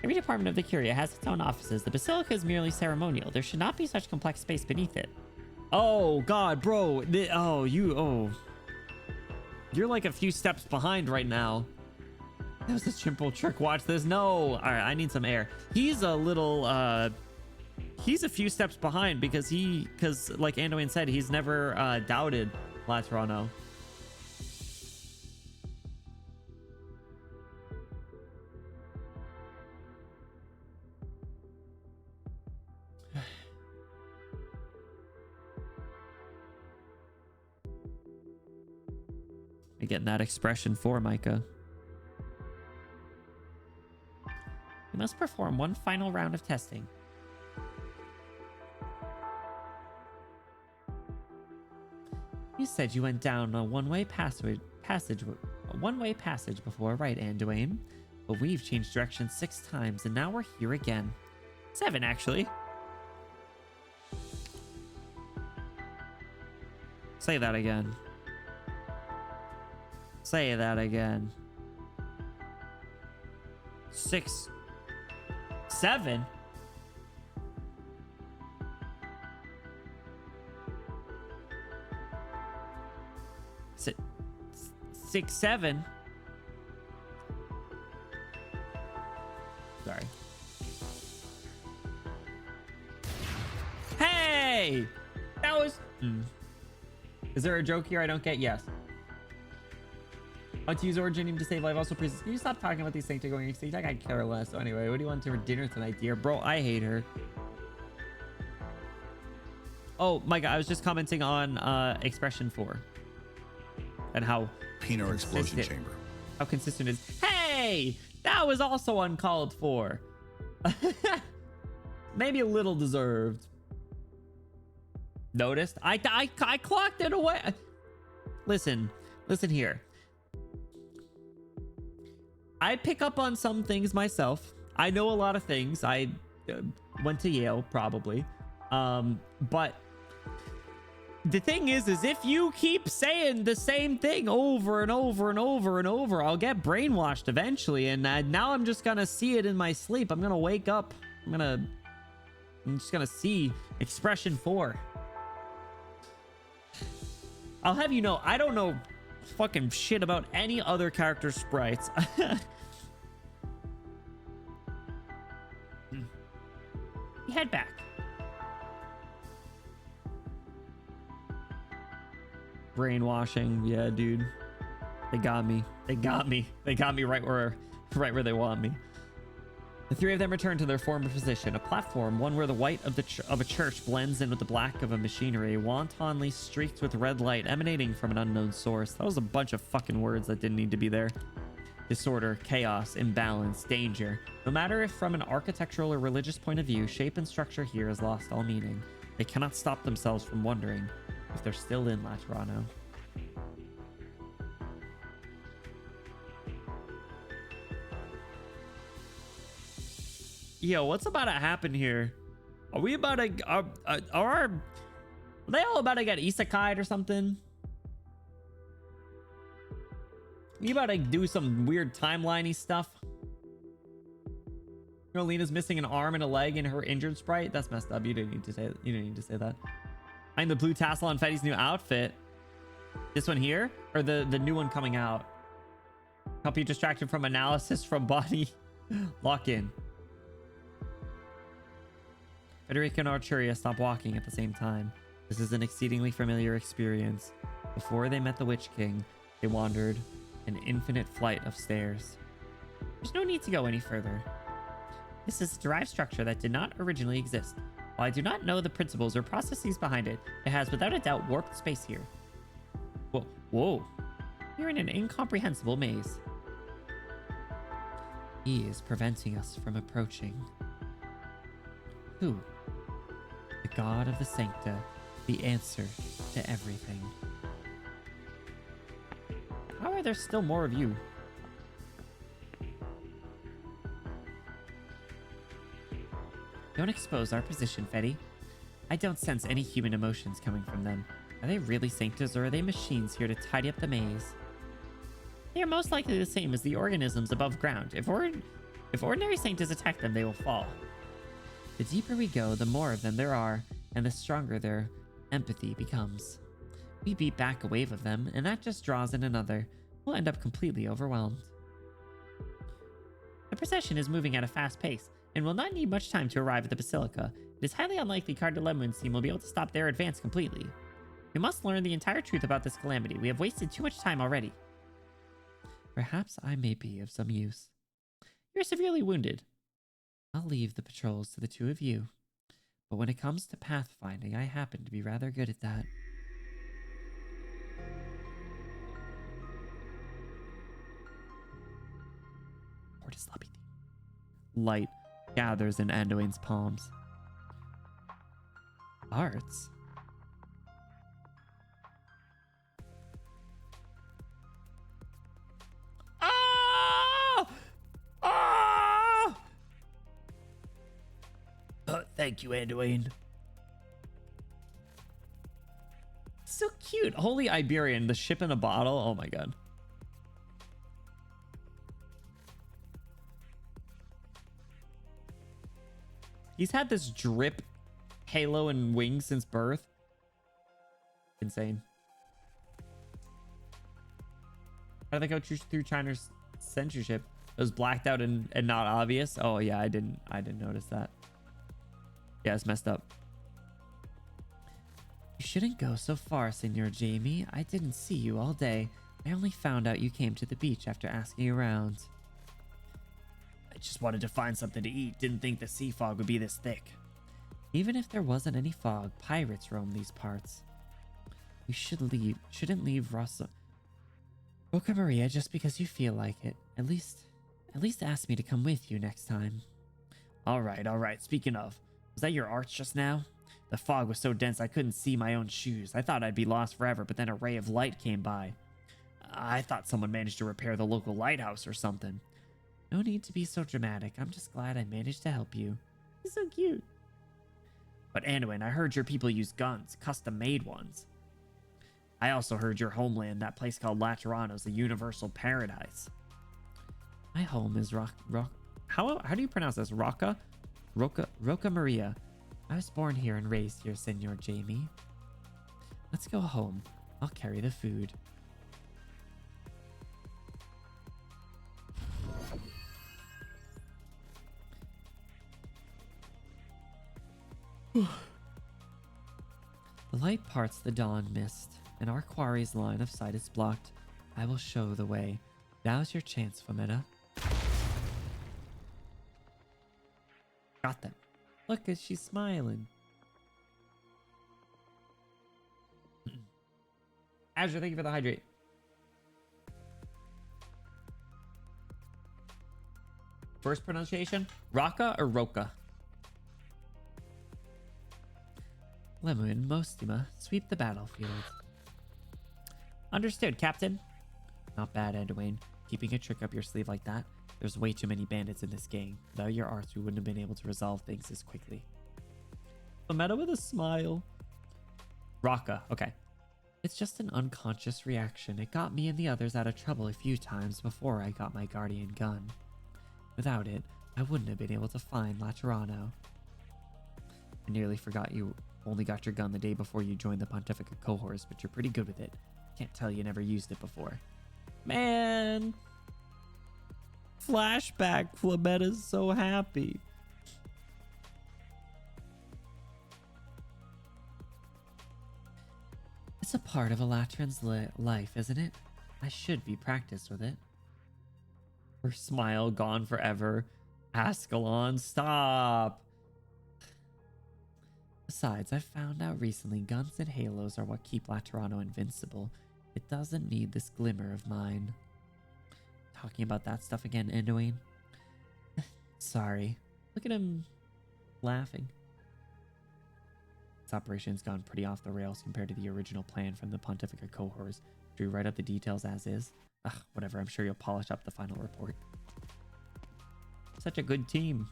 Every department of the Curia has its own offices. The Basilica is merely ceremonial. There should not be such complex space beneath it. Oh, God, bro. You're like a few steps behind right now. That was a simple trick. Watch this. No. All right, I need some air. He's a little, he's a few steps behind because like Anduin said, he's never doubted Laterano. You're getting that expression for Micah. We must perform one final round of testing. You said you went down a one-way passage before, right, Anduin? But we've changed direction 6 times, and now we're here again. 7, actually. Say that again. Say that again. 6. 7? Six, 7? Sorry. Hey! That was... Is there a joke here I don't get? Yes. Want to use Originium to save life. Also, please, can you stop talking about these things to going extinct? I could care less. So anyway, what do you want for dinner tonight, dear? Bro, I hate her. Oh my God, I was just commenting on expression 4. And how... Pino explosion chamber. How consistent it is. Hey! That was also uncalled for. Maybe a little deserved. Noticed? I clocked it away. Listen here. I pick up on some things myself. I know a lot of things. I went to Yale, probably. But the thing is if you keep saying the same thing over and over and over and over, I'll get brainwashed eventually. And now I'm just gonna see it in my sleep. I'm gonna wake up. I'm just gonna see expression 4. I'll have you know, I don't know fucking shit about any other character sprites. Head back. Brainwashing. Yeah, dude. They got me. They got me. They got me right where they want me. The three of them return to their former position, a platform, one where the white of a church blends in with the black of a machinery, wantonly streaked with red light emanating from an unknown source. That was a bunch of fucking words that didn't need to be there. Disorder, chaos, imbalance, danger. No matter if from an architectural or religious point of view, shape and structure here has lost all meaning. They cannot stop themselves from wondering if they're still in Laterano. Yo, what's about to happen here? Are we about to... are they all about to get isekai'd or something? You about to do some weird timeline-y stuff? You know, Lena's missing an arm and a leg in her injured sprite? That's messed up. You didn't need to say that. You didn't need to say that. Find the blue tassel on Fetty's new outfit. This one here? Or the new one coming out? Help you distracted from analysis from body. Lock in. Federica and Arturia stop walking at the same time. This is an exceedingly familiar experience. Before they met the Witch King, they wandered an infinite flight of stairs. There's no need to go any further. This is a derived structure that did not originally exist. While I do not know the principles or processes behind it, it has without a doubt warped space here. Whoa, whoa. You're in an incomprehensible maze. He is preventing us from approaching. Who? The god of the Sancta, the answer to everything. How are there still more of you? Don't expose our position, Fetty. I don't sense any human emotions coming from them. Are they really Sanctas or are they machines here to tidy up the maze? They are most likely the same as the organisms above ground. If ordinary Sanctas attack them, they will fall. The deeper we go, the more of them there are, and the stronger their empathy becomes. We beat back a wave of them, and that just draws in another. We'll end up completely overwhelmed. The procession is moving at a fast pace, and will not need much time to arrive at the Basilica. It is highly unlikely Cardalem's team will be able to stop their advance completely. We must learn the entire truth about this calamity. We have wasted too much time already. Perhaps I may be of some use. You're severely wounded. I'll leave the patrols to the two of you. But when it comes to pathfinding, I happen to be rather good at that. Light gathers in Anduin's palms. Arts? Ah! Ah! Thank you, Anduin. So cute. Holy Iberian, the ship in a bottle. Oh my god. He's had this drip halo and wings since birth. Insane. How did they go through China's censorship? It was blacked out and not obvious. Oh yeah, I didn't notice that. Yeah, it's messed up. You shouldn't go so far, Senor Jamie. I didn't see you all day. I only found out you came to the beach after asking around. I just wanted to find something to eat. Didn't think the sea fog would be this thick. Even if there wasn't any fog, pirates roam these parts. You shouldn't leave Roca Maria just because you feel like it. At least ask me to come with you next time. All right. Speaking of, was that your arch just now? The fog was so dense I couldn't see my own shoes. I thought I'd be lost forever, but then a ray of light came by. I thought someone managed to repair the local lighthouse or something. No need to be so dramatic. I'm just glad I managed to help you. He's so cute. But Anduin, I heard your people use guns, custom-made ones. I also heard your homeland, that place called Laterano, is the universal paradise. My home is how do you pronounce this? Roca Maria. I was born here and raised here, Senor Jamie. Let's go home. I'll carry the food. The light parts the dawn mist. and our quarry's line of sight is blocked. I will show the way. Now's your chance, Fometa. Got them. Look, at she's smiling. Azure, thank you for the hydrate. First pronunciation? Raka or Roka? Lemuin, Mostima, sweep the battlefield. Understood, Captain. Not bad, Anduin. Keeping a trick up your sleeve like that. There's way too many bandits in this gang. Without your arts, we wouldn't have been able to resolve things as quickly. Fometa with a smile. Raka, okay. It's just an unconscious reaction. It got me and the others out of trouble a few times before I got my guardian gun. Without it, I wouldn't have been able to find Laterano. I nearly forgot you only got your gun the day before you joined the Pontifica cohorts, but you're pretty good with it. Can't tell you never used it before. Man! Flashback, Fometa's so happy. It's a part of a Latran's life, isn't it? I should be practiced with it. Her smile gone forever. Ascalon, stop! Besides, I found out recently guns and halos are what keep Laterano invincible. It doesn't need this glimmer of mine. Talking about that stuff again, Anduin? Sorry. Look at him laughing. This operation's gone pretty off the rails compared to the original plan from the Pontifica cohorts. Do we write up the details as is? Ugh, whatever, I'm sure you'll polish up the final report. Such a good team.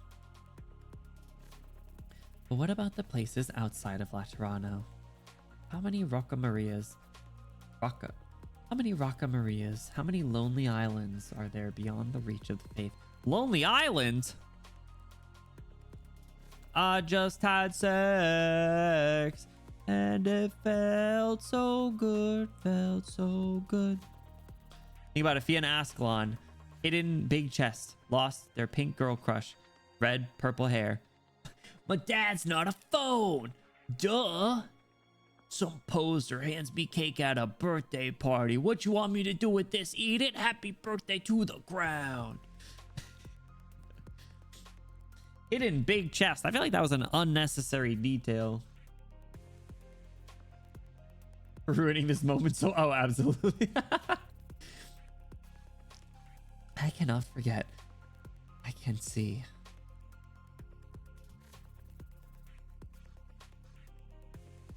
But what about the places outside of Laterano? How many Rocca Marias? How many lonely islands are there beyond the reach of the faith? Lonely Island? I just had sex and it felt so good, Think about it, Fia and Ascalon, hidden big chest, lost their pink girl crush, red, purple hair. My dad's not a phone, duh. Some poser hands me cake at a birthday party. What you want me to do with this? Eat it? Happy birthday to the ground. Hidden big chest. I feel like that was an unnecessary detail. Ruining this moment so... Oh, absolutely. I cannot forget. I can see.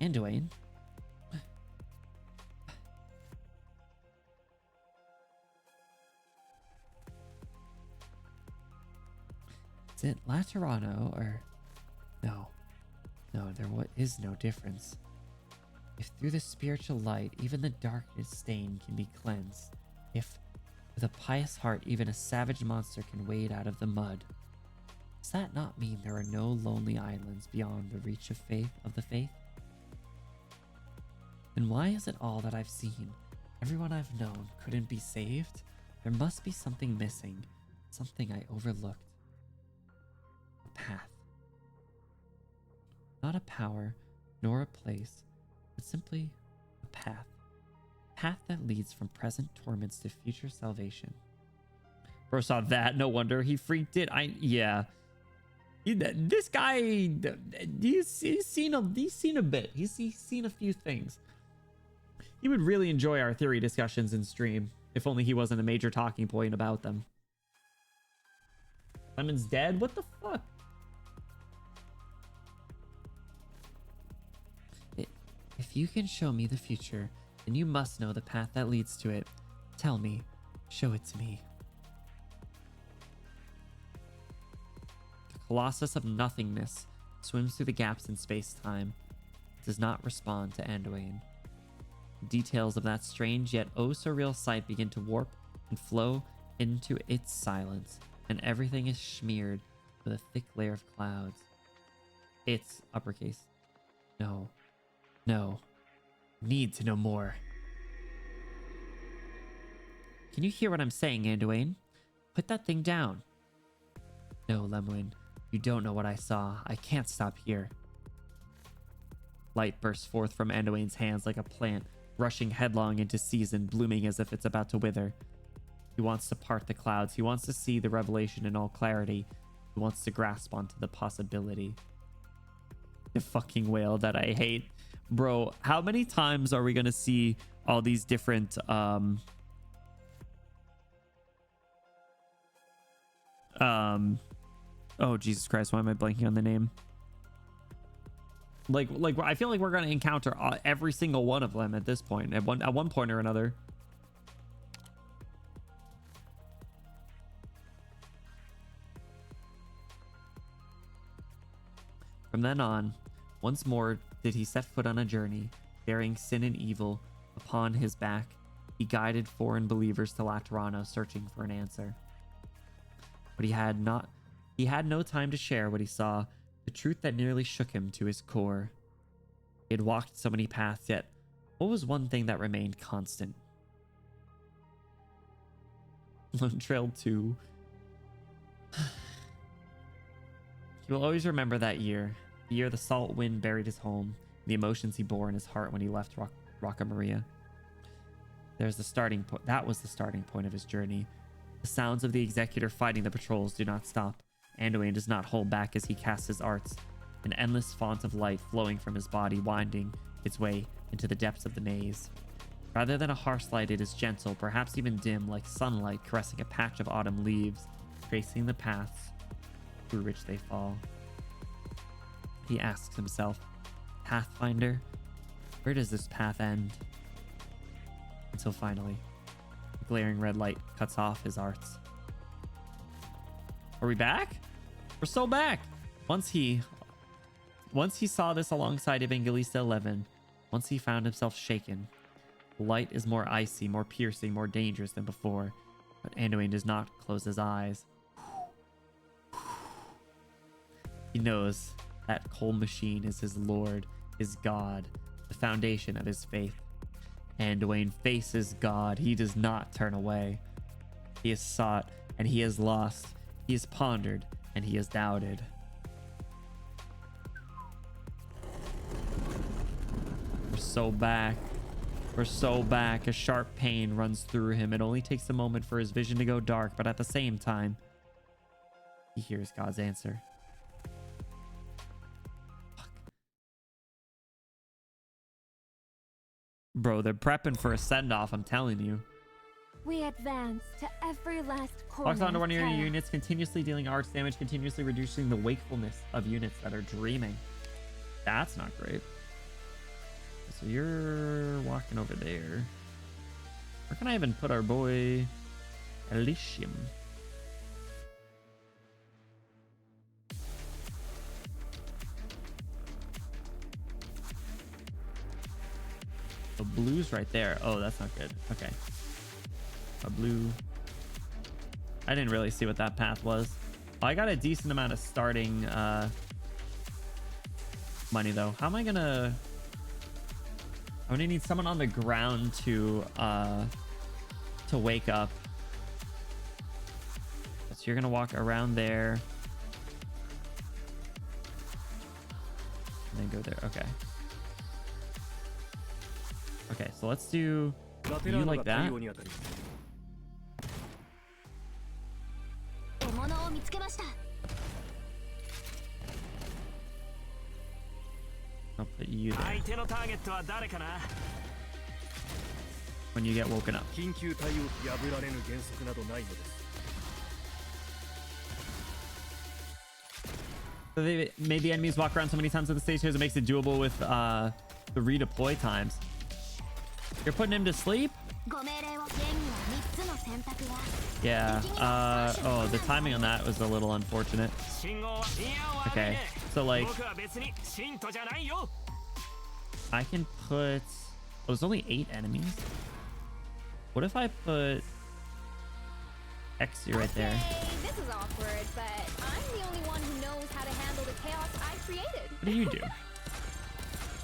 Anduin. Is it Laterano or... No. No, there is no difference. If through the spiritual light, even the darkness stain can be cleansed. If with a pious heart, even a savage monster can wade out of the mud. Does that not mean there are no lonely islands beyond the reach of the faith? Then why is it all that I've seen, everyone I've known, couldn't be saved? There must be something missing, something I overlooked. A path. Not a power, nor a place, but simply a path. A path that leads from present torments to future salvation. Bro saw that, no wonder he freaked it. Yeah. This guy, he's seen a bit. He's seen a few things. He would really enjoy our theory discussions in stream, if only he wasn't a major talking point about them. Lemon's dead? What the fuck? If you can show me the future, then you must know the path that leads to it. Tell me. Show it to me. The Colossus of Nothingness swims through the gaps in space-time. It does not respond to Anduin. Details of that strange yet oh so real sight begin to warp and flow into its silence, and everything is smeared with a thick layer of clouds. It's uppercase. No. No. Need to know more. Can you hear what I'm saying, Anduin? Put that thing down. No, Lemuin. You don't know what I saw. I can't stop here. Light bursts forth from Anduin's hands like a plant, rushing headlong into season, blooming as if it's about to wither. He wants to part the clouds. He wants to see the revelation in all clarity. He wants to grasp onto the possibility. The fucking whale that I hate. Bro, how many times are we going to see all these different oh Jesus Christ, why am I blanking on the name? Like I feel like we're going to encounter every single one of them at this point, at one point or another. From then on, once more did he set foot on a journey, bearing sin and evil upon his back. He guided foreign believers to Laterano, searching for an answer. But he had no time to share what he saw, the truth that nearly shook him to his core. He had walked so many paths, yet what was one thing that remained constant? Lone Trail 2. He will always remember that year. The year the salt wind buried his home, the emotions he bore in his heart when he left Rocca Maria. There's the starting point. That was the starting point of his journey. The sounds of the executor fighting the patrols do not stop. Anduin does not hold back as he casts his arts, an endless font of light flowing from his body, winding its way into the depths of the maze. Rather than a harsh light, it is gentle, perhaps even dim, like sunlight caressing a patch of autumn leaves, tracing the paths through which they fall. He asks himself, Pathfinder, where does this path end? Until finally, a glaring red light cuts off his arts. Are we back? We're so back! Once he saw this alongside Evangelista 11, once he found himself shaken. The light is more icy, more piercing, more dangerous than before, but Anduin does not close his eyes. He knows that cold machine is his lord, his god, the foundation of his faith. Anduin faces God. He does not turn away. He has sought and he has lost. He has pondered and he has doubted. We're so back. We're so back. A sharp pain runs through him. It only takes a moment for his vision to go dark, but at the same time, he hears God's answer. Bro, they're prepping for a send-off, I'm telling you. We advance to every last corner. Locks onto one of your Terra. units, continuously dealing arts damage, continuously reducing the wakefulness of units that are dreaming. That's not great. So you're walking over there. Where can I even put our boy Elysium? The blue's right there. Oh, that's not good. Okay. A blue. I didn't really see what that path was. Oh, I got a decent amount of starting money though. How am I gonna... I'm gonna need someone on the ground to wake up. So you're gonna walk around there. And then go there. Okay. Okay, so let's do you like that. I'll put you there. When you get woken up. So they made the enemies walk around so many times on the stage here, it makes it doable with the redeploy times. You're putting him to sleep? Yeah. Oh, the timing on that was a little unfortunate. Okay. So, like, I can put... Oh, there's only 8 enemies. What if I put Exy right there? This is awkward, but I'm the only one who knows how to handle the chaos I created. What do you do?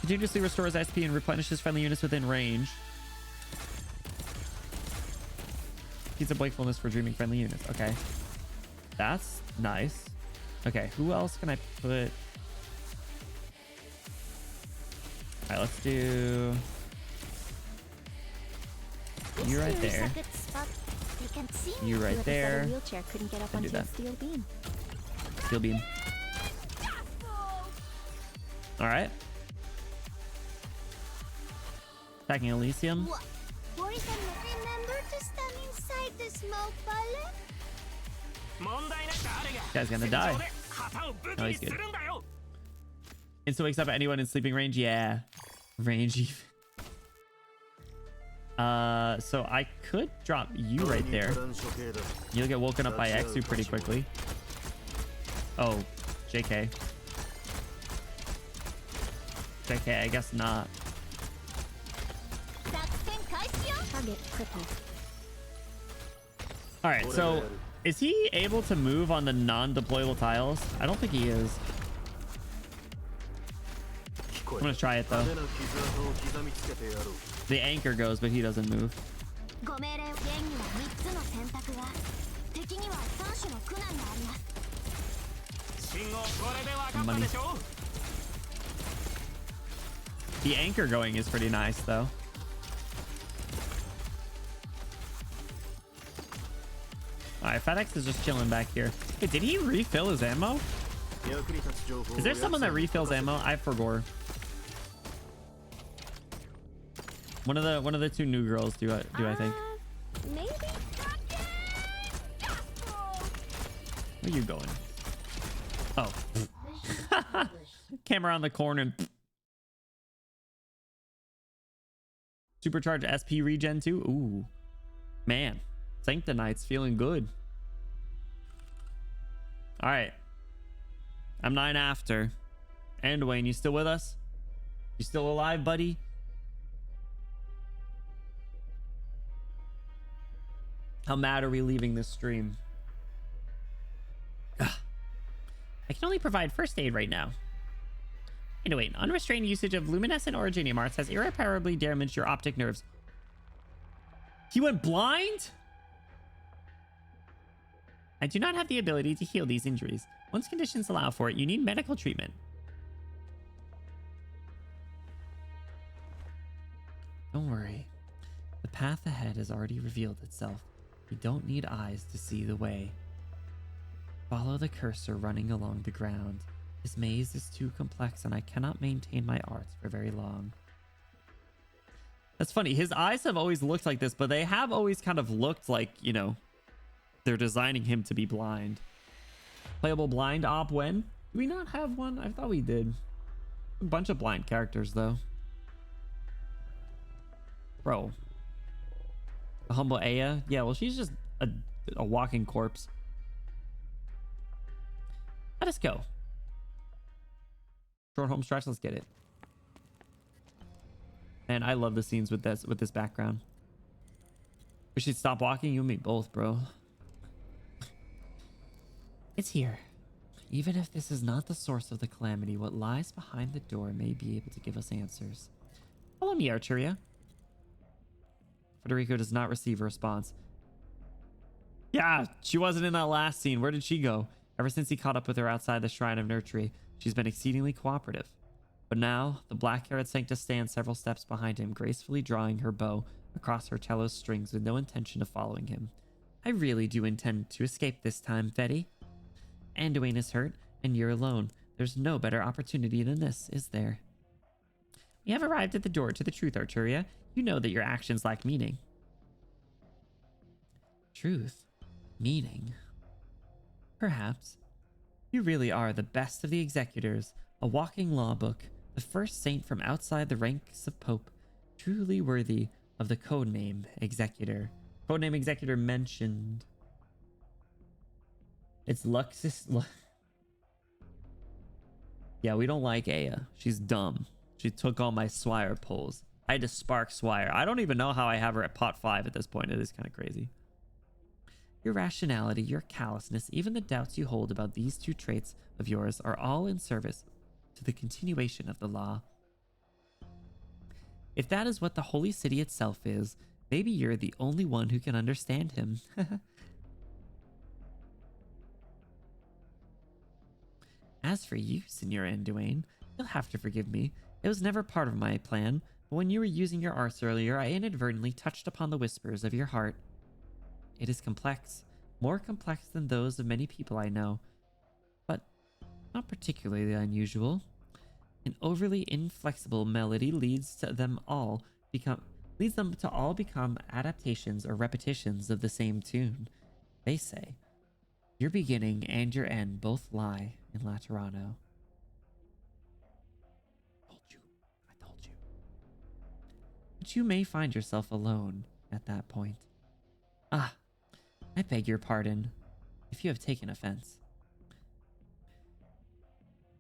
Continuously restores SP and replenishes friendly units within range. Keeps up wakefulness for dreaming friendly units. Okay. That's nice. Okay, who else can I put? Alright, let's do... You right Here's there. a good spot. They can't see me. You right Whoever said there. a wheelchair couldn't get up Can do onto a that. steel beam. Steel beam. All right. Attacking Elysium. What? Boys, remember to stand inside the smoke bullet? Guy's gonna die. Oh, he's good. Insta wakes up anyone in sleeping range. Yeah, range even. So I could drop you right there. You'll get woken up by Exu pretty quickly. Oh, JK. JK, I guess not. Target crippled. All right, so is he able to move on the non-deployable tiles? I don't think he is. I'm gonna try it though. The anchor goes, but he doesn't move. Money. The anchor going is pretty nice though. All right, FedEx is just chilling back here. Hey, did he refill his ammo? Is there someone that refills ammo? I forgot. One of the two new girls do I think. Maybe. Where you going? Oh. Came around the corner and supercharged SP regen too. Ooh. Man. Sanctonite's feeling good. All right. I'm 9 after. And Wayne, you still with us? You still alive, buddy? How mad are we leaving this stream? Ugh. I can only provide first aid right now. Anyway, unrestrained usage of luminescent originium arts has irreparably damaged your optic nerves. He went blind? I do not have the ability to heal these injuries. Once conditions allow for it, you need medical treatment. Don't worry. The path ahead has already revealed itself. You don't need eyes to see the way. Follow the cursor running along the ground. This maze is too complex and I cannot maintain my arts for very long. That's funny. His eyes have always looked like this, but they have always kind of looked like, you know, they're designing him to be blind. Playable blind op when? Do we not have one? I thought we did. A bunch of blind characters, though. Bro. A humble Aya? Yeah, well, she's just a walking corpse. Let us go. Short home stretch, let's get it. And I love the scenes with this background. We should stop walking, you and me both, bro. It's here. Even if this is not the source of the calamity, what lies behind the door may be able to give us answers. Follow me, Arturia. Federico does not receive a response. Yeah, she wasn't in that last scene. Where did she go? Ever since he caught up with her outside the Shrine of Nurtury, she's been exceedingly cooperative. But now, the black-haired Sancta stands several steps behind him, gracefully drawing her bow across her cello's strings with no intention of following him. I really do intend to escape this time, Fetty. Anduin is hurt, and you're alone. There's no better opportunity than this, is there? We have arrived at the door to the truth, Arturia. You know that your actions lack meaning. Truth? Meaning? Perhaps. You really are the best of the executors, a walking law book, the first saint from outside the ranks of Pope, truly worthy of the codename Executor. Codename Executor mentioned. It's Luxus. Yeah, we don't like Aya. She's dumb. She took all my Swire pulls. I had to spark Swire. I don't even know how I have her at pot 5 at this point. It is kind of crazy. Your rationality, your callousness, even the doubts you hold about these two traits of yours are all in service to the continuation of the law. If that is what the holy city itself is, maybe you're the only one who can understand him. As for you, Senor Anduin, you'll have to forgive me. It was never part of my plan, But when you were using your arts earlier, I inadvertently touched upon the whispers of your heart. It is complex, more complex than those of many people I know, but not particularly unusual. An overly inflexible melody leads them to all become adaptations or repetitions of the same tune. They say, your beginning and your end both lie in Laterano. I told you. But you may find yourself alone at that point. Ah, I beg your pardon if you have taken offense.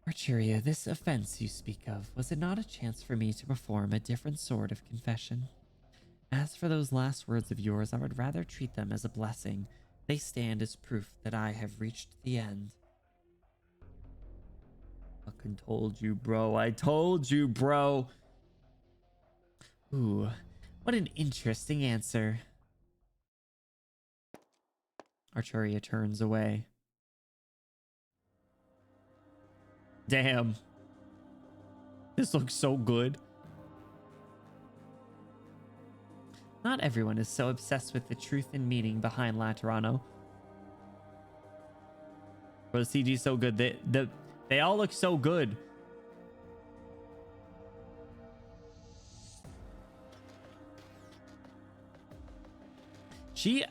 Archeria, this offense you speak of, was it not a chance for me to perform a different sort of confession? As for those last words of yours, I would rather treat them as a blessing. They stand as proof that I have reached the end. Fucking told you, bro. I told you, bro. Ooh, what an interesting answer. Archeria turns away. Damn. This looks so good. Not everyone is so obsessed with the truth and meaning behind Laterano. Bro, the CG's so good. They all look so good. She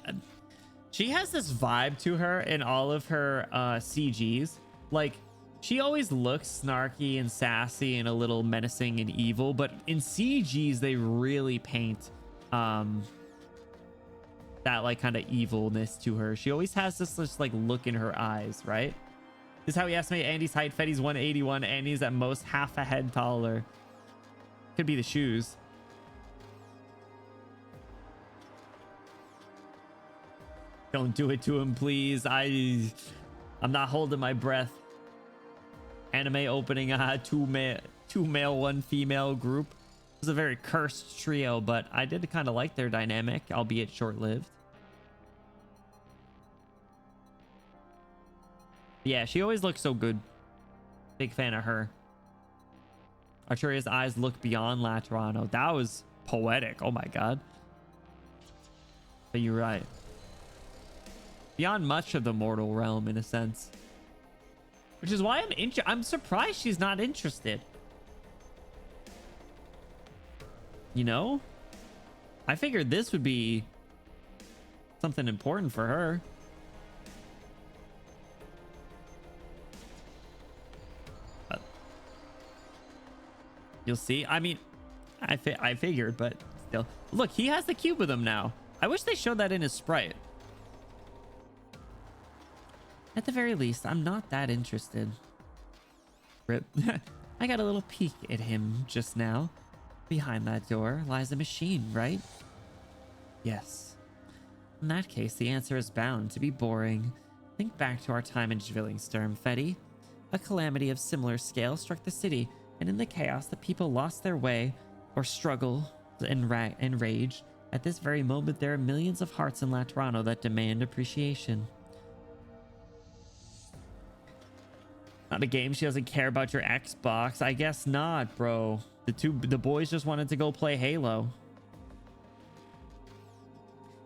has this vibe to her in all of her CGs. Like, she always looks snarky and sassy and a little menacing and evil, but in CGs they really paint that like kind of evilness to her. She always has this like look in her eyes, right? This is how we estimate Andy's height. Fetty's 181. Andy's at most half a head taller. Could be the shoes. Don't do it to him, please. I'm not holding my breath. Anime opening, two male, one female group. It was a very cursed trio, but I did kind of like their dynamic, albeit short-lived. Yeah, she always looks so good. Big fan of her. Archeria's eyes look beyond Laterano. That was poetic. Oh my god. But you're right. Beyond much of the mortal realm, in a sense. Which is why I'm surprised she's not interested. You know? I figured this would be something important for her. But you'll see. I mean, I figured, but still. Look, he has the cube with him now. I wish they showed that in his sprite. At the very least, I'm not that interested. Rip. I got a little peek at him just now. Behind that door lies a machine, right? Yes. In that case, the answer is bound to be boring. Think back to our time in Zwillingstern, Fetty. A calamity of similar scale struck the city, and in the chaos, the people lost their way or struggle and rage. At this very moment, there are millions of hearts in Laterano that demand appreciation. Not a game she doesn't care about your Xbox. I guess not, bro. The boys just wanted to go play Halo.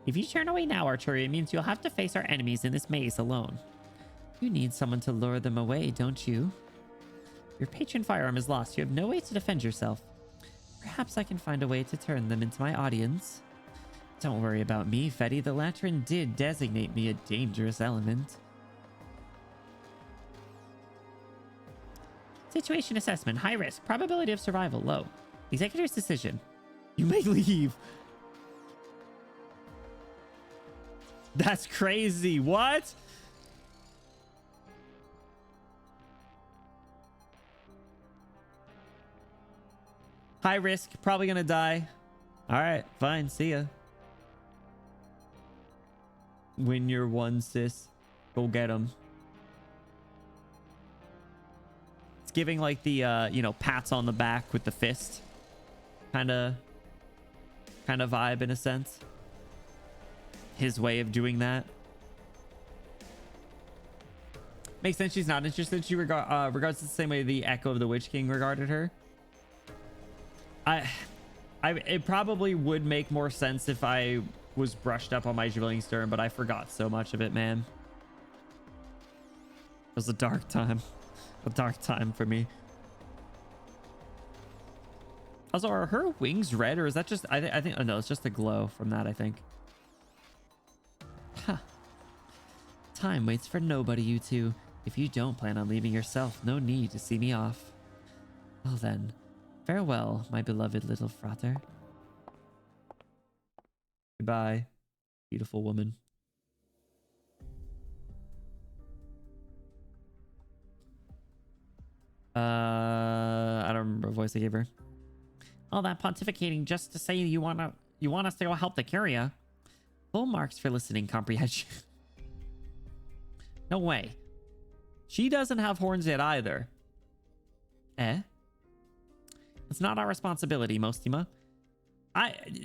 If you turn away now, Archery, it means you'll have to face our enemies in this maze alone. You need someone to lure them away, don't you? Your patron firearm is lost. You have no way to defend yourself. Perhaps I can find a way to turn them into my audience. Don't worry about me, Fetty. The Latrin did designate me a dangerous element. Situation assessment, high risk. Probability of survival, low. Executor's decision. You may leave. That's crazy. What? High risk, probably gonna die. All right, fine. See ya. Win your one, sis. Go get him. Giving like the you know, pats on the back with the fist kind of vibe in a sense. His way of doing that makes sense. She's not interested. She regards it the same way the Echo of the Witch King regarded her. It probably would make more sense if I was brushed up on my drilling stern, but I forgot so much of it, man. It was a dark time. A dark time for me. Also, are her wings red, or is that just... I think... Oh, no, it's just a glow from that, I think. Huh. Time waits for nobody, you two. If you don't plan on leaving yourself, no need to see me off. Well then, farewell, my beloved little frater. Goodbye, beautiful woman. I don't remember what voice I gave her. All that pontificating just to say you want us to go help the Curia. Full marks for listening comprehension. No way. She doesn't have horns yet either. Eh? It's not our responsibility, Mostima.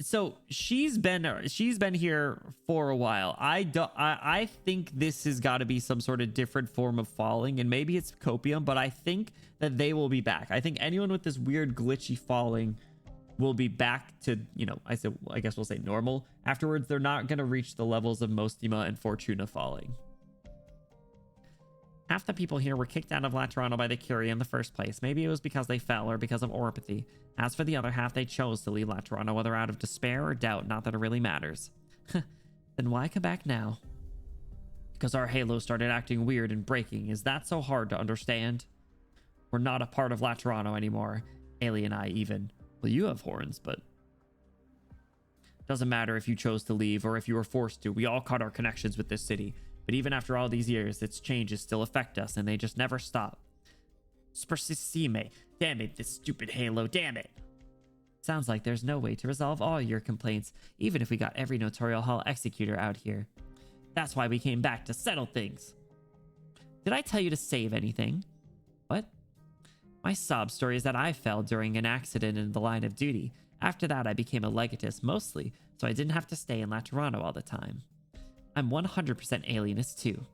So she's been here for a while. I think this has got to be some sort of different form of falling, and maybe it's copium, but I think that they will be back. I think anyone with this weird glitchy falling will be back to, you know, I guess we'll say normal. Afterwards, they're not going to reach the levels of Mostima and Fortuna falling. Half the people here were kicked out of Laterano by the Curia in the first place. Maybe it was because they fell or because of oropathy. As for the other half, they chose to leave Laterano, whether out of despair or doubt, not that it really matters. Then why come back now? Because our Halo started acting weird and breaking. Is that so hard to understand? We're not a part of Laterano anymore. Ailey and I even. Well, you have horns, but... Doesn't matter if you chose to leave or if you were forced to. We all cut our connections with this city. But even after all these years, its changes still affect us, and they just never stop. Spursissime. Damn it, this stupid Halo, damn it. Sounds like there's no way to resolve all your complaints, even if we got every Notorial Hall executor out here. That's why we came back to settle things. Did I tell you to save anything? What? My sob story is that I fell during an accident in the line of duty. After that, I became a legatist mostly, so I didn't have to stay in Laterano all the time. I'm 100% alienist too.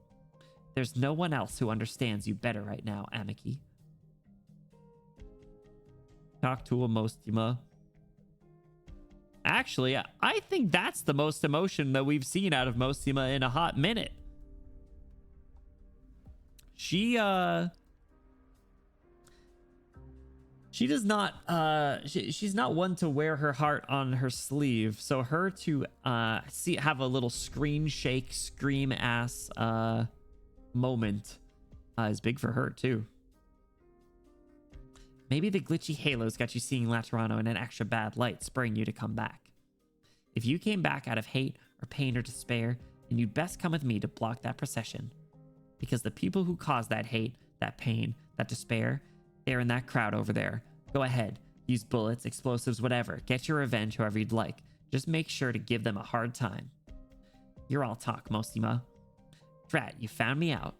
There's no one else who understands you better right now, Amiki. Talk to a Mostima. Actually, I think that's the most emotion that we've seen out of Mostima in a hot minute. She does not she's not one to wear her heart on her sleeve, so her to have a little screen shake scream ass moment is big for her too. Maybe the glitchy halos got you seeing Laterano in an extra bad light, spurring you to come back. If you came back out of hate or pain or despair, then you'd best come with me to block that procession. Because the people who caused that hate, that pain, that despair, they're in that crowd over there. Go ahead. Use bullets, explosives, whatever. Get your revenge however you'd like. Just make sure to give them a hard time. You're all talk, Mostima. Drat, you found me out.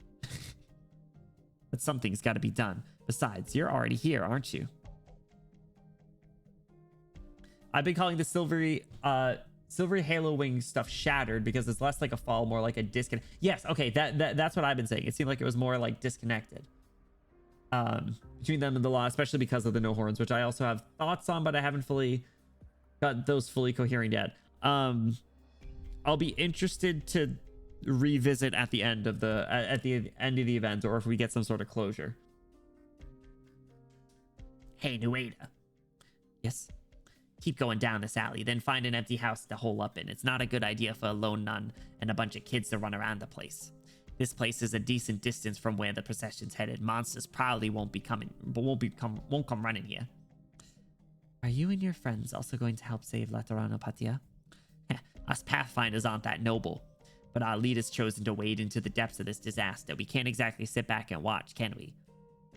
But something's got to be done. Besides, you're already here, aren't you? I've been calling the silvery halo wing stuff shattered because it's less like a fall, more like a disconnect. Yes, okay, that's what I've been saying. It seemed like it was more like disconnected between them and the law, especially because of the no horns, which I also have thoughts on, but I haven't fully got those fully coherent yet. I'll be interested to revisit at the end of the end of the event, or if we get some sort of closure. Hey, Nueda. Yes? Keep going down this alley, then find an empty house to hole up in. It's not a good idea for a lone nun and a bunch of kids to run around the place. This place is a decent distance from where the procession's headed. Monsters probably won't come running here. Are you and your friends also going to help save Laterano Patia? Us Pathfinders aren't that noble, but our leader's chosen to wade into the depths of this disaster. We can't exactly sit back and watch, can we?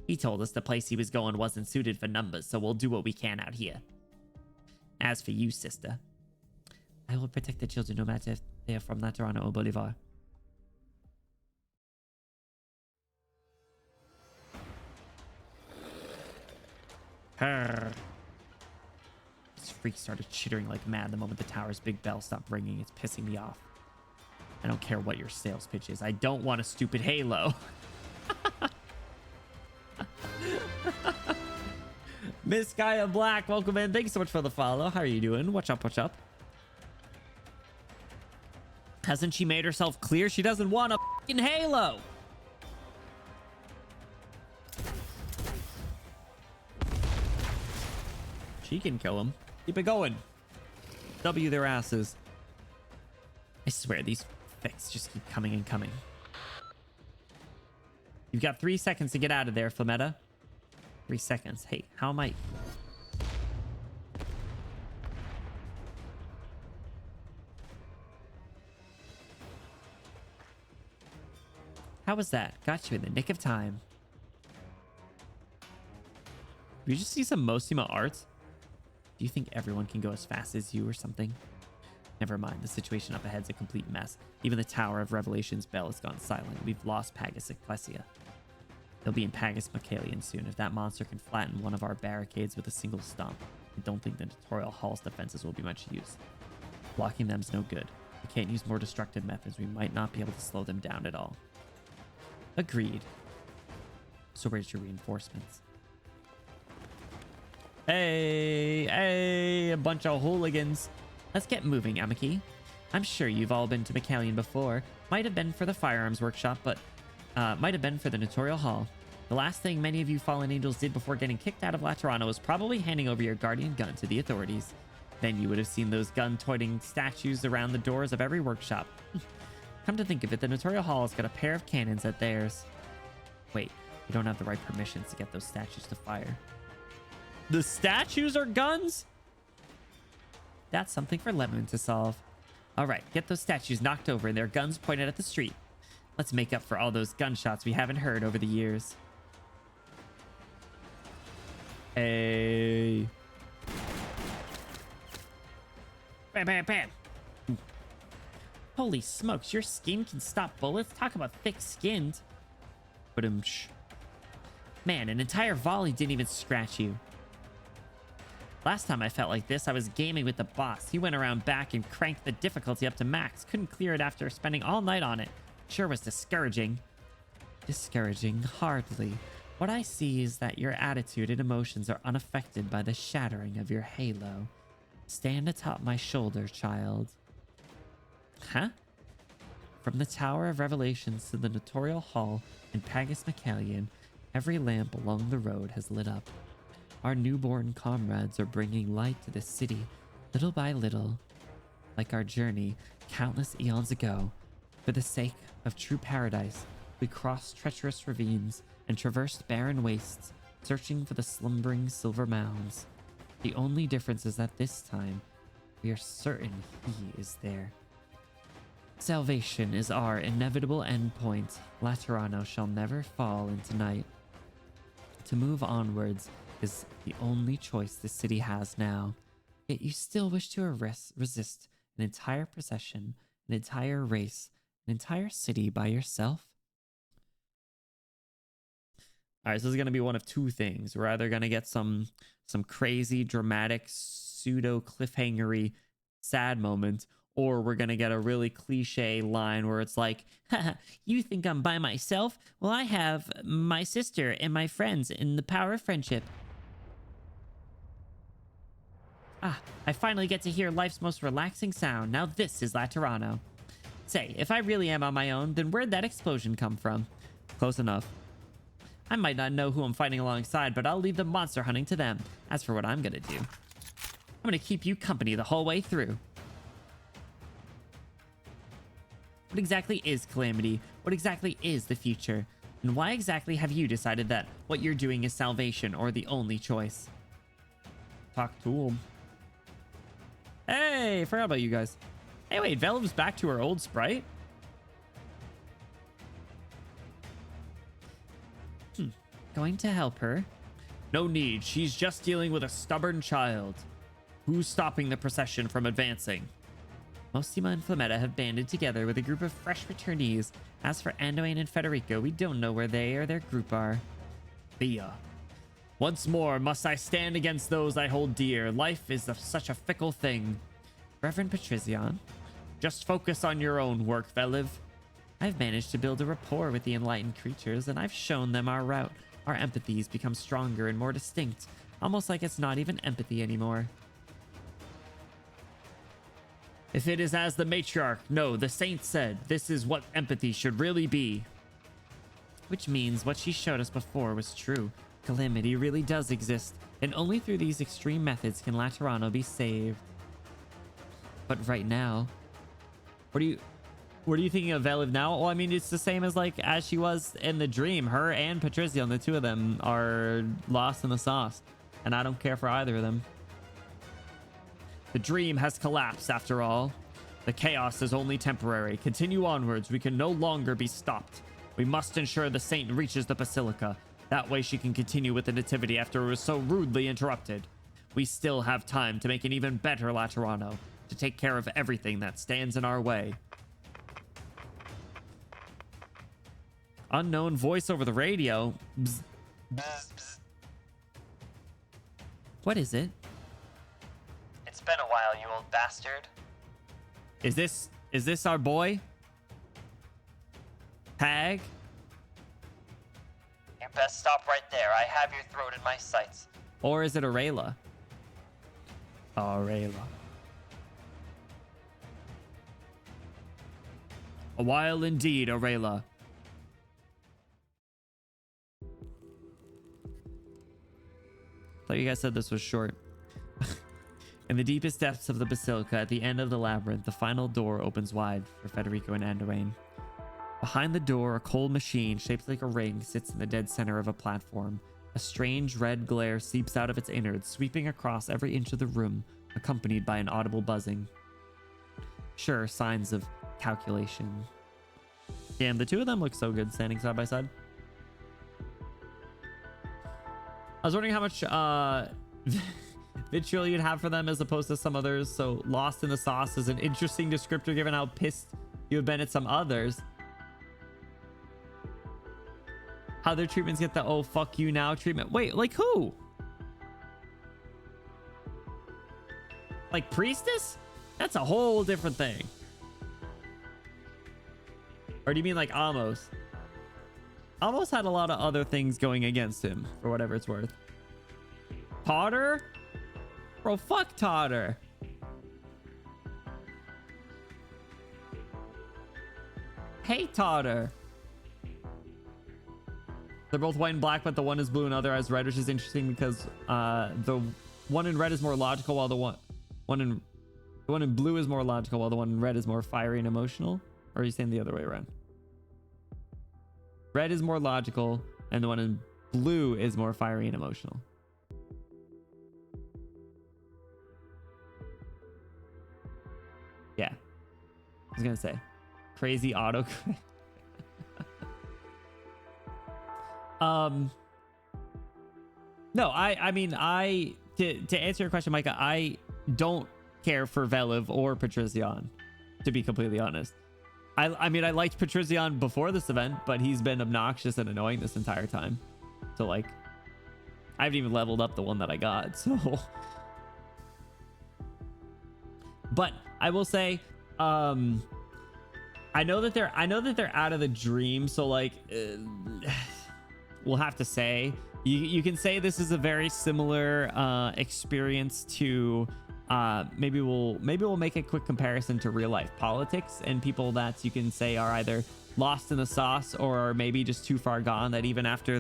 He told us the place he was going wasn't suited for numbers, so we'll do what we can out here. As for you, sister, I will protect the children no matter if they are from Laterano or Bolivar. This freak started chittering like mad the moment the tower's big bell stopped ringing. It's pissing me off. I don't care what your sales pitch is. I don't want a stupid halo. Miss Gaia Black, welcome in. Thanks so much for the follow. How are you doing? What's up? What's up? Hasn't she made herself clear? She doesn't want a fucking Halo. She can kill him. Keep it going. W their asses. I swear, these effects just keep coming and coming. You've got 3 seconds to get out of there, Flametta. 3 seconds. Hey, how am I... How was that? Got you in the nick of time. Did we just see some Mosima art? Do you think everyone can go as fast as you or something? Never mind, the situation up ahead's a complete mess. Even the Tower of Revelation's bell has gone silent. We've lost Pagus Ecclesia. He'll be in Pagus Macalian soon. If that monster can flatten one of our barricades with a single stomp, I don't think the Tutorial Hall's defenses will be much use. Blocking them's no good. We can't use more destructive methods. We might not be able to slow them down at all. Agreed. So where's your reinforcements? Hey, a bunch of hooligans. Let's get moving, Amiki. I'm sure you've all been to Macallion before. Might have been for the firearms workshop, but might have been for the Tutorial Hall. The last thing many of you fallen angels did before getting kicked out of Laterano was probably handing over your guardian gun to the authorities. Then you would have seen those gun-toting statues around the doors of every workshop. Come to think of it, the Tutorial Hall has got a pair of cannons at theirs. Wait, we don't have the right permissions to get those statues to fire. The statues are guns? That's something for Lemon to solve. All right, get those statues knocked over and their guns pointed at the street. Let's make up for all those gunshots we haven't heard over the years. Hey. Bam, bam, bam. Holy smokes, your skin can stop bullets? Talk about thick-skinned. Man, an entire volley didn't even scratch you. Last time I felt like this, I was gaming with the boss. He went around back and cranked the difficulty up to max. Couldn't clear it after spending all night on it. Sure was discouraging. Discouraging? Hardly. What I see is that your attitude and emotions are unaffected by the shattering of your halo. Stand atop my shoulder, child. Huh? From the Tower of Revelations to the Tutorial Hall in Pagus Macallion, every lamp along the road has lit up. Our newborn comrades are bringing light to the city, little by little. Like our journey countless eons ago, for the sake of true paradise, we crossed treacherous ravines and traversed barren wastes, searching for the slumbering silver mounds. The only difference is that this time, we are certain he is there. Salvation is our inevitable endpoint. Laterano shall never fall into night. To move onwards is the only choice the city has now. Yet you still wish to resist an entire procession, an entire race, an entire city by yourself? All right, so this is going to be one of two things. We're either going to get some crazy, dramatic, pseudo cliffhangery, sad moment, or we're going to get a really cliche line where it's like, haha, you think I'm by myself? Well, I have my sister and my friends in the power of friendship. Ah, I finally get to hear life's most relaxing sound. Now this is Laterano. Say, if I really am on my own, then where'd that explosion come from? Close enough. I might not know who I'm fighting alongside, but I'll leave the monster hunting to them. As for what I'm gonna do, I'm gonna keep you company the whole way through. What exactly is Calamity? What exactly is the future? And why exactly have you decided that what you're doing is salvation or the only choice? Talk to him. Hey, forgot about you guys. Hey, wait, Velum's back to her old sprite? Going to help her? No need. She's just dealing with a stubborn child. Who's stopping the procession from advancing? Mosima and Flametta have banded together with a group of fresh returnees. As for Anduin and Federico, we don't know where they or their group are. Thea. Once more, must I stand against those I hold dear. Life is such a fickle thing. Reverend Patrician, just focus on your own work, Veliv. I've managed to build a rapport with the enlightened creatures, and I've shown them our route. Our empathies become stronger and more distinct. Almost like it's not even empathy anymore. If it is as the matriarch, no, the saint said, this is what empathy should really be. Which means what she showed us before was true. Calamity really does exist, and only through these extreme methods can Laterano be saved. But right now, what are you thinking of Veliv now? Well, I mean, it's the same as like as she was in the dream. Her and Patricion, the two of them, are lost in the sauce, and I don't care for either of them. The dream has collapsed after all. The chaos is only temporary. Continue onwards. We can no longer be stopped. We must ensure the saint reaches the basilica. That way she can continue with the nativity after it was so rudely interrupted. We still have time to make an even better Laterano, to take care of everything that stands in our way. Unknown voice over the radio. Bzz. Bzz, bzz. What is it? It's been a while, you old bastard. Is this our boy? Tag? You best stop right there. I have your throat in my sights. Or is it Aurelia? Aurelia. A while indeed, Aurelia. Thought you guys said this was short. In the deepest depths of the basilica, at the end of the labyrinth, the final door opens wide for Federico and Anduin. Behind the door, a cold machine shaped like a ring sits in the dead center of a platform. A strange red glare seeps out of its innards, sweeping across every inch of the room, accompanied by an audible buzzing. Sure, signs of calculation. Damn, the two of them look so good standing side by side. I was wondering how much vitriol you'd have for them as opposed to some others. So lost in the sauce is an interesting descriptor given how pissed you have been at some others. How their treatments get the oh fuck you now treatment. Wait, like who? Like Priestess? That's a whole different thing. Or do you mean like Amos? Amos had a lot of other things going against him, for whatever it's worth. Totter? Bro, fuck Totter. Hey, Totter. They're both white and black, but the one is blue and the other has red, which is interesting because the one in red is more logical, while the one in blue is more logical, while the one in red is more fiery and emotional. Or are you saying the other way around? Red is more logical, and the one in blue is more fiery and emotional. Yeah. I was gonna say. Crazy auto. No, I mean, to answer your question, Micah, I don't care for Veliv or Patricion, to be completely honest. I mean, I liked Patricion before this event, but he's been obnoxious and annoying this entire time. So, like, I haven't even leveled up the one that I got, so. But I will say, I know that they're out of the dream, so like, we'll have to say you can say this is a very similar experience to maybe we'll make a quick comparison to real life politics and people that you can say are either lost in the sauce or maybe just too far gone, that even after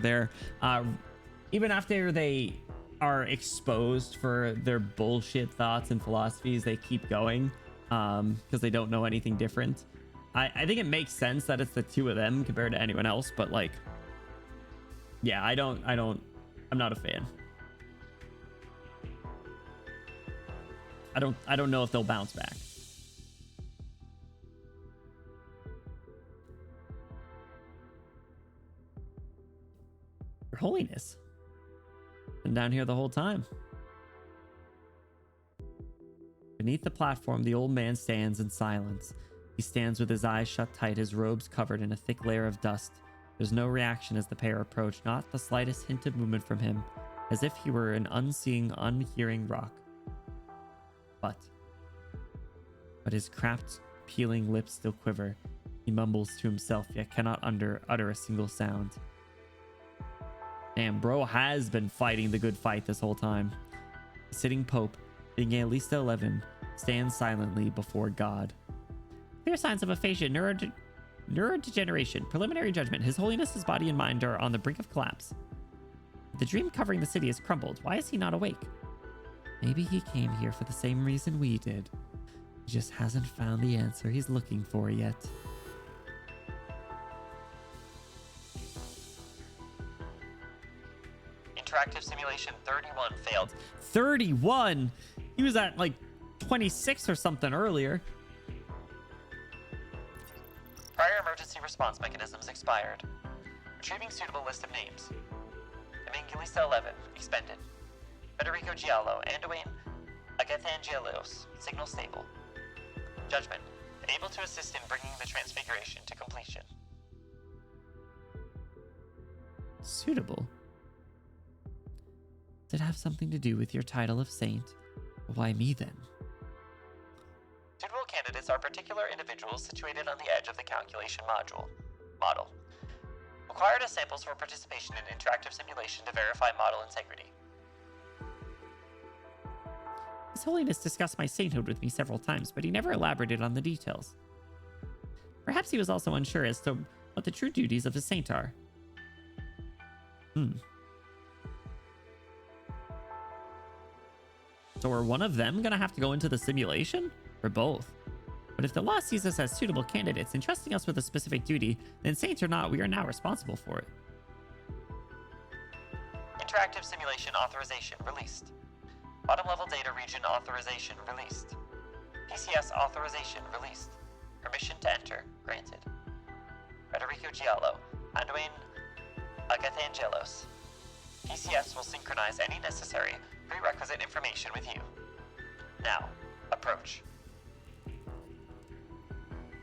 they are exposed for their bullshit thoughts and philosophies, they keep going because they don't know anything different. I think it makes sense that it's the two of them compared to anyone else, but like, yeah, I'm not a fan. I don't know if they'll bounce back. Your Holiness. Been down here the whole time. Beneath the platform, the old man stands in silence. He stands with his eyes shut tight, his robes covered in a thick layer of dust. There's no reaction as the pair approach, not the slightest hint of movement from him, as if he were an unseeing, unhearing rock. But his cracked, peeling lips still quiver. He mumbles to himself, yet cannot utter a single sound. Damn, bro has been fighting the good fight this whole time. The sitting Pope, Evangelista 11, stands silently before God. Clear signs of aphasia, neurodegeneration, preliminary judgment. His Holiness's body and mind are on the brink of collapse. The dream covering the city has crumbled. Why is he not awake? Maybe he came here for the same reason we did. He just hasn't found the answer he's looking for yet. Interactive simulation 31 failed. 31? He was at like 26 or something earlier. Prior emergency response mechanisms expired. Retrieving suitable list of names. Evangelista 11, expended. Federico Giallo, Anduin Agathangelos, signal stable. Judgment, able to assist in bringing the transfiguration to completion. Suitable? Does it have something to do with your title of saint? Why me then? Suitable candidates are particular individuals situated on the edge of the calculation model. Required as samples for participation in interactive simulation to verify model integrity. His Holiness discussed my sainthood with me several times, but he never elaborated on the details. Perhaps he was also unsure as to what the true duties of a saint are. So are one of them gonna have to go into the simulation? Or both? But if the law sees us as suitable candidates, entrusting us with a specific duty, then saint or not, we are now responsible for it. Interactive simulation authorization released. Bottom level data region authorization released. PCS authorization released. Permission to enter granted. Federico Giallo, Anduin Agathangelos. PCS will synchronize any necessary prerequisite information with you. Now, approach.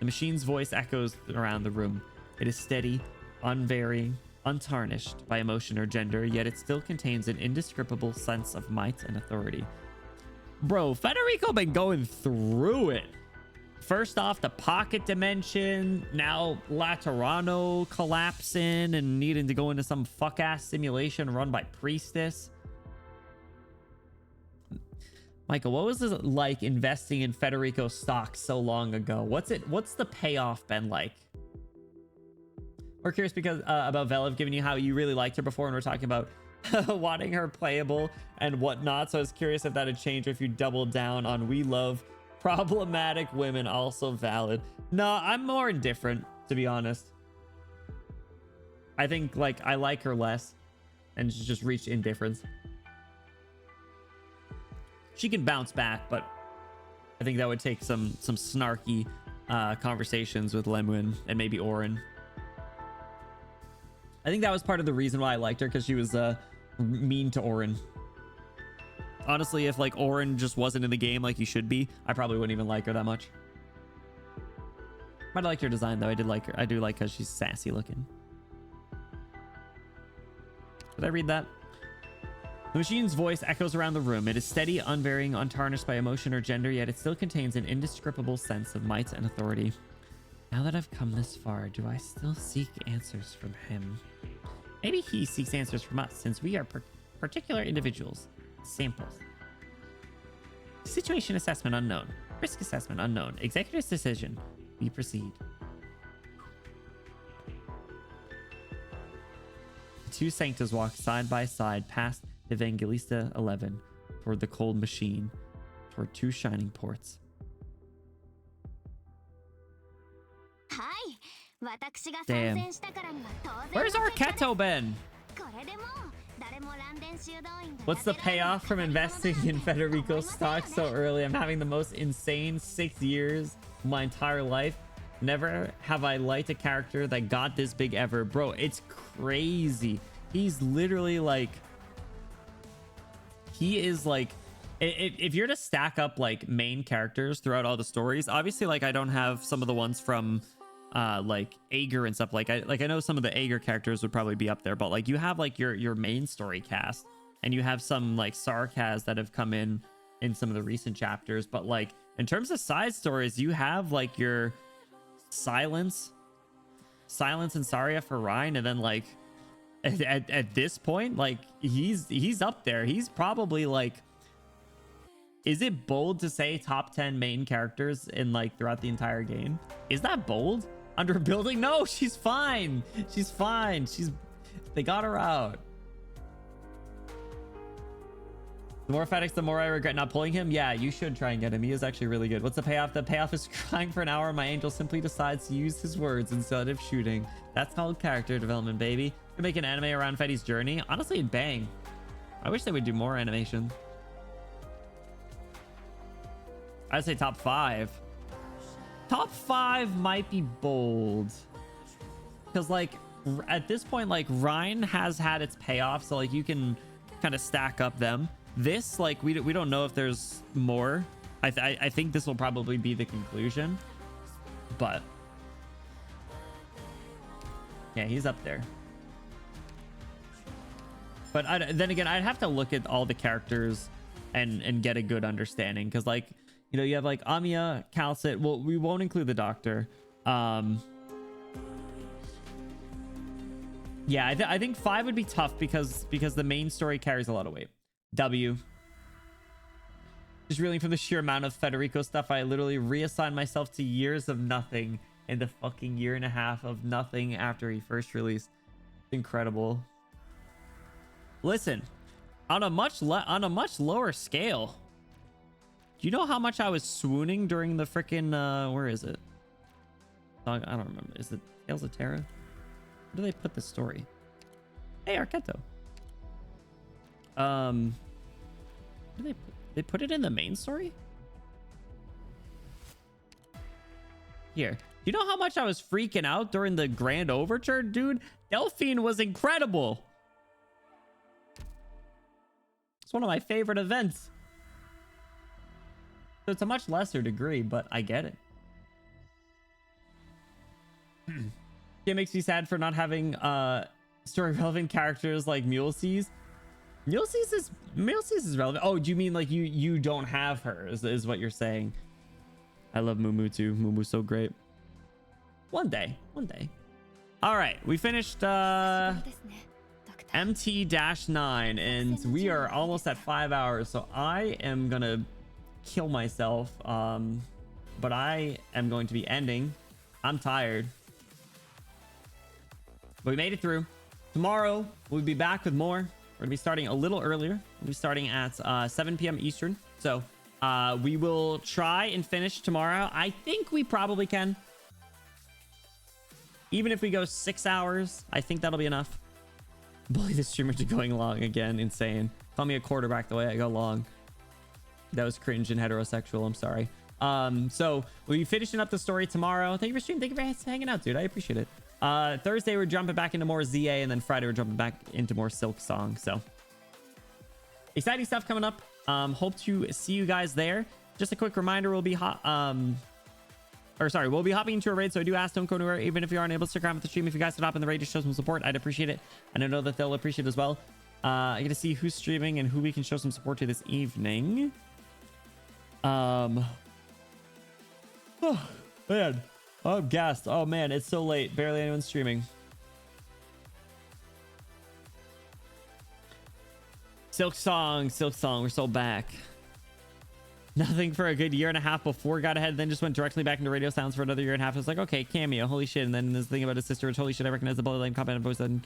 The machine's voice echoes around the room. It is steady, unvarying, untarnished by emotion or gender, yet it still contains an indescribable sense of might and authority. Bro, Federico been going through it. First off, the pocket dimension, now Laterano collapsing and needing to go into some fuck-ass simulation run by Priestess. Michael, what was it like investing in Federico stock so long ago? What's the payoff been like? We're curious because about Velev giving you how you really liked her before, and we're talking about wanting her playable and whatnot. So I was curious if that had changed, or if you doubled down on we love problematic women, also valid. No, I'm more indifferent, to be honest. I think like I like her less and just reached indifference. She can bounce back, but I think that would take some snarky conversations with Lemwin and maybe Orin. I think that was part of the reason why I liked her, because she was mean to Orin. Honestly, if like Orin just wasn't in the game like he should be, I probably wouldn't even like her that much. But I liked her design though. I did like her. I do like how she's sassy looking. Did I read that? The machine's voice echoes around the room. It is steady, unvarying, untarnished by emotion or gender, yet it still contains an indescribable sense of might and authority. Now that I've come this far, do I still seek answers from him? Maybe he seeks answers from us, since we are particular individuals. Samples. Situation assessment unknown. Risk assessment unknown. Executive's decision. We proceed. The two Sanctas walk side by side past Evangelista 11 toward the cold machine, toward two shining ports. Damn. Where's Arquetto been? What's the payoff from investing in Federico stock so early? I'm having the most insane 6 years of my entire life. Never have I liked a character that got this big ever. Bro, it's crazy. He's literally like... He is like... If you're to stack up like main characters throughout all the stories, obviously like I don't have some of the ones from like Ager and stuff. Like I know some of the Ager characters would probably be up there, but like you have like your main story cast, and you have some like sarcas that have come in some of the recent chapters. But like in terms of side stories, you have like your Silence and Saria for Ryan, and then like at this point, like he's up there. He's probably like, is it bold to say top 10 main characters in like throughout the entire game? Is that bold? Under building? No, she's fine. She's fine. They got her out. The more FedEx, the more I regret not pulling him. Yeah, you should try and get him. He is actually really good. What's the payoff? The payoff is crying for an hour and my angel simply decides to use his words instead of shooting. That's called character development, baby. To make an anime around Fetty's journey. Honestly, it'd bang. I wish they would do more animation. I'd say top 5. Top 5 might be bold. Because like at this point, like Rhine has had its payoff. So like you can kind of stack up them. This, like, we don't know if there's more. I think this will probably be the conclusion. But yeah, he's up there. But then again, I'd have to look at all the characters and get a good understanding. Because, like, you know, you have, like, Amiya, Calcit. Well, we won't include the Doctor. Yeah, I think 5 would be tough because the main story carries a lot of weight. W. Just reeling from the sheer amount of Federico stuff. I literally reassigned myself to years of nothing in the fucking year and a half of nothing after he first released. Incredible. Listen, on a much lower scale. Do you know how much I was swooning during the freaking where is it? I don't remember. Is it Tales of Terra? Where do they put the story? Hey, Arquetto. Do they put it in the main story? Here. Do you know how much I was freaking out during the Grand Overture, dude? Delphine was incredible. It's one of my favorite events. So it's a much lesser degree, but I get it. It makes me sad for not having story relevant characters like Mulesses. Mulesses is relevant. Oh, do you mean like you don't have her is what you're saying? I love Mumu too. Mumu's so great. One day. All right, we finished MT-9 and we are almost at 5 hours, so I am gonna kill myself, but I am going to be ending. I'm tired, but we made it through. Tomorrow we'll be back with more. We're gonna be starting a little earlier. We'll be starting at 7 p.m. Eastern. So we will try and finish tomorrow. I think we probably can. Even if we go 6 hours, I think that'll be enough. Bully the streamer to going long again. Insane. Call me a quarterback the way I go long. That was cringe and heterosexual. I'm sorry. So we'll be finishing up the story tomorrow. Thank you for streaming. Thank you for hanging out, dude. I appreciate it. Thursday we're jumping back into more ZA, and then Friday we're jumping back into more Silk Song. So exciting stuff coming up. Hope to see you guys there. Just a quick reminder, we'll be hopping into a raid, so I do ask, don't go anywhere. Even if you aren't able to stick around with the stream, if you guys could hop in the raid to show some support, I'd appreciate it, and I know that they'll appreciate it as well. I get to see who's streaming and who we can show some support to this evening. Oh man, I'm gassed. Oh man, it's so late. Barely anyone's streaming. Silk Song, we're so back. Nothing for a good year and a half before got ahead, then just went directly back into radio sounds for another year and a half. It was like, okay, cameo, holy shit. And then this thing about his sister, which holy shit, I recognize the Bloodline comment voice. And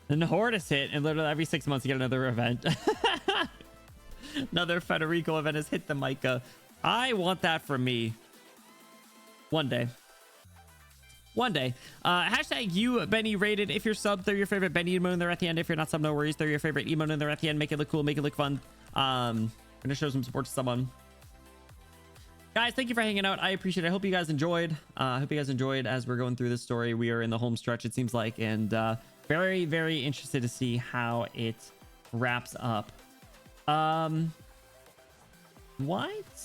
then Hortus hit, and literally every 6 months you get another event. Another Federico event has hit the Micah. I want that for me. One day. Hashtag you Benny rated. If you're sub, throw your favorite Benny emote in there at the end. If you're not sub, no worries, throw your favorite emote in there at the end. Make it look cool, make it look fun. Gonna show some support to someone. Guys, thank you for hanging out. I appreciate it. I hope you guys enjoyed. As we're going through this story. We are in the home stretch, it seems like, and very, very interested to see how it wraps up. Why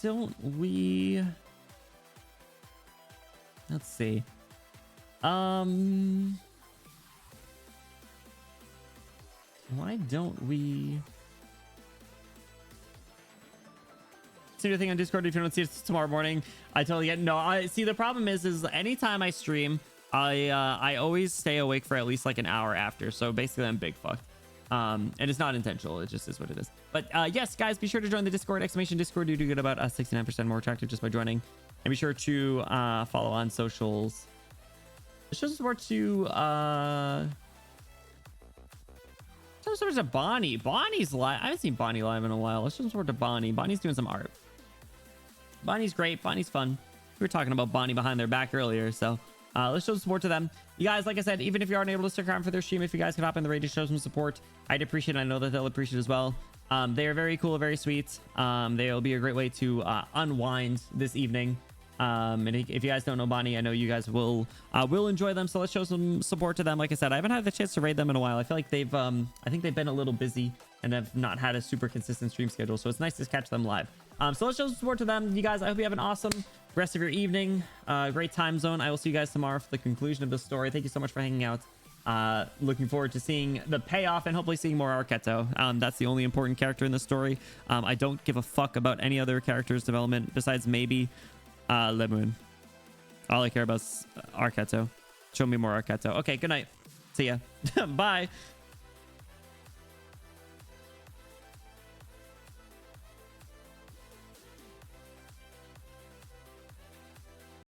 don't we... Let's see. Why don't we... See your thing on Discord if you don't see it tomorrow morning. I totally get... No, I see, the problem is anytime I stream, I always stay awake for at least like an hour after. So basically I'm big fucked. And it's not intentional. It just is what it is. But yes, guys, be sure to join the Discord. Exclamation Discord. You do get about 69% more attractive just by joining. And be sure to follow on socials. It shows support to show support to Bonnie. Bonnie's live. I haven't seen Bonnie live in a while. Let's show support to Bonnie. Bonnie's doing some art. Bonnie's great. Bonnie's fun. We were talking about Bonnie behind their back earlier, so let's show support to them. You guys, like I said, even if you aren't able to stick around for their stream, if you guys could hop in the raid to show some support, I'd appreciate it. I know that they'll appreciate it as well. They are very cool, very sweet. They'll be a great way to unwind this evening. And if you guys don't know Bonnie, I know you guys will enjoy them. So let's show some support to them. Like I said, I haven't had the chance to raid them in a while. I feel like they've I think they've been a little busy and have not had a super consistent stream schedule. So it's nice to catch them live. So let's show some support to them. You guys, I hope you have an awesome rest of your evening. Great time zone. I will see you guys tomorrow for the conclusion of the story. Thank you so much for hanging out. Looking forward to seeing the payoff and hopefully seeing more Arketto. That's the only important character in the story. I don't give a fuck about any other character's development besides maybe Lemoon. All I care about is Arketto. Show me more Arketto. Okay, good night. See ya. Bye.